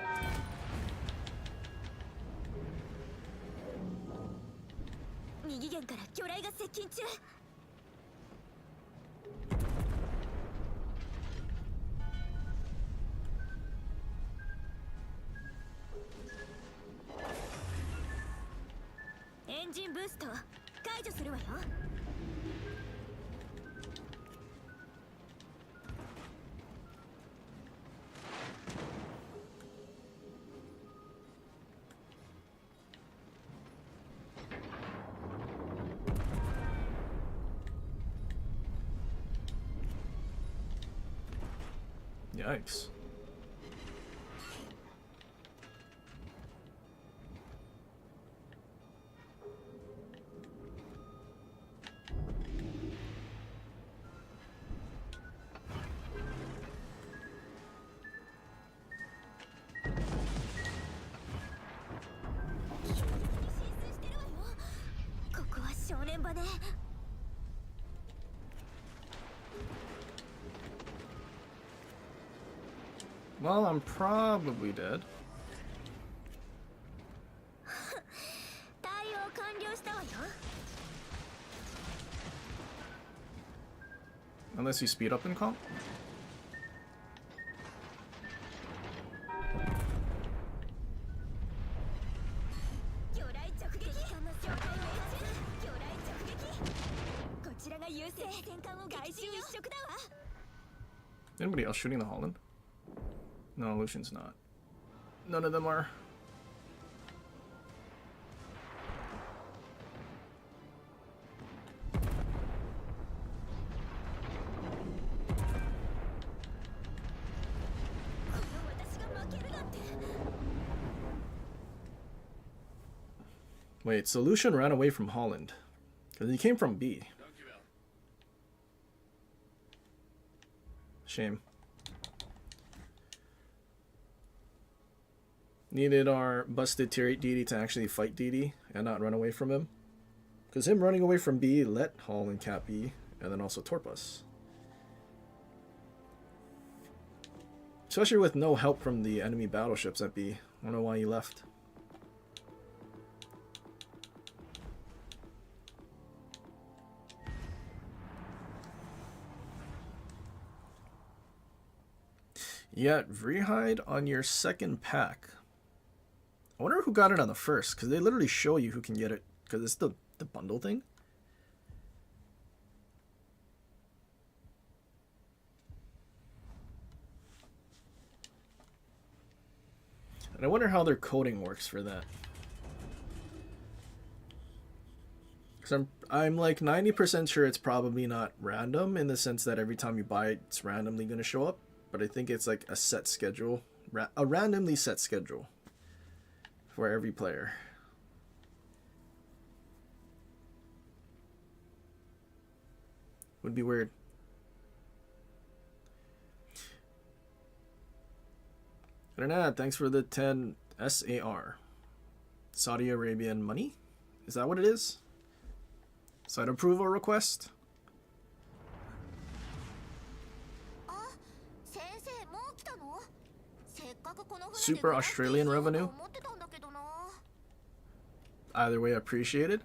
Engine boost 解除するわよ。Yikes. Well, I'm probably dead. Unless you speed up in comp. Anybody else shooting the Holland? No, Lucian's not. None of them are. Wait, so Lucian ran away from Holland. Because he came from B. Shame. Needed our busted tier 8 DD to actually fight DD and not run away from him. Because him running away from B let Hull and Cap B, and then also torp us. Especially with no help from the enemy battleships at B. I don't know why he left. Yeah, rehide on your second pack. I wonder who got it on the first, because they literally show you who can get it, because it's the bundle thing. And I wonder how their coding works for that. Because I'm like 90% sure it's probably not random, in the sense that every time you buy it, it's randomly going to show up. But I think it's like a set schedule, a randomly set schedule for every player. Would be weird. Renat, thanks for the 10 SAR. Saudi Arabian money? Is that what it is? Site approval request? Super Australian revenue? Either way, appreciated.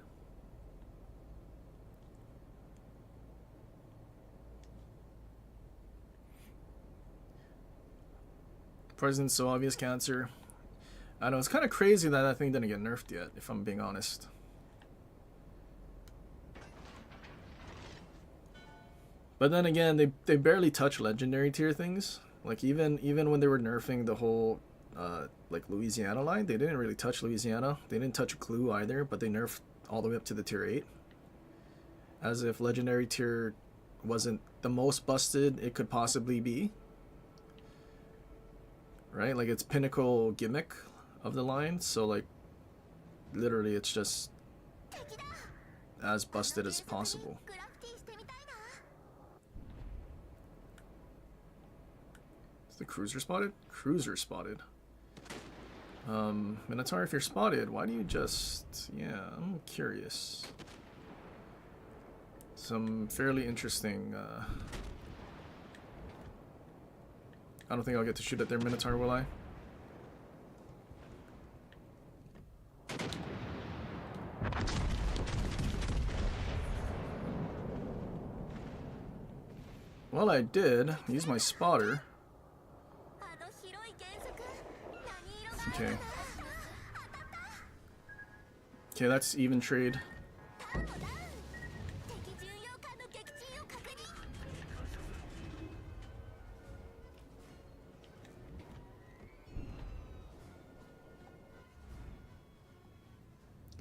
Poison's so obvious cancer. I know, it's kind of crazy that that thing didn't get nerfed yet, if I'm being honest. But then again, they barely touch legendary tier things. Like even when they were nerfing the whole like Louisiana line, they didn't really touch Louisiana. They didn't touch Clue either, but they nerfed all the way up to the tier 8. As if legendary tier wasn't the most busted it could possibly be. Right? Like it's pinnacle gimmick of the line, so like literally it's just as busted as possible. Is the cruiser spotted? Cruiser spotted. Minotaur, if you're spotted, why do you just... Yeah, I'm curious. Some fairly interesting... I don't think I'll get to shoot at their Minotaur, will I? Well, I did. Use my spotter. Okay. Okay, that's even trade.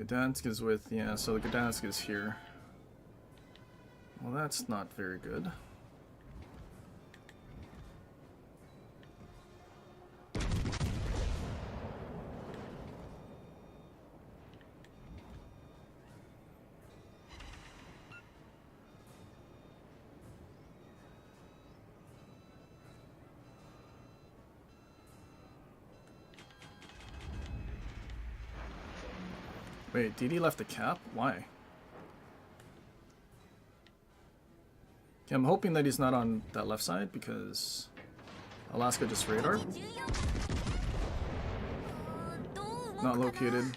Gdansk is with, yeah, so the Gdansk is here. Well, that's not very good. Wait, DD left the cap? Why? Okay, I'm hoping that he's not on that left side because Alaska just radar. Not located.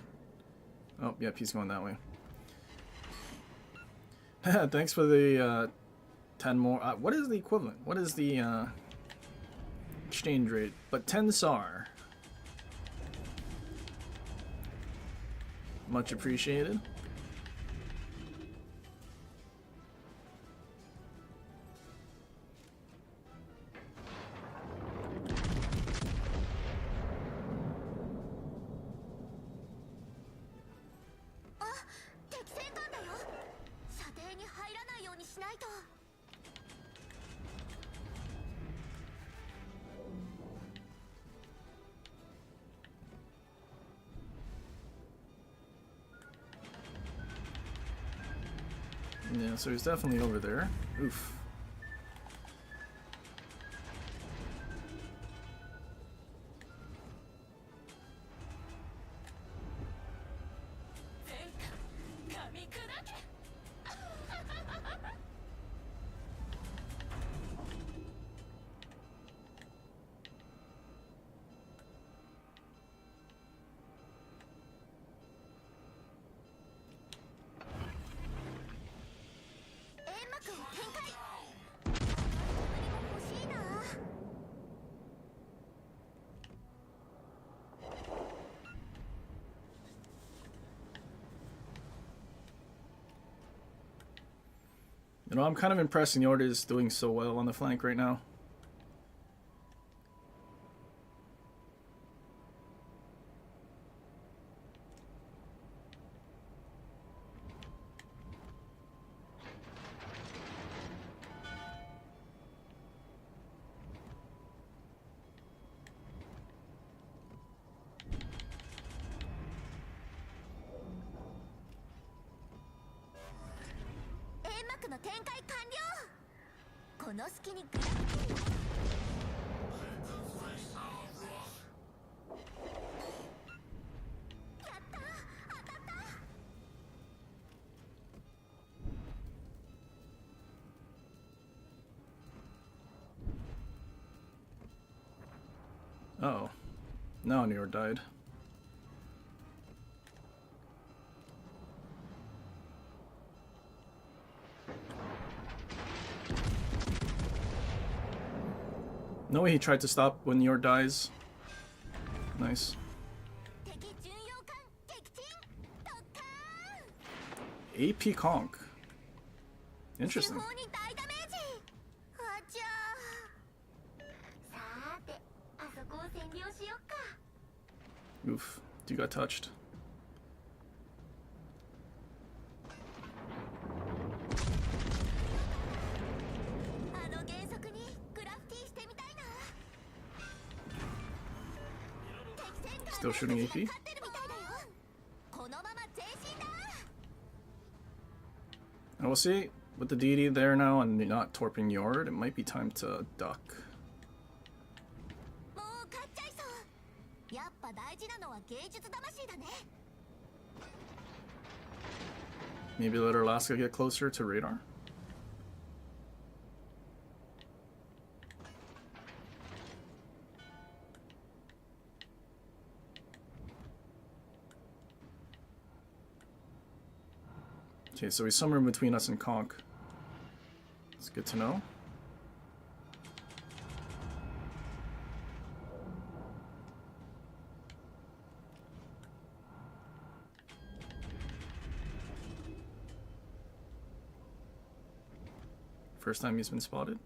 Oh, yep, he's going that way. Thanks for the 10 more. What is the equivalent? What is the exchange rate? But 10 SAR. Much appreciated. Yeah, so he's definitely over there. Oof. You know, I'm kind of impressed Njord is doing so well on the flank right now. Oh, now Njord died. No way he tried to stop when Njord dies. Nice. AP Conk. Interesting. Oof, you got touched. Still shooting AP? I will see, with the DD there now and not torping Njord, it might be time to duck. Maybe let Alaska get closer to radar? Okay, so he's somewhere in between us and Conk. It's good to know. First time he's been spotted.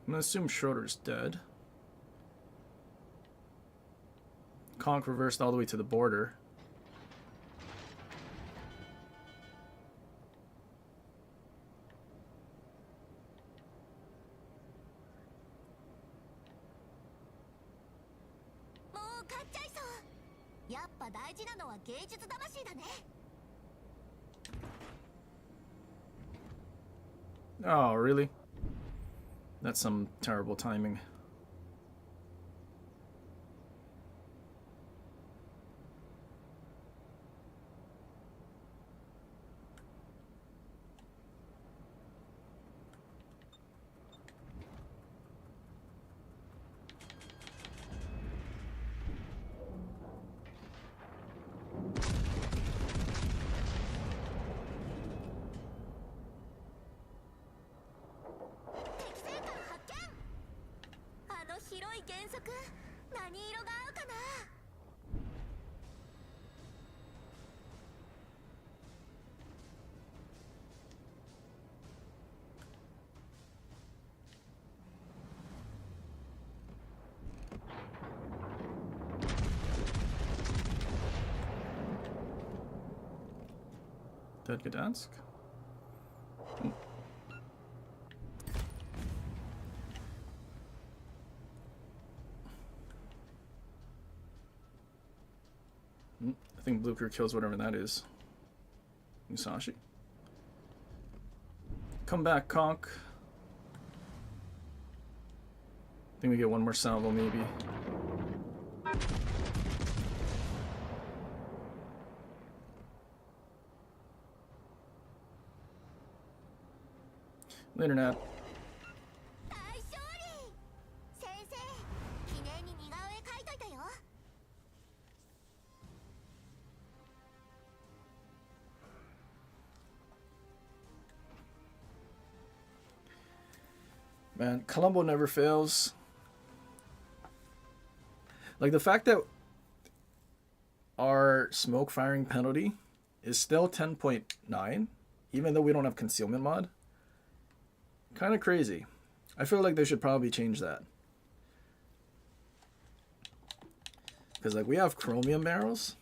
I'm gonna assume Schroeder's dead. Conk reversed all the way to the border. Oh, really? That's some terrible timing. Dead Gdansk? I think Blue Crew kills whatever that is. Musashi. Come back, Conk. I think we get one more salvo, maybe. Later, Nat. 大勝利。先生、記念に似顔絵描いといたよ。Man, Colombo never fails. Like, the fact that our smoke firing penalty is still 10.9, even though we don't have concealment mod, kind of crazy. I feel like they should probably change that. Because, like, we have chromium barrels,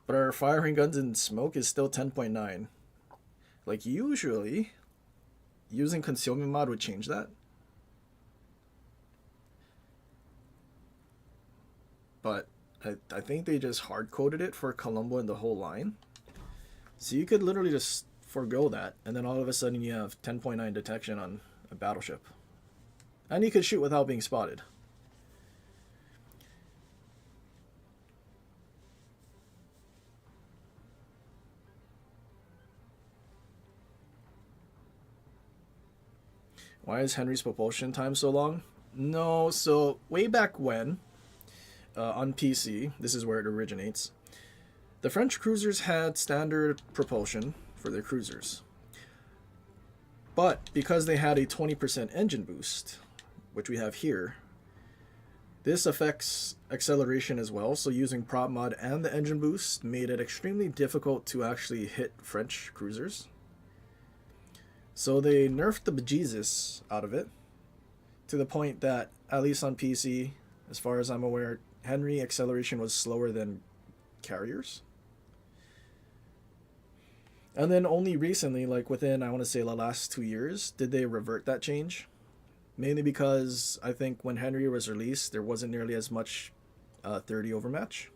but our firing guns in smoke is still 10.9. Like, usually, using concealment mod would change that. But I think they just hard-coded it for Colombo and the whole line. So you could literally just forgo that, and then all of a sudden you have 10.9 detection on a battleship. And you could shoot without being spotted. Why is Henry's propulsion time so long? No, so way back when, on PC, this is where it originates, the French cruisers had standard propulsion for their cruisers. But because they had a 20% engine boost, which we have here, this affects acceleration as well, so using prop mod and the engine boost made it extremely difficult to actually hit French cruisers. So they nerfed the bejesus out of it, to the point that, at least on PC, as far as I'm aware, Henry acceleration was slower than carriers. And then only recently, like within, I want to say, the last 2 years, did they revert that change. Mainly because I think when Henry was released, there wasn't nearly as much 30 overmatch.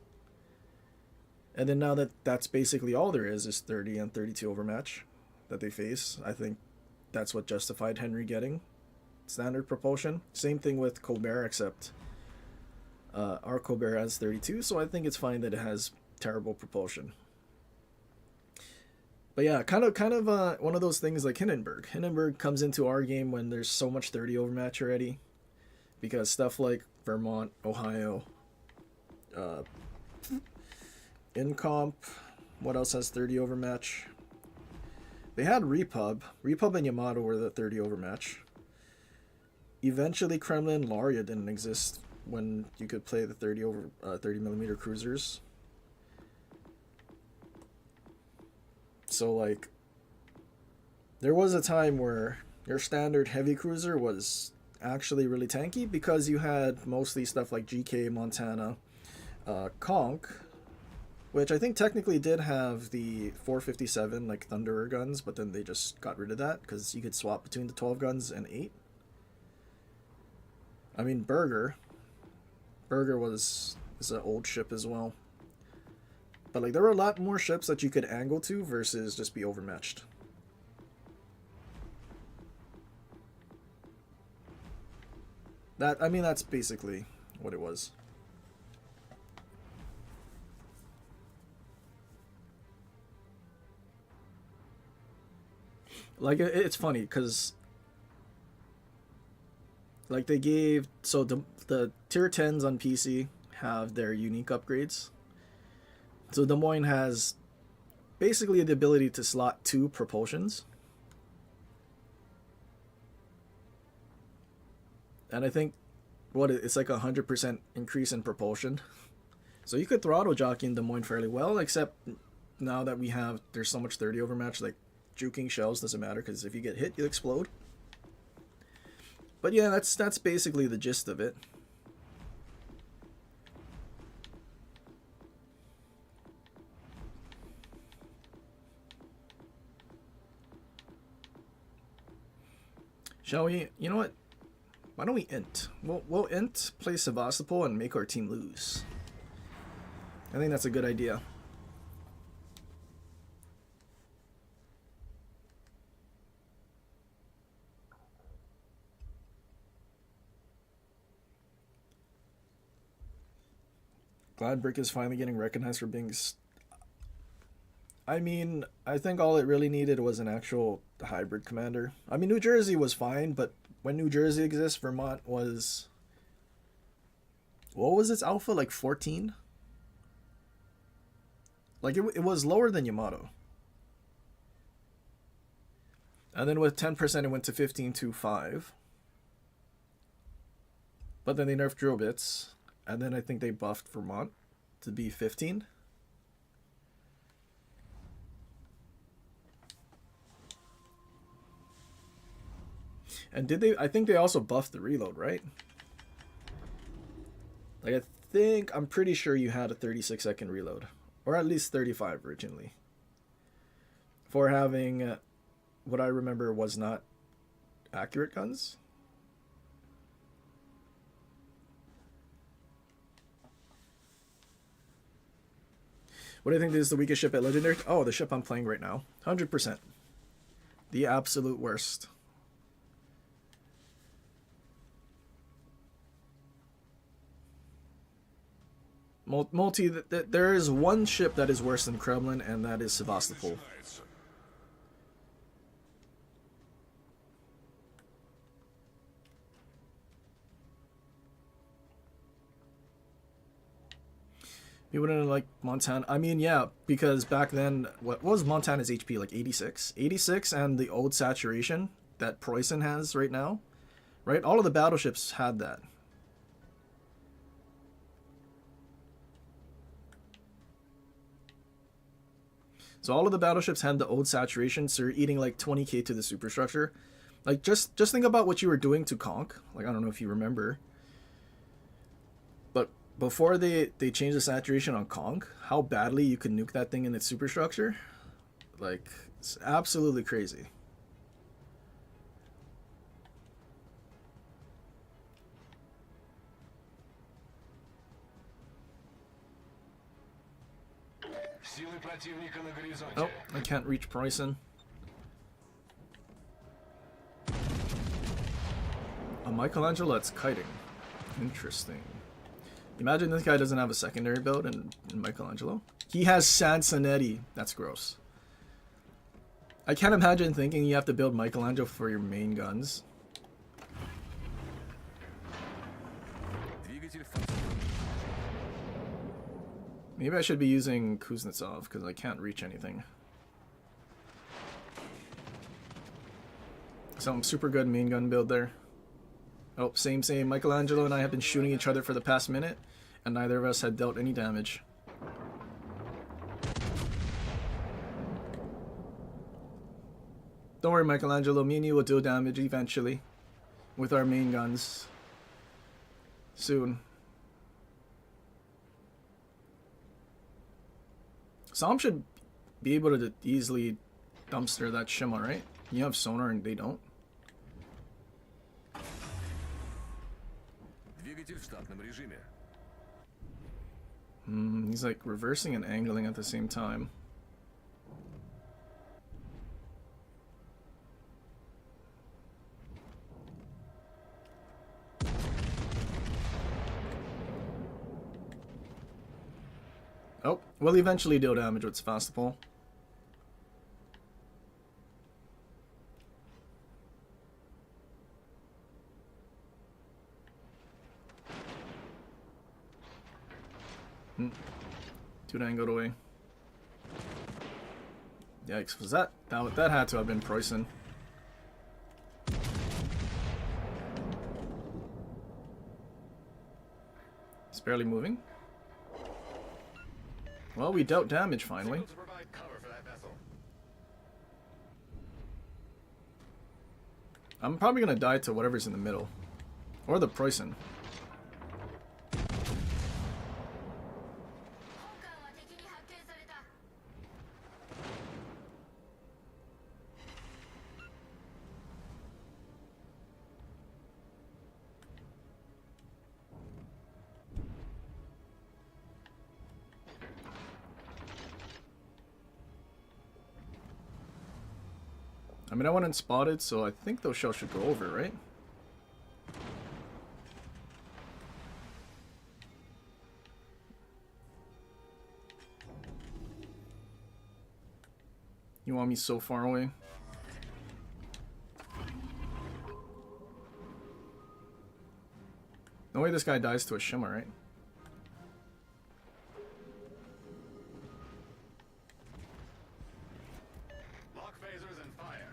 And then now that that's basically all there is 30 and 32 overmatch that they face, I think that's what justified Henry getting standard propulsion. Same thing with Colbert, except our Colbert has 32, so I think it's fine that it has terrible propulsion. But yeah, kind of one of those things like Hindenburg. Hindenburg comes into our game when there's so much 30 overmatch already, because stuff like Vermont, Ohio, Incomp, what else has 30 overmatch? They had Repub. Repub and Yamato were the 30 overmatch. Eventually, Kremlin Laria didn't exist when you could play the 30mm cruisers. So, like, there was a time where your standard heavy cruiser was actually really tanky because you had mostly stuff like GK, Montana, Conch, which I think technically did have the 457 like Thunderer guns, but then they just got rid of that because you could swap between the 12 guns and 8. I mean, Burger is an old ship as well. But like there were a lot more ships that you could angle to versus just be overmatched. That's basically what it was. Like, it's funny, because, like, they gave, so the tier 10s on PC have their unique upgrades. So Des Moines has basically the ability to slot 2 propulsions. And I think, it's like 100% increase in propulsion. So you could throttle jockey in Des Moines fairly well, except now that there's so much 30 overmatch, like, juking shells doesn't matter because if you get hit, you explode. But yeah, that's basically the gist of it. Shall we? You know what? Why don't we int? We'll int, play Sevastopol, and make our team lose. I think that's a good idea. Glad Brick is finally getting recognized for being... I mean, I think all it really needed was an actual hybrid commander. I mean, New Jersey was fine, but when New Jersey exists, Vermont was... What was its alpha? Like 14? Like, it was lower than Yamato. And then with 10%, it went to 15.25. But then they nerfed drill bits. And then I think they buffed Vermont to be 15. And did they... I think they also buffed the reload, right? Like, I'm pretty sure you had a 36-second reload. Or at least 35 originally. For having what I remember was not accurate guns. What do you think is the weakest ship at Legendary? Oh, the ship I'm playing right now. 100%. The absolute worst. Multi, there is one ship that is worse than Kremlin, and that is Sevastopol. You wouldn't like Montana. I mean, yeah, because back then, what was Montana's HP? Like 86? 86 and the old saturation that Preußen has right now, right? All of the battleships had that. So all of the battleships had the old saturation, so you're eating like 20k to the superstructure. Like, just think about what you were doing to Conk. Like, I don't know if you remember. But before they changed the saturation on Conk, how badly you could nuke that thing in its superstructure. Like, it's absolutely crazy. Oh, I can't reach Preußen. A Michelangelo that's kiting. Interesting. Imagine this guy doesn't have a secondary build in Michelangelo. He has Sansonetti. That's gross. I can't imagine thinking you have to build Michelangelo for your main guns. Maybe I should be using Kuznetsov because I can't reach anything. Some super good main gun build there. Oh, same. Michelangelo and I have been shooting each other for the past minute, and neither of us had dealt any damage. Don't worry, Michelangelo. Me and you will deal damage eventually with our main guns. Soon. Some should be able to easily dumpster that Shima, right? You have sonar and they don't. He's like reversing and angling at the same time. Oh, we'll eventually deal damage with Sevastopol. Dude, got away. Yikes, was that had to have been Preußen. It's barely moving. Well, we dealt damage finally. I'm probably gonna die to whatever's in the middle. Or the Preußen. I mean, I went unspotted, so I think those shells should go over, right? You want me so far away? No way this guy dies to a shimmer, right? Lock phasers and fire.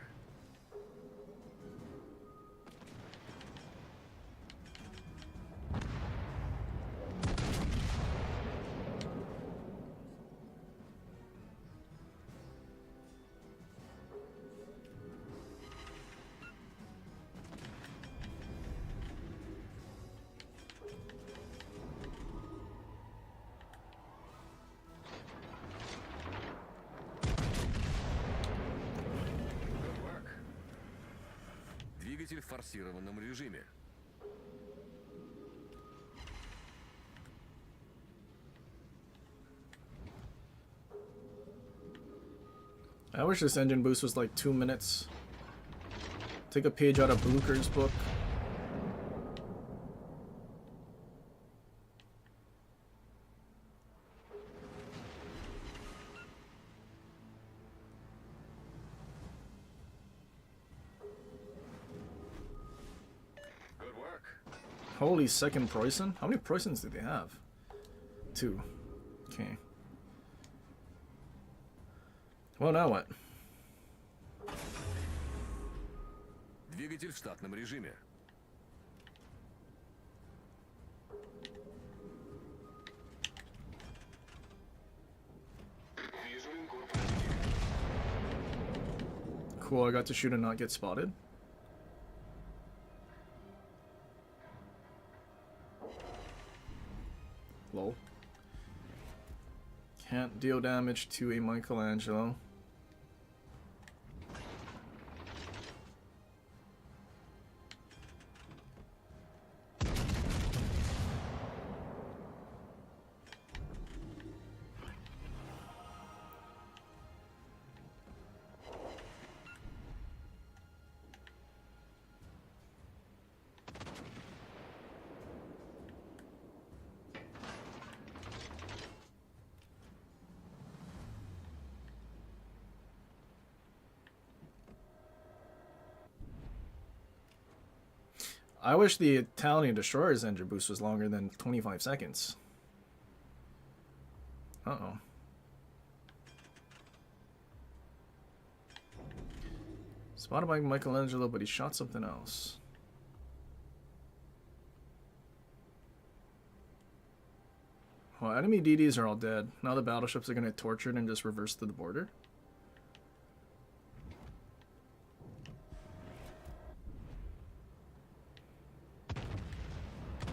Двигатель в форсированном режиме. I wish this engine boost was like 2 minutes. Take a page out of Blucher's book. Good work. Holy second Preußen? How many Preußens do they have? 2. Okay. Well, now what? Двигатель в штатном режиме. Cool, I got to shoot and not get spotted. Lol. Can't deal damage to a Michelangelo. I wish the Italian Destroyer's engine boost was longer than 25 seconds. Uh-oh. Spotted by Michelangelo, but he shot something else. Well, enemy DDs are all dead. Now the battleships are going to get tortured and just reverse to the border.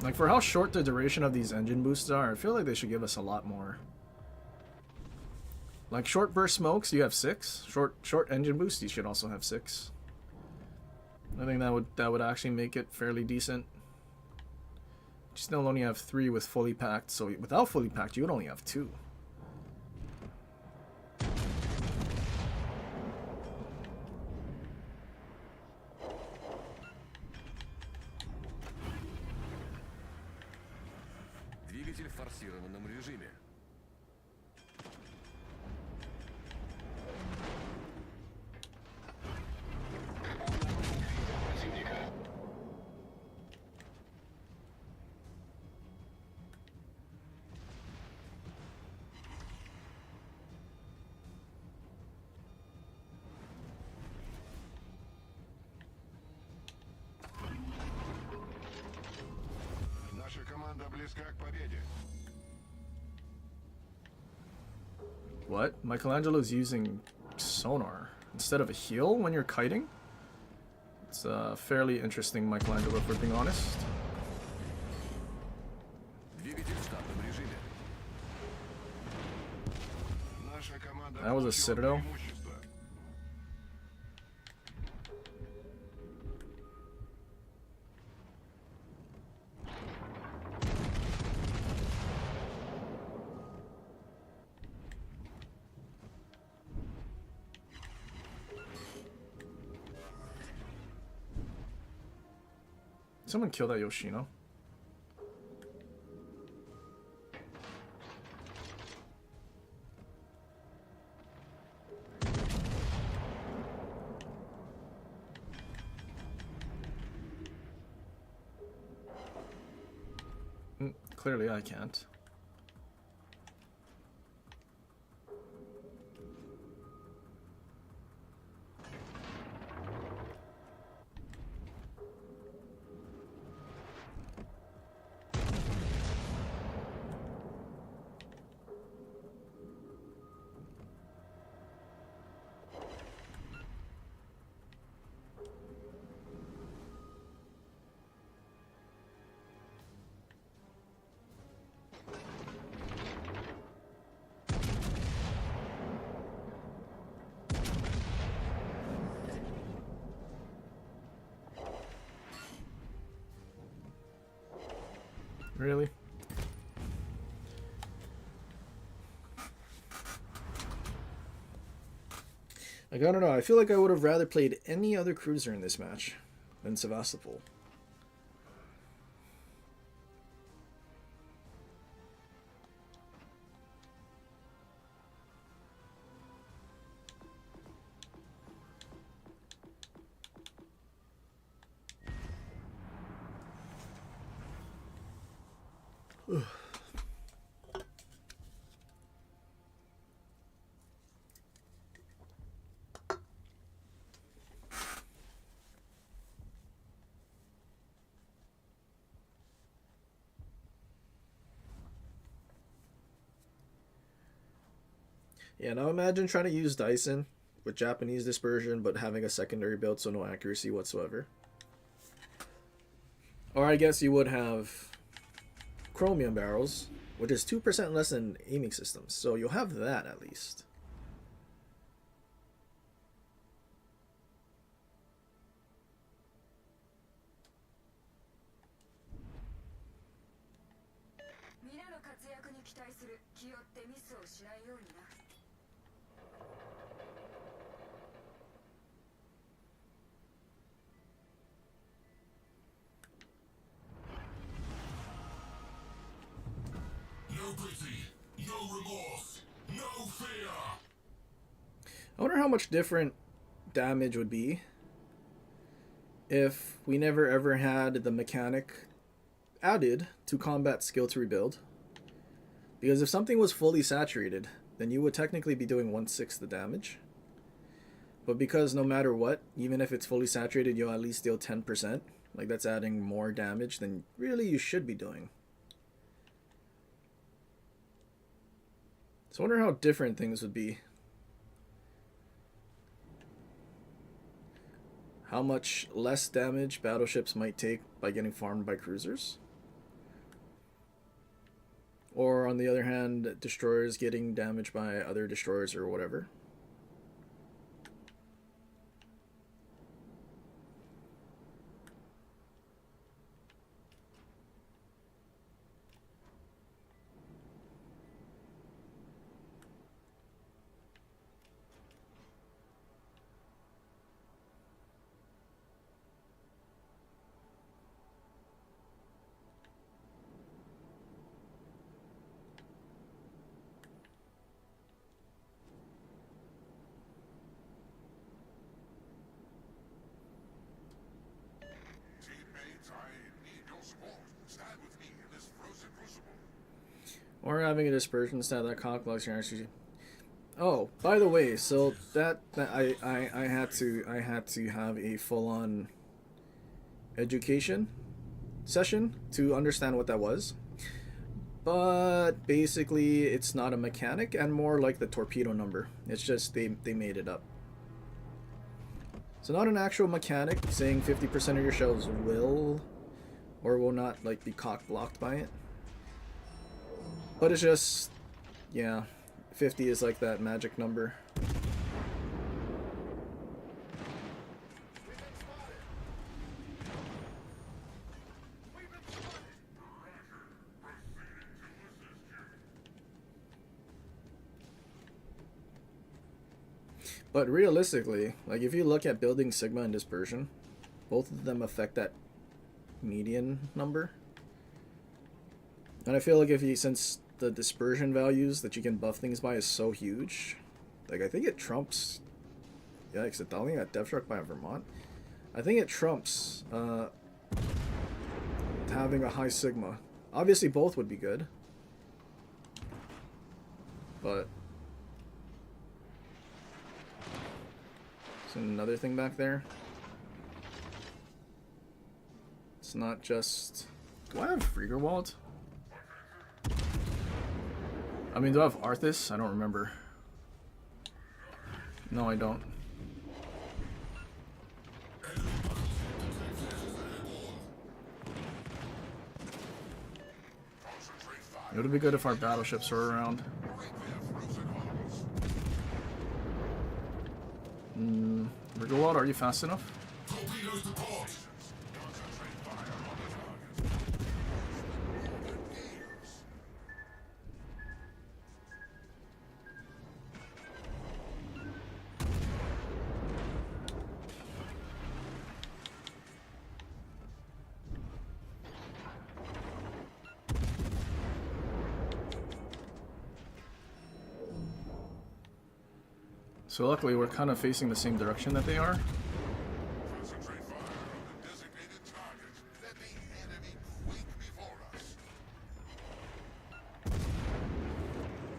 Like, for how short the duration of these engine boosts are, I feel like they should give us a lot more. Like, short burst smokes, you have 6. Short engine boost, you should also have 6. I think that would actually make it fairly decent. You still only have 3 with fully packed, so without fully packed, you would only have 2. Двигатель в форсированном режиме. Наша команда близка к победе. What? Michelangelo's using sonar instead of a heel when you're kiting? It's fairly interesting, Michelangelo, if we're being honest. Двигатель в штатном режиме. Наша команда That was a получила Citadel. преимущество. Someone kill that Yoshino. clearly I can't. Really? Like, I don't know. I feel like I would have rather played any other cruiser in this match than Sevastopol. Yeah, now imagine trying to use Dyson with Japanese dispersion but having a secondary build, so no accuracy whatsoever. Or I guess you would have chromium barrels, which is 2% less than aiming systems, so you'll have that at least. No pity, no remorse, no fear. I wonder how much different damage would be if we never ever had the mechanic added to combat skill to rebuild. Because if something was fully saturated, then you would technically be doing 1/6 the damage. But because no matter what, even if it's fully saturated, you'll at least deal 10%. Like, that's adding more damage than really you should be doing. So I wonder how different things would be. How much less damage battleships might take by getting farmed by cruisers. Or on the other hand, destroyers getting damaged by other destroyers or whatever. Teammates, I need your support. Stand with me in this frozen crucible. Or having a dispersion stat that clocks your actually. Oh, by the way, so that I had to have a full-on education session to understand what that was. But basically, it's not a mechanic and more like the torpedo number. It's just they made it up. So not an actual mechanic saying 50% of your shells will or will not like be cock blocked by it. But it's just, yeah, 50 is like that magic number. But realistically, like if you look at building Sigma and dispersion, both of them affect that median number. And I feel like if you, since the dispersion values that you can buff things by is so huge, like I think it trumps, yeah, accidentally got death struck by Vermont. I think it trumps having a high Sigma Obviously, both would be good. But... There's another thing back there. It's not just... Do I have Friegerwald? I mean, do I have Arthus? I don't remember. No, I don't. It would be good if our battleships were around. Friegerwald, are you fast enough? So luckily we're kind of facing the same direction that they are. Concentrate fire on the designated target. Let the enemy quake before us.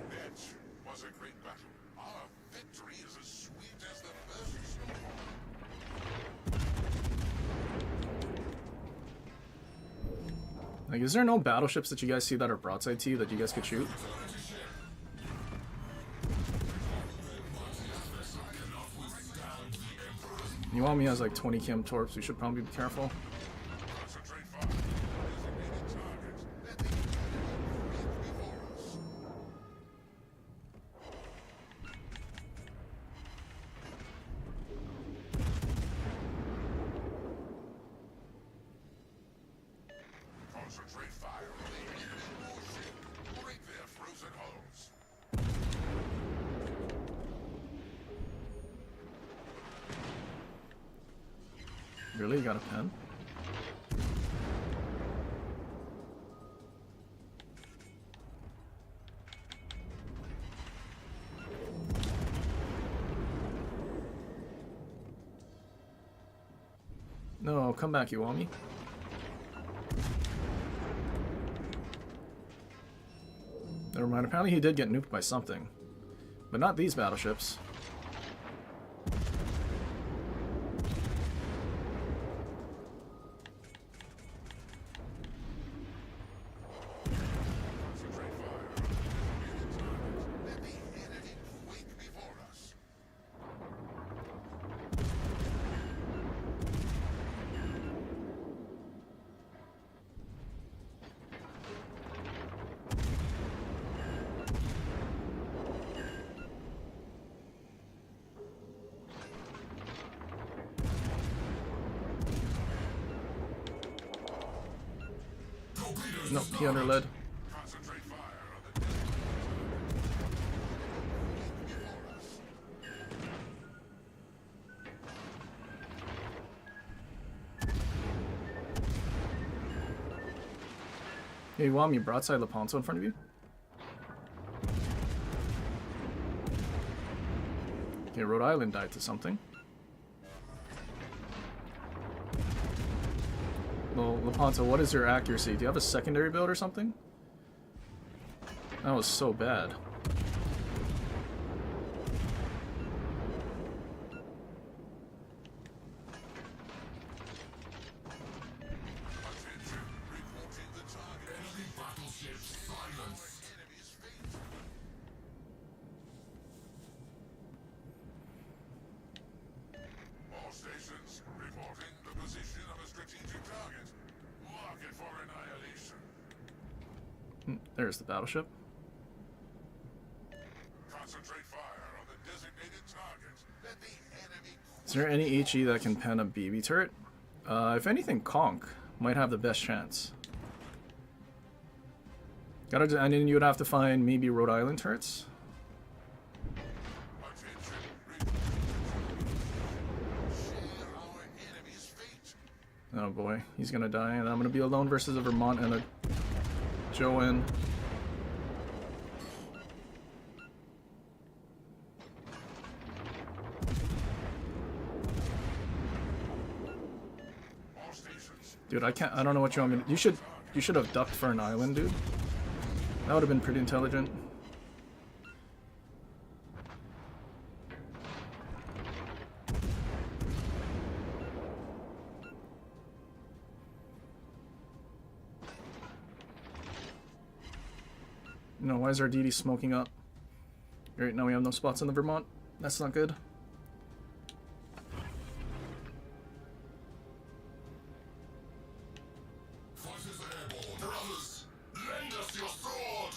That was a great battle. Our victory is as sweet as the first snowfall. Like, is there no battleships that you guys see that are broadside to you that you guys could shoot? Iwami has like 20 chem torps, we should probably be careful. Concentrate fire on the designated target. Let the enemy quake before us. Concentrate fire on the enemy warship. Break their frozen hulls. Really? You got a pen? No, come back, Iwami. Never mind, apparently he did get nuked by something. But not these battleships. Concentrate fire on the designated target. Let the enemy quake before us. No, he underled. Concentrate fire on the designated target. Before us. Hey, Iwami, broadside Lepanto in front of you? Okay, Rhode Island died to something. Well, Lepanto, what is your accuracy? Do you have a secondary build or something? That was so bad. Attention, reporting the target. Enemy battleships silence. Our enemy's fate. All stations reporting the position of a strategic target. Mark it for annihilation. There's the battleship. Concentrate fire on the designated target. Let the enemy Is there any HE that can pen a BB turret? If anything, Conk might have the best chance. And then you would have to find maybe Rhode Island turrets. attention. Reporting share our enemy's fate. Oh boy, he's gonna die, and I'm gonna be alone versus a Vermont and a Joanne. All stations. Dude, I don't know what you want me to... You You should have ducked for an island, dude. That would have been pretty intelligent. No, why is our DD smoking up? Great, now we have no spots in the Vermont. That's not good. Forces airborne, brothers! Lend us your sword!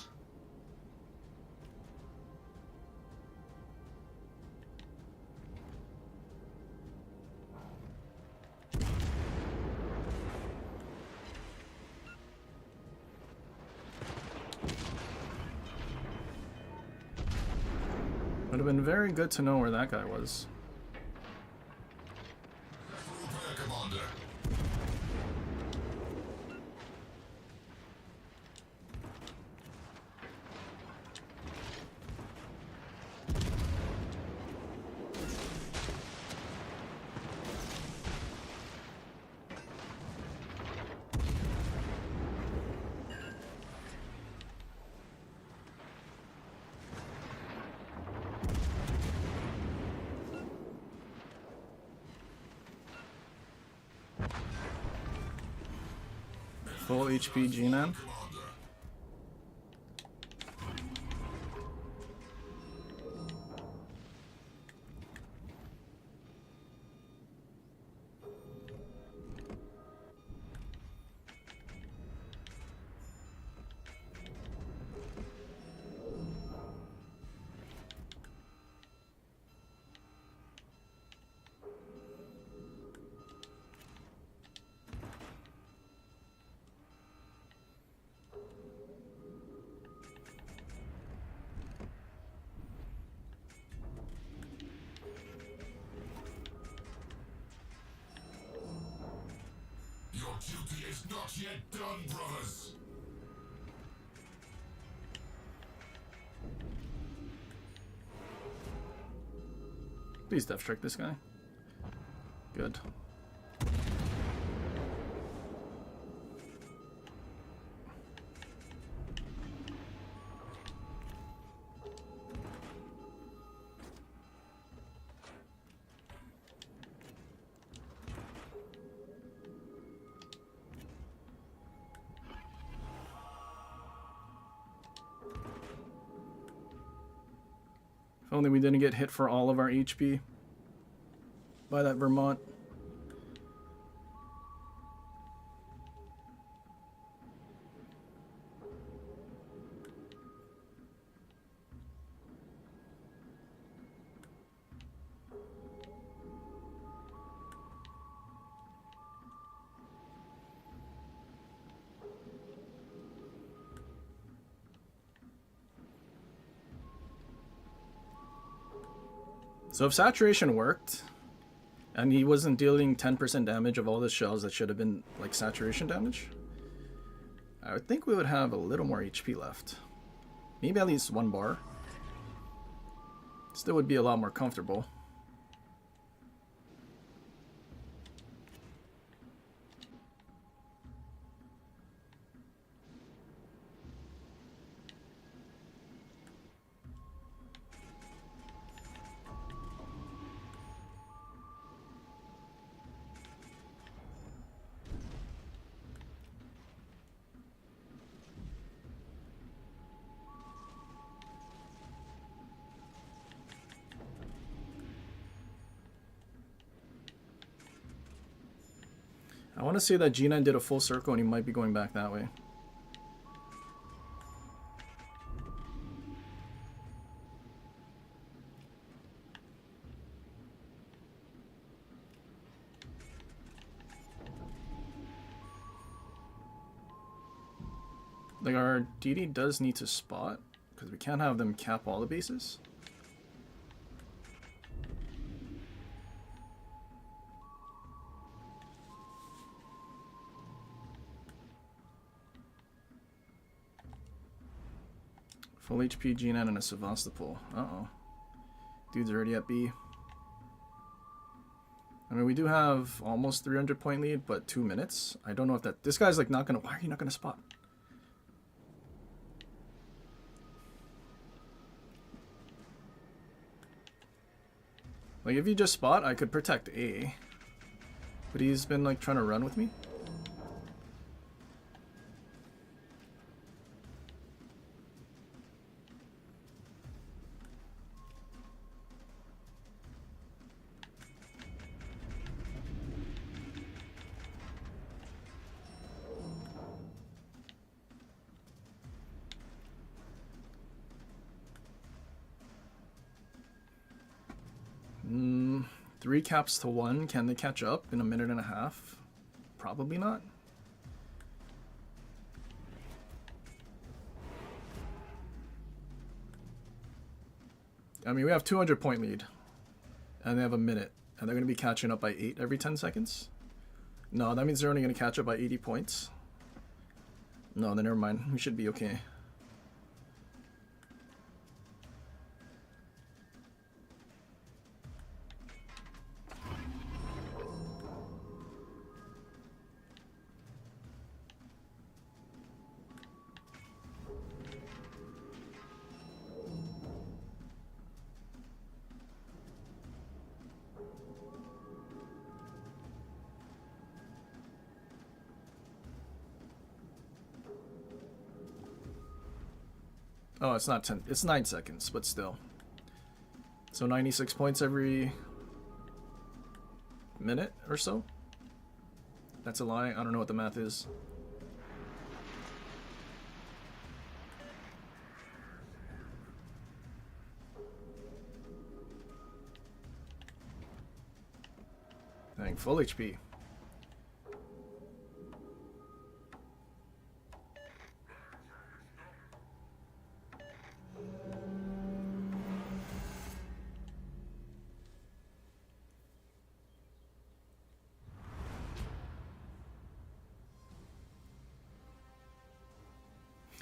Would have been very good to know where that guy was. Repair, Commander. Full HP G-Nan. Your duty is not yet done, brothers! Please death strike this guy. Good. If only we didn't get hit for all of our HP by that Vermont. So if saturation worked, and he wasn't dealing 10% damage of all the shells that should have been like saturation damage, I would think we would have a little more HP left. Maybe at least 1 bar. Still would be a lot more comfortable. I want to say that G9 did a full circle and he might be going back that way. Like our DD does need to spot because we can't have them cap all the bases. Full HP G9 and a Sevastopol. Uh-oh. Dude's already at B. I mean, we do have almost 300 point lead, but 2 minutes. I don't know if that... This guy's like not gonna... Why are you not gonna spot? Like, if you just spot, I could protect A. But he's been like trying to run with me. Three caps to 1. Can they catch up in a minute and a half? Probably not. I mean, we have 200 point lead. And they have a minute. And they're going to be catching up by 8 every 10 seconds? No, that means they're only going to catch up by 80 points. No, then never mind. We should be okay. Oh, it's not 10. It's 9 seconds, but still. So 96 points every minute or so? That's a lie. I don't know what the math is. Dang, full HP.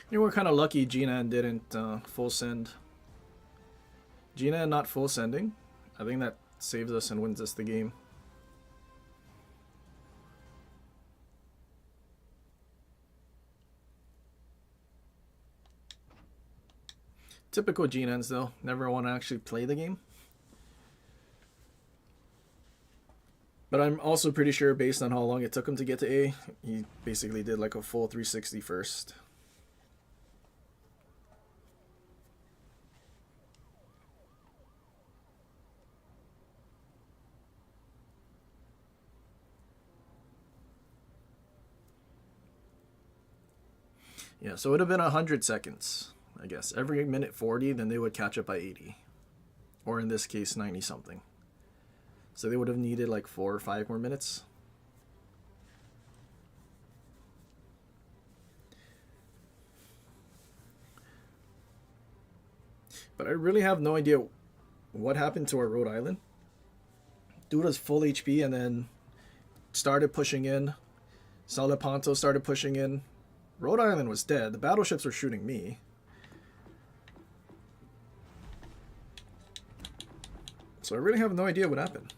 You were kind of lucky Gina didn't full send. Gina not full sending. I think that saves us and wins us the game. Typical Gnans though. Never want to actually play the game. But I'm also pretty sure based on how long it took him to get to A, he basically did like a full 360 first. Yeah, so it would have been 100 seconds, I guess. Every minute 40, then they would catch up by 80. Or in this case, 90 something. So they would have needed like 4 or 5 more minutes. But I really have no idea what happened to our Rhode Island. Dude was full HP and then started pushing in. Salapanto started pushing in. Rhode Island was dead. The battleships were shooting me. So I really have no idea what happened.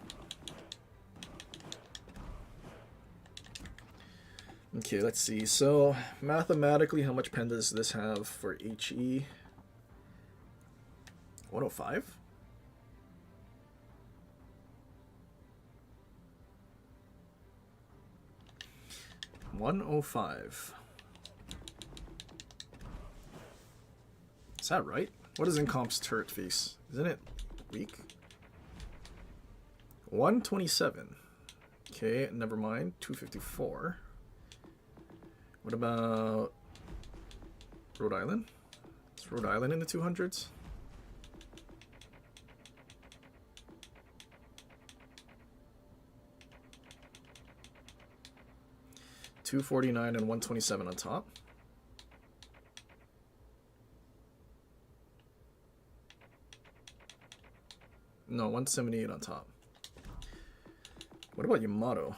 Okay, let's see. So mathematically, how much pen does this have for HE? 105? $105. Is that right? What is Incomp's turret face? Isn't it weak? 127. Okay, never mind. 254. What about Rhode Island? Is Rhode Island in the 200s? $249 and 127 on top. No, 178 on top. What about Yamato?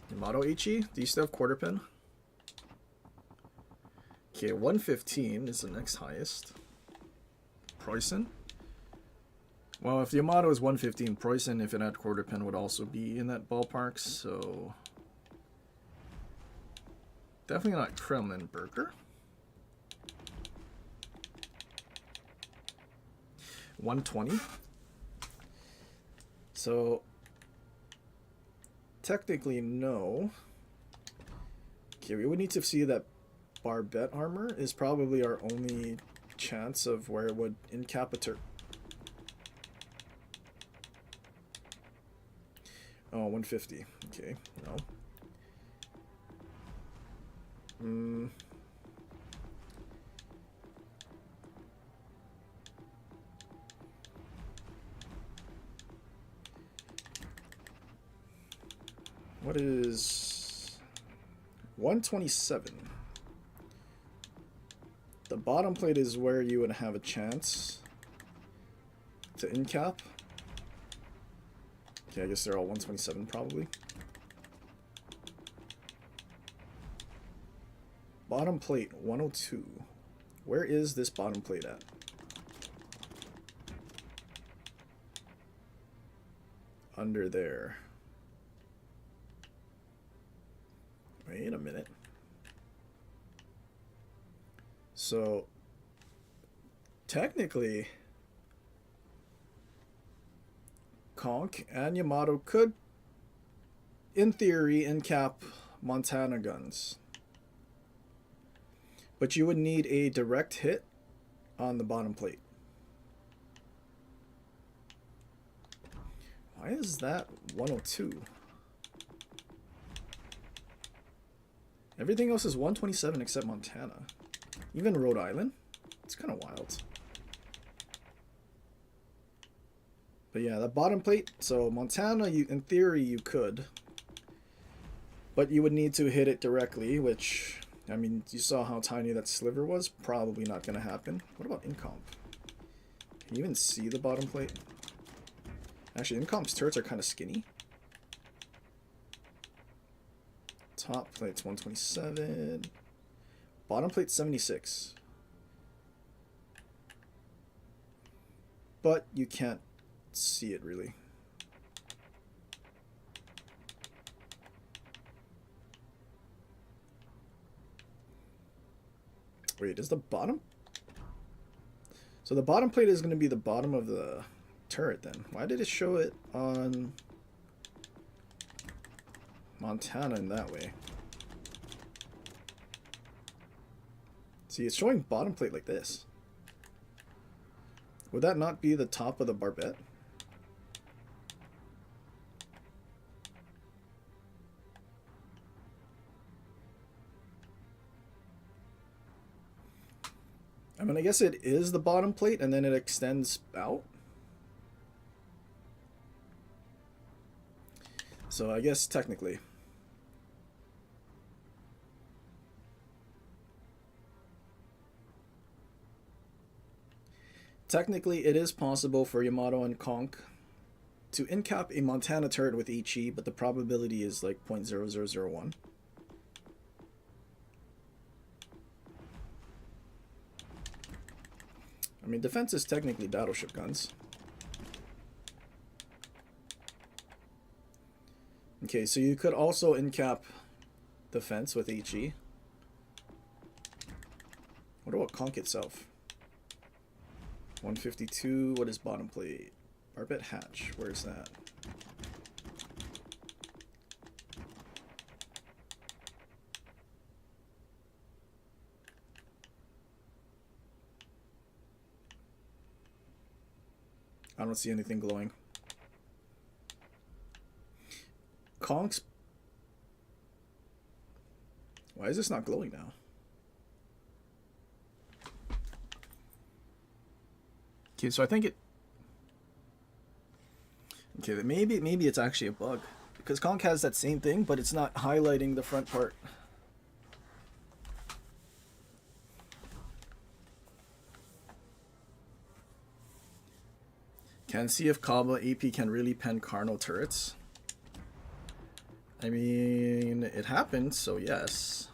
Yamato HE? Do you still have quarter pin? Okay, 115 is the next highest. Preußen. Well, if the Yamato is 115, Preußen, if it had quarter pin, would also be in that ballpark, so... Definitely not Kremlin-Burger. 120. So... Technically, no. Okay, we would need to see that Barbette armor is probably our only chance of where it would incap a turret. Oh, 150. Okay, no. What is 127? The bottom plate is where you would have a chance to incap. Okay, I guess they're all 127 probably. Bottom plate 102. Where is this bottom plate at? Under there. Wait a minute. So, technically, Conk and Yamato could, in theory, incap Montana guns. But you would need a direct hit on the bottom plate. Why is that 102? Everything else is 127 except Montana. Even Rhode Island? It's kind of wild. But yeah, the bottom plate, so Montana, you, in theory, you could. But you would need to hit it directly, which, I mean, you saw how tiny that sliver was. Probably not going to happen. What about Incomp? Can you even see the bottom plate? Actually, Incomp's turrets are kind of skinny. Top plate's 127. Bottom plate 76. But you can't see it really. Wait, is the bottom? So the bottom plate is going to be the bottom of the turret then. Why did it show it on Montana in that way? See, it's showing bottom plate like this. Would that not be the top of the barbette? I mean, I guess it is the bottom plate and then it extends out. So I guess technically. Technically, it is possible for Yamato and Conk to incap a Montana turret with HE, but the probability is like 0.0001. I mean, defense is technically battleship guns. Okay, so you could also incap defense with HE. What about Conk itself? 152, what is bottom plate? Barbette hatch, where's that? I don't see anything glowing. Conk's... Why is this not glowing now? Okay, so I think it... Okay, maybe it's actually a bug. Because Conk has that same thing, but it's not highlighting the front part. Can see if Kaba AP can really pen Carno turrets. I mean, it happened, so yes.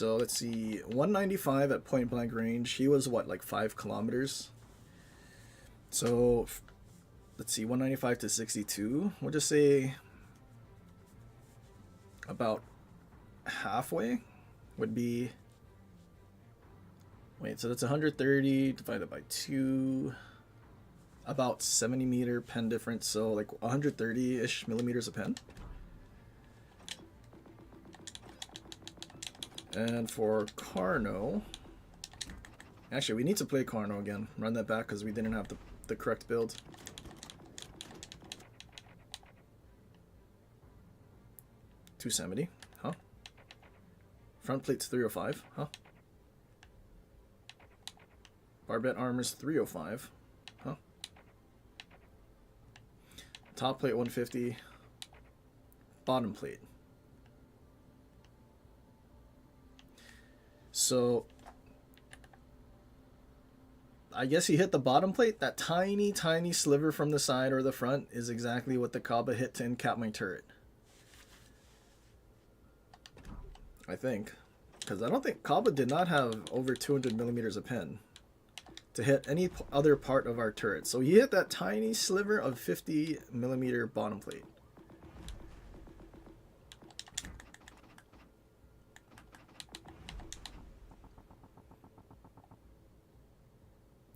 So let's see, 195 at point blank range. He was what, like 5 kilometers? So let's see, 195 to 62. We'll just say about halfway would be. Wait, so that's 130 divided by 2. About 70 meter pen difference, so like 130-ish millimeters a pen. And for Carno, actually we need to play Carno again. Run that back because we didn't have the correct build. $270, huh? Front plate's 305, huh? Barbette armor's 305, huh? Top plate 150, bottom plate. So I guess he hit the bottom plate. That tiny, tiny sliver from the side or the front is exactly what the Kaba hit to encap my turret. I think. Because I don't think Kaba did not have over 200 millimeters of pen to hit any other part of our turret. So he hit that tiny sliver of 50 millimeter bottom plate.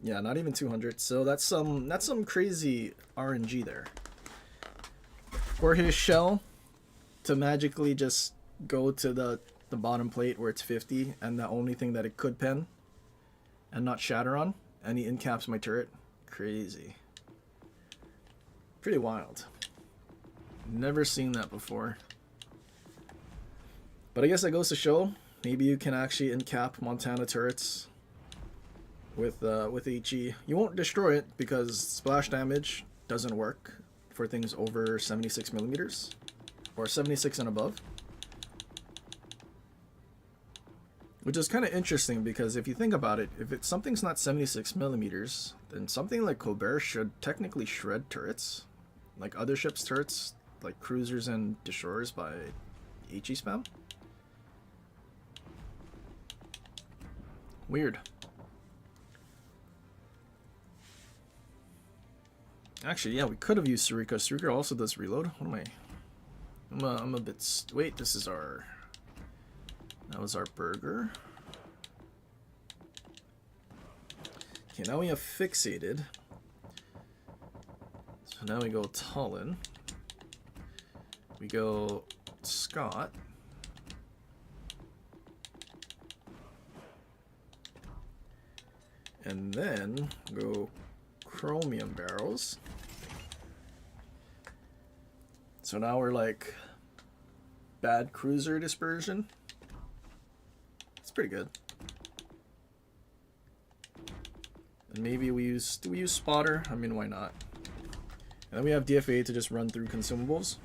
Yeah, not even 200. So that's some crazy RNG there. For his shell to magically just go to the bottom plate where it's 50 and the only thing that it could pen and not shatter on, and he incaps my turret. Crazy. Pretty wild. Never seen that before. But I guess that goes to show maybe you can actually encap Montana turrets with HE. You won't destroy it because splash damage doesn't work for things over 76 millimeters or 76 and above. Which is kind of interesting because if you think about it, if something's not 76 millimeters, then something like Colbert should technically shred turrets, like other ships' turrets, like cruisers and destroyers by HE spam. Weird. Actually, yeah, we could have used Sarika. Sarika also does reload. What am I? I'm a bit. Wait, this is our. That was our burger. Okay, now we have fixated. So now we go Tallinn. We go Scott. And then go chromium barrels. So now we're like bad cruiser dispersion. It's pretty good. And maybe we use, do we use spotter? I mean, why not? And then we have DFA to just run through consumables.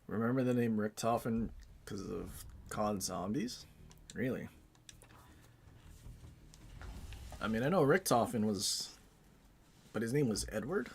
Remember the name Richtofen because of COD Zombies? Really? I mean, I know Richtofen was, but his name was Edward?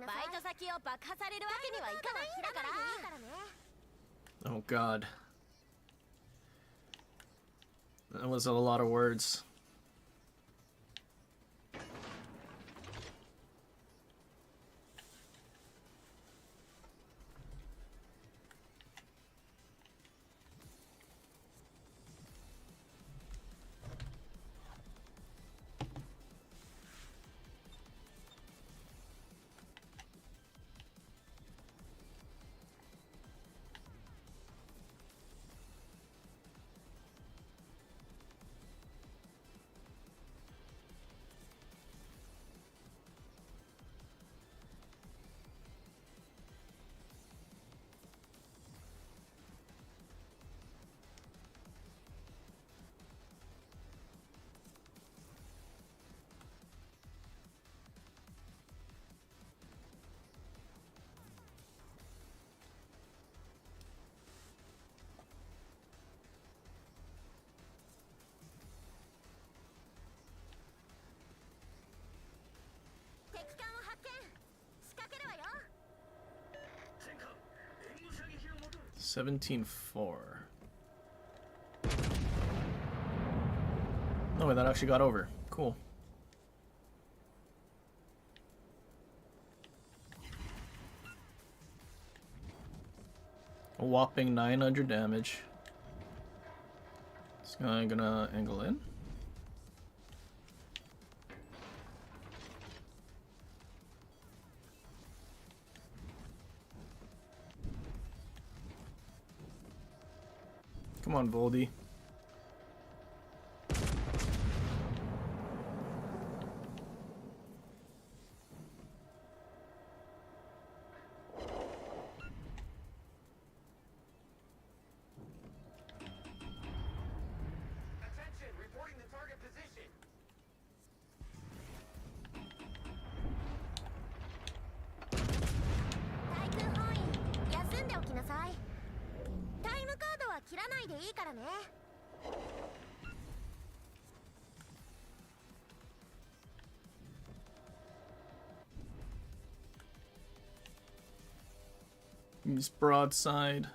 バイト先を爆破されるわけにはいかないんだから。 Oh god. That was a lot of words. $17.4. No way, that actually got over. Cool. A whopping 900 damage. It's gonna angle in. Come on, Voldy. Attention, reporting the target position. 対空本員、休んでおきなさい。タイムカードは切らないでいいからね。 Use broadside.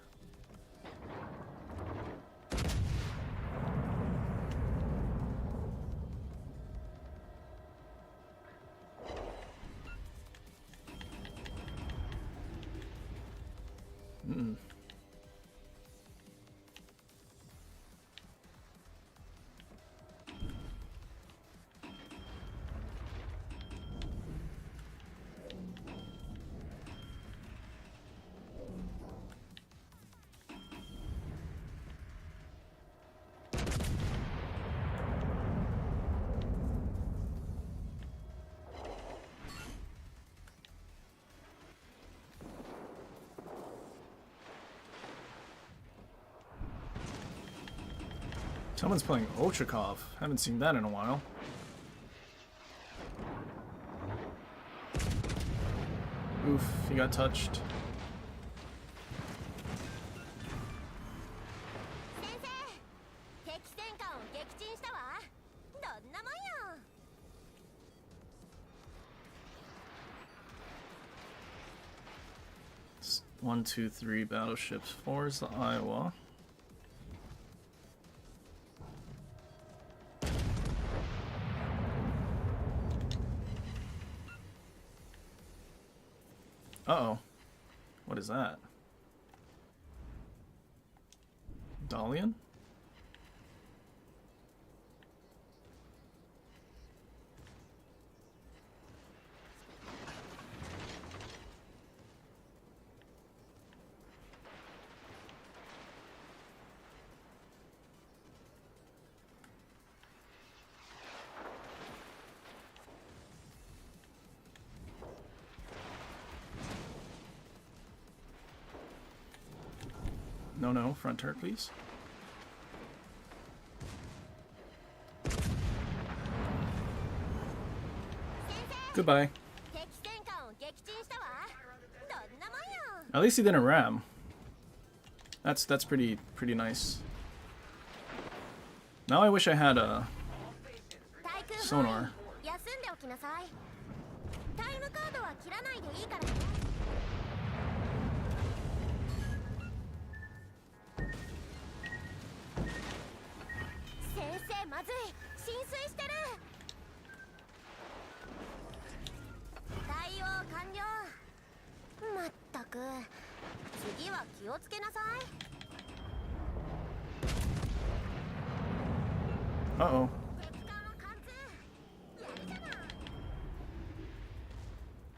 Someone's playing Ochakov. Haven't seen that in a while. Oof, he got touched. It's 1, 2, 3 battleships. 4 is the Iowa. Uh-oh. What is that? Dalian? No, front turret, please. Goodbye. At least he didn't ram. That's pretty nice. Now I wish I had a sonar. 切らないでいいからね。先生まずい、浸水してる。対応完了。まったく、次は気をつけなさい。 Uh-oh.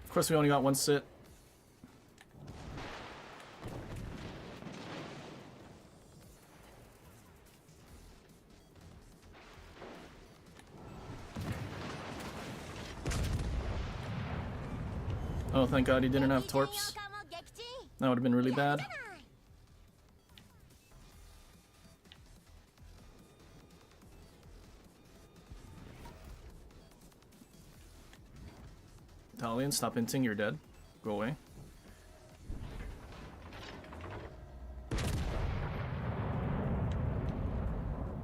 Of course, we only got one sit. Oh, thank God he didn't have torps. That would have been really bad. Italian, stop hinting you're dead. Go away.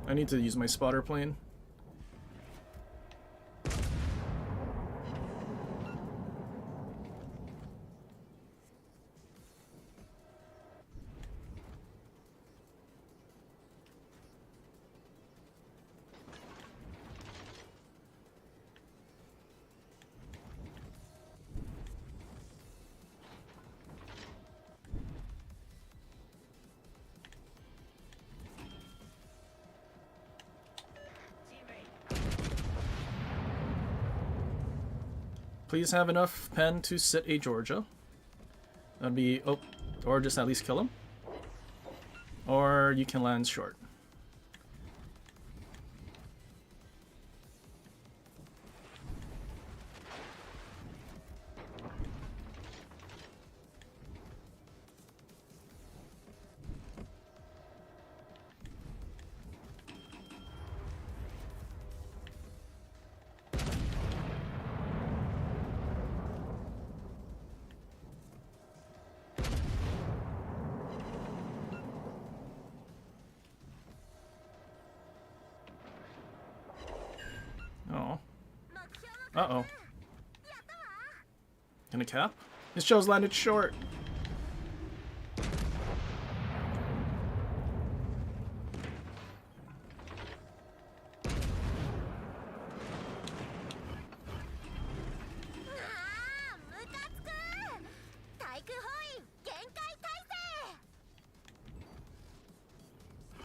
I need to use my spotter plane. Please have enough pen to sit a Georgia. That'd be... oh, or just at least kill him. Or you can land short. Oh. Uh-oh. Gonna cap? His shell's landed short.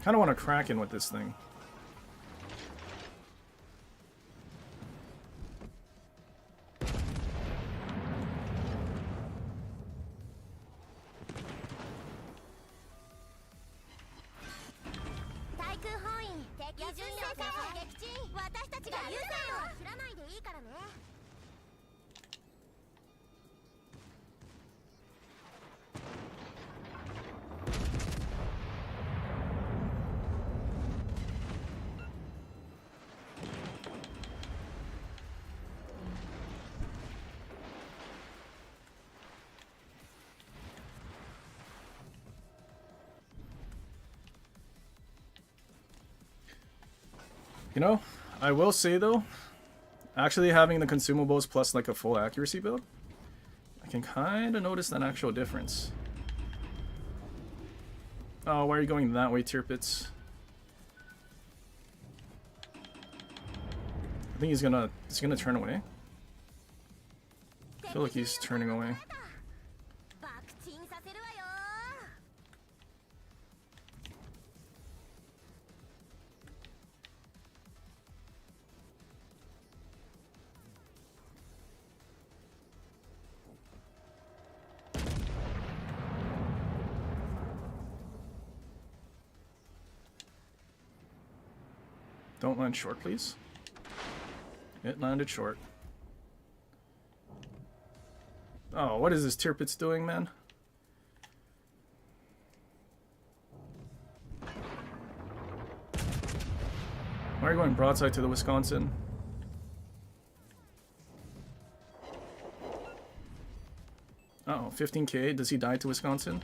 Kinda wanna crack in with this thing. You know, I will say though, actually having the consumables plus like a full accuracy build, I can kind of notice an actual difference. Oh, why are you going that way, Tirpitz? I think he's gonna turn away. I feel like he's turning away. Don't land short, please. It landed short. Oh, what is this Tirpitz doing, man? Why are you going broadside to the Wisconsin? Uh-oh, 15k. Does he die to Wisconsin?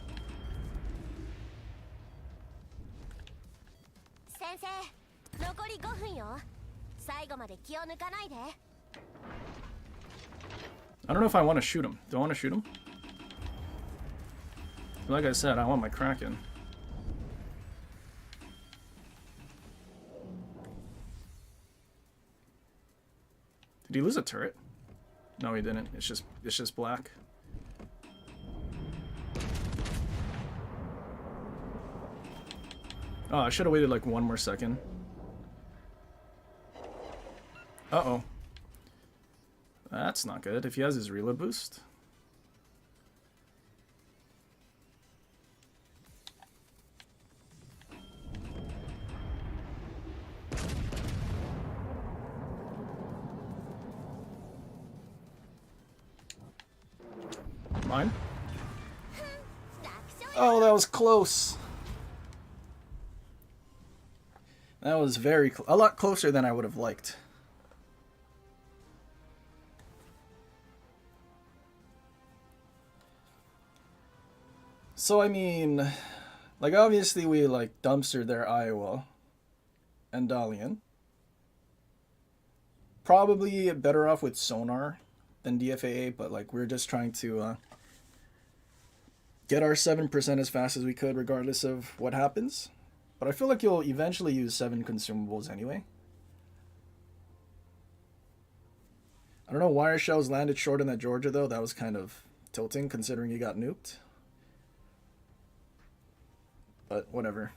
I don't know if I want to shoot him. Do I want to shoot him? Like I said, I want my Kraken. Did he lose a turret? No, he didn't. It's just black. Oh, I should have waited like one more second. Uh-oh. That's not good. If he has his reload boost. Mine? Oh, that was close. That was a lot closer than I would have liked. So, I mean, like, obviously we, like, dumpstered their Iowa and Dalian. Probably better off with sonar than DFAA, but, like, we're just trying to get our 7% as fast as we could, regardless of what happens. But I feel like you'll eventually use 7 consumables anyway. I don't know why our shells landed short in that Georgia, though. That was kind of tilting, considering he got nuked. But whatever.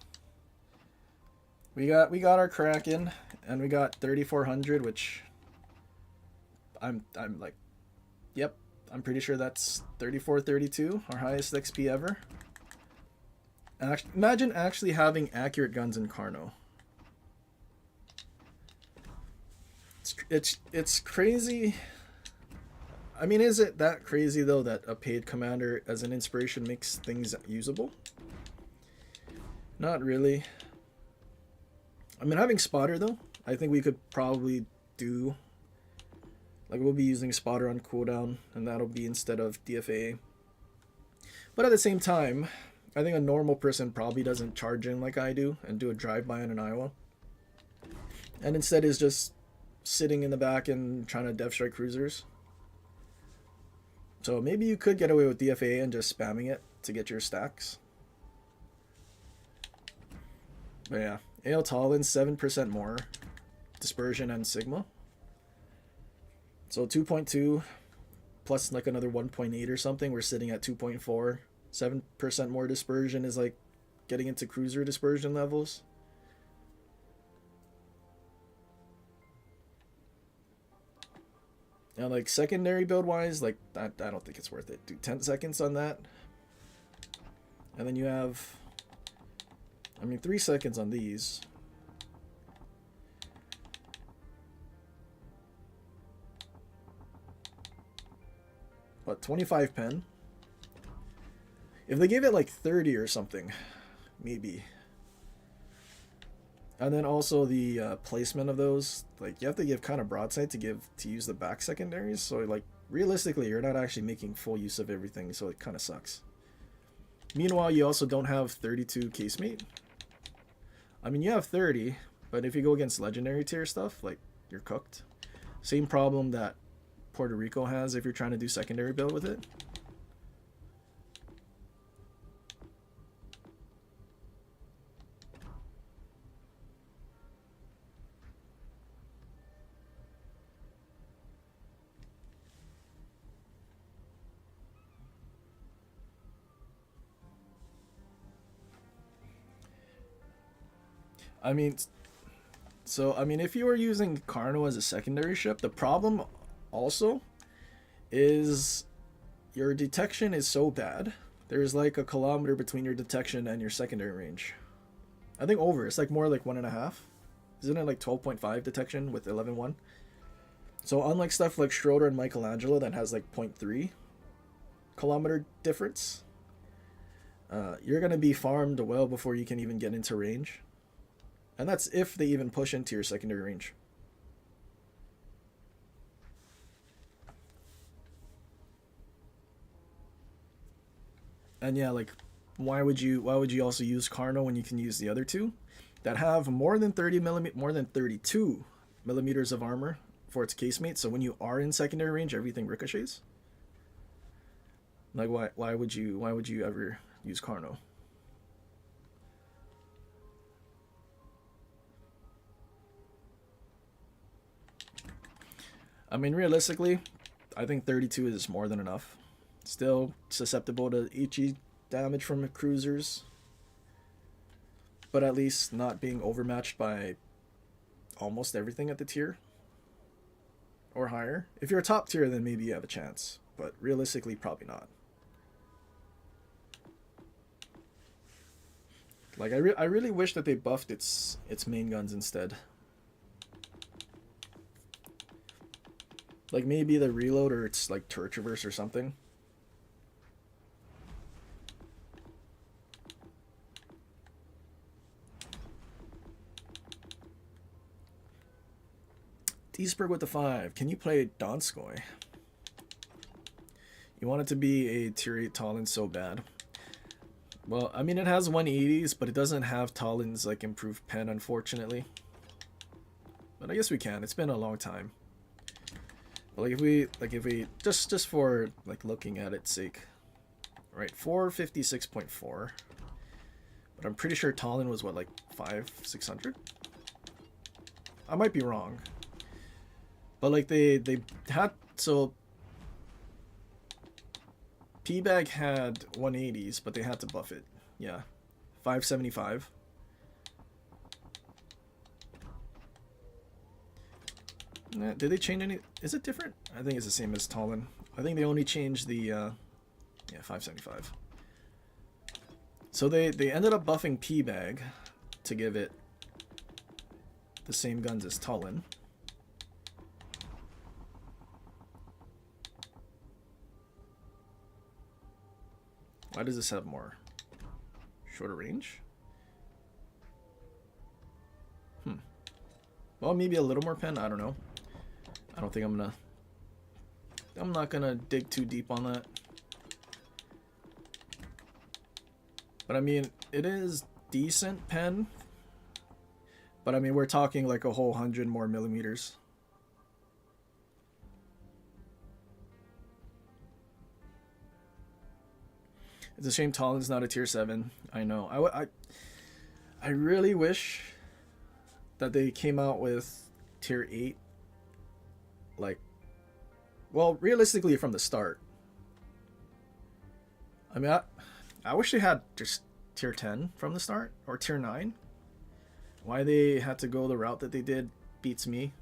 We got our Kraken, and we got 3,400, which I'm like, yep, I'm pretty sure that's 3432, our highest XP ever. Imagine actually having accurate guns in Carno. It's crazy. I mean, is it that crazy though that a paid commander as an inspiration makes things usable? Not really. I mean, having spotter though, I think we could probably do, like, we'll be using spotter on cooldown, and that'll be instead of DFA. But at the same time, I think a normal person probably doesn't charge in like I do and do a drive-by on an Iowa, and instead is just sitting in the back and trying to death strike cruisers. So maybe you could get away with DFA and just spamming it to get your stacks. But yeah, AL Talon 7% more dispersion and Sigma. So 2.2 plus like another 1.8 or something. We're sitting at 2.4. 7% more dispersion is like getting into cruiser dispersion levels. Now, like, secondary build wise, like, I don't think it's worth it. Do 10 seconds on that. And then you have, I mean, 3 seconds on these. But 25 pen. If they gave it like 30 or something, maybe. And then also the placement of those, like, you have to give kind of broadside to use the back secondaries. So, like, realistically, you're not actually making full use of everything, so it kind of sucks. Meanwhile, you also don't have 32 casemate. I mean, you have 30, but if you go against legendary tier stuff, like, you're cooked. Same problem that Puerto Rico has if you're trying to do secondary build with it. I mean, if you were using Carno as a secondary ship, the problem also is your detection is so bad. There's like a kilometer between your detection and your secondary range. I think over. It's like more like 1.5. Isn't it like 12.5 detection with 11.1? So unlike stuff like Schroeder and Michelangelo that has like 0.3 kilometer difference, you're going to be farmed well before you can even get into range. And that's if they even push into your secondary range. And yeah, like, why would you also use Carno when you can use the other two that have more than 32 millimeters of armor for its casemate? So when you are in secondary range, everything ricochets. Like why would you ever use Carno? I mean, realistically, I think 32 is more than enough. Still susceptible to Ichi damage from cruisers, but at least not being overmatched by almost everything at the tier or higher. If you're a top tier, then maybe you have a chance, but realistically, probably not. Like, I really wish that they buffed its main guns instead. Like, maybe the reload or it's like turret traverse or something. Deesburg with the 5. Can you play Donskoy? You want it to be a tier 8 Talon so bad. Well, I mean, it has 180s, but it doesn't have Talon's like improved pen, unfortunately. But I guess we can. It's been a long time. But like if we just for like looking at its sake, right? 456.4. But I'm pretty sure Talon was what, like 600. I might be wrong. But like they had, so P-Bag had 180s, but they had to buff it. Yeah. 575. Did they change any? Is it different? I think it's the same as Talon. I think they only changed the yeah, 575. So they ended up buffing P-Bag to give it the same guns as Talon. Why does this have more? Shorter range? Well, maybe a little more pen, I don't know. I don't think I'm not gonna dig too deep on that. But I mean, it is decent pen. But I mean, we're talking like a whole 100 more millimeters. It's a shame Talon's not a tier 7. I know. I really wish that they came out with tier 8. Like, well, realistically from the start. I mean, I wish they had just tier 10 from the start, or tier 9. Why they had to go the route that they did beats me.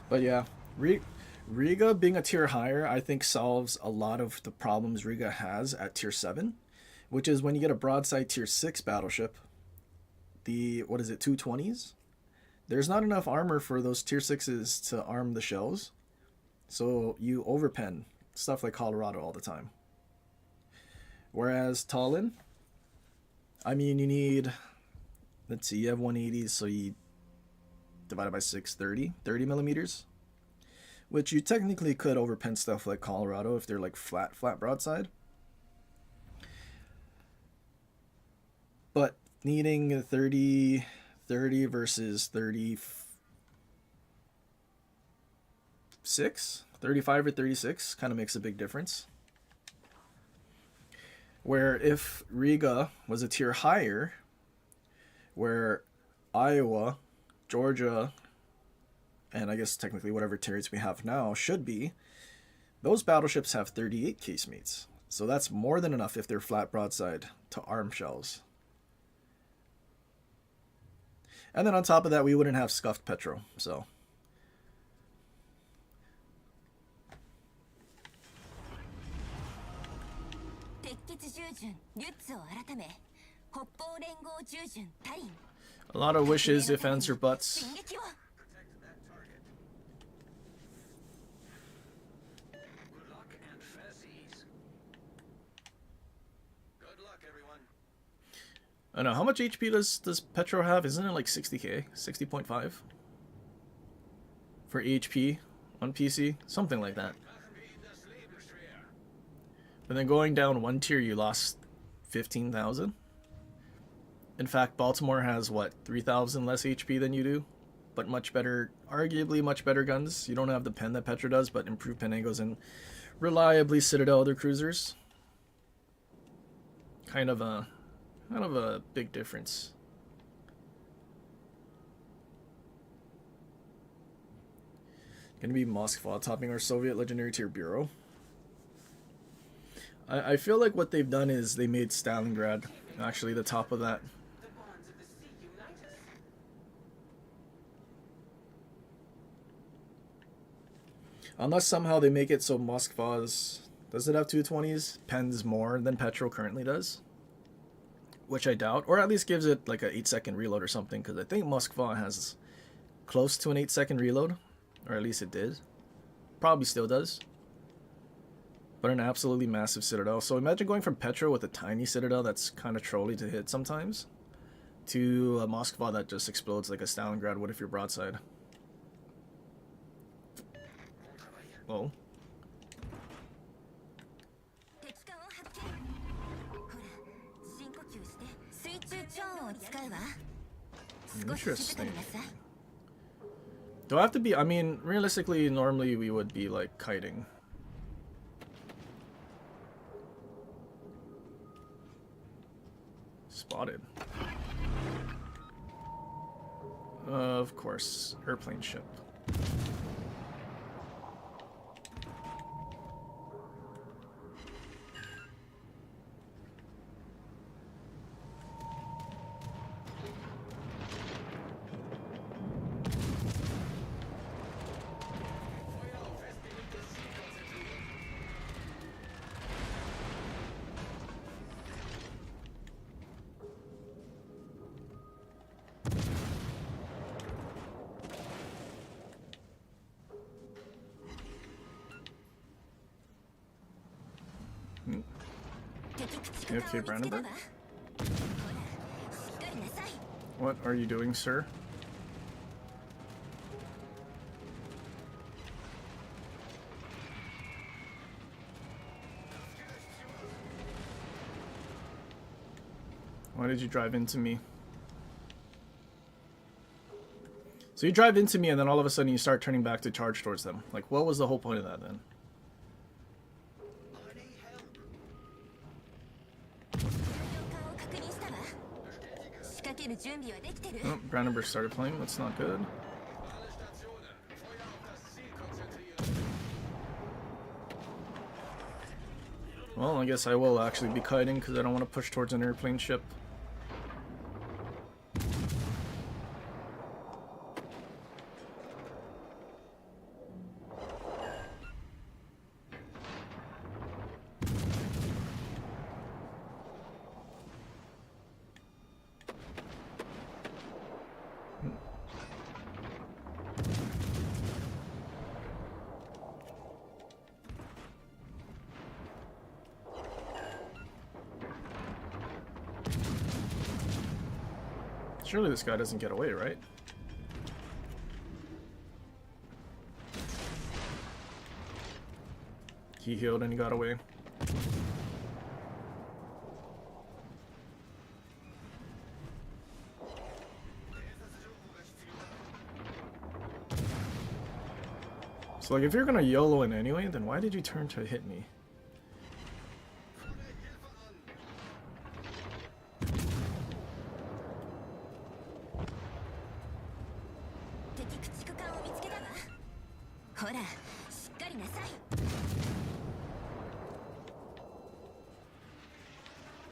But yeah, Riga being a tier higher, I think solves a lot of the problems Riga has at tier 7, which is when you get a broadside tier 6 battleship, the, what is it, 220s? There's not enough armor for those tier 6s to arm the shells, so you overpen stuff like Colorado all the time. Whereas Talon, I mean, you need, let's see, you have 180s, so you divided by 6, 30 millimeters, which you technically could overpen stuff like Colorado if they're like flat broadside. But needing 30 versus 35 or 36 kind of makes a big difference. Where if Riga was a tier higher, where Iowa, Georgia, and I guess technically whatever tiers we have now should be, those battleships have 38 casemates. So that's more than enough if they're flat broadside to arm shells. And then on top of that, we wouldn't have scuffed petro, so. A lot of wishes if answer buts. Protect that target. Good luck and fezzies. Good luck, everyone. I know. How much HP does Petro have? Isn't it like 60k? 60.5? For HP on PC? Something like that. And then going down one tier, you lost 15,000. In fact, Baltimore has, what, 3,000 less HP than you do? But much better, arguably much better guns. You don't have the pen that Petra does, but improved Penegos and reliably Citadel other cruisers. Kind of a big difference. Gonna be Moskva topping our Soviet Legendary Tier Bureau. I feel like what they've done is they made Stalingrad actually the top of that. The bonds of the sea unite us. Unless somehow they make it so Moskva's... Does it have 220s? Pens more than Petrol currently does? Which I doubt. Or at least gives it like an 8-second reload or something. Because I think Moskva has close to an 8-second reload. Or at least it did. Probably still does. But an absolutely massive Citadel. So imagine going from Petra with a tiny Citadel that's kind of trolly to hit sometimes. To a Moskva that just explodes like a Stalingrad would if you're broadside. Oh. 敵艦を発見。ほら、深呼吸して水中超音を使うわ。少し静かになさい。 Do I have to be... I mean, realistically, normally we would be, like, kiting. Spotted. Of course. Airplane ship. Okay, Brandenburg? What are you doing, sir? Why did you drive into me? So you drive into me and then all of a sudden you start turning back to charge towards them. Like, what was the whole point of that then? Oh, Brandenburg started playing. That's not good. Well, I guess I will actually be kiting because I don't want to push towards an airplane ship. Surely this guy doesn't get away, right? He healed and he got away. So like if you're gonna YOLO in anyway, then why did you turn to hit me?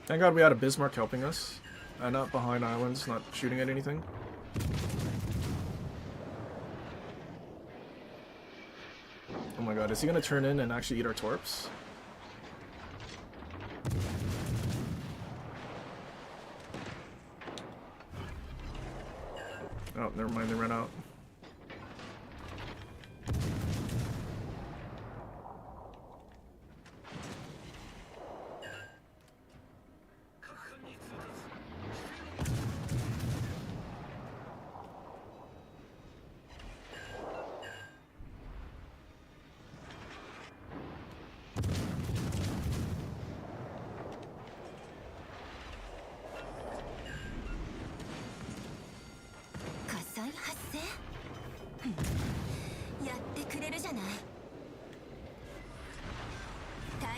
Thank God we had a Bismarck helping us. And not behind islands, not shooting at anything. Oh my god, is he gonna turn in and actually eat our torps? Oh, never mind, they ran out.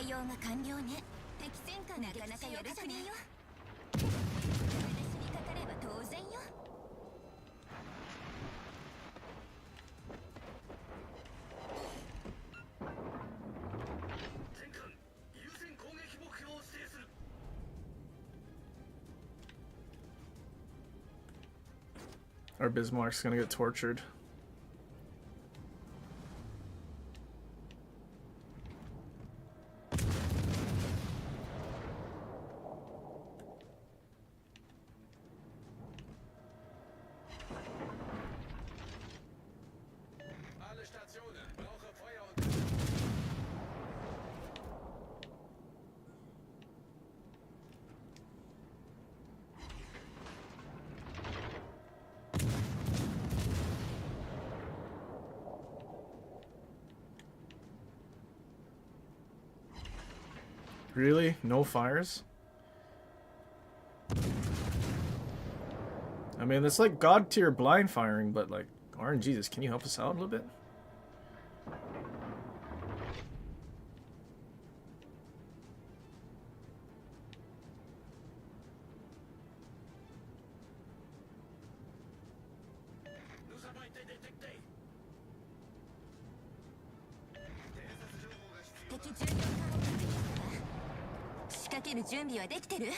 対応が完了ね。敵戦艦なかなかやるじゃないよ。これで死にかかれば当然よ。全艦優先攻撃目標を指定する。 Our Bismarck's gonna get tortured. Alle Stationen, brauche Feuer und Really? No fires? I mean, it's like god tier blind firing, but like, RNGesus, can you help us out a little bit? nous avons été détectés. 敵重要艦を確認したわ。仕掛ける準備はできてる？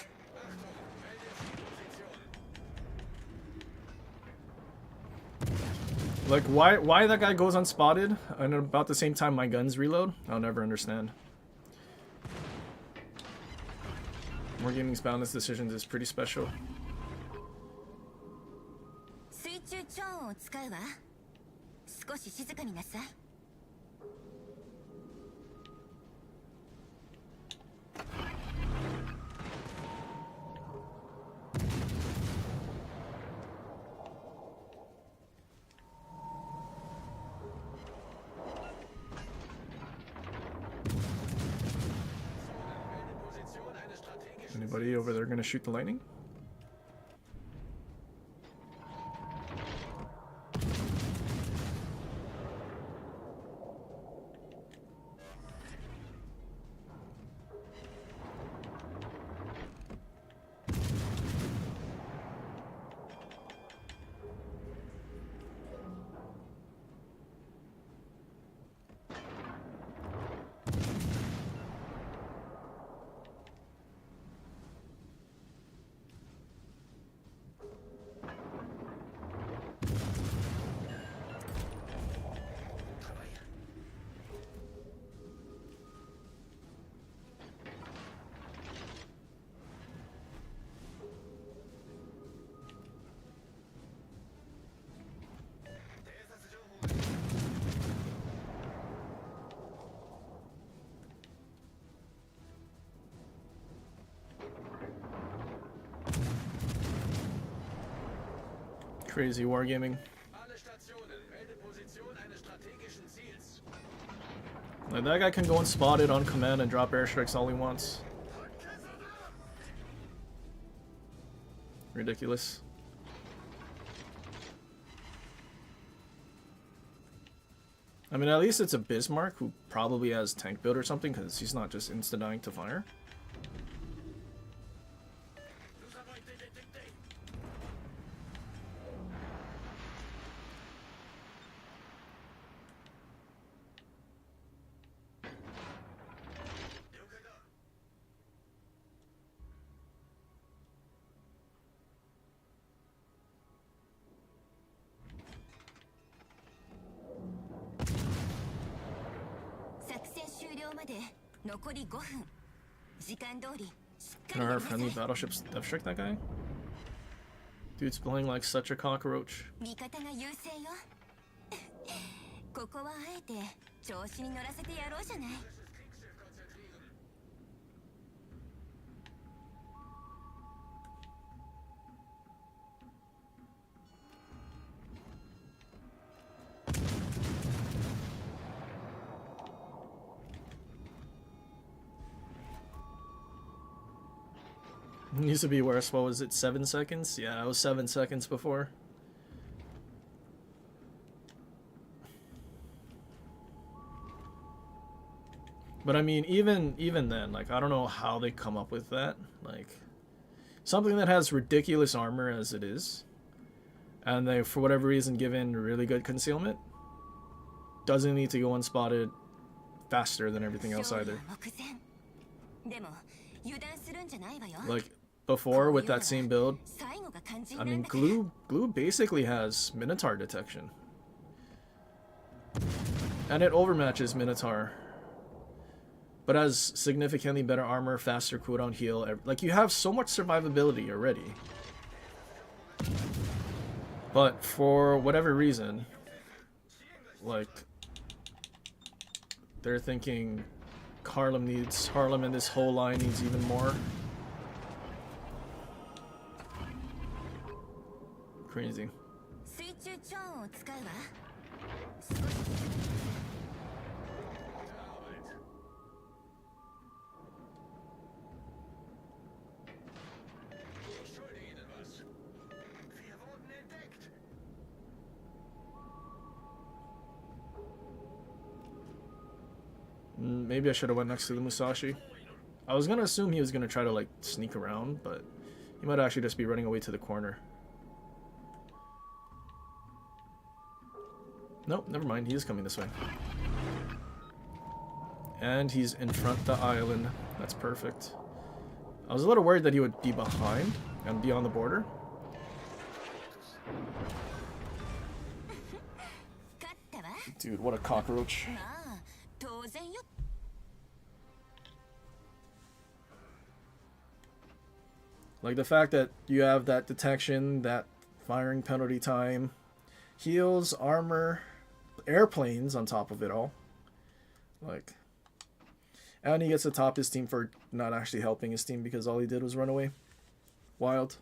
Like, why that guy goes unspotted and about the same time my guns reload? I'll never understand. Wargaming's balance decisions is pretty special. 水中超音を使うわ。少し静かになさい。Anybody over there gonna shoot the lightning? Crazy wargaming. Alle Stationen, melde Position eines strategischen Ziels. Like, that guy can go unspotted on command and drop airstrikes all he wants. Ridiculous. I mean, at least it's a Bismarck who probably has tank build or something, because he's not just insta-dying to fire. Nous avons été détectés. Can our friendly battleships death strike that guy? Dude's playing like such a cockroach. 味方が優勢よ。ここはあえて調子に乗らせてやろうじゃない。It used to be worse. What was it, 7 seconds? Yeah, it was 7 seconds before. But I mean, even then, like, I don't know how they come up with that. Like, something that has ridiculous armor as it is, and they, for whatever reason, given really good concealment, doesn't need to go unspotted faster than everything else either. Like, before, with that same build, I mean, Glue basically has Minotaur detection. And it overmatches Minotaur. But has significantly better armor, faster cooldown, heal. Like, you have so much survivability already. But for whatever reason, like, they're thinking Harlem and this whole line needs even more. Crazy. Maybe I should have went next to the Musashi. I was gonna assume he was gonna try to like sneak around, but he might actually just be running away to the corner. Nope, never mind. He is coming this way. And he's in front of the island. That's perfect. I was a little worried that he would be behind and be on the border. Dude, what a cockroach. Like, the fact that you have that detection, that firing penalty time, heals, armor, airplanes on top of it all. Like, and he gets to top his team for not actually helping his team because all he did was run away. Wild.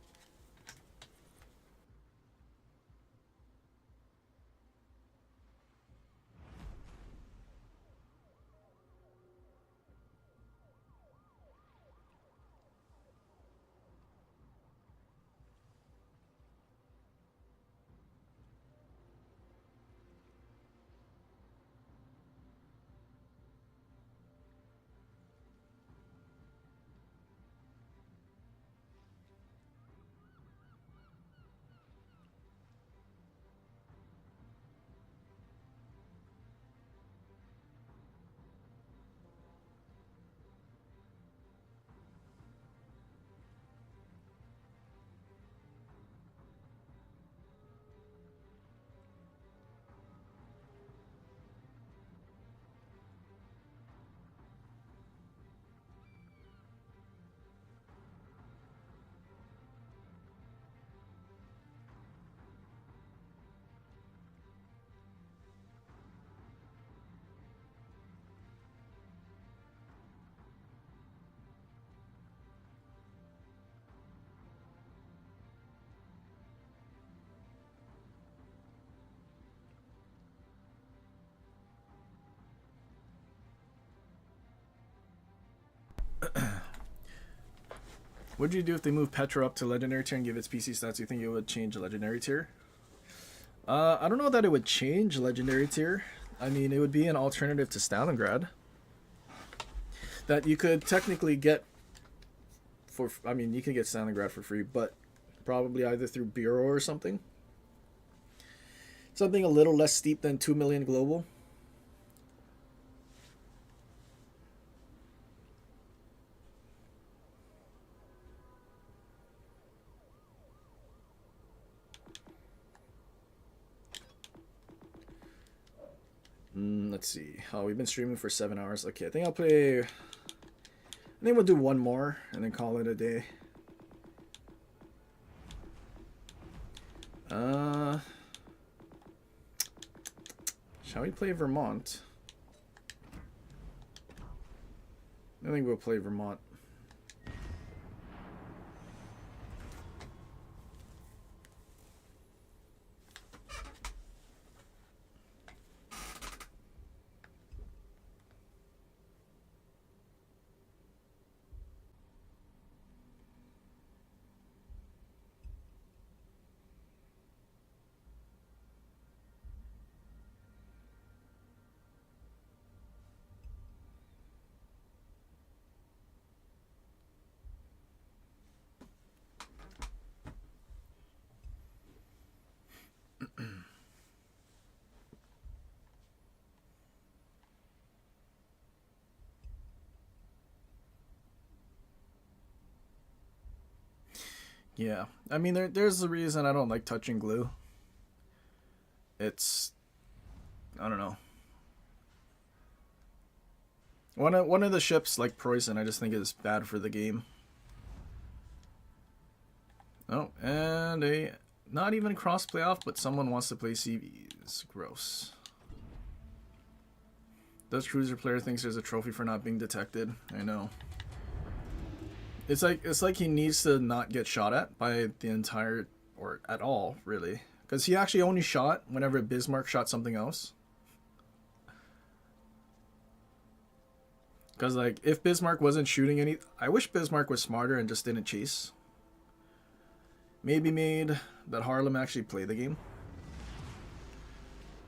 What would you do if they move Petra up to legendary tier and give its PC stats? Do you think it would change legendary tier? I don't know that it would change legendary tier. I mean, it would be an alternative to Stalingrad that you could technically get for. I mean, you can get Stalingrad for free, but probably either through Bureau or something. Something a little less steep than 2 million global. Let's see. Oh, we've been streaming for 7 hours. Okay, I think I'll play. I think we'll do one more and then call it a day. Shall we play Vermont? I think we'll play Vermont. Yeah, I mean, there's a reason I don't like touching glue. It's, I don't know. One of the ships, like Preußen, I just think is bad for the game. Oh, and a not even cross playoff, but someone wants to play CVs. Gross. Dutch cruiser player thinks there's a trophy for not being detected. I know. It's like he needs to not get shot at by the entire, or at all, really. Because he actually only shot whenever Bismarck shot something else. Because, like, if Bismarck wasn't shooting any... I wish Bismarck was smarter and just didn't chase. Maybe made that Harlem actually play the game.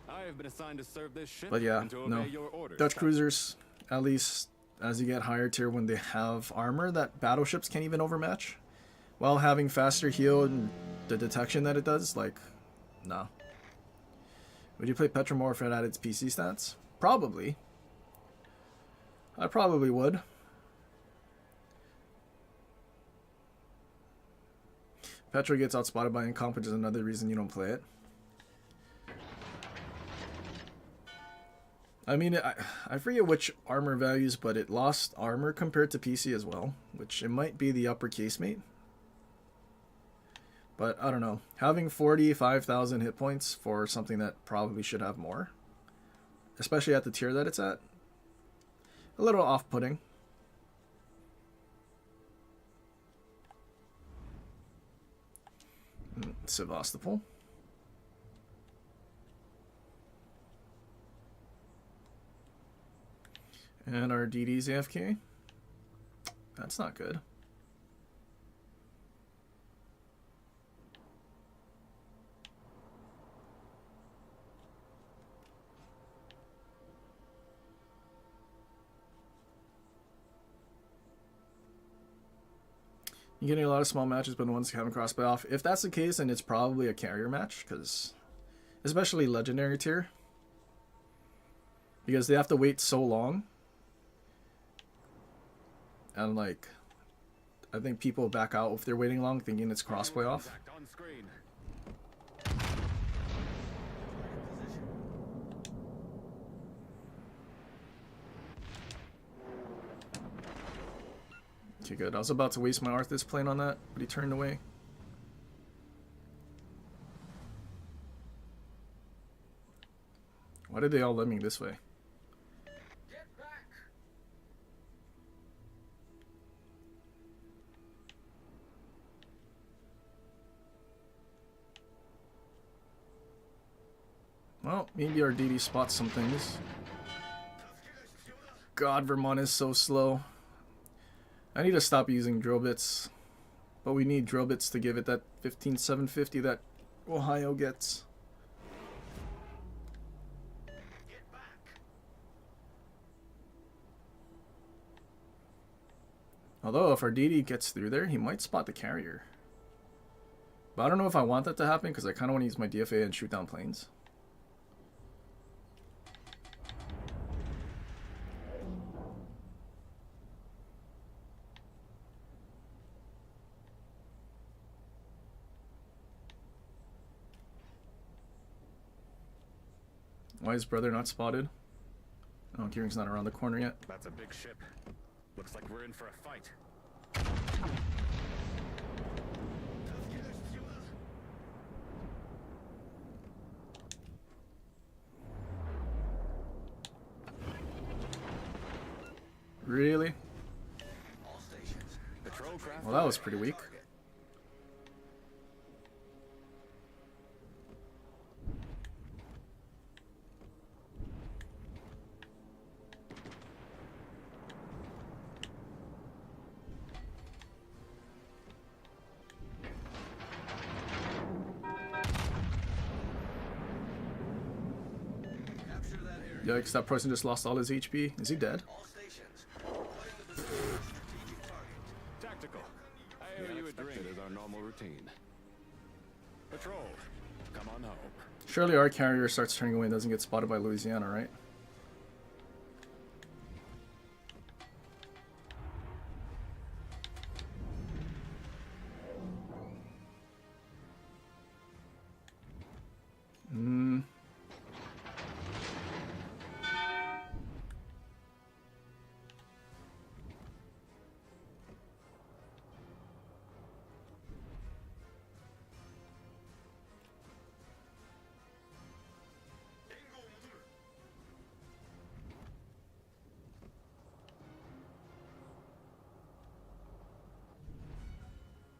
I have been assigned to serve this ship. But yeah, and to no. obey your orders, Dutch Captain. cruisers, at least as you get higher tier when they have armor that battleships can't even overmatch, while having faster heal and the detection that it does, like, nah. Would you play Petromorph if it had its PC stats? Probably. I probably would. Petro gets outspotted by Incomp, which is another reason you don't play it. I mean, I forget which armor values, but it lost armor compared to PC as well, which it might be the upper casemate. But I don't know. Having 45,000 hit points for something that probably should have more, especially at the tier that it's at, a little off-putting. Sevastopol. And our DD's AFK. That's not good. You're getting a lot of small matches, but the ones that haven't crossed playoff. If that's the case, then it's probably a carrier match, because especially legendary tier, because they have to wait so long, and like, I think people back out if they're waiting long, thinking it's cross playoff. On screen. Okay, good. I was about to waste my Arthus plane on that, but he turned away. Why did they all let me this way? Get back! Well, maybe our DD spots some things. God, Vermont is so slow. I need to stop using drill bits, but we need drill bits to give it that 15,750 that Ohio gets. Get back. Although if our DD gets through there, he might spot the carrier. But I don't know if I want that to happen because I kind of want to use my DFA and shoot down planes. Why is brother not spotted? Oh, Gearing's not around the corner yet. That's a big ship. Looks like we're in for a fight. Really? All stations. Patrol craft. Well, that was pretty weak. Capture that area. Yikes, that person just lost all his HP. Is he dead? All stations. Play the position. Strategic target. Tactical. I owe you a drink. It is our normal routine. Patrol. Come on home. Surely our carrier starts turning away and doesn't get spotted by Louisiana, right?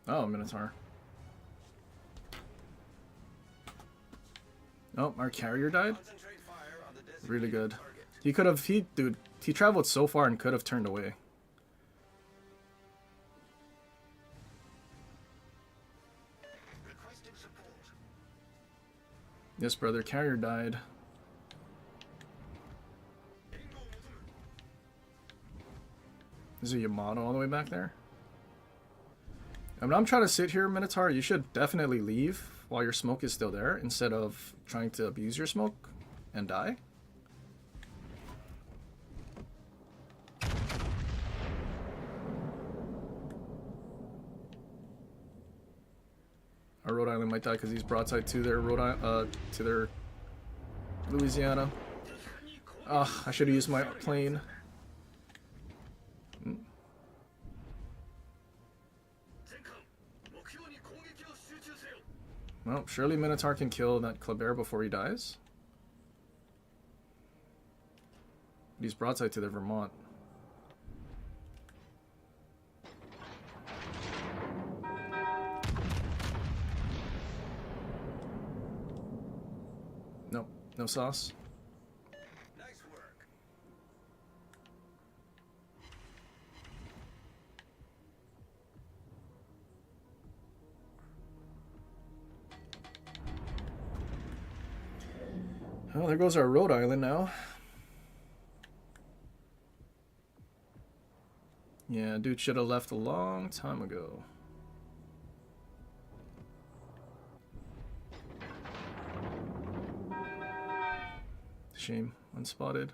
Oh, Minotaur. Oh, our carrier died? Concentrate fire on the designated Really good. target. He could have, dude, he traveled so far and could have turned away. Requesting support. Yes, brother, carrier died. Is it Yamato all the way back there? I mean, I'm trying to sit here, Minotaur. You should definitely leave while your smoke is still there instead of trying to abuse your smoke and die. Our Rhode Island might die because he's broadside to their to their Louisiana. Ugh, I should have used my plane. Well, surely Minotaur can kill that Kleber before he dies. He's broadside to the Vermont. Nope, no sauce. Nice work. Well, there goes our Rhode Island now. Yeah, dude should have left a long time ago. Shame, unspotted.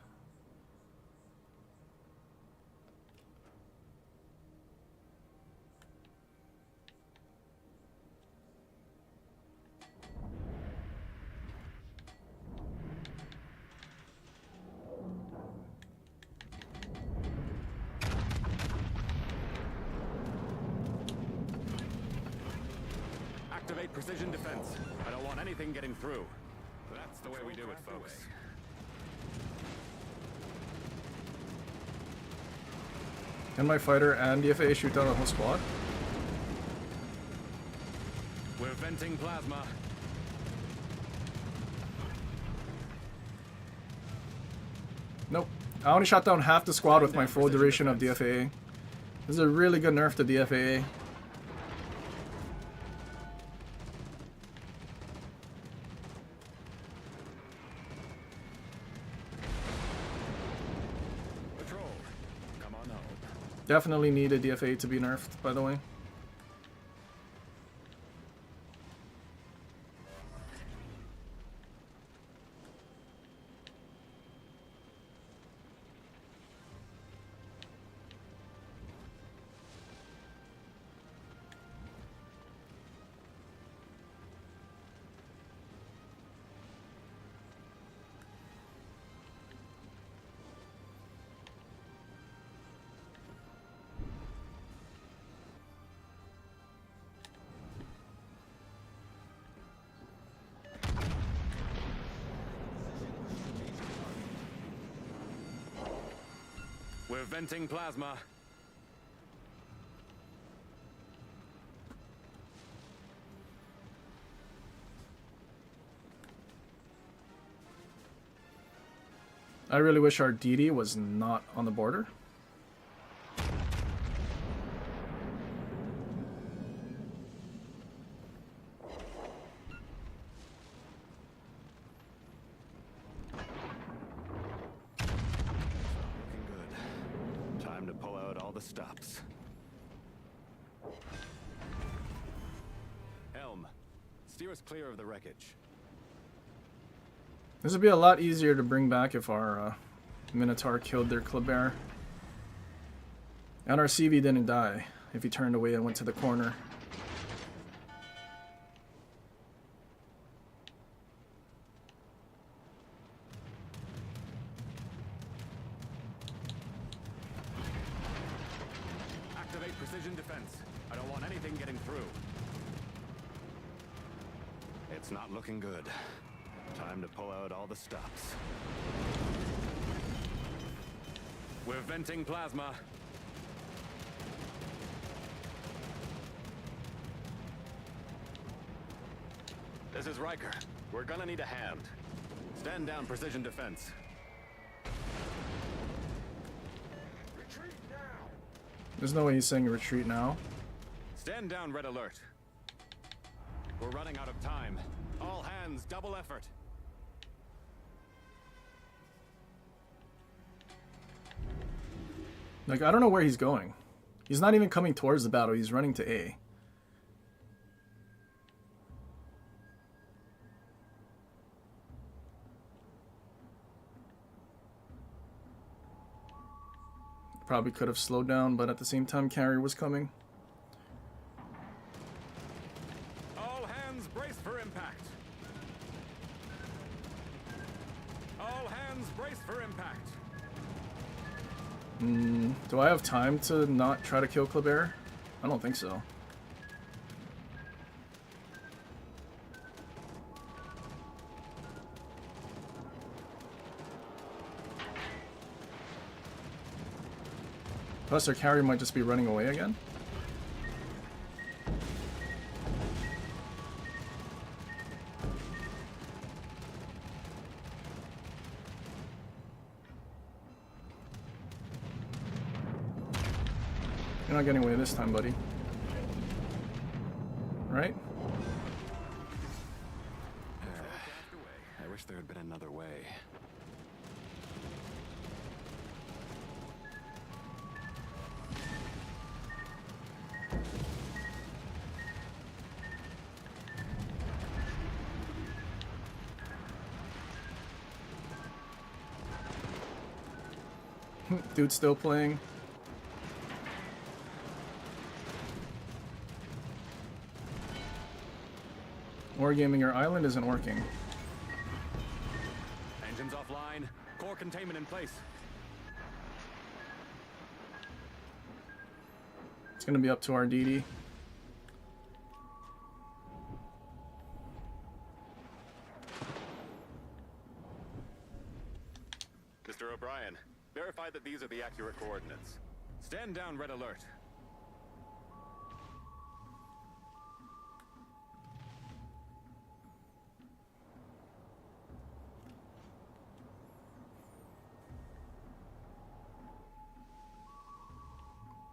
Activate precision defense. I don't want anything getting through. That's the way we do it, folks. Can my fighter and DFA shoot down a whole squad? We're venting plasma. Nope. I only shot down half the squad with my full duration of DFA. This is a really good nerf to DFA. Patrol, come on home. Definitely need a DFA to be nerfed, by the way. We're venting plasma. I really wish our DD was not on the border. Looking good. Time to pull out all the stops. Helm, steer us clear of the wreckage. This would be a lot easier to bring back if our Minotaur killed their Kleber. And our CV didn't die if he turned away and went to the corner. Activate precision defense. I don't want anything getting through. It's not looking good. Time to pull out all the stops. We're venting plasma. This is Riker. We're gonna need a hand. Stand down, precision defense. Retreat now! There's no way he's saying retreat now. Stand down, red alert. We're running out of time. All hands, double effort. Like, I don't know where he's going. He's not even coming towards the battle. He's running to A. Probably could have slowed down, but at the same time, carrier was coming. All hands brace for impact. All hands brace for impact. Do I have time to not try to kill Kleber? I don't think so. Plus, our carrier might just be running away again. You're not getting away this time, buddy. Right? I wish there had been another way. Dude's still playing. Wargaming your island isn't working. Engines offline. Core containment in place. It's gonna be up to our DD. Mr. O'Brien, verify that these are the accurate coordinates. Stand down, red alert.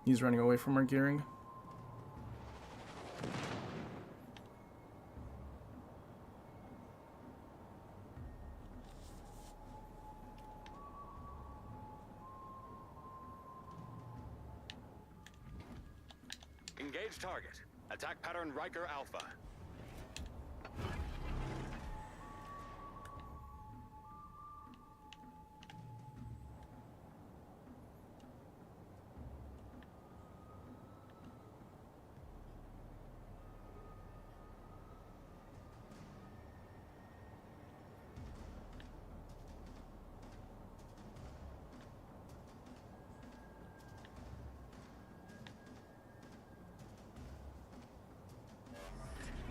He's running away from our gearing. Engage target. Attack pattern Riker Alpha.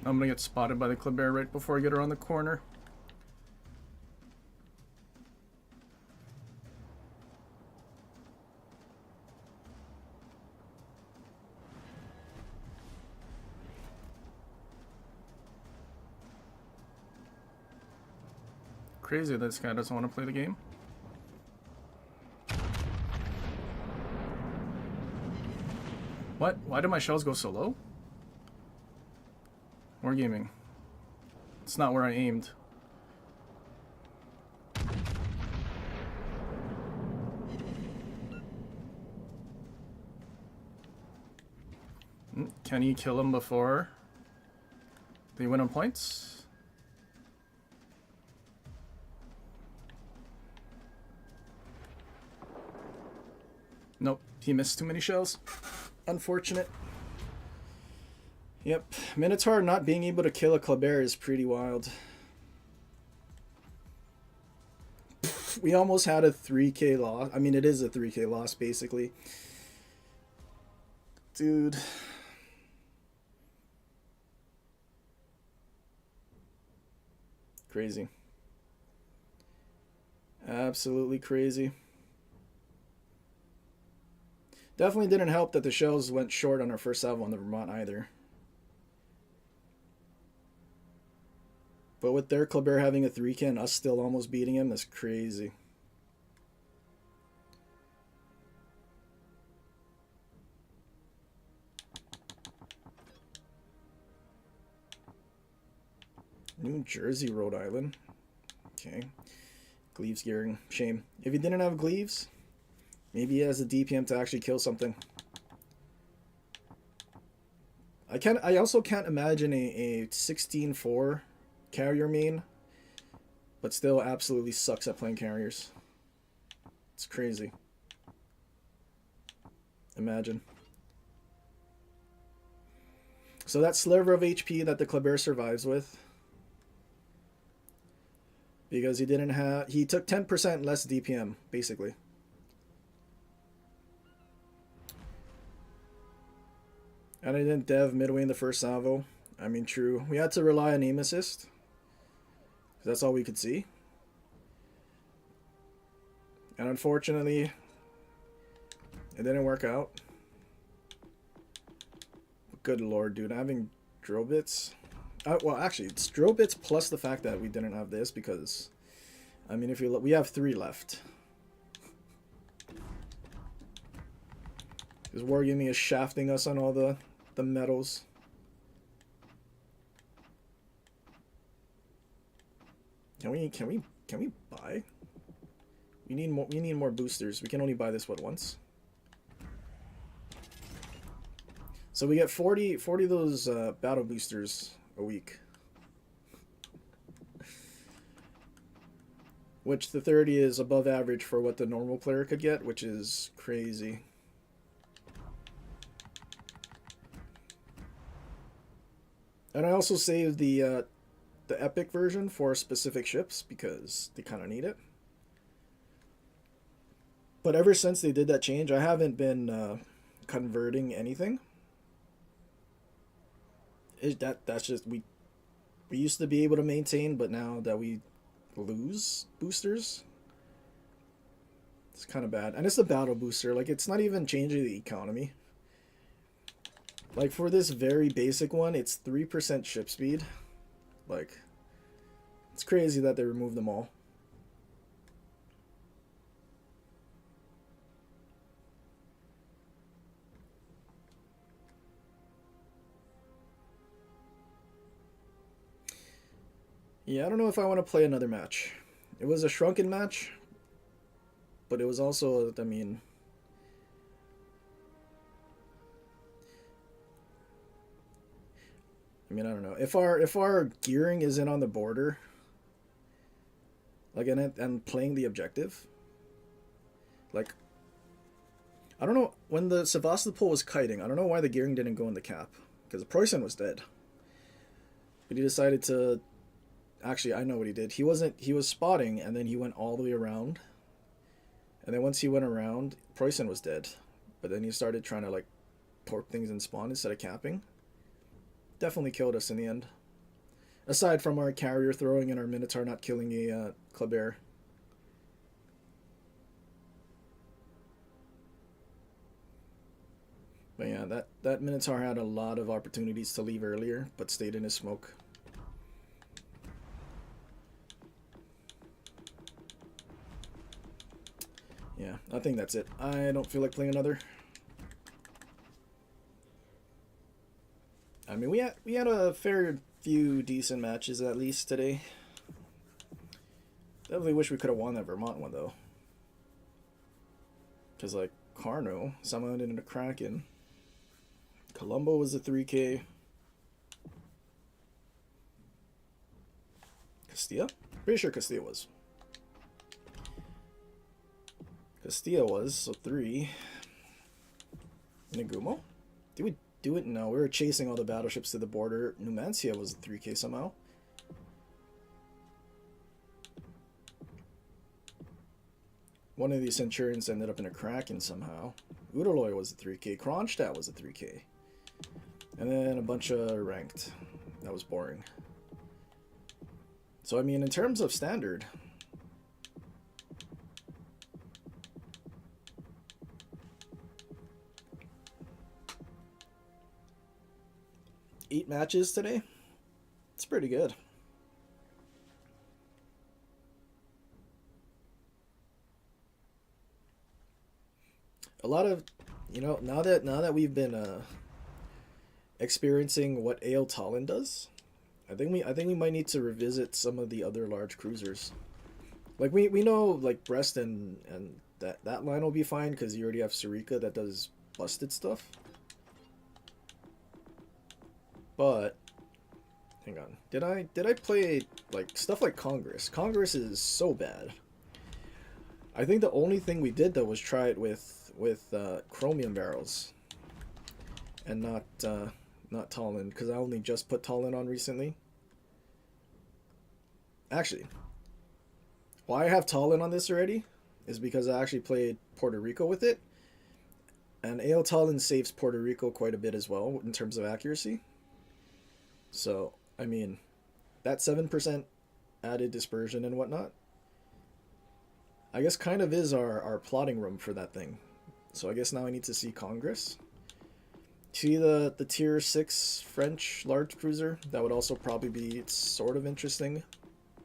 I'm gonna get spotted by the Kleber right before I get around the corner. Crazy this guy doesn't want to play the game. What? Why did my shells go so low? Wargaming. It's not where I aimed. Can you kill him before they win on points? Nope, he missed too many shells. Unfortunate. Yep, Minotaur not being able to kill a Kleber is pretty wild. We almost had a 3k loss. I mean, it is a 3k loss, basically. Dude. Crazy. Absolutely crazy. Definitely didn't help that the shells went short on our first salvo on the Vermont either. But with their Kleber having a 3K and us still almost beating him, that's crazy. New Jersey, Rhode Island. Okay. Gleaves gearing. Shame. If he didn't have Gleaves, maybe he has a DPM to actually kill something. I also can't imagine a 16-4 carrier main, but still absolutely sucks at playing carriers. It's crazy. Imagine. So that sliver of HP that the Kleber survives with, because he took 10% less DPM, basically. And I didn't dev midway in the first salvo. I mean, true. We had to rely on aim assist. That's all we could see. And unfortunately, it didn't work out. Good lord, dude. Having drill bits. Well, actually, it's drill bits plus the fact that we didn't have this because, I mean, if you look, we have 3 left. Because Wargaming is shafting us on all the metals. Can we buy? We need more boosters. We can only buy this once. So we get 40 of those battle boosters a week. Which the 30 is above average for what the normal player could get, which is crazy. And I also saved the epic version for specific ships because they kind of need it. But ever since they did that change, I haven't been converting anything. That's just we used to be able to maintain, but now that we lose boosters, it's kind of bad. And it's the battle booster, like it's not even changing the economy. Like for this very basic one, it's 3% ship speed. Like, it's crazy that they removed them all. Yeah, I don't know if I want to play another match. It was a shrunken match, but it was also, I mean, I don't know. If our gearing isn't on the border, like and playing the objective, like I don't know, when the Sevastopol was kiting, I don't know why the gearing didn't go in the cap, because Preussen was dead. But he decided to, actually I know what he did. He was spotting and then he went all the way around. And then once he went around, Preussen was dead. But then he started trying to like torp things in spawn instead of capping. Definitely killed us in the end. Aside from our carrier throwing and our Minotaur not killing a Kleber. But yeah, that Minotaur had a lot of opportunities to leave earlier, but stayed in his smoke. Yeah, I think that's it. I don't feel like playing another. I mean, we had a fair few decent matches at least today. Definitely wish we could have won that Vermont one though. Because like Carno summoned into Kraken. Colombo was a 3K. Castilla? Pretty sure Castilla was. Castilla was, so 3. Nagumo? Did we do it? No, we were chasing all the battleships to the border. Numancia was a 3K somehow. One of these Centurions ended up in a Kraken somehow. Udalloy was a 3K. Kronstadt was a 3K. And then a bunch of ranked. That was boring. So, I mean, in terms of standard, eight matches today. It's pretty good. lot of, you know, now that we've been experiencing what AL Talon does, I think we might need to revisit some of the other large cruisers. Like we know like Brest and that line will be fine because you already have Sarika that does busted stuff. But hang on, did I play like stuff like Congress? Congress is so bad. I think the only thing we did though was try it with chromium barrels, and not Talon, because I only just put Talon on recently. Actually, why I have Talon on this already is because I actually played Puerto Rico with it, and AL Talon saves Puerto Rico quite a bit as well in terms of accuracy. So, I mean, that 7% added dispersion and whatnot, I guess kind of is our plotting room for that thing. So I guess now I need to see Congress. See the tier 6 French large cruiser? That would also probably be sort of interesting.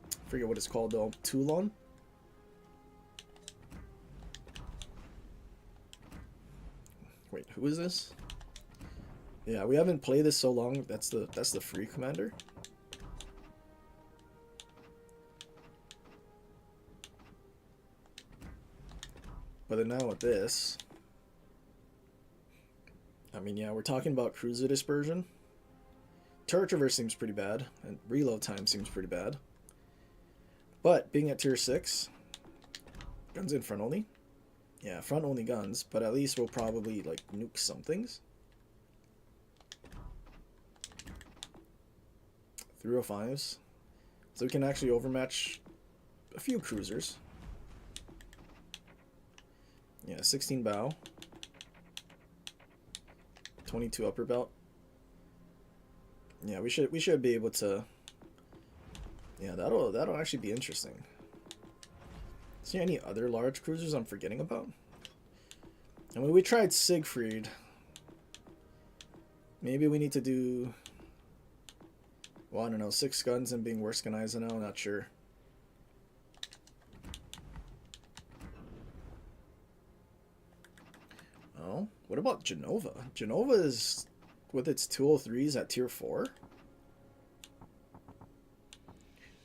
I forget what it's called though. Toulon? Wait, who is this? Yeah, we haven't played this so long. That's the free commander. But then now with this, I mean, yeah, we're talking about cruiser dispersion. Turret traverse seems pretty bad, and reload time seems pretty bad. But being at tier 6, guns in front only. Yeah, front only guns, but at least we'll probably like nuke some things. 305s. So we can actually overmatch a few cruisers. Yeah, 16 bow. 22 upper belt. Yeah, we should be able to. Yeah, that'll actually be interesting. Is there any other large cruisers I'm forgetting about? I mean, we tried Siegfried. Maybe we need to do, well, I don't know, 6 guns and being worse than Eisenhower, not sure. Oh, what about Genova? Genova is, with its 203s at tier 4?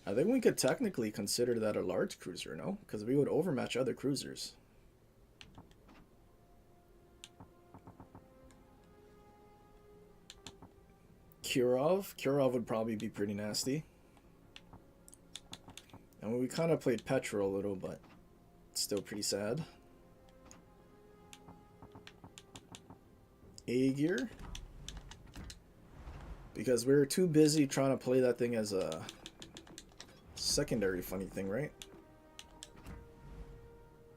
I think we could technically consider that a large cruiser, no? Because we would overmatch other cruisers. Kirov would probably be pretty nasty. And we kind of played Petrol a little, but it's still pretty sad. A-gear, because we were too busy trying to play that thing as a secondary funny thing, right?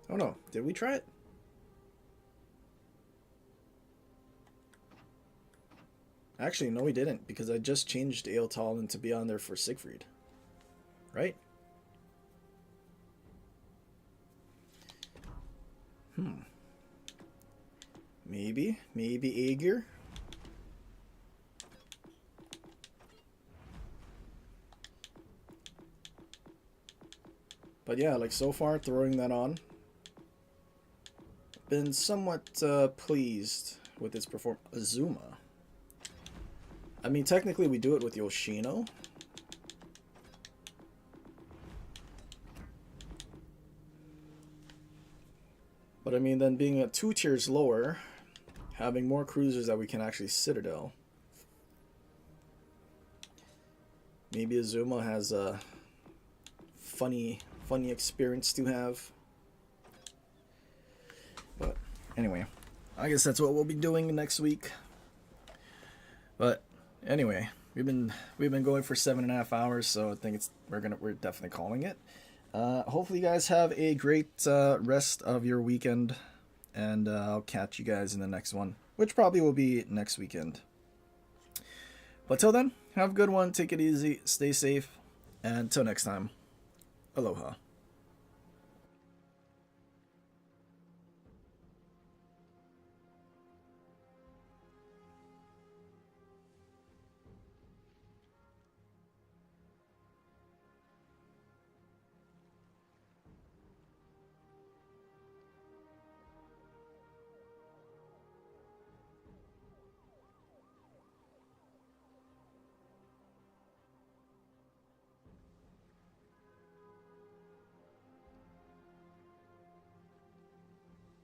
Oh no, did we try it? Actually, no we didn't, because I just changed AL Talon to be on there for Siegfried. Right? Maybe A-gear? But yeah, like so far, throwing that on, been somewhat pleased with its performance. Azuma. I mean, technically we do it with Yoshino. But I mean, then being at 2 tiers lower, having more cruisers that we can actually Citadel. Maybe Azuma has a funny experience to have. But anyway, I guess that's what we'll be doing next week. But anyway, we've been going for 7.5 hours, so I think we're definitely calling it. Hopefully you guys have a great rest of your weekend, and I'll catch you guys in the next one, which probably will be next weekend. But till then, have a good one, take it easy, stay safe, and until next time, aloha.